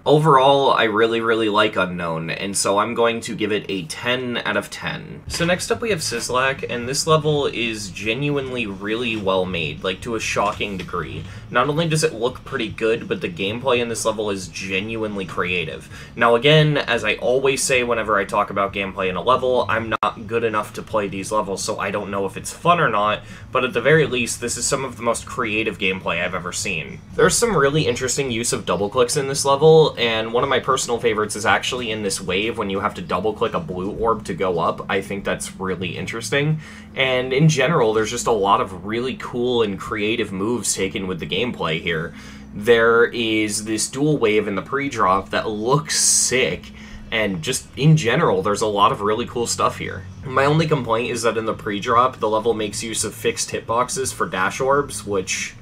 Overall, I really, really like Unknown, and so I'm going to give it a 10 out of 10. So next up we have Sizzlack, and this level is genuinely really well made, like to a shocking degree. Not only does it look pretty good, but the gameplay in this level is genuinely creative. Now again, as I always say whenever I talk about gameplay in a level, I'm not good enough to play these levels, so I don't know if it's fun or not, but at the very least, this is some of the most creative gameplay I've ever seen. There's some really interesting use of double clicks in this level, and one of my personal favorites is actually in this wave when you have to double click a blue orb to go up. I think that's really interesting, and in general, there's just a lot of really cool and creative moves taken with the gameplay here. There is this dual wave in the pre-drop that looks sick, and just in general, there's a lot of really cool stuff here. My only complaint is that in the pre-drop, the level makes use of fixed hitboxes for dash orbs, which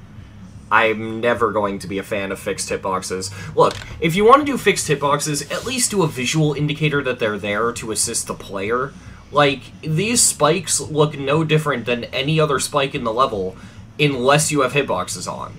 I'm never going to be a fan of fixed hitboxes. Look, if you want to do fixed hitboxes, at least do a visual indicator that they're there to assist the player. Like, these spikes look no different than any other spike in the level, unless you have hitboxes on.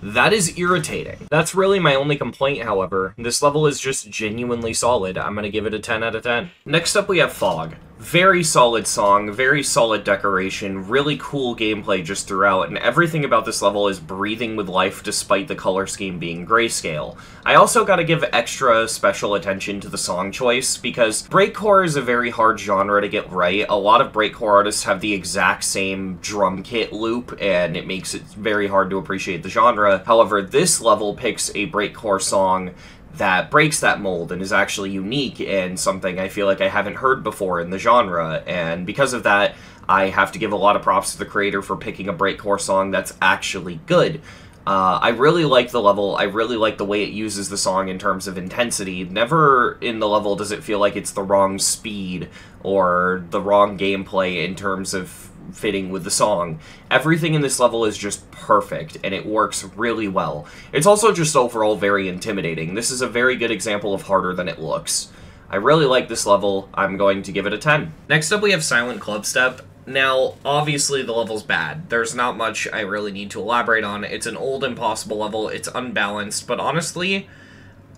That is irritating. That's really my only complaint, however. This level is just genuinely solid. I'm gonna give it a 10 out of 10. Next up we have Fog. Very solid song, very solid decoration, really cool gameplay just throughout, and everything about this level is breathing with life despite the color scheme being grayscale. I also gotta give extra special attention to the song choice, because breakcore is a very hard genre to get right. A lot of breakcore artists have the exact same drum kit loop, and it makes it very hard to appreciate the genre. However, this level picks a breakcore song that breaks that mold and is actually unique and something I feel like I haven't heard before in the genre, and because of that, I have to give a lot of props to the creator for picking a breakcore song that's actually good. I really like the level, I really like the way it uses the song in terms of intensity. Never in the level does it feel like it's the wrong speed or the wrong gameplay in terms of fitting with the song. Everything in this level is just perfect, and it works really well. It's also just overall very intimidating. This is a very good example of harder than it looks. I really like this level. I'm going to give it a 10. Next up we have Silent Clubstep. Now, obviously the level's bad. There's not much I really need to elaborate on. It's an old impossible level, it's unbalanced, but honestly,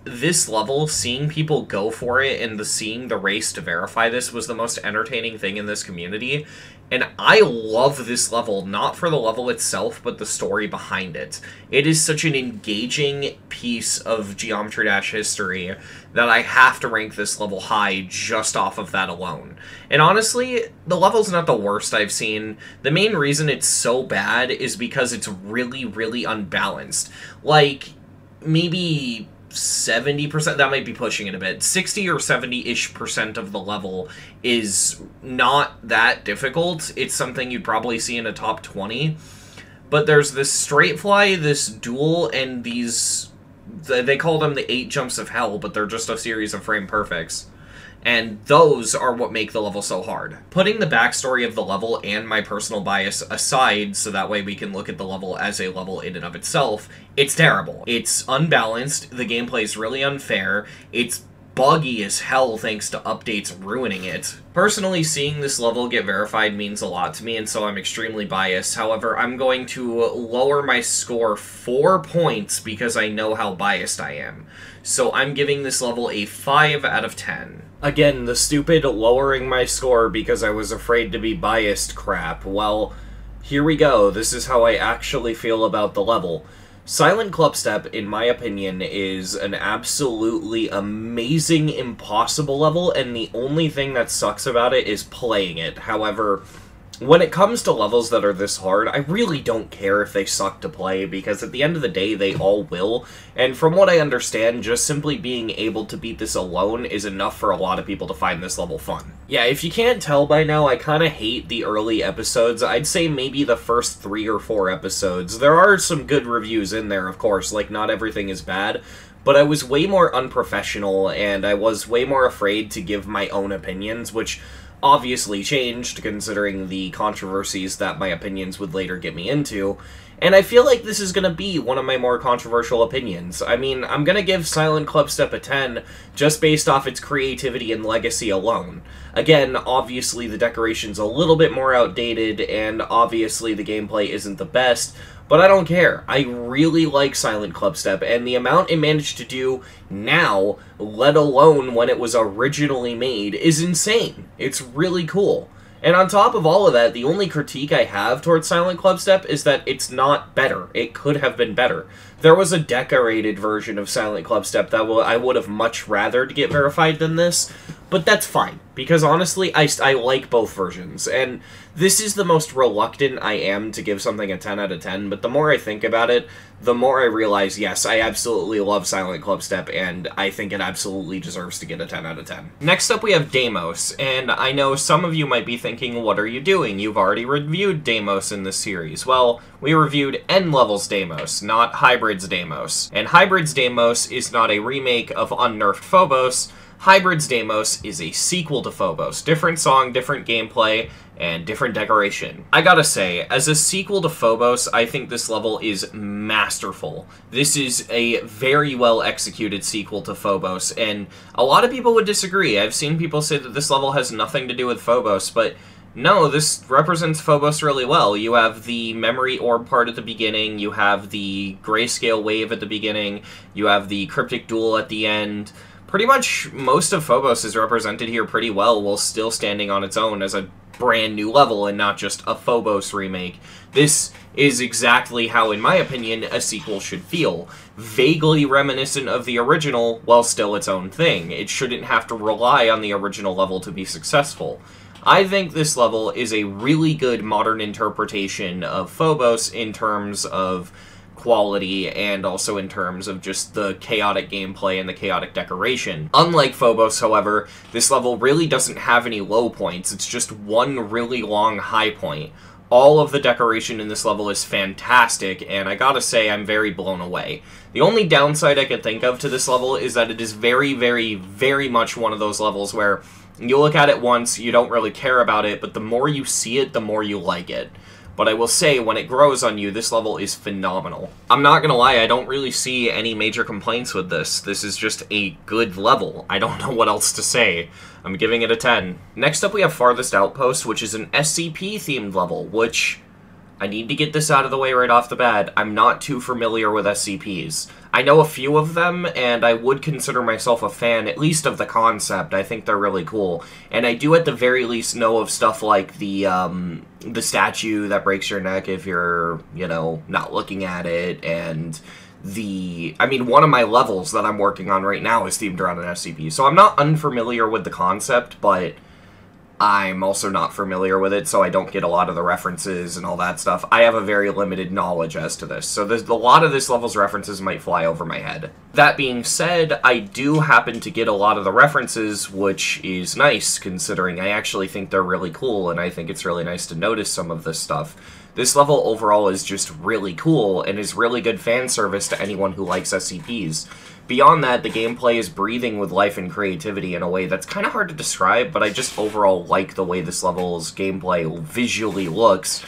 this level, seeing people go for it and seeing the race to verify this was the most entertaining thing in this community. And I love this level, not for the level itself, but the story behind it. It is such an engaging piece of Geometry Dash history that I have to rank this level high just off of that alone. And honestly, the level's not the worst I've seen. The main reason it's so bad is because it's really, really unbalanced. Like, maybe 70%, that might be pushing it a bit, 60 or 70-ish% of the level is not that difficult. It's something you'd probably see in a top 20. But there's this straight fly, this duel, and these, they call them the 8 jumps of hell, but they're just a series of frame perfects. And those are what make the level so hard. Putting the backstory of the level and my personal bias aside, so that way we can look at the level as a level in and of itself, it's terrible. It's unbalanced, the gameplay is really unfair, it's buggy as hell thanks to updates ruining it. Personally, seeing this level get verified means a lot to me, and so I'm extremely biased. However, I'm going to lower my score 4 points because I know how biased I am. So I'm giving this level a 5 out of 10. Again, the stupid lowering my score because I was afraid to be biased crap. Well, here we go. This is how I actually feel about the level. Silent Clubstep, in my opinion, is an absolutely amazing, impossible level, and the only thing that sucks about it is playing it. However, When it comes to levels that are this hard, I really don't care if they suck to play, because at the end of the day, they all will, and from what I understand, just simply being able to beat this alone is enough for a lot of people to find this level fun. Yeah, if you can't tell by now, I kinda hate the early episodes. I'd say maybe the first 3 or 4 episodes. There are some good reviews in there, of course, like not everything is bad, but I was way more unprofessional, and I was way more afraid to give my own opinions, which obviously changed, considering the controversies that my opinions would later get me into, and I feel like this is going to be one of my more controversial opinions. I mean, I'm going to give Silent Clubstep a 10, just based off its creativity and legacy alone. Again, obviously the decoration's a little bit more outdated, and obviously the gameplay isn't the best, but I don't care. I really like Silent Clubstep, and the amount it managed to do now, let alone when it was originally made, is insane. It's really cool. And on top of all of that, the only critique I have towards Silent Clubstep is that it's not better. It could have been better. There was a decorated version of Silent Clubstep that I would have much rather get verified than this, but that's fine, because honestly, I like both versions, and this is the most reluctant I am to give something a 10 out of 10, but the more I think about it, the more I realize, yes, I absolutely love Silent Clubstep, and I think it absolutely deserves to get a 10 out of 10. Next up we have Deimos, and I know some of you might be thinking, what are you doing? You've already reviewed Deimos in this series. Well, we reviewed End Levels Deimos, not Hybrids Deimos. And Hybrids Deimos is not a remake of Unnerfed Phobos. Hybrids Deimos is a sequel to Phobos. Different song, different gameplay, and different decoration. I gotta say, as a sequel to Phobos, I think this level is masterful. This is a very well executed sequel to Phobos, and a lot of people would disagree. I've seen people say that this level has nothing to do with Phobos, but no, this represents Phobos really well. You have the memory orb part at the beginning, you have the grayscale wave at the beginning, you have the cryptic duel at the end. Pretty much most of Phobos is represented here pretty well, while still standing on its own as a brand new level and not just a Phobos remake. This is exactly how, in my opinion, a sequel should feel. Vaguely reminiscent of the original, while still its own thing. It shouldn't have to rely on the original level to be successful. I think this level is a really good modern interpretation of Phobos in terms of quality and also in terms of just the chaotic gameplay and the chaotic decoration. Unlike Phobos, however, this level really doesn't have any low points. It's just one really long high point. All of the decoration in this level is fantastic, and I gotta say, I'm very blown away. The only downside I can think of to this level is that it is very, very, very much one of those levels where you look at it once, you don't really care about it, but the more you see it, the more you like it. But I will say, when it grows on you, this level is phenomenal. I'm not gonna lie, I don't really see any major complaints with this. This is just a good level. I don't know what else to say. I'm giving it a 10. Next up we have Farthest Outpost, which is an SCP-themed level, which I need to get this out of the way right off the bat. I'm not too familiar with SCPs. I know a few of them, and I would consider myself a fan, at least of the concept. I think they're really cool. And I do at the very least know of stuff like the statue that breaks your neck if you're, you know, not looking at it, and I mean, one of my levels that I'm working on right now is themed around an SCP. So I'm not unfamiliar with the concept, but I'm also not familiar with it, so I don't get a lot of the references and all that stuff. I have a very limited knowledge as to this, so a lot of this level's references might fly over my head. That being said, I do happen to get a lot of the references, which is nice, considering I actually think they're really cool, and I think it's really nice to notice some of this stuff. This level overall is just really cool, and is really good fan service to anyone who likes SCPs. Beyond that, the gameplay is breathing with life and creativity in a way that's kind of hard to describe, but I just overall like the way this level's gameplay visually looks,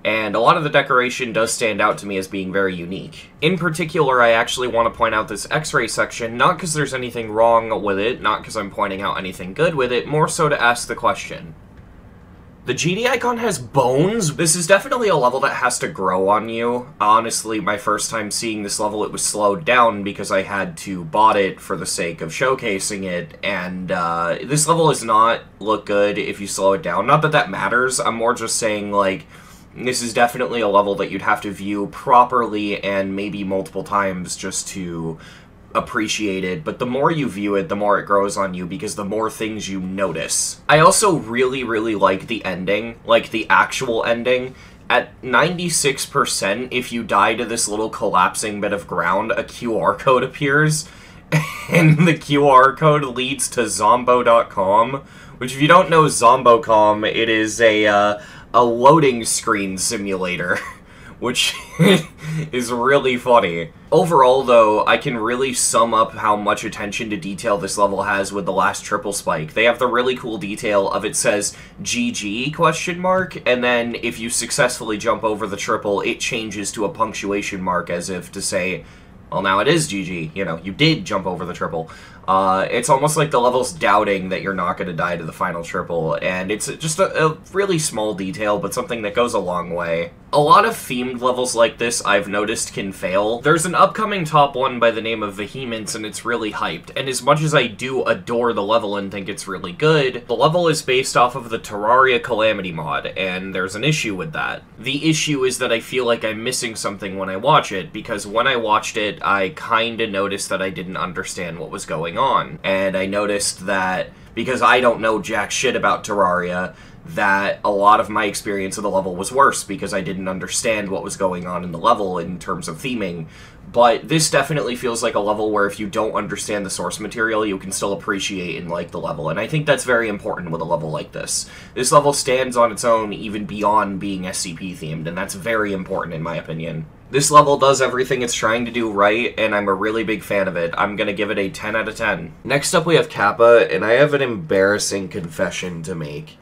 and a lot of the decoration does stand out to me as being very unique. In particular, I actually want to point out this X-ray section, not because there's anything wrong with it, not because I'm pointing out anything good with it, more so to ask the question. The GD icon has bones? This is definitely a level that has to grow on you. Honestly, my first time seeing this level, it was slowed down because I had to bot it for the sake of showcasing it, and this level does not look good if you slow it down. Not that that matters, I'm more just saying, like, this is definitely a level that you'd have to view properly and maybe multiple times just to appreciate it, but the more you view it, the more it grows on you, because the more things you notice. I also really, really like the ending, like the actual ending. At 96%, if you die to this little collapsing bit of ground, a QR code appears, and the QR code leads to Zombo.com, which if you don't know Zombo.com, it is a loading screen simulator, which is really funny. Overall, though, I can really sum up how much attention to detail this level has with the last triple spike. They have the really cool detail of it says GG ? And then if you successfully jump over the triple, it changes to a punctuation mark as if to say, well, now it is GG, you know, you did jump over the triple. It's almost like the level's doubting that you're not going to die to the final triple, and it's just a really small detail, but something that goes a long way. A lot of themed levels like this, I've noticed, can fail. There's an upcoming top one by the name of Vehemence, and it's really hyped, and as much as I do adore the level and think it's really good, the level is based off of the Terraria Calamity mod, and there's an issue with that. The issue is that I feel like I'm missing something when I watch it, because when I watched it, I kinda noticed that I didn't understand what was going on, and I noticed that, because I don't know jack shit about Terraria, that a lot of my experience of the level was worse because I didn't understand what was going on in the level in terms of theming. But this definitely feels like a level where if you don't understand the source material, you can still appreciate and like the level, and I think that's very important with a level like this. This level stands on its own even beyond being SCP themed, and that's very important in my opinion. This level does everything it's trying to do right, and I'm a really big fan of it. I'm gonna give it a 10 out of 10. Next up we have Kappa, and I have an embarrassing confession to make.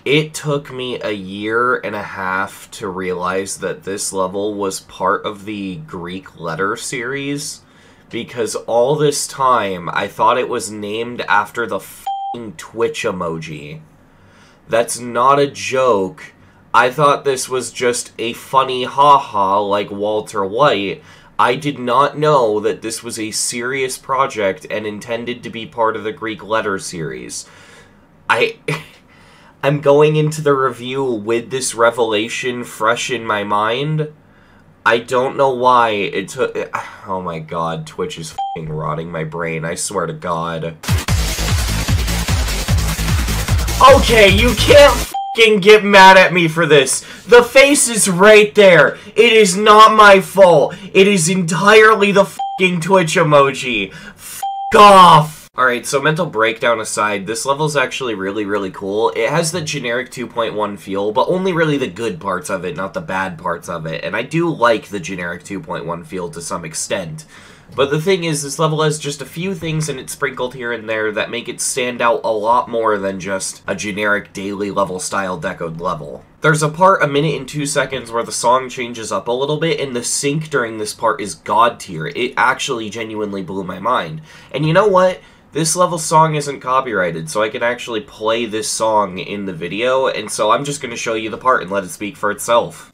It took me a year and a half to realize that this level was part of the Greek letter series, because all this time I thought it was named after the f***ing Twitch emoji. That's not a joke. I thought this was just a funny haha like Walter White. I did not know that this was a serious project and intended to be part of the Greek letter series. I'm going into the review with this revelation fresh in my mind. I don't know why it took... Oh my god, Twitch is f***ing rotting my brain, I swear to god. Okay, you can't f***ing get mad at me for this. The face is right there. It is not my fault. It is entirely the f***ing Twitch emoji. F*** off. Alright, so mental breakdown aside, this level's actually really, really cool. It has the generic 2.1 feel, but only really the good parts of it, not the bad parts of it. And I do like the generic 2.1 feel to some extent. But the thing is, this level has just a few things in it sprinkled here and there that make it stand out a lot more than just a generic daily level style decoed level. There's a part a minute and 2 seconds where the song changes up a little bit, and the sync during this part is god tier. It actually genuinely blew my mind. And you know what? This level song isn't copyrighted, so I can actually play this song in the video, and so I'm just going to show you the part and let it speak for itself.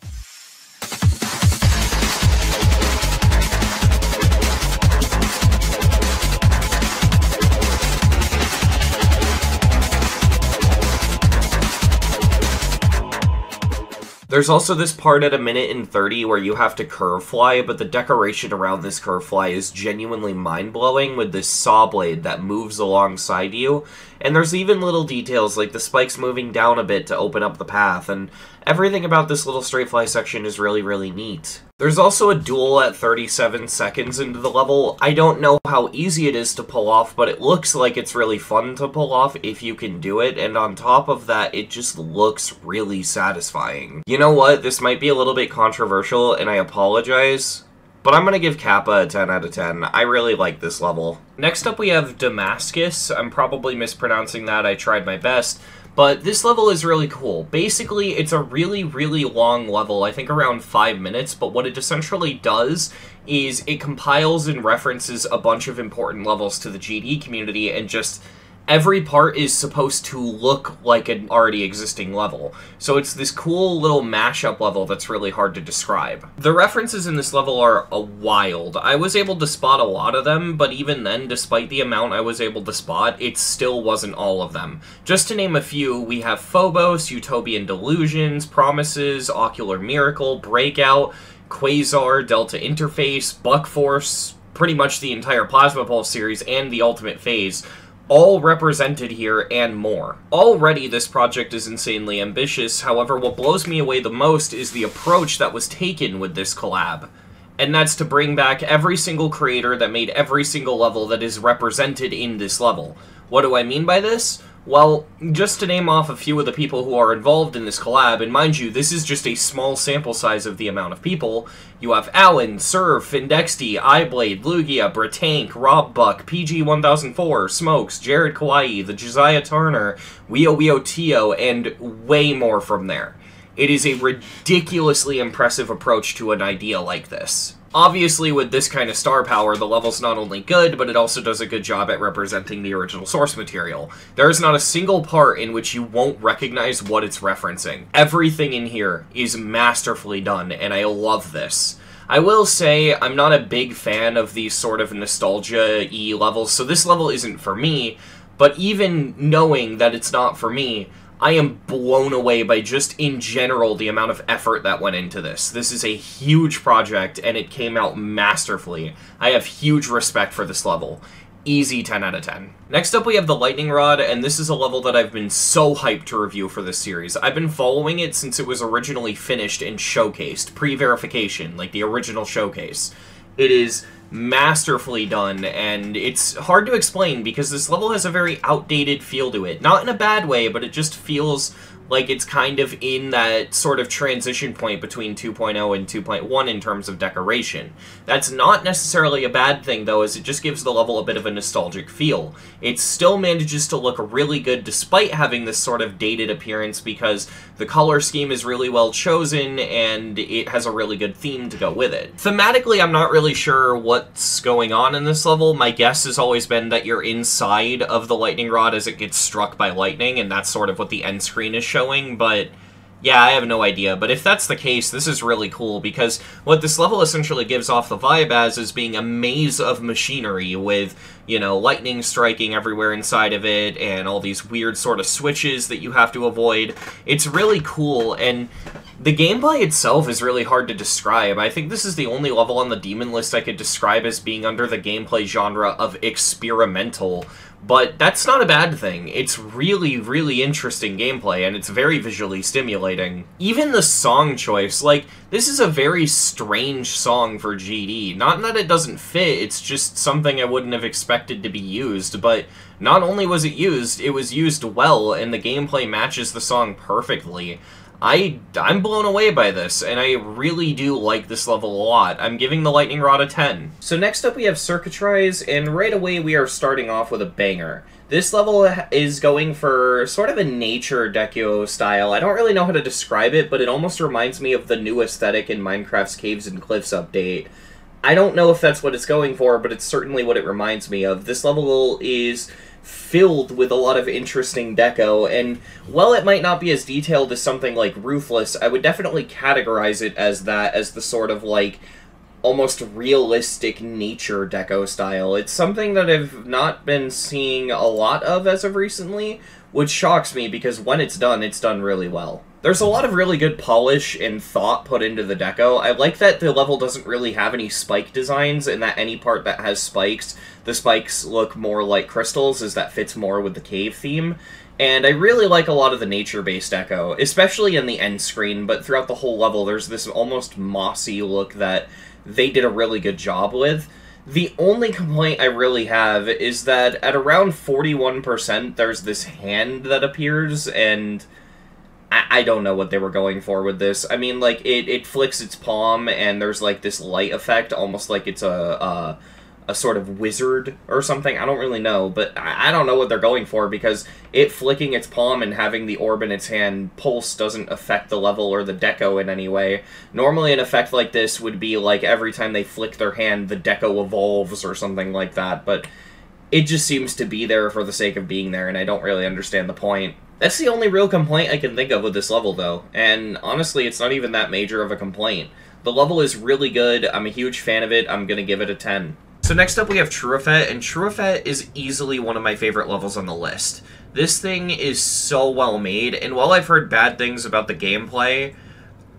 There's also this part at a minute and 30 where you have to curve fly, but the decoration around this curve fly is genuinely mind-blowing with this saw blade that moves alongside you. And there's even little details like the spikes moving down a bit to open up the path, and everything about this little straight fly section is really, really neat. There's also a duel at 37 seconds into the level. I don't know how easy it is to pull off, but it looks like it's really fun to pull off if you can do it, and on top of that, it just looks really satisfying. You know what? This might be a little bit controversial, and I apologize, but I'm gonna give Kappa a 10 out of 10. I really like this level. Next up we have Damascus. I'm probably mispronouncing that, I tried my best. But this level is really cool. Basically, it's a really, really long level, I think around 5 minutes, but what it essentially does is it compiles and references a bunch of important levels to the GD community, and just every part is supposed to look like an already existing level. So it's this cool little mashup level that's really hard to describe. The references in this level are wild. I was able to spot a lot of them, but even then, despite the amount I was able to spot, it still wasn't all of them. Just to name a few, we have Phobos, Utopian Delusions, Promises, Ocular Miracle, Breakout, Quasar, Delta Interface, Buck Force, pretty much the entire Plasma Pulse series and the Ultimate Phase, all represented here and more. Already, this project is insanely ambitious, however, what blows me away the most is the approach that was taken with this collab. And that's to bring back every single creator that made every single level that is represented in this level. What do I mean by this? Well, just to name off a few of the people who are involved in this collab, and mind you, this is just a small sample size of the amount of people. You have Alan, Serve, Findexty, iBlade, Lugia, Britank, Rob Buck, PG1004, Smokes, Jared Kawaii, the Josiah Turner, Wio Wio Tio, and way more from there. It is a ridiculously impressive approach to an idea like this. Obviously, with this kind of star power, the level's not only good, but it also does a good job at representing the original source material. There is not a single part in which you won't recognize what it's referencing. Everything in here is masterfully done, and I love this. I will say, I'm not a big fan of these sort of nostalgia-y levels, so this level isn't for me, but even knowing that it's not for me, I am blown away by just, in general, the amount of effort that went into this. This is a huge project, and it came out masterfully. I have huge respect for this level. Easy 10 out of 10. Next up, we have the Lightning Rod, and this is a level that I've been so hyped to review for this series. I've been following it since it was originally finished and showcased, pre-verification, like the original showcase. It is masterfully done, and it's hard to explain because this level has a very outdated feel to it. Not in a bad way, but it just feels like it's kind of in that sort of transition point between 2.0 and 2.1 in terms of decoration. That's not necessarily a bad thing, though, as it just gives the level a bit of a nostalgic feel. It still manages to look really good despite having this sort of dated appearance because the color scheme is really well chosen and it has a really good theme to go with it. Thematically, I'm not really sure what's going on in this level. My guess has always been that you're inside of the lightning rod as it gets struck by lightning, and that's sort of what the end screen is showing, but yeah, I have no idea. But if that's the case, this is really cool, because what this level essentially gives off the vibe as is being a maze of machinery with, you know, lightning striking everywhere inside of it, and all these weird sort of switches that you have to avoid. It's really cool, and the gameplay itself is really hard to describe. I think this is the only level on the Demonlist I could describe as being under the gameplay genre of experimental, but that's not a bad thing. It's really, really interesting gameplay, and it's very visually stimulating. Even the song choice, like, this is a very strange song for GD. Not that it doesn't fit, it's just something I wouldn't have expected to be used, but not only was it was used well, and the gameplay matches the song perfectly. I'm blown away by this, and I really do like this level a lot. I'm giving the Lightning Rod a 10. So next up we have Circuitrise, and right away we are starting off with a banger. This level is going for sort of a nature deco style. I don't really know how to describe it, but it almost reminds me of the new aesthetic in Minecraft's Caves and Cliffs update. I don't know if that's what it's going for, but it's certainly what it reminds me of. This level is filled with a lot of interesting deco, and while it might not be as detailed as something like Ruthless, I would definitely categorize it as that, as the sort of, like, almost realistic nature deco style. It's something that I've not been seeing a lot of as of recently, which shocks me because when it's done really well. There's a lot of really good polish and thought put into the deco. I like that the level doesn't really have any spike designs, and that any part that has spikes, the spikes look more like crystals, as that fits more with the cave theme. And I really like a lot of the nature-based deco, especially in the end screen, but throughout the whole level there's this almost mossy look that they did a really good job with. The only complaint I really have is that at around 41% there's this hand that appears, and I don't know what they were going for with this. I mean, like, it flicks its palm, and there's, like, this light effect, almost like it's a sort of wizard or something. I don't really know, but I don't know what they're going for, because it flicking its palm and having the orb in its hand pulse doesn't affect the level or the deco in any way. Normally an effect like this would be, like, every time they flick their hand, the deco evolves or something like that, but it just seems to be there for the sake of being there, and I don't really understand the point. That's the only real complaint I can think of with this level, though, and honestly, it's not even that major of a complaint. The level is really good, I'm a huge fan of it, I'm gonna give it a 10. So next up we have Truefet, and Truefet is easily one of my favorite levels on the list. This thing is so well made, and while I've heard bad things about the gameplay,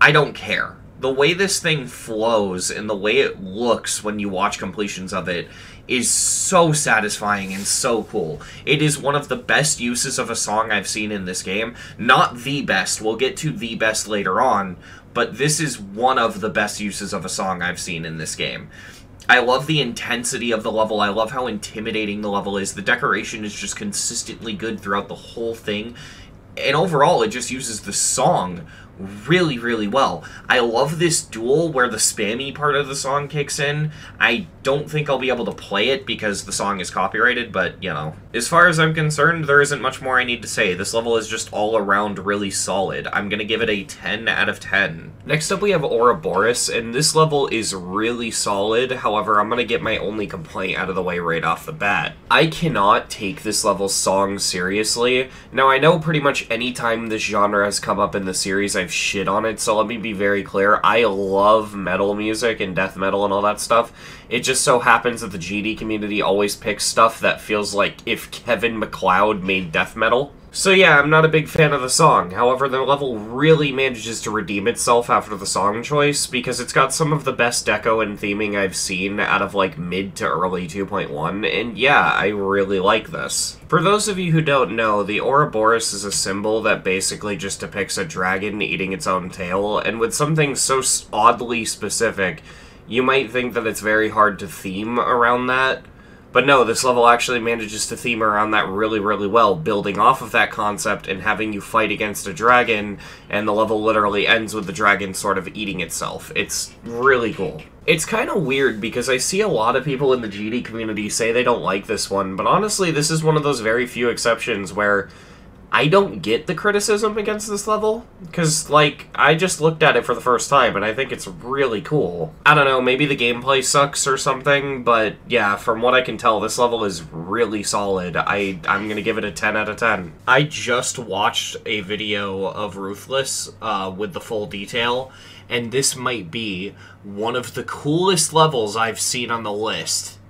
I don't care. The way this thing flows and the way it looks when you watch completions of it is so satisfying and so cool. It is one of the best uses of a song I've seen in this game. Not the best, we'll get to the best later on, but this is one of the best uses of a song I've seen in this game. I love the intensity of the level, I love how intimidating the level is, the decoration is just consistently good throughout the whole thing, and overall it just uses the song really, really well. I love this duel where the spammy part of the song kicks in. I don't think I'll be able to play it because the song is copyrighted, but, you know. As far as I'm concerned, there isn't much more I need to say. This level is just all around really solid. I'm gonna give it a 10 out of 10. Next up we have Ouroboros, and this level is really solid. However, I'm gonna get my only complaint out of the way right off the bat. I cannot take this level's song seriously. Now, I know pretty much any time this genre has come up in the series, I've shit on it, so let me be very clear. I love metal music and death metal and all that stuff. It just so happens that the GD community always picks stuff that feels like if Kevin MacLeod made death metal. So yeah, I'm not a big fan of the song. However, the level really manages to redeem itself after the song choice, because it's got some of the best deco and theming I've seen out of like mid to early 2.1, and yeah, I really like this. For those of you who don't know, the Ouroboros is a symbol that basically just depicts a dragon eating its own tail, and with something so oddly specific, you might think that it's very hard to theme around that. But no, this level actually manages to theme around that really, really well, building off of that concept and having you fight against a dragon, and the level literally ends with the dragon sort of eating itself. It's really cool. It's kind of weird because I see a lot of people in the GD community say they don't like this one, but honestly, this is one of those very few exceptions where I don't get the criticism against this level, because, like, I just looked at it for the first time, and I think it's really cool. I don't know, maybe the gameplay sucks or something, but yeah, from what I can tell, this level is really solid. I'm gonna give it a 10 out of 10. I just watched a video of Ruthless with the full detail, and this might be one of the coolest levels I've seen on the list.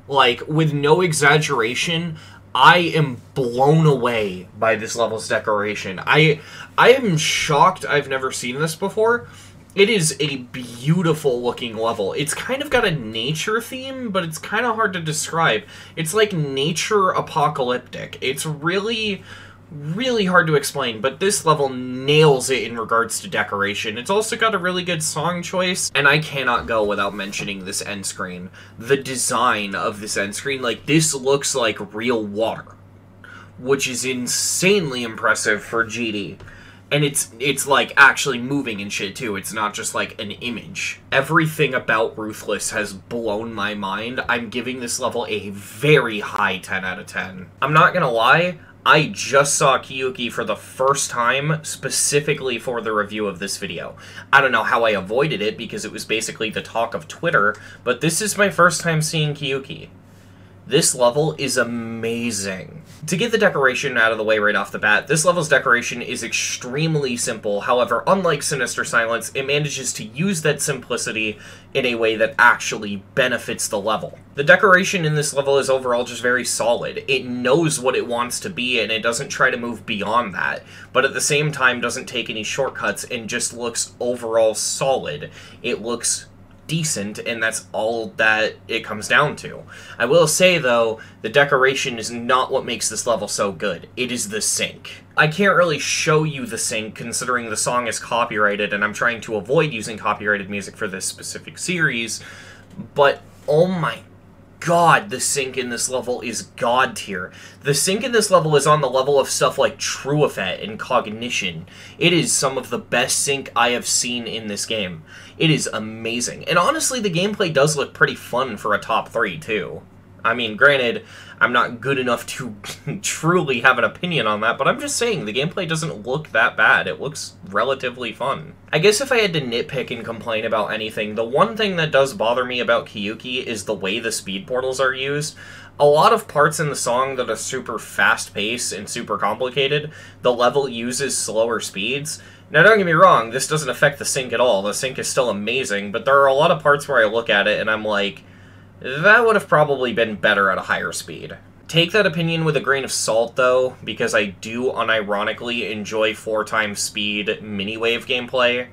Like, with no exaggeration, I am blown away by this level's decoration. I am shocked I've never seen this before. It is a beautiful looking level. It's kind of got a nature theme, but it's kind of hard to describe. It's like nature apocalyptic. It's really, really hard to explain, but this level nails it in regards to decoration. It's also got a really good song choice, and I cannot go without mentioning this end screen. The design of this end screen, like, this looks like real water, which is insanely impressive for GD. And it's like actually moving and shit too. It's not just like an image. Everything about Ruthless has blown my mind. I'm giving this level a very high 10 out of 10. I'm not gonna lie, I just saw Kiyuki for the first time, specifically for the review of this video. I don't know how I avoided it, because it was basically the talk of Twitter, but this is my first time seeing Kiyuki. This level is amazing. To get the decoration out of the way right off the bat, this level's decoration is extremely simple. However, unlike Sinister Silence, it manages to use that simplicity in a way that actually benefits the level. The decoration in this level is overall just very solid. It knows what it wants to be, and it doesn't try to move beyond that, but at the same time doesn't take any shortcuts and just looks overall solid. It looks decent, and that's all that it comes down to. I will say, though, the decoration is not what makes this level so good. It is the sync. I can't really show you the sync, considering the song is copyrighted, and I'm trying to avoid using copyrighted music for this specific series, but oh my god, the sync in this level is god tier. The sync in this level is on the level of stuff like True Effect and Cognition. It is some of the best sync I have seen in this game. It is amazing. And honestly, the gameplay does look pretty fun for a top 3, too. I mean, granted, I'm not good enough to truly have an opinion on that, but I'm just saying, the gameplay doesn't look that bad. It looks relatively fun. I guess if I had to nitpick and complain about anything, the one thing that does bother me about Kiyuki is the way the speed portals are used. A lot of parts in the song that are super fast-paced and super complicated, the level uses slower speeds. Now, don't get me wrong, this doesn't affect the sync at all. The sync is still amazing, but there are a lot of parts where I look at it and I'm like, that would have probably been better at a higher speed. Take that opinion with a grain of salt, though, because I do unironically enjoy 4x speed mini-wave gameplay.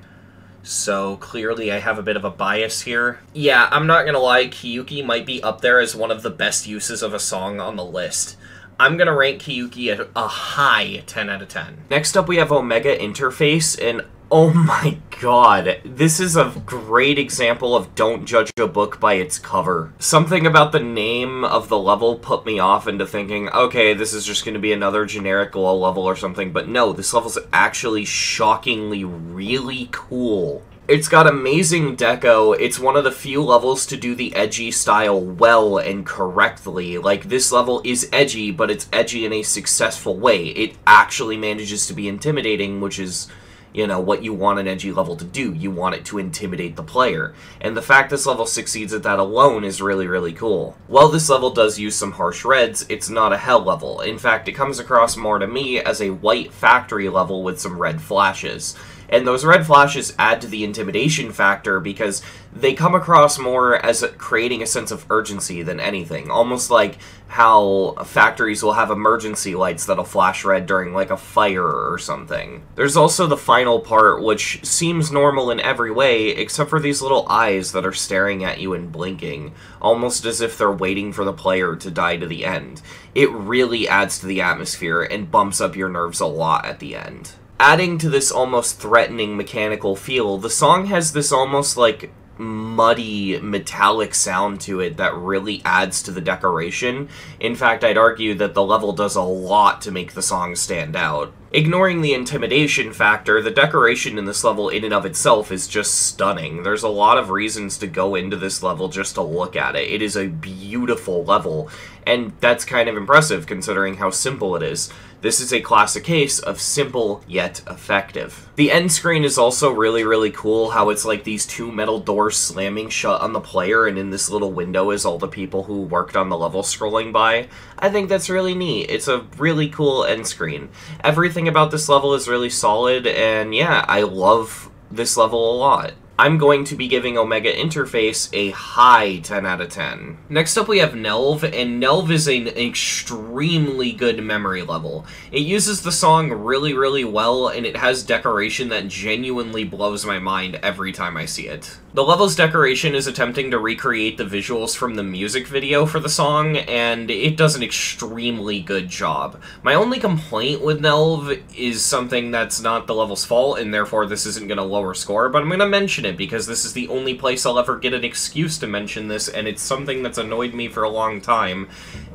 so clearly I have a bit of a bias here. Yeah, I'm not gonna lie, Kiyuki might be up there as one of the best uses of a song on the list. I'm gonna rank Kiyuki at a high 10 out of 10. Next up we have Omega Interface, and oh my god, this is a great example of don't judge a book by its cover. Something about the name of the level put me off into thinking, okay, this is just gonna be another generic low level or something, but no, this level's actually shockingly really cool. It's got amazing deco. It's one of the few levels to do the edgy style well and correctly. Like, this level is edgy, but it's edgy in a successful way. It actually manages to be intimidating, which is, you know, what you want an edgy level to do. You want it to intimidate the player. And the fact this level succeeds at that alone is really, really cool. While this level does use some harsh reds, it's not a hell level. In fact, it comes across more to me as a white factory level with some red flashes. And those red flashes add to the intimidation factor because they come across more as creating a sense of urgency than anything. Almost like how factories will have emergency lights that'll flash red during like a fire or something. There's also the final part, which seems normal in every way, except for these little eyes that are staring at you and blinking, almost as if they're waiting for the player to die to the end. It really adds to the atmosphere and bumps up your nerves a lot at the end. Adding to this almost threatening mechanical feel, the song has this almost like muddy metallic sound to it that really adds to the decoration. In fact, I'd argue that the level does a lot to make the song stand out. Ignoring the intimidation factor, the decoration in this level in and of itself is just stunning. There's a lot of reasons to go into this level just to look at it. It is a beautiful level, and that's kind of impressive considering how simple it is. This is a classic case of simple yet effective. The end screen is also really, really cool, how it's like these two metal doors slamming shut on the player, and in this little window is all the people who worked on the level scrolling by. I think that's really neat. It's a really cool end screen. Everything about this level is really solid, and yeah, I love this level a lot. I'm going to be giving Omega Interface a high 10 out of 10. Next up we have Nelv, and Nelv is an extremely good memory level. It uses the song really, really well, and it has decoration that genuinely blows my mind every time I see it. The level's decoration is attempting to recreate the visuals from the music video for the song, and it does an extremely good job. My only complaint with Nelv is something that's not the level's fault, and therefore this isn't going to lower score, but I'm going to mention it because this is the only place I'll ever get an excuse to mention this, and it's something that's annoyed me for a long time.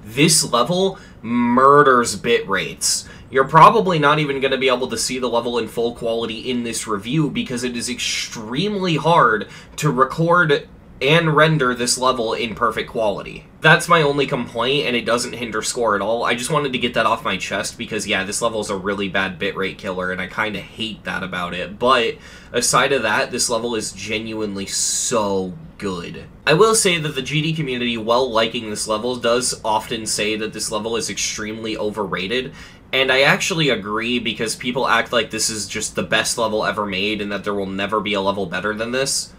This level murders bit rates. You're probably not even going to be able to see the level in full quality in this review because it is extremely hard to record and render this level in perfect quality. That's my only complaint, and it doesn't hinder score at all. I just wanted to get that off my chest because, yeah, this level is a really bad bitrate killer, and I kind of hate that about it. But aside of that, this level is genuinely so good. I will say that the GD community, while liking this level, does often say that this level is extremely overrated. And I actually agree because people act like this is just the best level ever made and that there will never be a level better than this.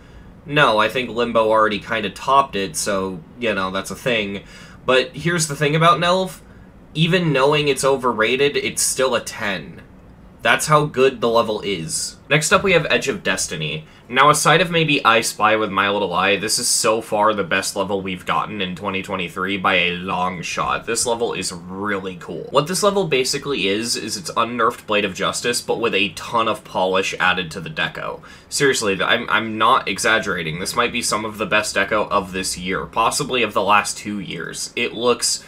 No, I think Limbo already kind of topped it, so, you know, that's a thing. But here's the thing about Nelv. Even knowing it's overrated, it's still a 10. That's how good the level is. Next up we have Edge of Destiny. Now, aside of maybe I Spy with My Little Eye, this is so far the best level we've gotten in 2023 by a long shot. This level is really cool. What this level basically is it's unnerfed Blade of Justice, but with a ton of polish added to the deco. Seriously, I'm not exaggerating. This might be some of the best deco of this year, possibly of the last 2 years. It looks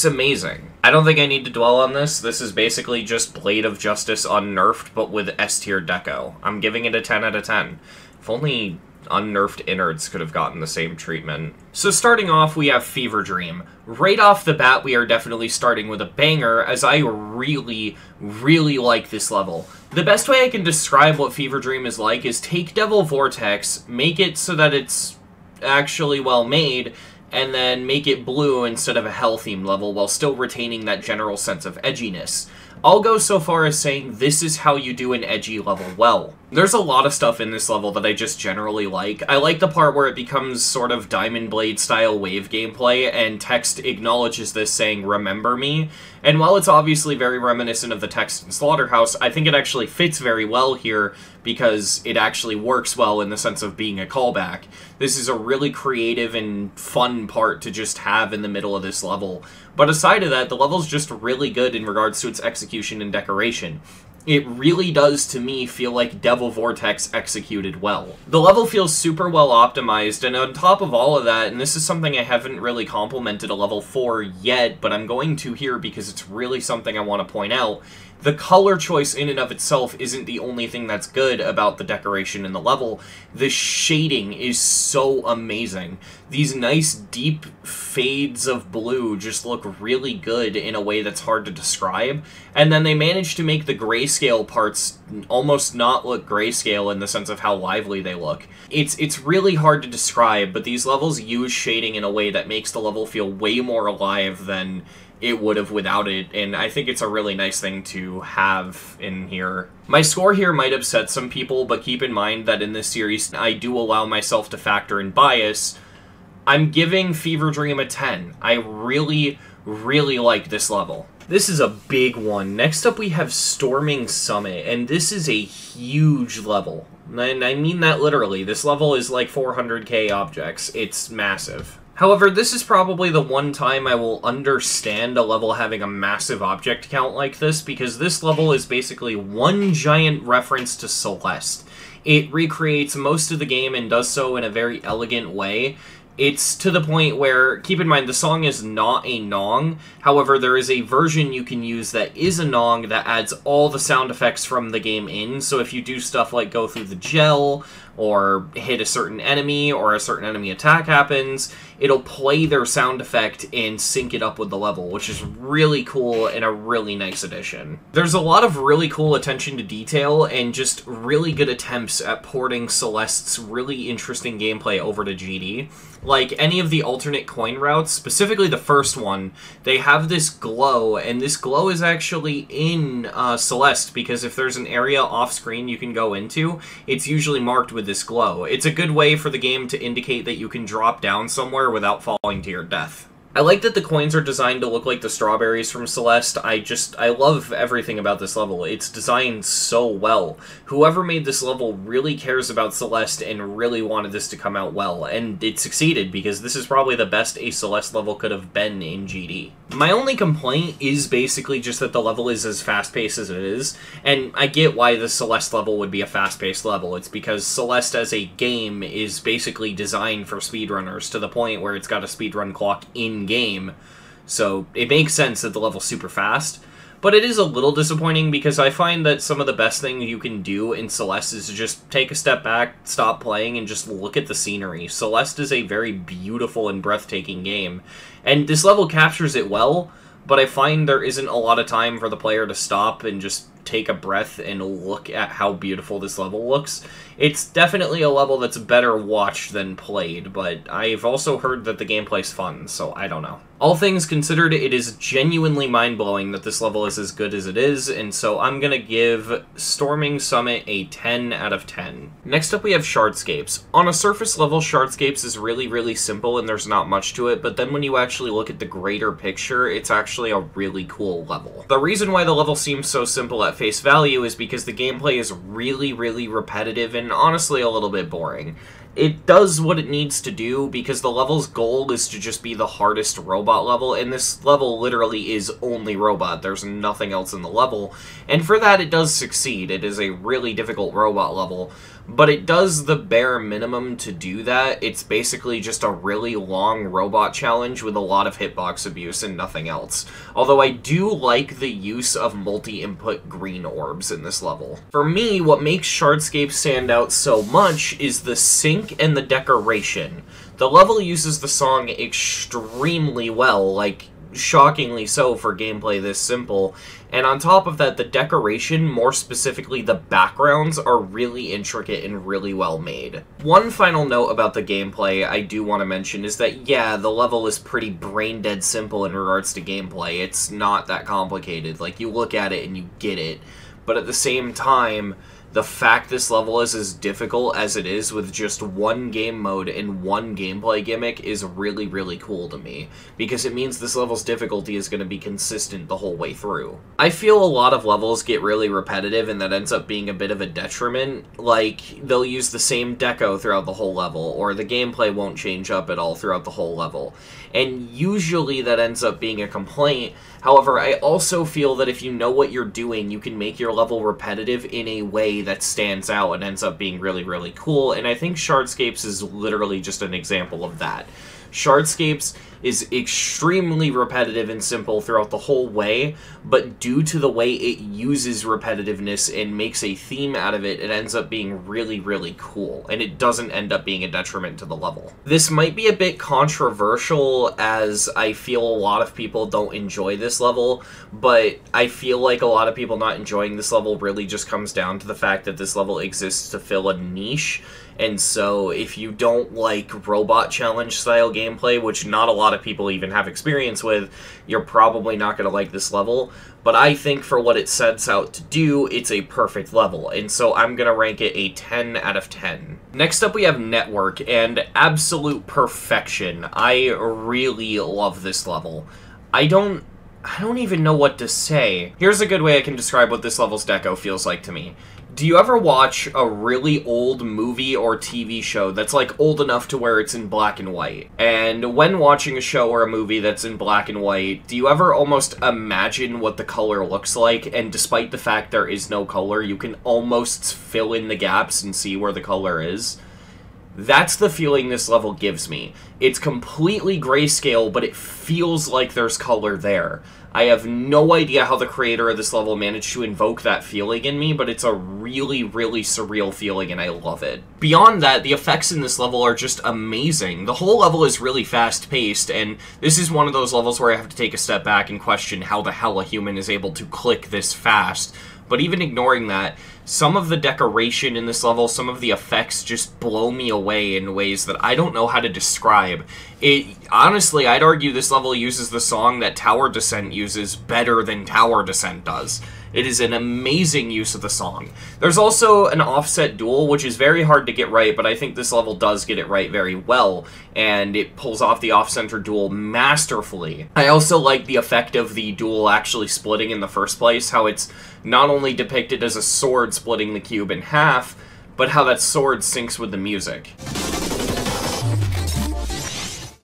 amazing. I don't think I need to dwell on this. This is basically just Blade of Justice unnerfed, but with S-tier deco. I'm giving it a 10 out of 10. If only unnerfed innards could have gotten the same treatment. So starting off, we have Fever Dream. Right off the bat, we are definitely starting with a banger, as I really, really like this level. The best way I can describe what Fever Dream is like is take Devil Vortex, make it so that it's actually well made, and then make it blue instead of a hell-themed level while still retaining that general sense of edginess. I'll go so far as saying this is how you do an edgy level well. There's a lot of stuff in this level that I just generally like. I like the part where it becomes sort of Diamond Blade style wave gameplay, and text acknowledges this saying, "Remember me?" And while it's obviously very reminiscent of the text in Slaughterhouse, I think it actually fits very well here because it actually works well in the sense of being a callback. This is a really creative and fun part to just have in the middle of this level. But aside of that, the level's just really good in regards to its execution and decoration. It really does, to me, feel like Devil Vortex executed well. The level feels super well optimized, and on top of all of that, and this is something I haven't really complimented a level for yet, but I'm going to here because it's really something I want to point out, the color choice in and of itself isn't the only thing that's good about the decoration in the level. The shading is so amazing. These nice deep fades of blue just look really good in a way that's hard to describe. And then they managed to make the grayscale parts almost not look grayscale in the sense of how lively they look. It's really hard to describe, but these levels use shading in a way that makes the level feel way more alive than it would have without it, and I think it's a really nice thing to have in here. My score here might upset some people, but keep in mind that in this series, I do allow myself to factor in bias. I'm giving Fever Dream a 10. I really, really like this level. This is a big one. Next up we have Storming Summit, and this is a huge level. And I mean that literally. This level is like 400k objects. It's massive. However, this is probably the one time I will understand a level having a massive object count like this, because this level is basically one giant reference to Celeste. It recreates most of the game and does so in a very elegant way. It's to the point where, keep in mind, the song is not a Nong, however, there is a version you can use that is a Nong that adds all the sound effects from the game in, so if you do stuff like go through the gel, or hit a certain enemy, or a certain enemy attack happens, it'll play their sound effect and sync it up with the level, which is really cool and a really nice addition. There's a lot of really cool attention to detail and just really good attempts at porting Celeste's really interesting gameplay over to GD. Like any of the alternate coin routes, specifically the first one, they have this glow, and this glow is actually in Celeste, because if there's an area off-screen you can go into, it's usually marked with this glow. It's a good way for the game to indicate that you can drop down somewhere without falling to your death. I like that the coins are designed to look like the strawberries from Celeste. I love everything about this level. It's designed so well. Whoever made this level really cares about Celeste and really wanted this to come out well, and it succeeded, because this is probably the best a Celeste level could have been in GD. My only complaint is basically just that the level is as fast-paced as it is, and I get why the Celeste level would be a fast-paced level. It's because Celeste as a game is basically designed for speedrunners, to the point where it's got a speedrun clock in-game, so it makes sense that the level's super fast. But it is a little disappointing, because I find that some of the best things you can do in Celeste is to just take a step back, stop playing, and just look at the scenery. Celeste is a very beautiful and breathtaking game, and this level captures it well, but I find there isn't a lot of time for the player to stop and just take a breath and look at how beautiful this level looks. It's definitely a level that's better watched than played, but I've also heard that the gameplay's fun, so I don't know. All things considered, it is genuinely mind-blowing that this level is as good as it is, and so I'm gonna give Storming Summit a 10 out of 10. Next up we have Shardscapes. On a surface level, Shardscapes is really, really simple and there's not much to it, but then when you actually look at the greater picture, it's actually a really cool level. The reason why the level seems so simple at face value is because the gameplay is really, really repetitive and honestly a little bit boring. It does what it needs to do, because the level's goal is to just be the hardest robot level, and this level literally is only robot. There's nothing else in the level, and for that it does succeed. It is a really difficult robot level, but it does the bare minimum to do that. It's basically just a really long robot challenge with a lot of hitbox abuse and nothing else. Although I do like the use of multi-input green orbs in this level. For me, what makes Shardscape stand out so much is the sync and the decoration. The level uses the song extremely well, like shockingly so for gameplay this simple, and on top of that, the decoration, more specifically the backgrounds, are really intricate and really well made. One final note about the gameplay I do want to mention is that, yeah, the level is pretty brain-dead simple in regards to gameplay. It's not that complicated. Like, you look at it and you get it, but at the same time, the fact this level is as difficult as it is with just one game mode and one gameplay gimmick is really, really cool to me, because it means this level's difficulty is going to be consistent the whole way through. I feel a lot of levels get really repetitive, and that ends up being a bit of a detriment. Like, they'll use the same deco throughout the whole level, or the gameplay won't change up at all throughout the whole level. And usually that ends up being a complaint. However, I also feel that if you know what you're doing, you can make your level repetitive in a way that stands out and ends up being really, really cool, and I think Shardscapes is literally just an example of that. Shardscapes is extremely repetitive and simple throughout the whole way, but due to the way it uses repetitiveness and makes a theme out of it, it ends up being really, really cool, and it doesn't end up being a detriment to the level. This might be a bit controversial, as I feel a lot of people don't enjoy this level, but I feel like a lot of people not enjoying this level really just comes down to the fact that this level exists to fill a niche. And so, if you don't like robot challenge style gameplay, which not a lot of people even have experience with, you're probably not going to like this level. But I think for what it sets out to do, it's a perfect level. And so I'm going to rank it a 10 out of 10. Next up we have Network, and absolute perfection. I really love this level. I don't even know what to say. Here's a good way I can describe what this level's deco feels like to me. Do you ever watch a really old movie or TV show that's like old enough to where it's in black and white? And when watching a show or a movie that's in black and white, do you ever almost imagine what the color looks like? And despite the fact there is no color, you can almost fill in the gaps and see where the color is? That's the feeling this level gives me. It's completely grayscale, but it feels like there's color there. I have no idea how the creator of this level managed to invoke that feeling in me, but it's a really, really surreal feeling, and I love it. Beyond that, the effects in this level are just amazing. The whole level is really fast-paced, and this is one of those levels where I have to take a step back and question how the hell a human is able to click this fast. But even ignoring that, some of the decoration in this level, some of the effects just blow me away in ways that I don't know how to describe. Honestly, I'd argue this level uses the song that Tower Descent uses better than Tower Descent does. It is an amazing use of the song. There's also an offset duel, which is very hard to get right, but I think this level does get it right very well, and it pulls off the off-center duel masterfully. I also like the effect of the duel actually splitting in the first place, how it's not only depicted as a sword splitting the cube in half, but how that sword syncs with the music.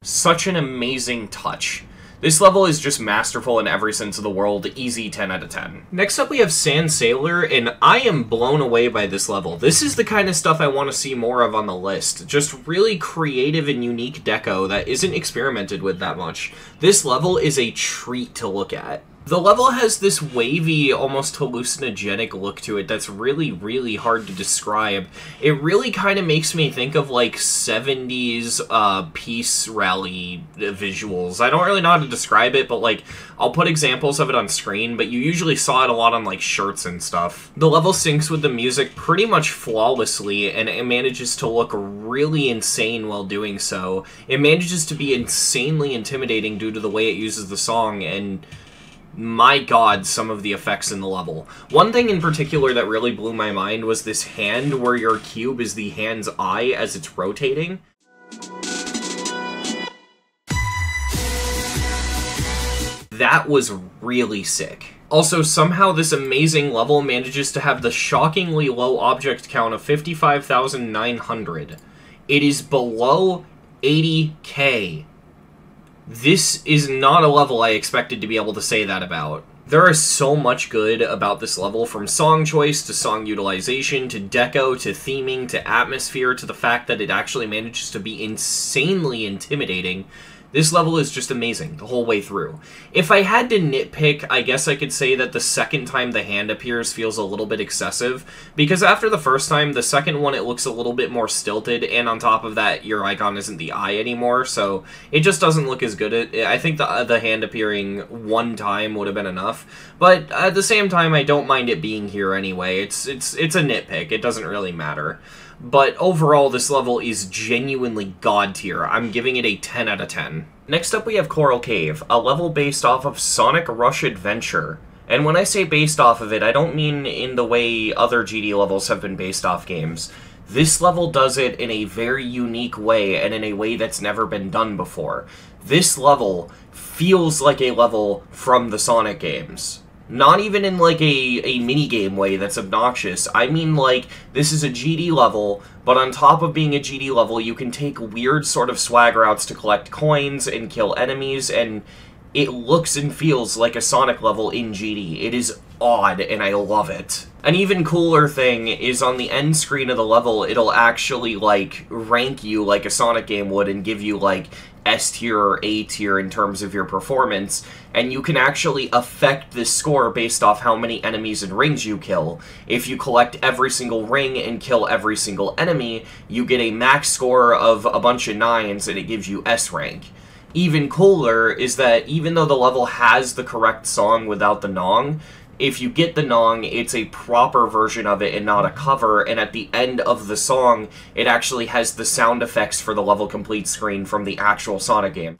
Such an amazing touch. This level is just masterful in every sense of the world, easy 10 out of 10. Next up we have Sand Sailor, and I am blown away by this level. This is the kind of stuff I want to see more of on the list. Just really creative and unique deco that isn't experimented with that much. This level is a treat to look at. The level has this wavy, almost hallucinogenic look to it that's really, really hard to describe. It really kind of makes me think of, like, 70s peace rally visuals. I don't really know how to describe it, but, like, I'll put examples of it on screen, but you usually saw it a lot on, like, shirts and stuff. The level syncs with the music pretty much flawlessly, and it manages to look really insane while doing so. It manages to be insanely intimidating due to the way it uses the song, and my god, some of the effects in the level. One thing in particular that really blew my mind was this hand where your cube is the hand's eye as it's rotating. That was really sick. Also, somehow this amazing level manages to have the shockingly low object count of 55,900. It is below 80k. This is not a level I expected to be able to say that about. There is so much good about this level, from song choice to song utilization to deco to theming to atmosphere to the fact that it actually manages to be insanely intimidating. This level is just amazing the whole way through. If I had to nitpick, I guess I could say that the second time the hand appears feels a little bit excessive, because after the first time, the second one it looks a little bit more stilted, and on top of that, your icon isn't the eye anymore, so it just doesn't look as good. I think the hand appearing one time would have been enough, but at the same time, I don't mind it being here anyway. It's a nitpick. It doesn't really matter. But overall, this level is genuinely god tier. I'm giving it a 10 out of 10. Next up we have Coral Cave, a level based off of Sonic Rush Adventure. And when I say based off of it, I don't mean in the way other GD levels have been based off games. This level does it in a very unique way, and in a way that's never been done before. This level feels like a level from the Sonic games. Not even in like a minigame way that's obnoxious. I mean, like, this is a GD level, but on top of being a GD level, you can take weird sort of swag routes to collect coins and kill enemies, and it looks and feels like a Sonic level in GD. It is odd, and I love it. An even cooler thing is on the end screen of the level, it'll actually, like, rank you like a Sonic game would and give you, like, S tier or A tier in terms of your performance, and you can actually affect this score based off how many enemies and rings you kill. If you collect every single ring and kill every single enemy, you get a max score of a bunch of 9s and it gives you S rank. Even cooler is that even though the level has the correct song without the Nong, if you get the Nong, it's a proper version of it and not a cover, and at the end of the song, it actually has the sound effects for the level complete screen from the actual Sonic game.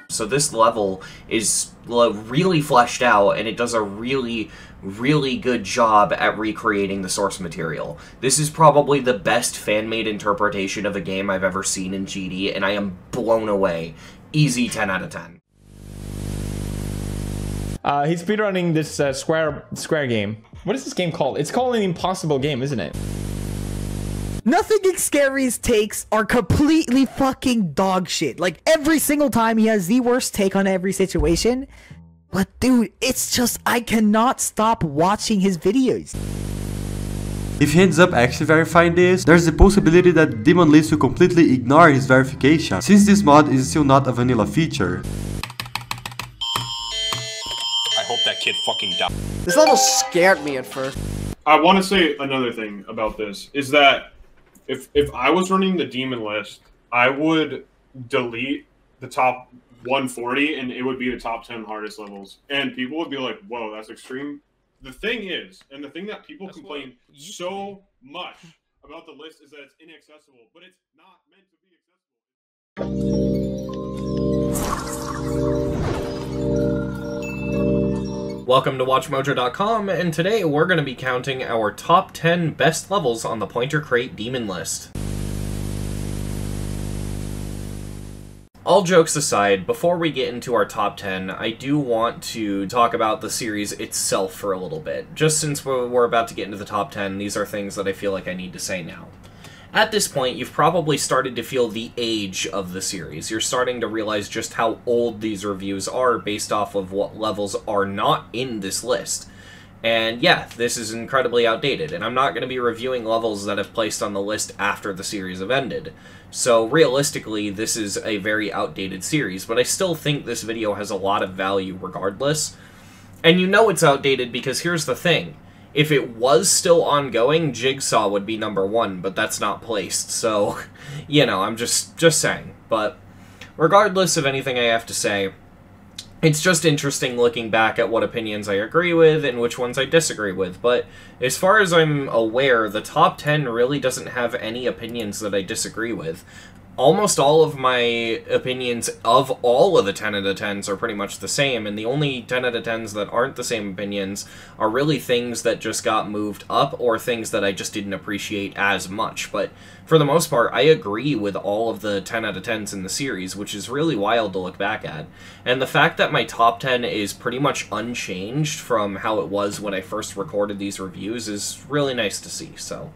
So this level is really fleshed out, and it does a really, really good job at recreating the source material. This is probably the best fan-made interpretation of a game I've ever seen in GD, and I am blown away. Easy 10 out of 10. He's speedrunning this Square game. What is this game called? It's called an impossible game, isn't it? Nothing Scary's takes are completely fucking dog shit. Like, every single time he has the worst take on every situation. But dude, it's just, I cannot stop watching his videos. If he ends up actually verifying this, there's the possibility that Demonlist will completely ignore his verification, since this mod is still not a vanilla feature. I hope that kid fucking died. This level scared me at first. I want to say another thing about this, is that if I was running the Demonlist, I would delete the top 140 and it would be the top 10 hardest levels. And people would be like, whoa, that's extreme. The thing is, and the thing that people complain so much about the list is that it's inaccessible, but it's not meant to be accessible. Welcome to WatchMojo.com, and today we're going to be counting our top 10 best levels on the Pointer Crate Demonlist. All jokes aside, before we get into our top 10, I do want to talk about the series itself for a little bit. Just since we're about to get into the top 10, these are things that I feel like I need to say now. At this point, you've probably started to feel the age of the series. You're starting to realize just how old these reviews are based off of what levels are not in this list. And yeah, this is incredibly outdated, and I'm not going to be reviewing levels that have placed on the list after the series have ended. So realistically, this is a very outdated series, but I still think this video has a lot of value regardless. And you know it's outdated because here's the thing. If it was still ongoing, Jigsaw would be number 1, but that's not placed, so, you know, I'm just saying. But regardless of anything I have to say, it's just interesting looking back at what opinions I agree with and which ones I disagree with. But as far as I'm aware, the top 10 really doesn't have any opinions that I disagree with. Almost all of my opinions of all of the 10 out of 10s are pretty much the same, and the only 10 out of 10s that aren't the same opinions are really things that just got moved up or things that I just didn't appreciate as much. But for the most part, I agree with all of the 10 out of 10s in the series, which is really wild to look back at. And the fact that my top 10 is pretty much unchanged from how it was when I first recorded these reviews is really nice to see. So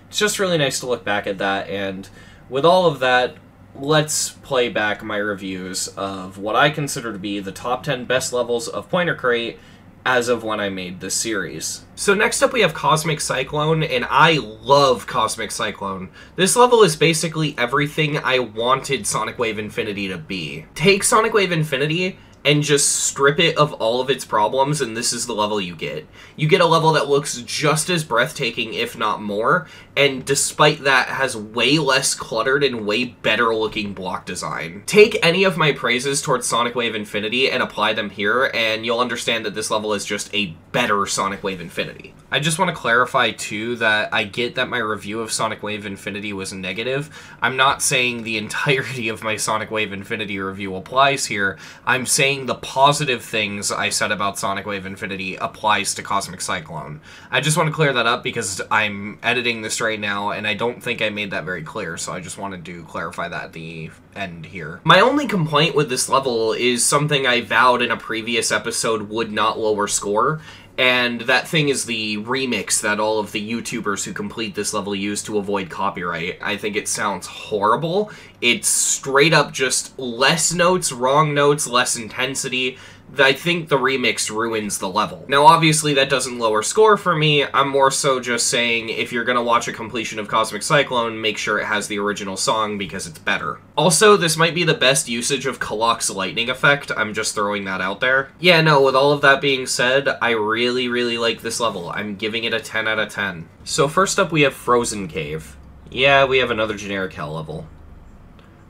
it's just really nice to look back at that, and with all of that, let's play back my reviews of what I consider to be the top 10 best levels of Pointer Crate as of when I made this series. So next up we have Cosmic Cyclone, and I love Cosmic Cyclone. This level is basically everything I wanted Sonic Wave Infinity to be. Take Sonic Wave Infinity and just strip it of all of its problems, and this is the level you get. You get a level that looks just as breathtaking, if not more, and despite that has way less cluttered and way better looking block design. Take any of my praises towards Sonic Wave Infinity and apply them here, and you'll understand that this level is just a better Sonic Wave Infinity. I just want to clarify, too, that I get that my review of Sonic Wave Infinity was negative. I'm not saying the entirety of my Sonic Wave Infinity review applies here. I'm saying the positive things I said about Sonic Wave Infinity applies to Cosmic Cyclone. I just want to clear that up because I'm editing this right now, and I don't think I made that very clear, so I just wanted to clarify that at the end here. My only complaint with this level is something I vowed in a previous episode would not lower score, and that thing is the remix that all of the YouTubers who complete this level use to avoid copyright. I think it sounds horrible. It's straight up just less notes, wrong notes, less intensity. I think the remix ruins the level. Now, obviously, that doesn't lower score for me. I'm more so just saying, if you're gonna watch a completion of Cosmic Cyclone, make sure it has the original song, because it's better. Also, this might be the best usage of Kalok's lightning effect. I'm just throwing that out there. Yeah, no, with all of that being said, I really, really like this level. I'm giving it a 10 out of 10. So first up, we have Frozen Cave. Yeah, we have another generic hell level.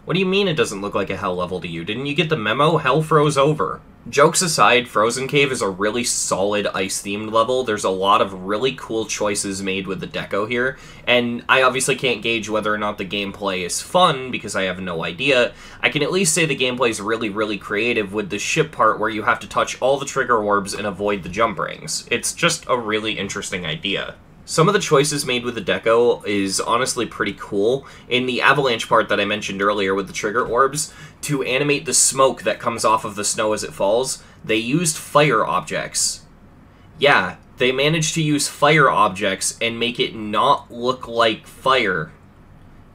What do you mean it doesn't look like a hell level to you? Didn't you get the memo? Hell froze over. Jokes aside, Frozen Cave is a really solid ice-themed level. There's a lot of really cool choices made with the deco here, and I obviously can't gauge whether or not the gameplay is fun, because I have no idea. I can at least say the gameplay is really, really creative with the ship part where you have to touch all the trigger orbs and avoid the jump rings. It's just a really interesting idea. Some of the choices made with the deco is honestly pretty cool. In the avalanche part that I mentioned earlier with the trigger orbs, to animate the smoke that comes off of the snow as it falls, they used fire objects. Yeah, they managed to use fire objects and make it not look like fire.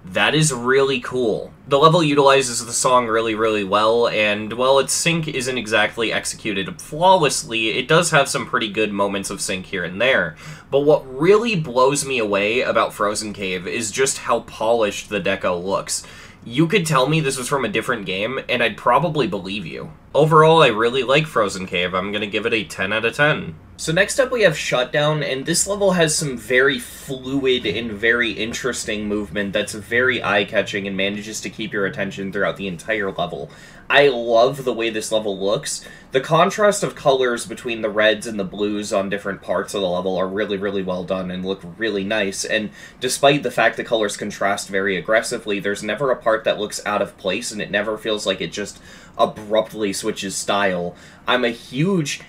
That is really cool. The level utilizes the song really, really well, and while its sync isn't exactly executed flawlessly, it does have some pretty good moments of sync here and there. But what really blows me away about Frozen Cave is just how polished the deco looks. You could tell me this was from a different game, and I'd probably believe you. Overall, I really like Frozen Cave. I'm gonna give it a 10 out of 10. So next up we have Shutdown, and this level has some very fluid and very interesting movement that's very eye-catching and manages to keep your attention throughout the entire level. I love the way this level looks. The contrast of colors between the reds and the blues on different parts of the level are really, really well done and look really nice, and despite the fact the colors contrast very aggressively, there's never a part that looks out of place, and it never feels like it just abruptly switches style. I'm a huge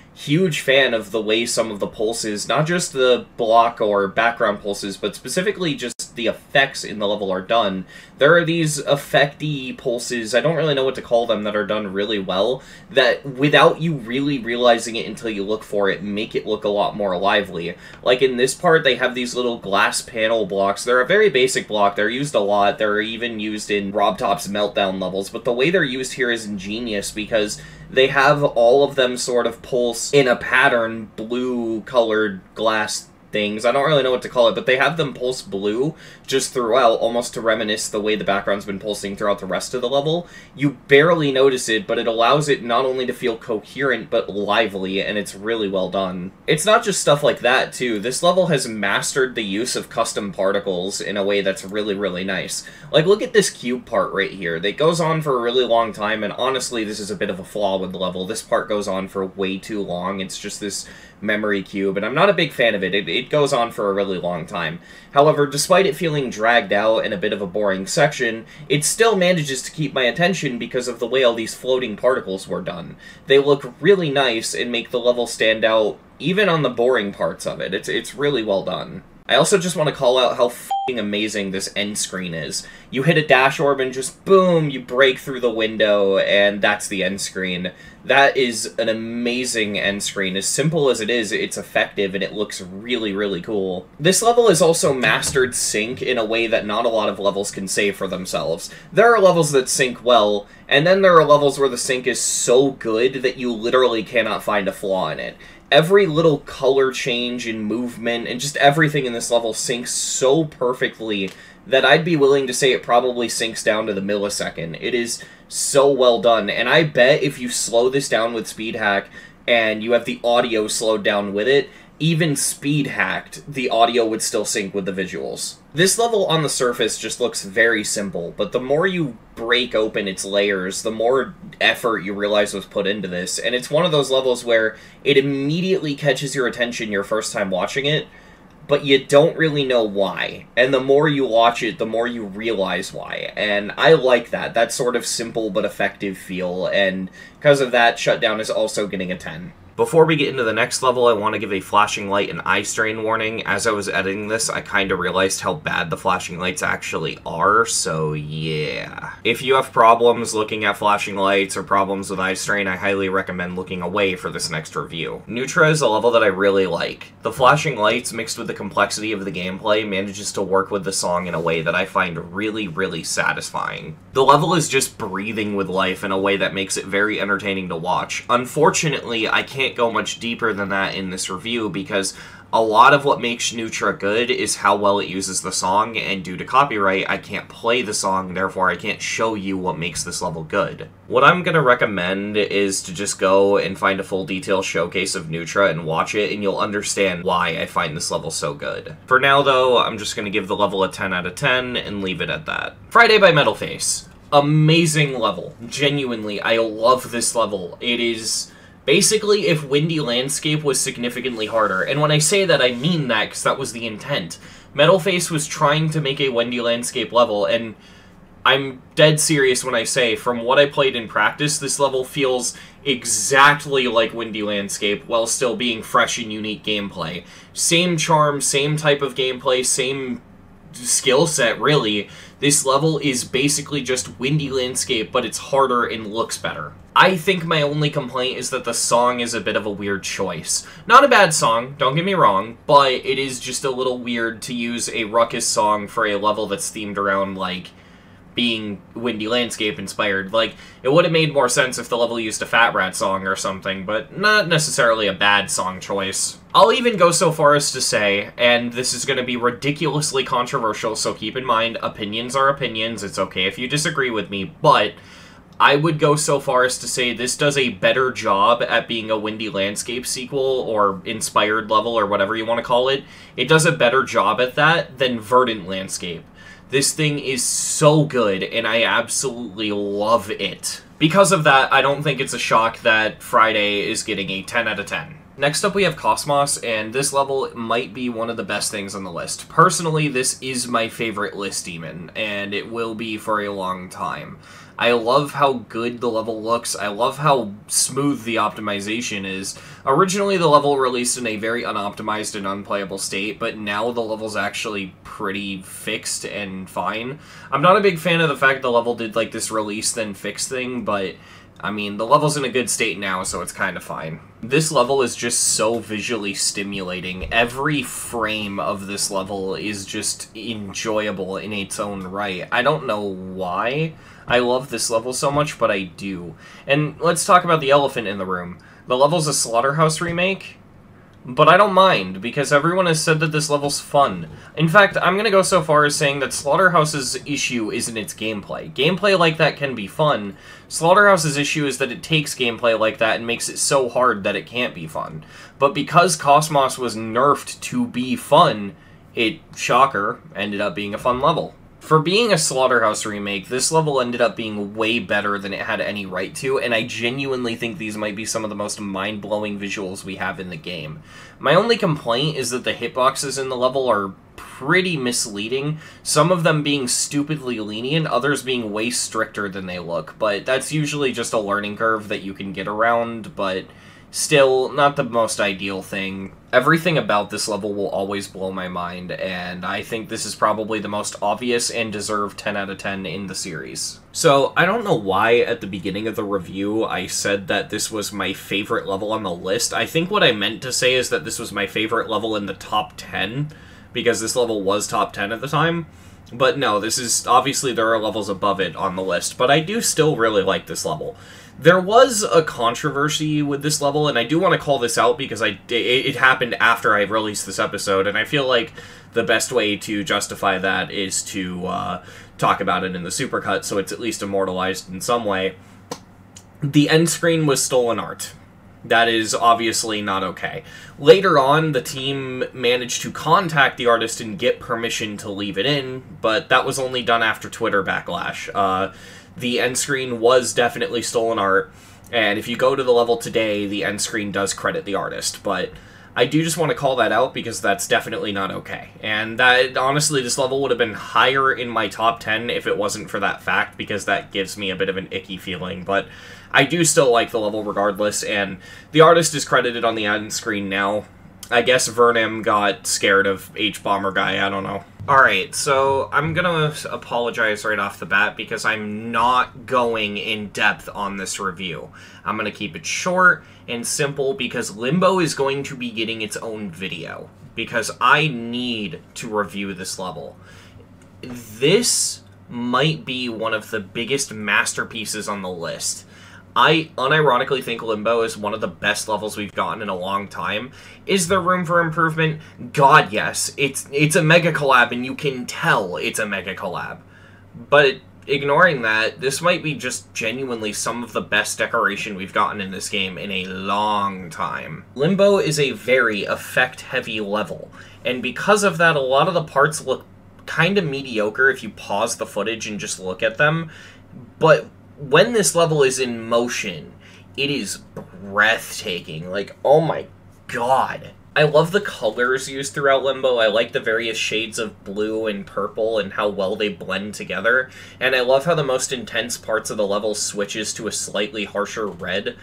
fan of the way some of the pulses, not just the block or background pulses, but specifically just the effects in the level are done. There are these effecty pulses, I don't really know what to call them, that are done really well, that without you really realizing it until you look for it, make it look a lot more lively. Like in this part, they have these little glass panel blocks. They're a very basic block, they're used a lot, they're even used in Rob Top's Meltdown levels, but the way they're used here is ingenious because they have all of them sort of pulse in a pattern, blue-colored glass things. I don't really know what to call it, but they have them pulse blue just throughout, almost to reminisce the way the background's been pulsing throughout the rest of the level. You barely notice it, but it allows it not only to feel coherent, but lively, and it's really well done. It's not just stuff like that, too. This level has mastered the use of custom particles in a way that's really, really nice. Like, look at this cube part right here. That goes on for a really long time, and honestly, this is a bit of a flaw with the level. This part goes on for way too long. It's just this memory cube, and I'm not a big fan of it. It goes on for a really long time. However, despite it feeling dragged out and a bit of a boring section, it still manages to keep my attention because of the way all these floating particles were done. They look really nice and make the level stand out even on the boring parts of it. It's really well done. I also just want to call out how f***ing amazing this end screen is. You hit a dash orb and just boom, you break through the window, and that's the end screen. That is an amazing end screen. As simple as it is, it's effective and it looks really, really cool. This level has also mastered sync in a way that not a lot of levels can say for themselves. There are levels that sync well, and then there are levels where the sync is so good that you literally cannot find a flaw in it. Every little color change and movement and just everything in this level syncs so perfectly that I'd be willing to say it probably syncs down to the millisecond. It is so well done, and I bet if you slow this down with speed hack and you have the audio slowed down with it, even speed hacked, the audio would still sync with the visuals. This level on the surface just looks very simple, but the more you break open its layers, the more effort you realize was put into this, and it's one of those levels where it immediately catches your attention your first time watching it, but you don't really know why. And the more you watch it, the more you realize why. And I like that sort of simple but effective feel, and because of that, Shutdown is also getting a 10. Before we get into the next level, I want to give a flashing light and eye strain warning. As I was editing this, I kind of realized how bad the flashing lights actually are, so yeah. If you have problems looking at flashing lights or problems with eye strain, I highly recommend looking away for this next review. Neutra is a level that I really like. The flashing lights, mixed with the complexity of the gameplay, manages to work with the song in a way that I find really, really satisfying. The level is just breathing with life in a way that makes it very entertaining to watch. Unfortunately, I can't go much deeper than that in this review because a lot of what makes Neutra good is how well it uses the song, and due to copyright, I can't play the song, therefore I can't show you what makes this level good. What I'm gonna recommend is to just go and find a full detail showcase of Neutra and watch it, and you'll understand why I find this level so good. For now, though, I'm just gonna give the level a 10 out of 10 and leave it at that. Friday by Metalface. Amazing level. Genuinely, I love this level. It is basically if Windy Landscape was significantly harder, and when I say that, I mean that because that was the intent. Metalface was trying to make a Windy Landscape level, and I'm dead serious when I say, from what I played in practice, this level feels exactly like Windy Landscape while still being fresh and unique gameplay. Same charm, same type of gameplay, same skill set, really. This level is basically just Windy Landscape, but it's harder and looks better. I think my only complaint is that the song is a bit of a weird choice. Not a bad song, don't get me wrong, but it is just a little weird to use a ruckus song for a level that's themed around, like, being Windy Landscape inspired. Like, it would have made more sense if the level used a Fat Rat song or something, but not necessarily a bad song choice. I'll even go so far as to say, and this is going to be ridiculously controversial, so keep in mind, opinions are opinions, it's okay if you disagree with me, but I would go so far as to say this does a better job at being a Windy Landscape sequel, or inspired level, or whatever you want to call it. It does a better job at that than Verdant Landscape. This thing is so good, and I absolutely love it. Because of that, I don't think it's a shock that Friday is getting a 10 out of 10. Next up we have Cosmos, and this level might be one of the best things on the list. Personally, this is my favorite list demon, and it will be for a long time. I love how good the level looks, I love how smooth the optimization is. Originally the level released in a very unoptimized and unplayable state, but now the level's actually pretty fixed and fine. I'm not a big fan of the fact the level did like this release then fix thing, but I mean, the level's in a good state now, so it's kind of fine. This level is just so visually stimulating. Every frame of this level is just enjoyable in its own right. I don't know why I love this level so much, but I do. And let's talk about the elephant in the room. The level's a Slaughterhouse remake, but I don't mind, because everyone has said that this level's fun. In fact, I'm gonna go so far as saying that Slaughterhouse's issue isn't its gameplay. Gameplay like that can be fun. Slaughterhouse's issue is that it takes gameplay like that and makes it so hard that it can't be fun. But because Cosmos was nerfed to be fun, it, shocker, ended up being a fun level. For being a Slaughterhouse remake, this level ended up being way better than it had any right to, and I genuinely think these might be some of the most mind-blowing visuals we have in the game. My only complaint is that the hitboxes in the level are pretty misleading, some of them being stupidly lenient, others being way stricter than they look, but that's usually just a learning curve that you can get around, but still, not the most ideal thing. Everything about this level will always blow my mind, and I think this is probably the most obvious and deserved 10 out of 10 in the series. So, I don't know why at the beginning of the review I said that this was my favorite level on the list. I think what I meant to say is that this was my favorite level in the top 10, because this level was top 10 at the time. But no, this is, obviously there are levels above it on the list, but I do still really like this level. There was a controversy with this level, and I do want to call this out because it happened after I released this episode, and I feel like the best way to justify that is to talk about it in the Supercut, so it's at least immortalized in some way. The end screen was stolen art. That is obviously not okay. Later on, the team managed to contact the artist and get permission to leave it in, but that was only done after Twitter backlash. The end screen was definitely stolen art, and if you go to the level today, the end screen does credit the artist, but I do just want to call that out because that's definitely not okay. And that, honestly, this level would have been higher in my top 10 if it wasn't for that fact, because that gives me a bit of an icky feeling, but I do still like the level regardless, and the artist is credited on the end screen now. I guess Vernim got scared of H-Bomber guy, I don't know. Alright, so I'm gonna apologize right off the bat because I'm not going in depth on this review. I'm gonna keep it short and simple because Limbo is going to be getting its own video, because I need to review this level. This might be one of the biggest masterpieces on the list. I unironically think Limbo is one of the best levels we've gotten in a long time. Is there room for improvement? God, yes. It's a mega collab, and you can tell it's a mega collab. But ignoring that, this might be just genuinely some of the best decoration we've gotten in this game in a long time. Limbo is a very effect-heavy level, and because of that, a lot of the parts look kind of mediocre if you pause the footage and just look at them, but when this level is in motion, it is breathtaking. Like, oh my god. I love the colors used throughout Limbo. I like the various shades of blue and purple and how well they blend together. And I love how the most intense parts of the level switches to a slightly harsher red.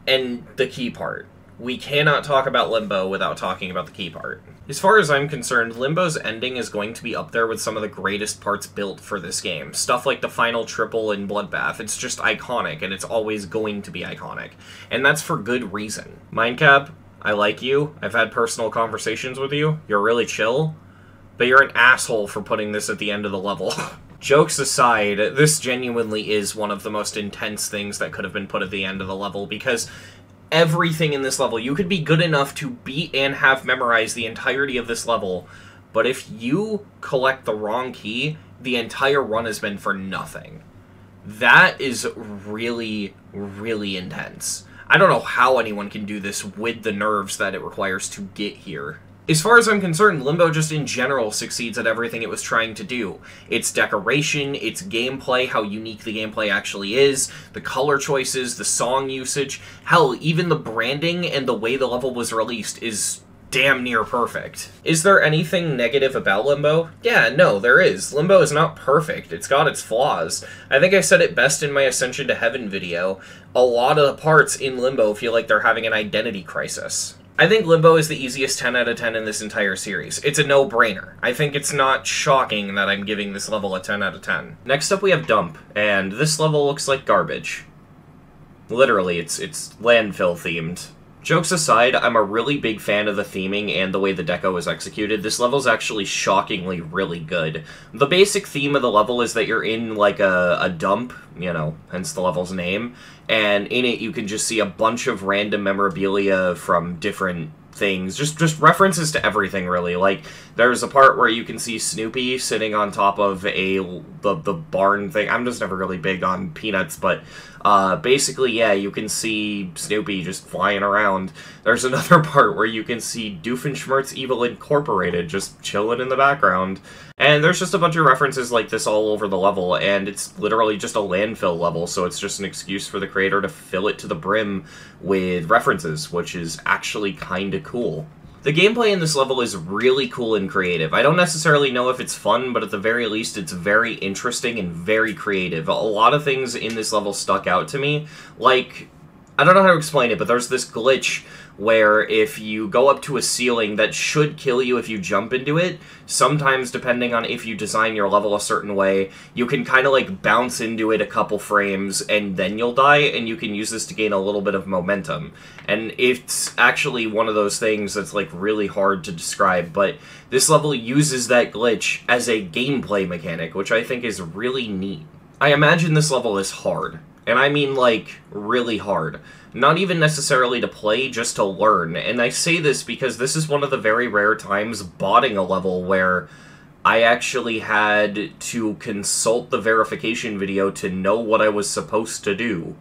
And the key part. We cannot talk about Limbo without talking about the key part. As far as I'm concerned, Limbo's ending is going to be up there with some of the greatest parts built for this game. Stuff like the final triple in Bloodbath. It's just iconic, and it's always going to be iconic. And that's for good reason. Mindcap, I like you. I've had personal conversations with you. You're really chill. But you're an asshole for putting this at the end of the level. Jokes aside, this genuinely is one of the most intense things that could have been put at the end of the level, because everything in this level, you could be good enough to beat and have memorized the entirety of this level, but if you collect the wrong key, the entire run has been for nothing. That is really, really intense. I don't know how anyone can do this with the nerves that it requires to get here. As far as I'm concerned, Limbo just in general succeeds at everything it was trying to do. Its decoration, its gameplay, how unique the gameplay actually is, the color choices, the song usage, hell, even the branding and the way the level was released is damn near perfect. Is there anything negative about Limbo? Yeah, no, there is. Limbo is not perfect. It's got its flaws. I think I said it best in my Ascension to Heaven video. A lot of the parts in Limbo feel like they're having an identity crisis. I think Limbo is the easiest 10 out of 10 in this entire series. It's a no-brainer. I think it's not shocking that I'm giving this level a 10 out of 10. Next up we have Dump, and this level looks like garbage. Literally, it's landfill themed. Jokes aside, I'm a really big fan of the theming and the way the deco is executed. This level's actually shockingly really good. The basic theme of the level is that you're in, like, a dump, you know, hence the level's name, and in it you can just see a bunch of random memorabilia from different things, just references to everything, really. Like, there's a part where you can see Snoopy sitting on top of the barn thing. I'm just never really big on peanuts, but basically, yeah, you can see Snoopy just flying around. There's another part where you can see Doofenshmirtz Evil Incorporated just chilling in the background. And there's just a bunch of references like this all over the level, and it's literally just a landfill level, so it's just an excuse for the creator to fill it to the brim with references, which is actually kinda cool. The gameplay in this level is really cool and creative. I don't necessarily know if it's fun, but at the very least it's very interesting and very creative. A lot of things in this level stuck out to me, like, I don't know how to explain it, but there's this glitch where if you go up to a ceiling that should kill you if you jump into it, sometimes depending on if you design your level a certain way, you can kind of like bounce into it a couple frames and then you'll die, and you can use this to gain a little bit of momentum. And it's actually one of those things that's like really hard to describe, but this level uses that glitch as a gameplay mechanic, which I think is really neat. I imagine this level is hard. And I mean, like, really hard. Not even necessarily to play, just to learn. And I say this because this is one of the very rare times botting a level where I actually had to consult the verification video to know what I was supposed to do.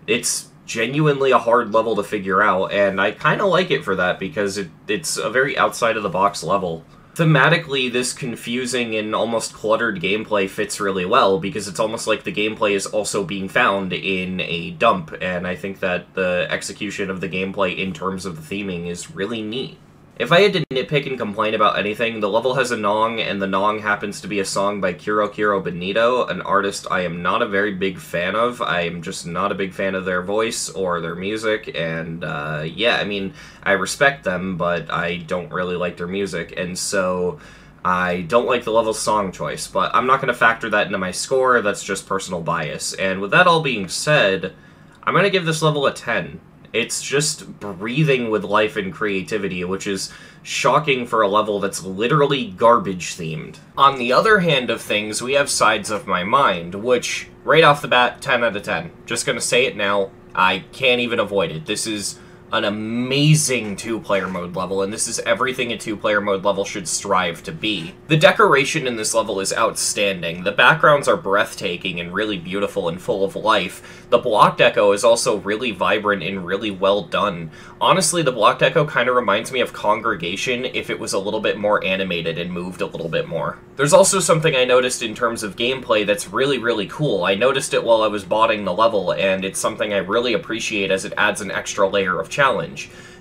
It's genuinely a hard level to figure out, and I kind of like it for that because it's a very outside-of-the-box level. Thematically, this confusing and almost cluttered gameplay fits really well, because it's almost like the gameplay is also being found in a dump, and I think that the execution of the gameplay in terms of the theming is really neat. If I had to nitpick and complain about anything, the level has a Nong, and the Nong happens to be a song by Kiro Benito, an artist I am not a very big fan of. I am just not a big fan of their voice or their music, and yeah, I mean, I respect them, but I don't really like their music, and so I don't like the level's song choice, but I'm not going to factor that into my score. That's just personal bias. And with that all being said, I'm going to give this level a 10. It's just breathing with life and creativity, which is shocking for a level that's literally garbage-themed. On the other hand of things, we have Sides of My Mind, which, right off the bat, 10 out of 10. Just gonna say it now, I can't even avoid it. This is an amazing two-player mode level, and this is everything a two-player mode level should strive to be. The decoration in this level is outstanding. The backgrounds are breathtaking and really beautiful and full of life. The block deco is also really vibrant and really well done. Honestly, the block deco kind of reminds me of Congregation if it was a little bit more animated and moved a little bit more. There's also something I noticed in terms of gameplay that's really, really cool. I noticed it while I was botting the level, and it's something I really appreciate as it adds an extra layer of challenge.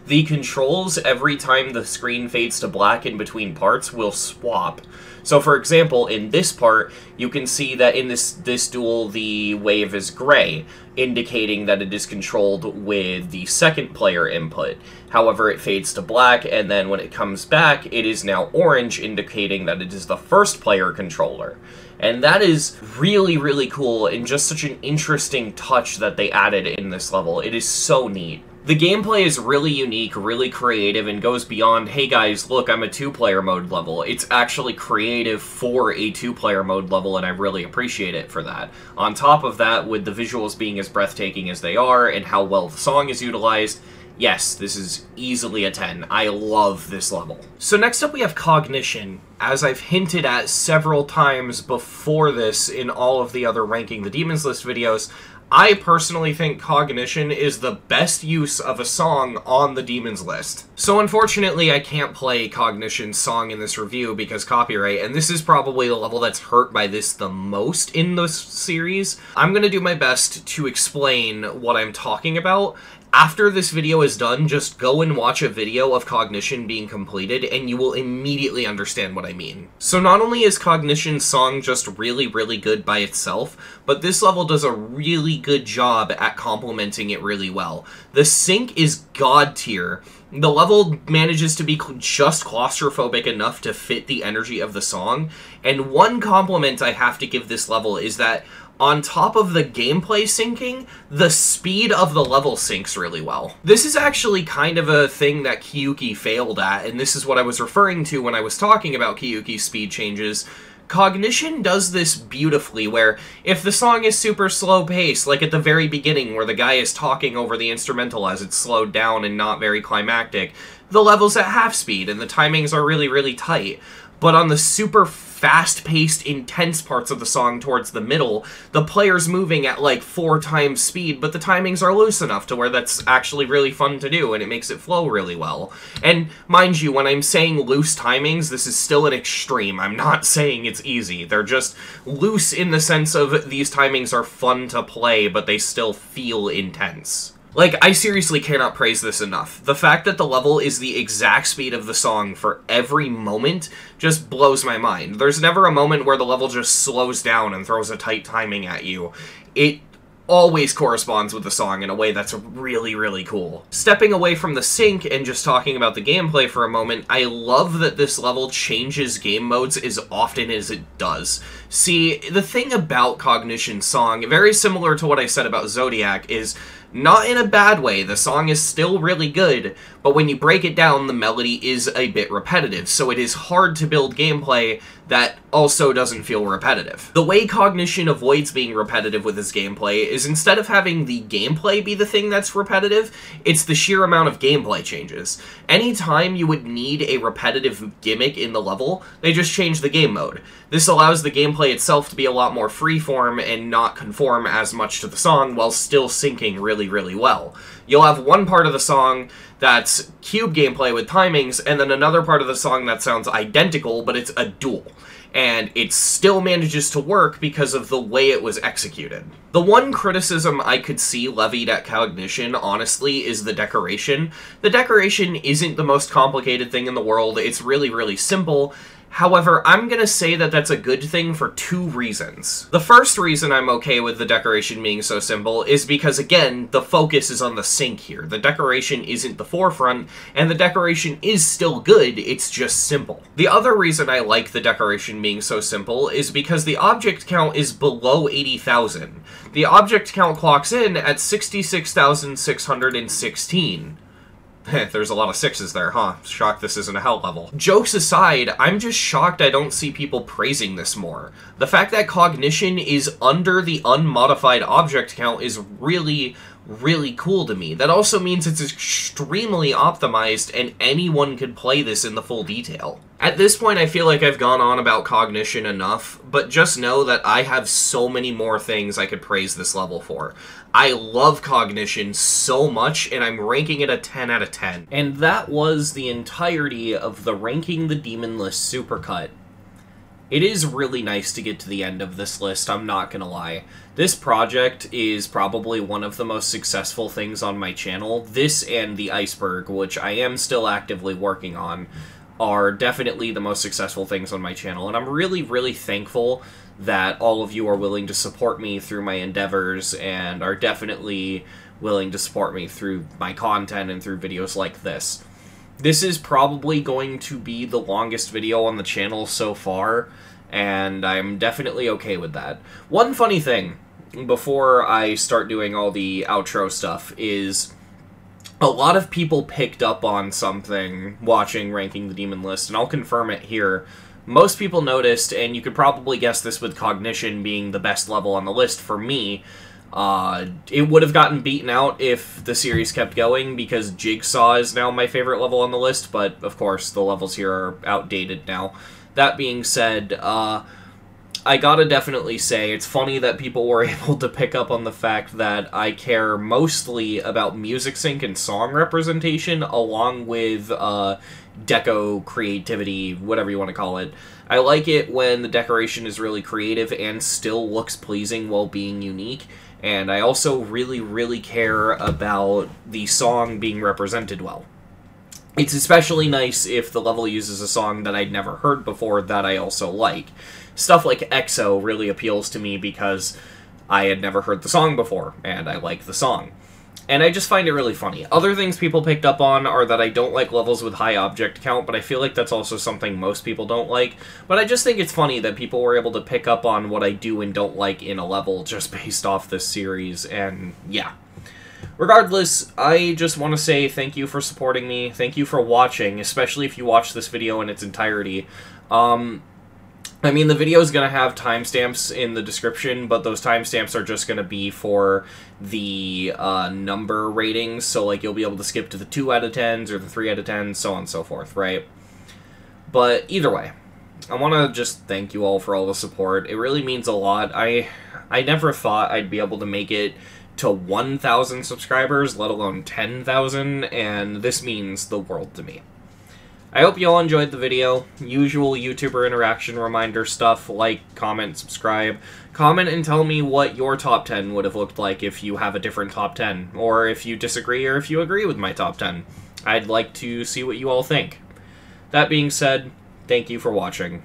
The controls, every time the screen fades to black in between parts, will swap. So for example, in this part, you can see that in this duel, the wave is gray, indicating that it is controlled with the second player input. However, it fades to black, and then when it comes back, it is now orange, indicating that it is the first player controller. And that is really, really cool, and just such an interesting touch that they added in this level. It is so neat. The gameplay is really unique, really creative, and goes beyond, hey guys, look, I'm a two-player mode level. It's actually creative for a two-player mode level, and I really appreciate it for that. On top of that, with the visuals being as breathtaking as they are, and how well the song is utilized, yes, this is easily a 10. I love this level. So next up we have Cognition. As I've hinted at several times before this in all of the other Ranking the Demons List videos, I personally think Cognition is the best use of a song on the Demons List. So unfortunately, I can't play Cognition's song in this review because copyright, and this is probably the level that's hurt by this the most in this series. I'm gonna do my best to explain what I'm talking about. After this video is done, just go and watch a video of Cognition being completed, and you will immediately understand what I mean. So not only is Cognition's song just really, really good by itself, but this level does a really good job at complementing it really well. The sync is god tier. The level manages to be just claustrophobic enough to fit the energy of the song, and one compliment I have to give this level is that on top of the gameplay syncing, the speed of the level syncs really well. This is actually kind of a thing that Kiyuki failed at, and this is what I was referring to when I was talking about Kiyuki's speed changes. Cognition does this beautifully, where if the song is super slow paced, like at the very beginning where the guy is talking over the instrumental as it's slowed down and not very climactic, the level's at half speed and the timings are really, really tight. But on the super fast-paced, intense parts of the song towards the middle, the player's moving at like 4 times speed, but the timings are loose enough to where that's actually really fun to do, and it makes it flow really well. And mind you, when I'm saying loose timings, this is still an extreme. I'm not saying it's easy. They're just loose in the sense of these timings are fun to play, but they still feel intense. Like, I seriously cannot praise this enough. The fact that the level is the exact speed of the song for every moment just blows my mind. There's never a moment where the level just slows down and throws a tight timing at you. It always corresponds with the song in a way that's really, really cool. Stepping away from the sync and just talking about the gameplay for a moment, I love that this level changes game modes as often as it does. See, the thing about Cognition's song, very similar to what I said about Zodiac, is not in a bad way, the song is still really good, but when you break it down, the melody is a bit repetitive, so it is hard to build gameplay that also doesn't feel repetitive. The way Cognition avoids being repetitive with his gameplay is instead of having the gameplay be the thing that's repetitive, it's the sheer amount of gameplay changes. Anytime you would need a repetitive gimmick in the level, they just change the game mode. This allows the gameplay itself to be a lot more freeform and not conform as much to the song while still syncing really, really well. You'll have one part of the song that's cube gameplay with timings, and then another part of the song that sounds identical, but it's a duel. And it still manages to work because of the way it was executed. The one criticism I could see levied at Cognition, honestly, is the decoration. The decoration isn't the most complicated thing in the world, it's really, really simple. However, I'm gonna say that that's a good thing for two reasons. The first reason I'm okay with the decoration being so simple is because, again, the focus is on the sync here. The decoration isn't the forefront, and the decoration is still good, it's just simple. The other reason I like the decoration being so simple is because the object count is below 80,000. The object count clocks in at 66,616. There's a lot of sixes there, huh? Shocked this isn't a hell level. Jokes aside, I'm just shocked I don't see people praising this more. The fact that Cognition is under the unmodified object count is really, really cool to me. That also means it's extremely optimized and anyone could play this in the full detail. At this point, I feel like I've gone on about Cognition enough, but just know that I have so many more things I could praise this level for. I love Cognition so much, and I'm ranking it a 10 out of 10. And that was the entirety of the Ranking the Demonlist Supercut. It is really nice to get to the end of this list, I'm not gonna lie. This project is probably one of the most successful things on my channel. This and the Iceberg, which I am still actively working on, are definitely the most successful things on my channel, and I'm really, really thankful that all of you are willing to support me through my endeavors and are definitely willing to support me through my content and through videos like this. This is probably going to be the longest video on the channel so far, and I'm definitely okay with that. One funny thing, before I start doing all the outro stuff, is a lot of people picked up on something watching Ranking the Demonlist, and I'll confirm it here. Most people noticed, and you could probably guess this with Cognition being the best level on the list for me, it would have gotten beaten out if the series kept going, because Jigsaw is now my favorite level on the list, but of course the levels here are outdated now. That being said, I gotta definitely say, it's funny that people were able to pick up on the fact that I care mostly about music sync and song representation, along with, deco creativity, whatever you want to call it. I like it when the decoration is really creative and still looks pleasing while being unique, and I also really, really care about the song being represented well. It's especially nice if the level uses a song that I'd never heard before that I also like. Stuff like EXO really appeals to me because I had never heard the song before, and I like the song. And I just find it really funny. Other things people picked up on are that I don't like levels with high object count, but I feel like that's also something most people don't like. But I just think it's funny that people were able to pick up on what I do and don't like in a level just based off this series, and yeah. Regardless, I just want to say thank you for supporting me, thank you for watching, especially if you watch this video in its entirety. I mean, the video is going to have timestamps in the description, but those timestamps are just going to be for the number ratings, so like you'll be able to skip to the 2 out of 10s or the 3 out of 10s, so on and so forth, right? But either way, I want to just thank you all for all the support. It really means a lot. I never thought I'd be able to make it to 1,000 subscribers, let alone 10,000, and this means the world to me. I hope you all enjoyed the video. Usual YouTuber interaction reminder stuff, like, comment, subscribe. Comment and tell me what your top 10 would have looked like if you have a different top 10, or if you disagree or if you agree with my top 10. I'd like to see what you all think. That being said, thank you for watching.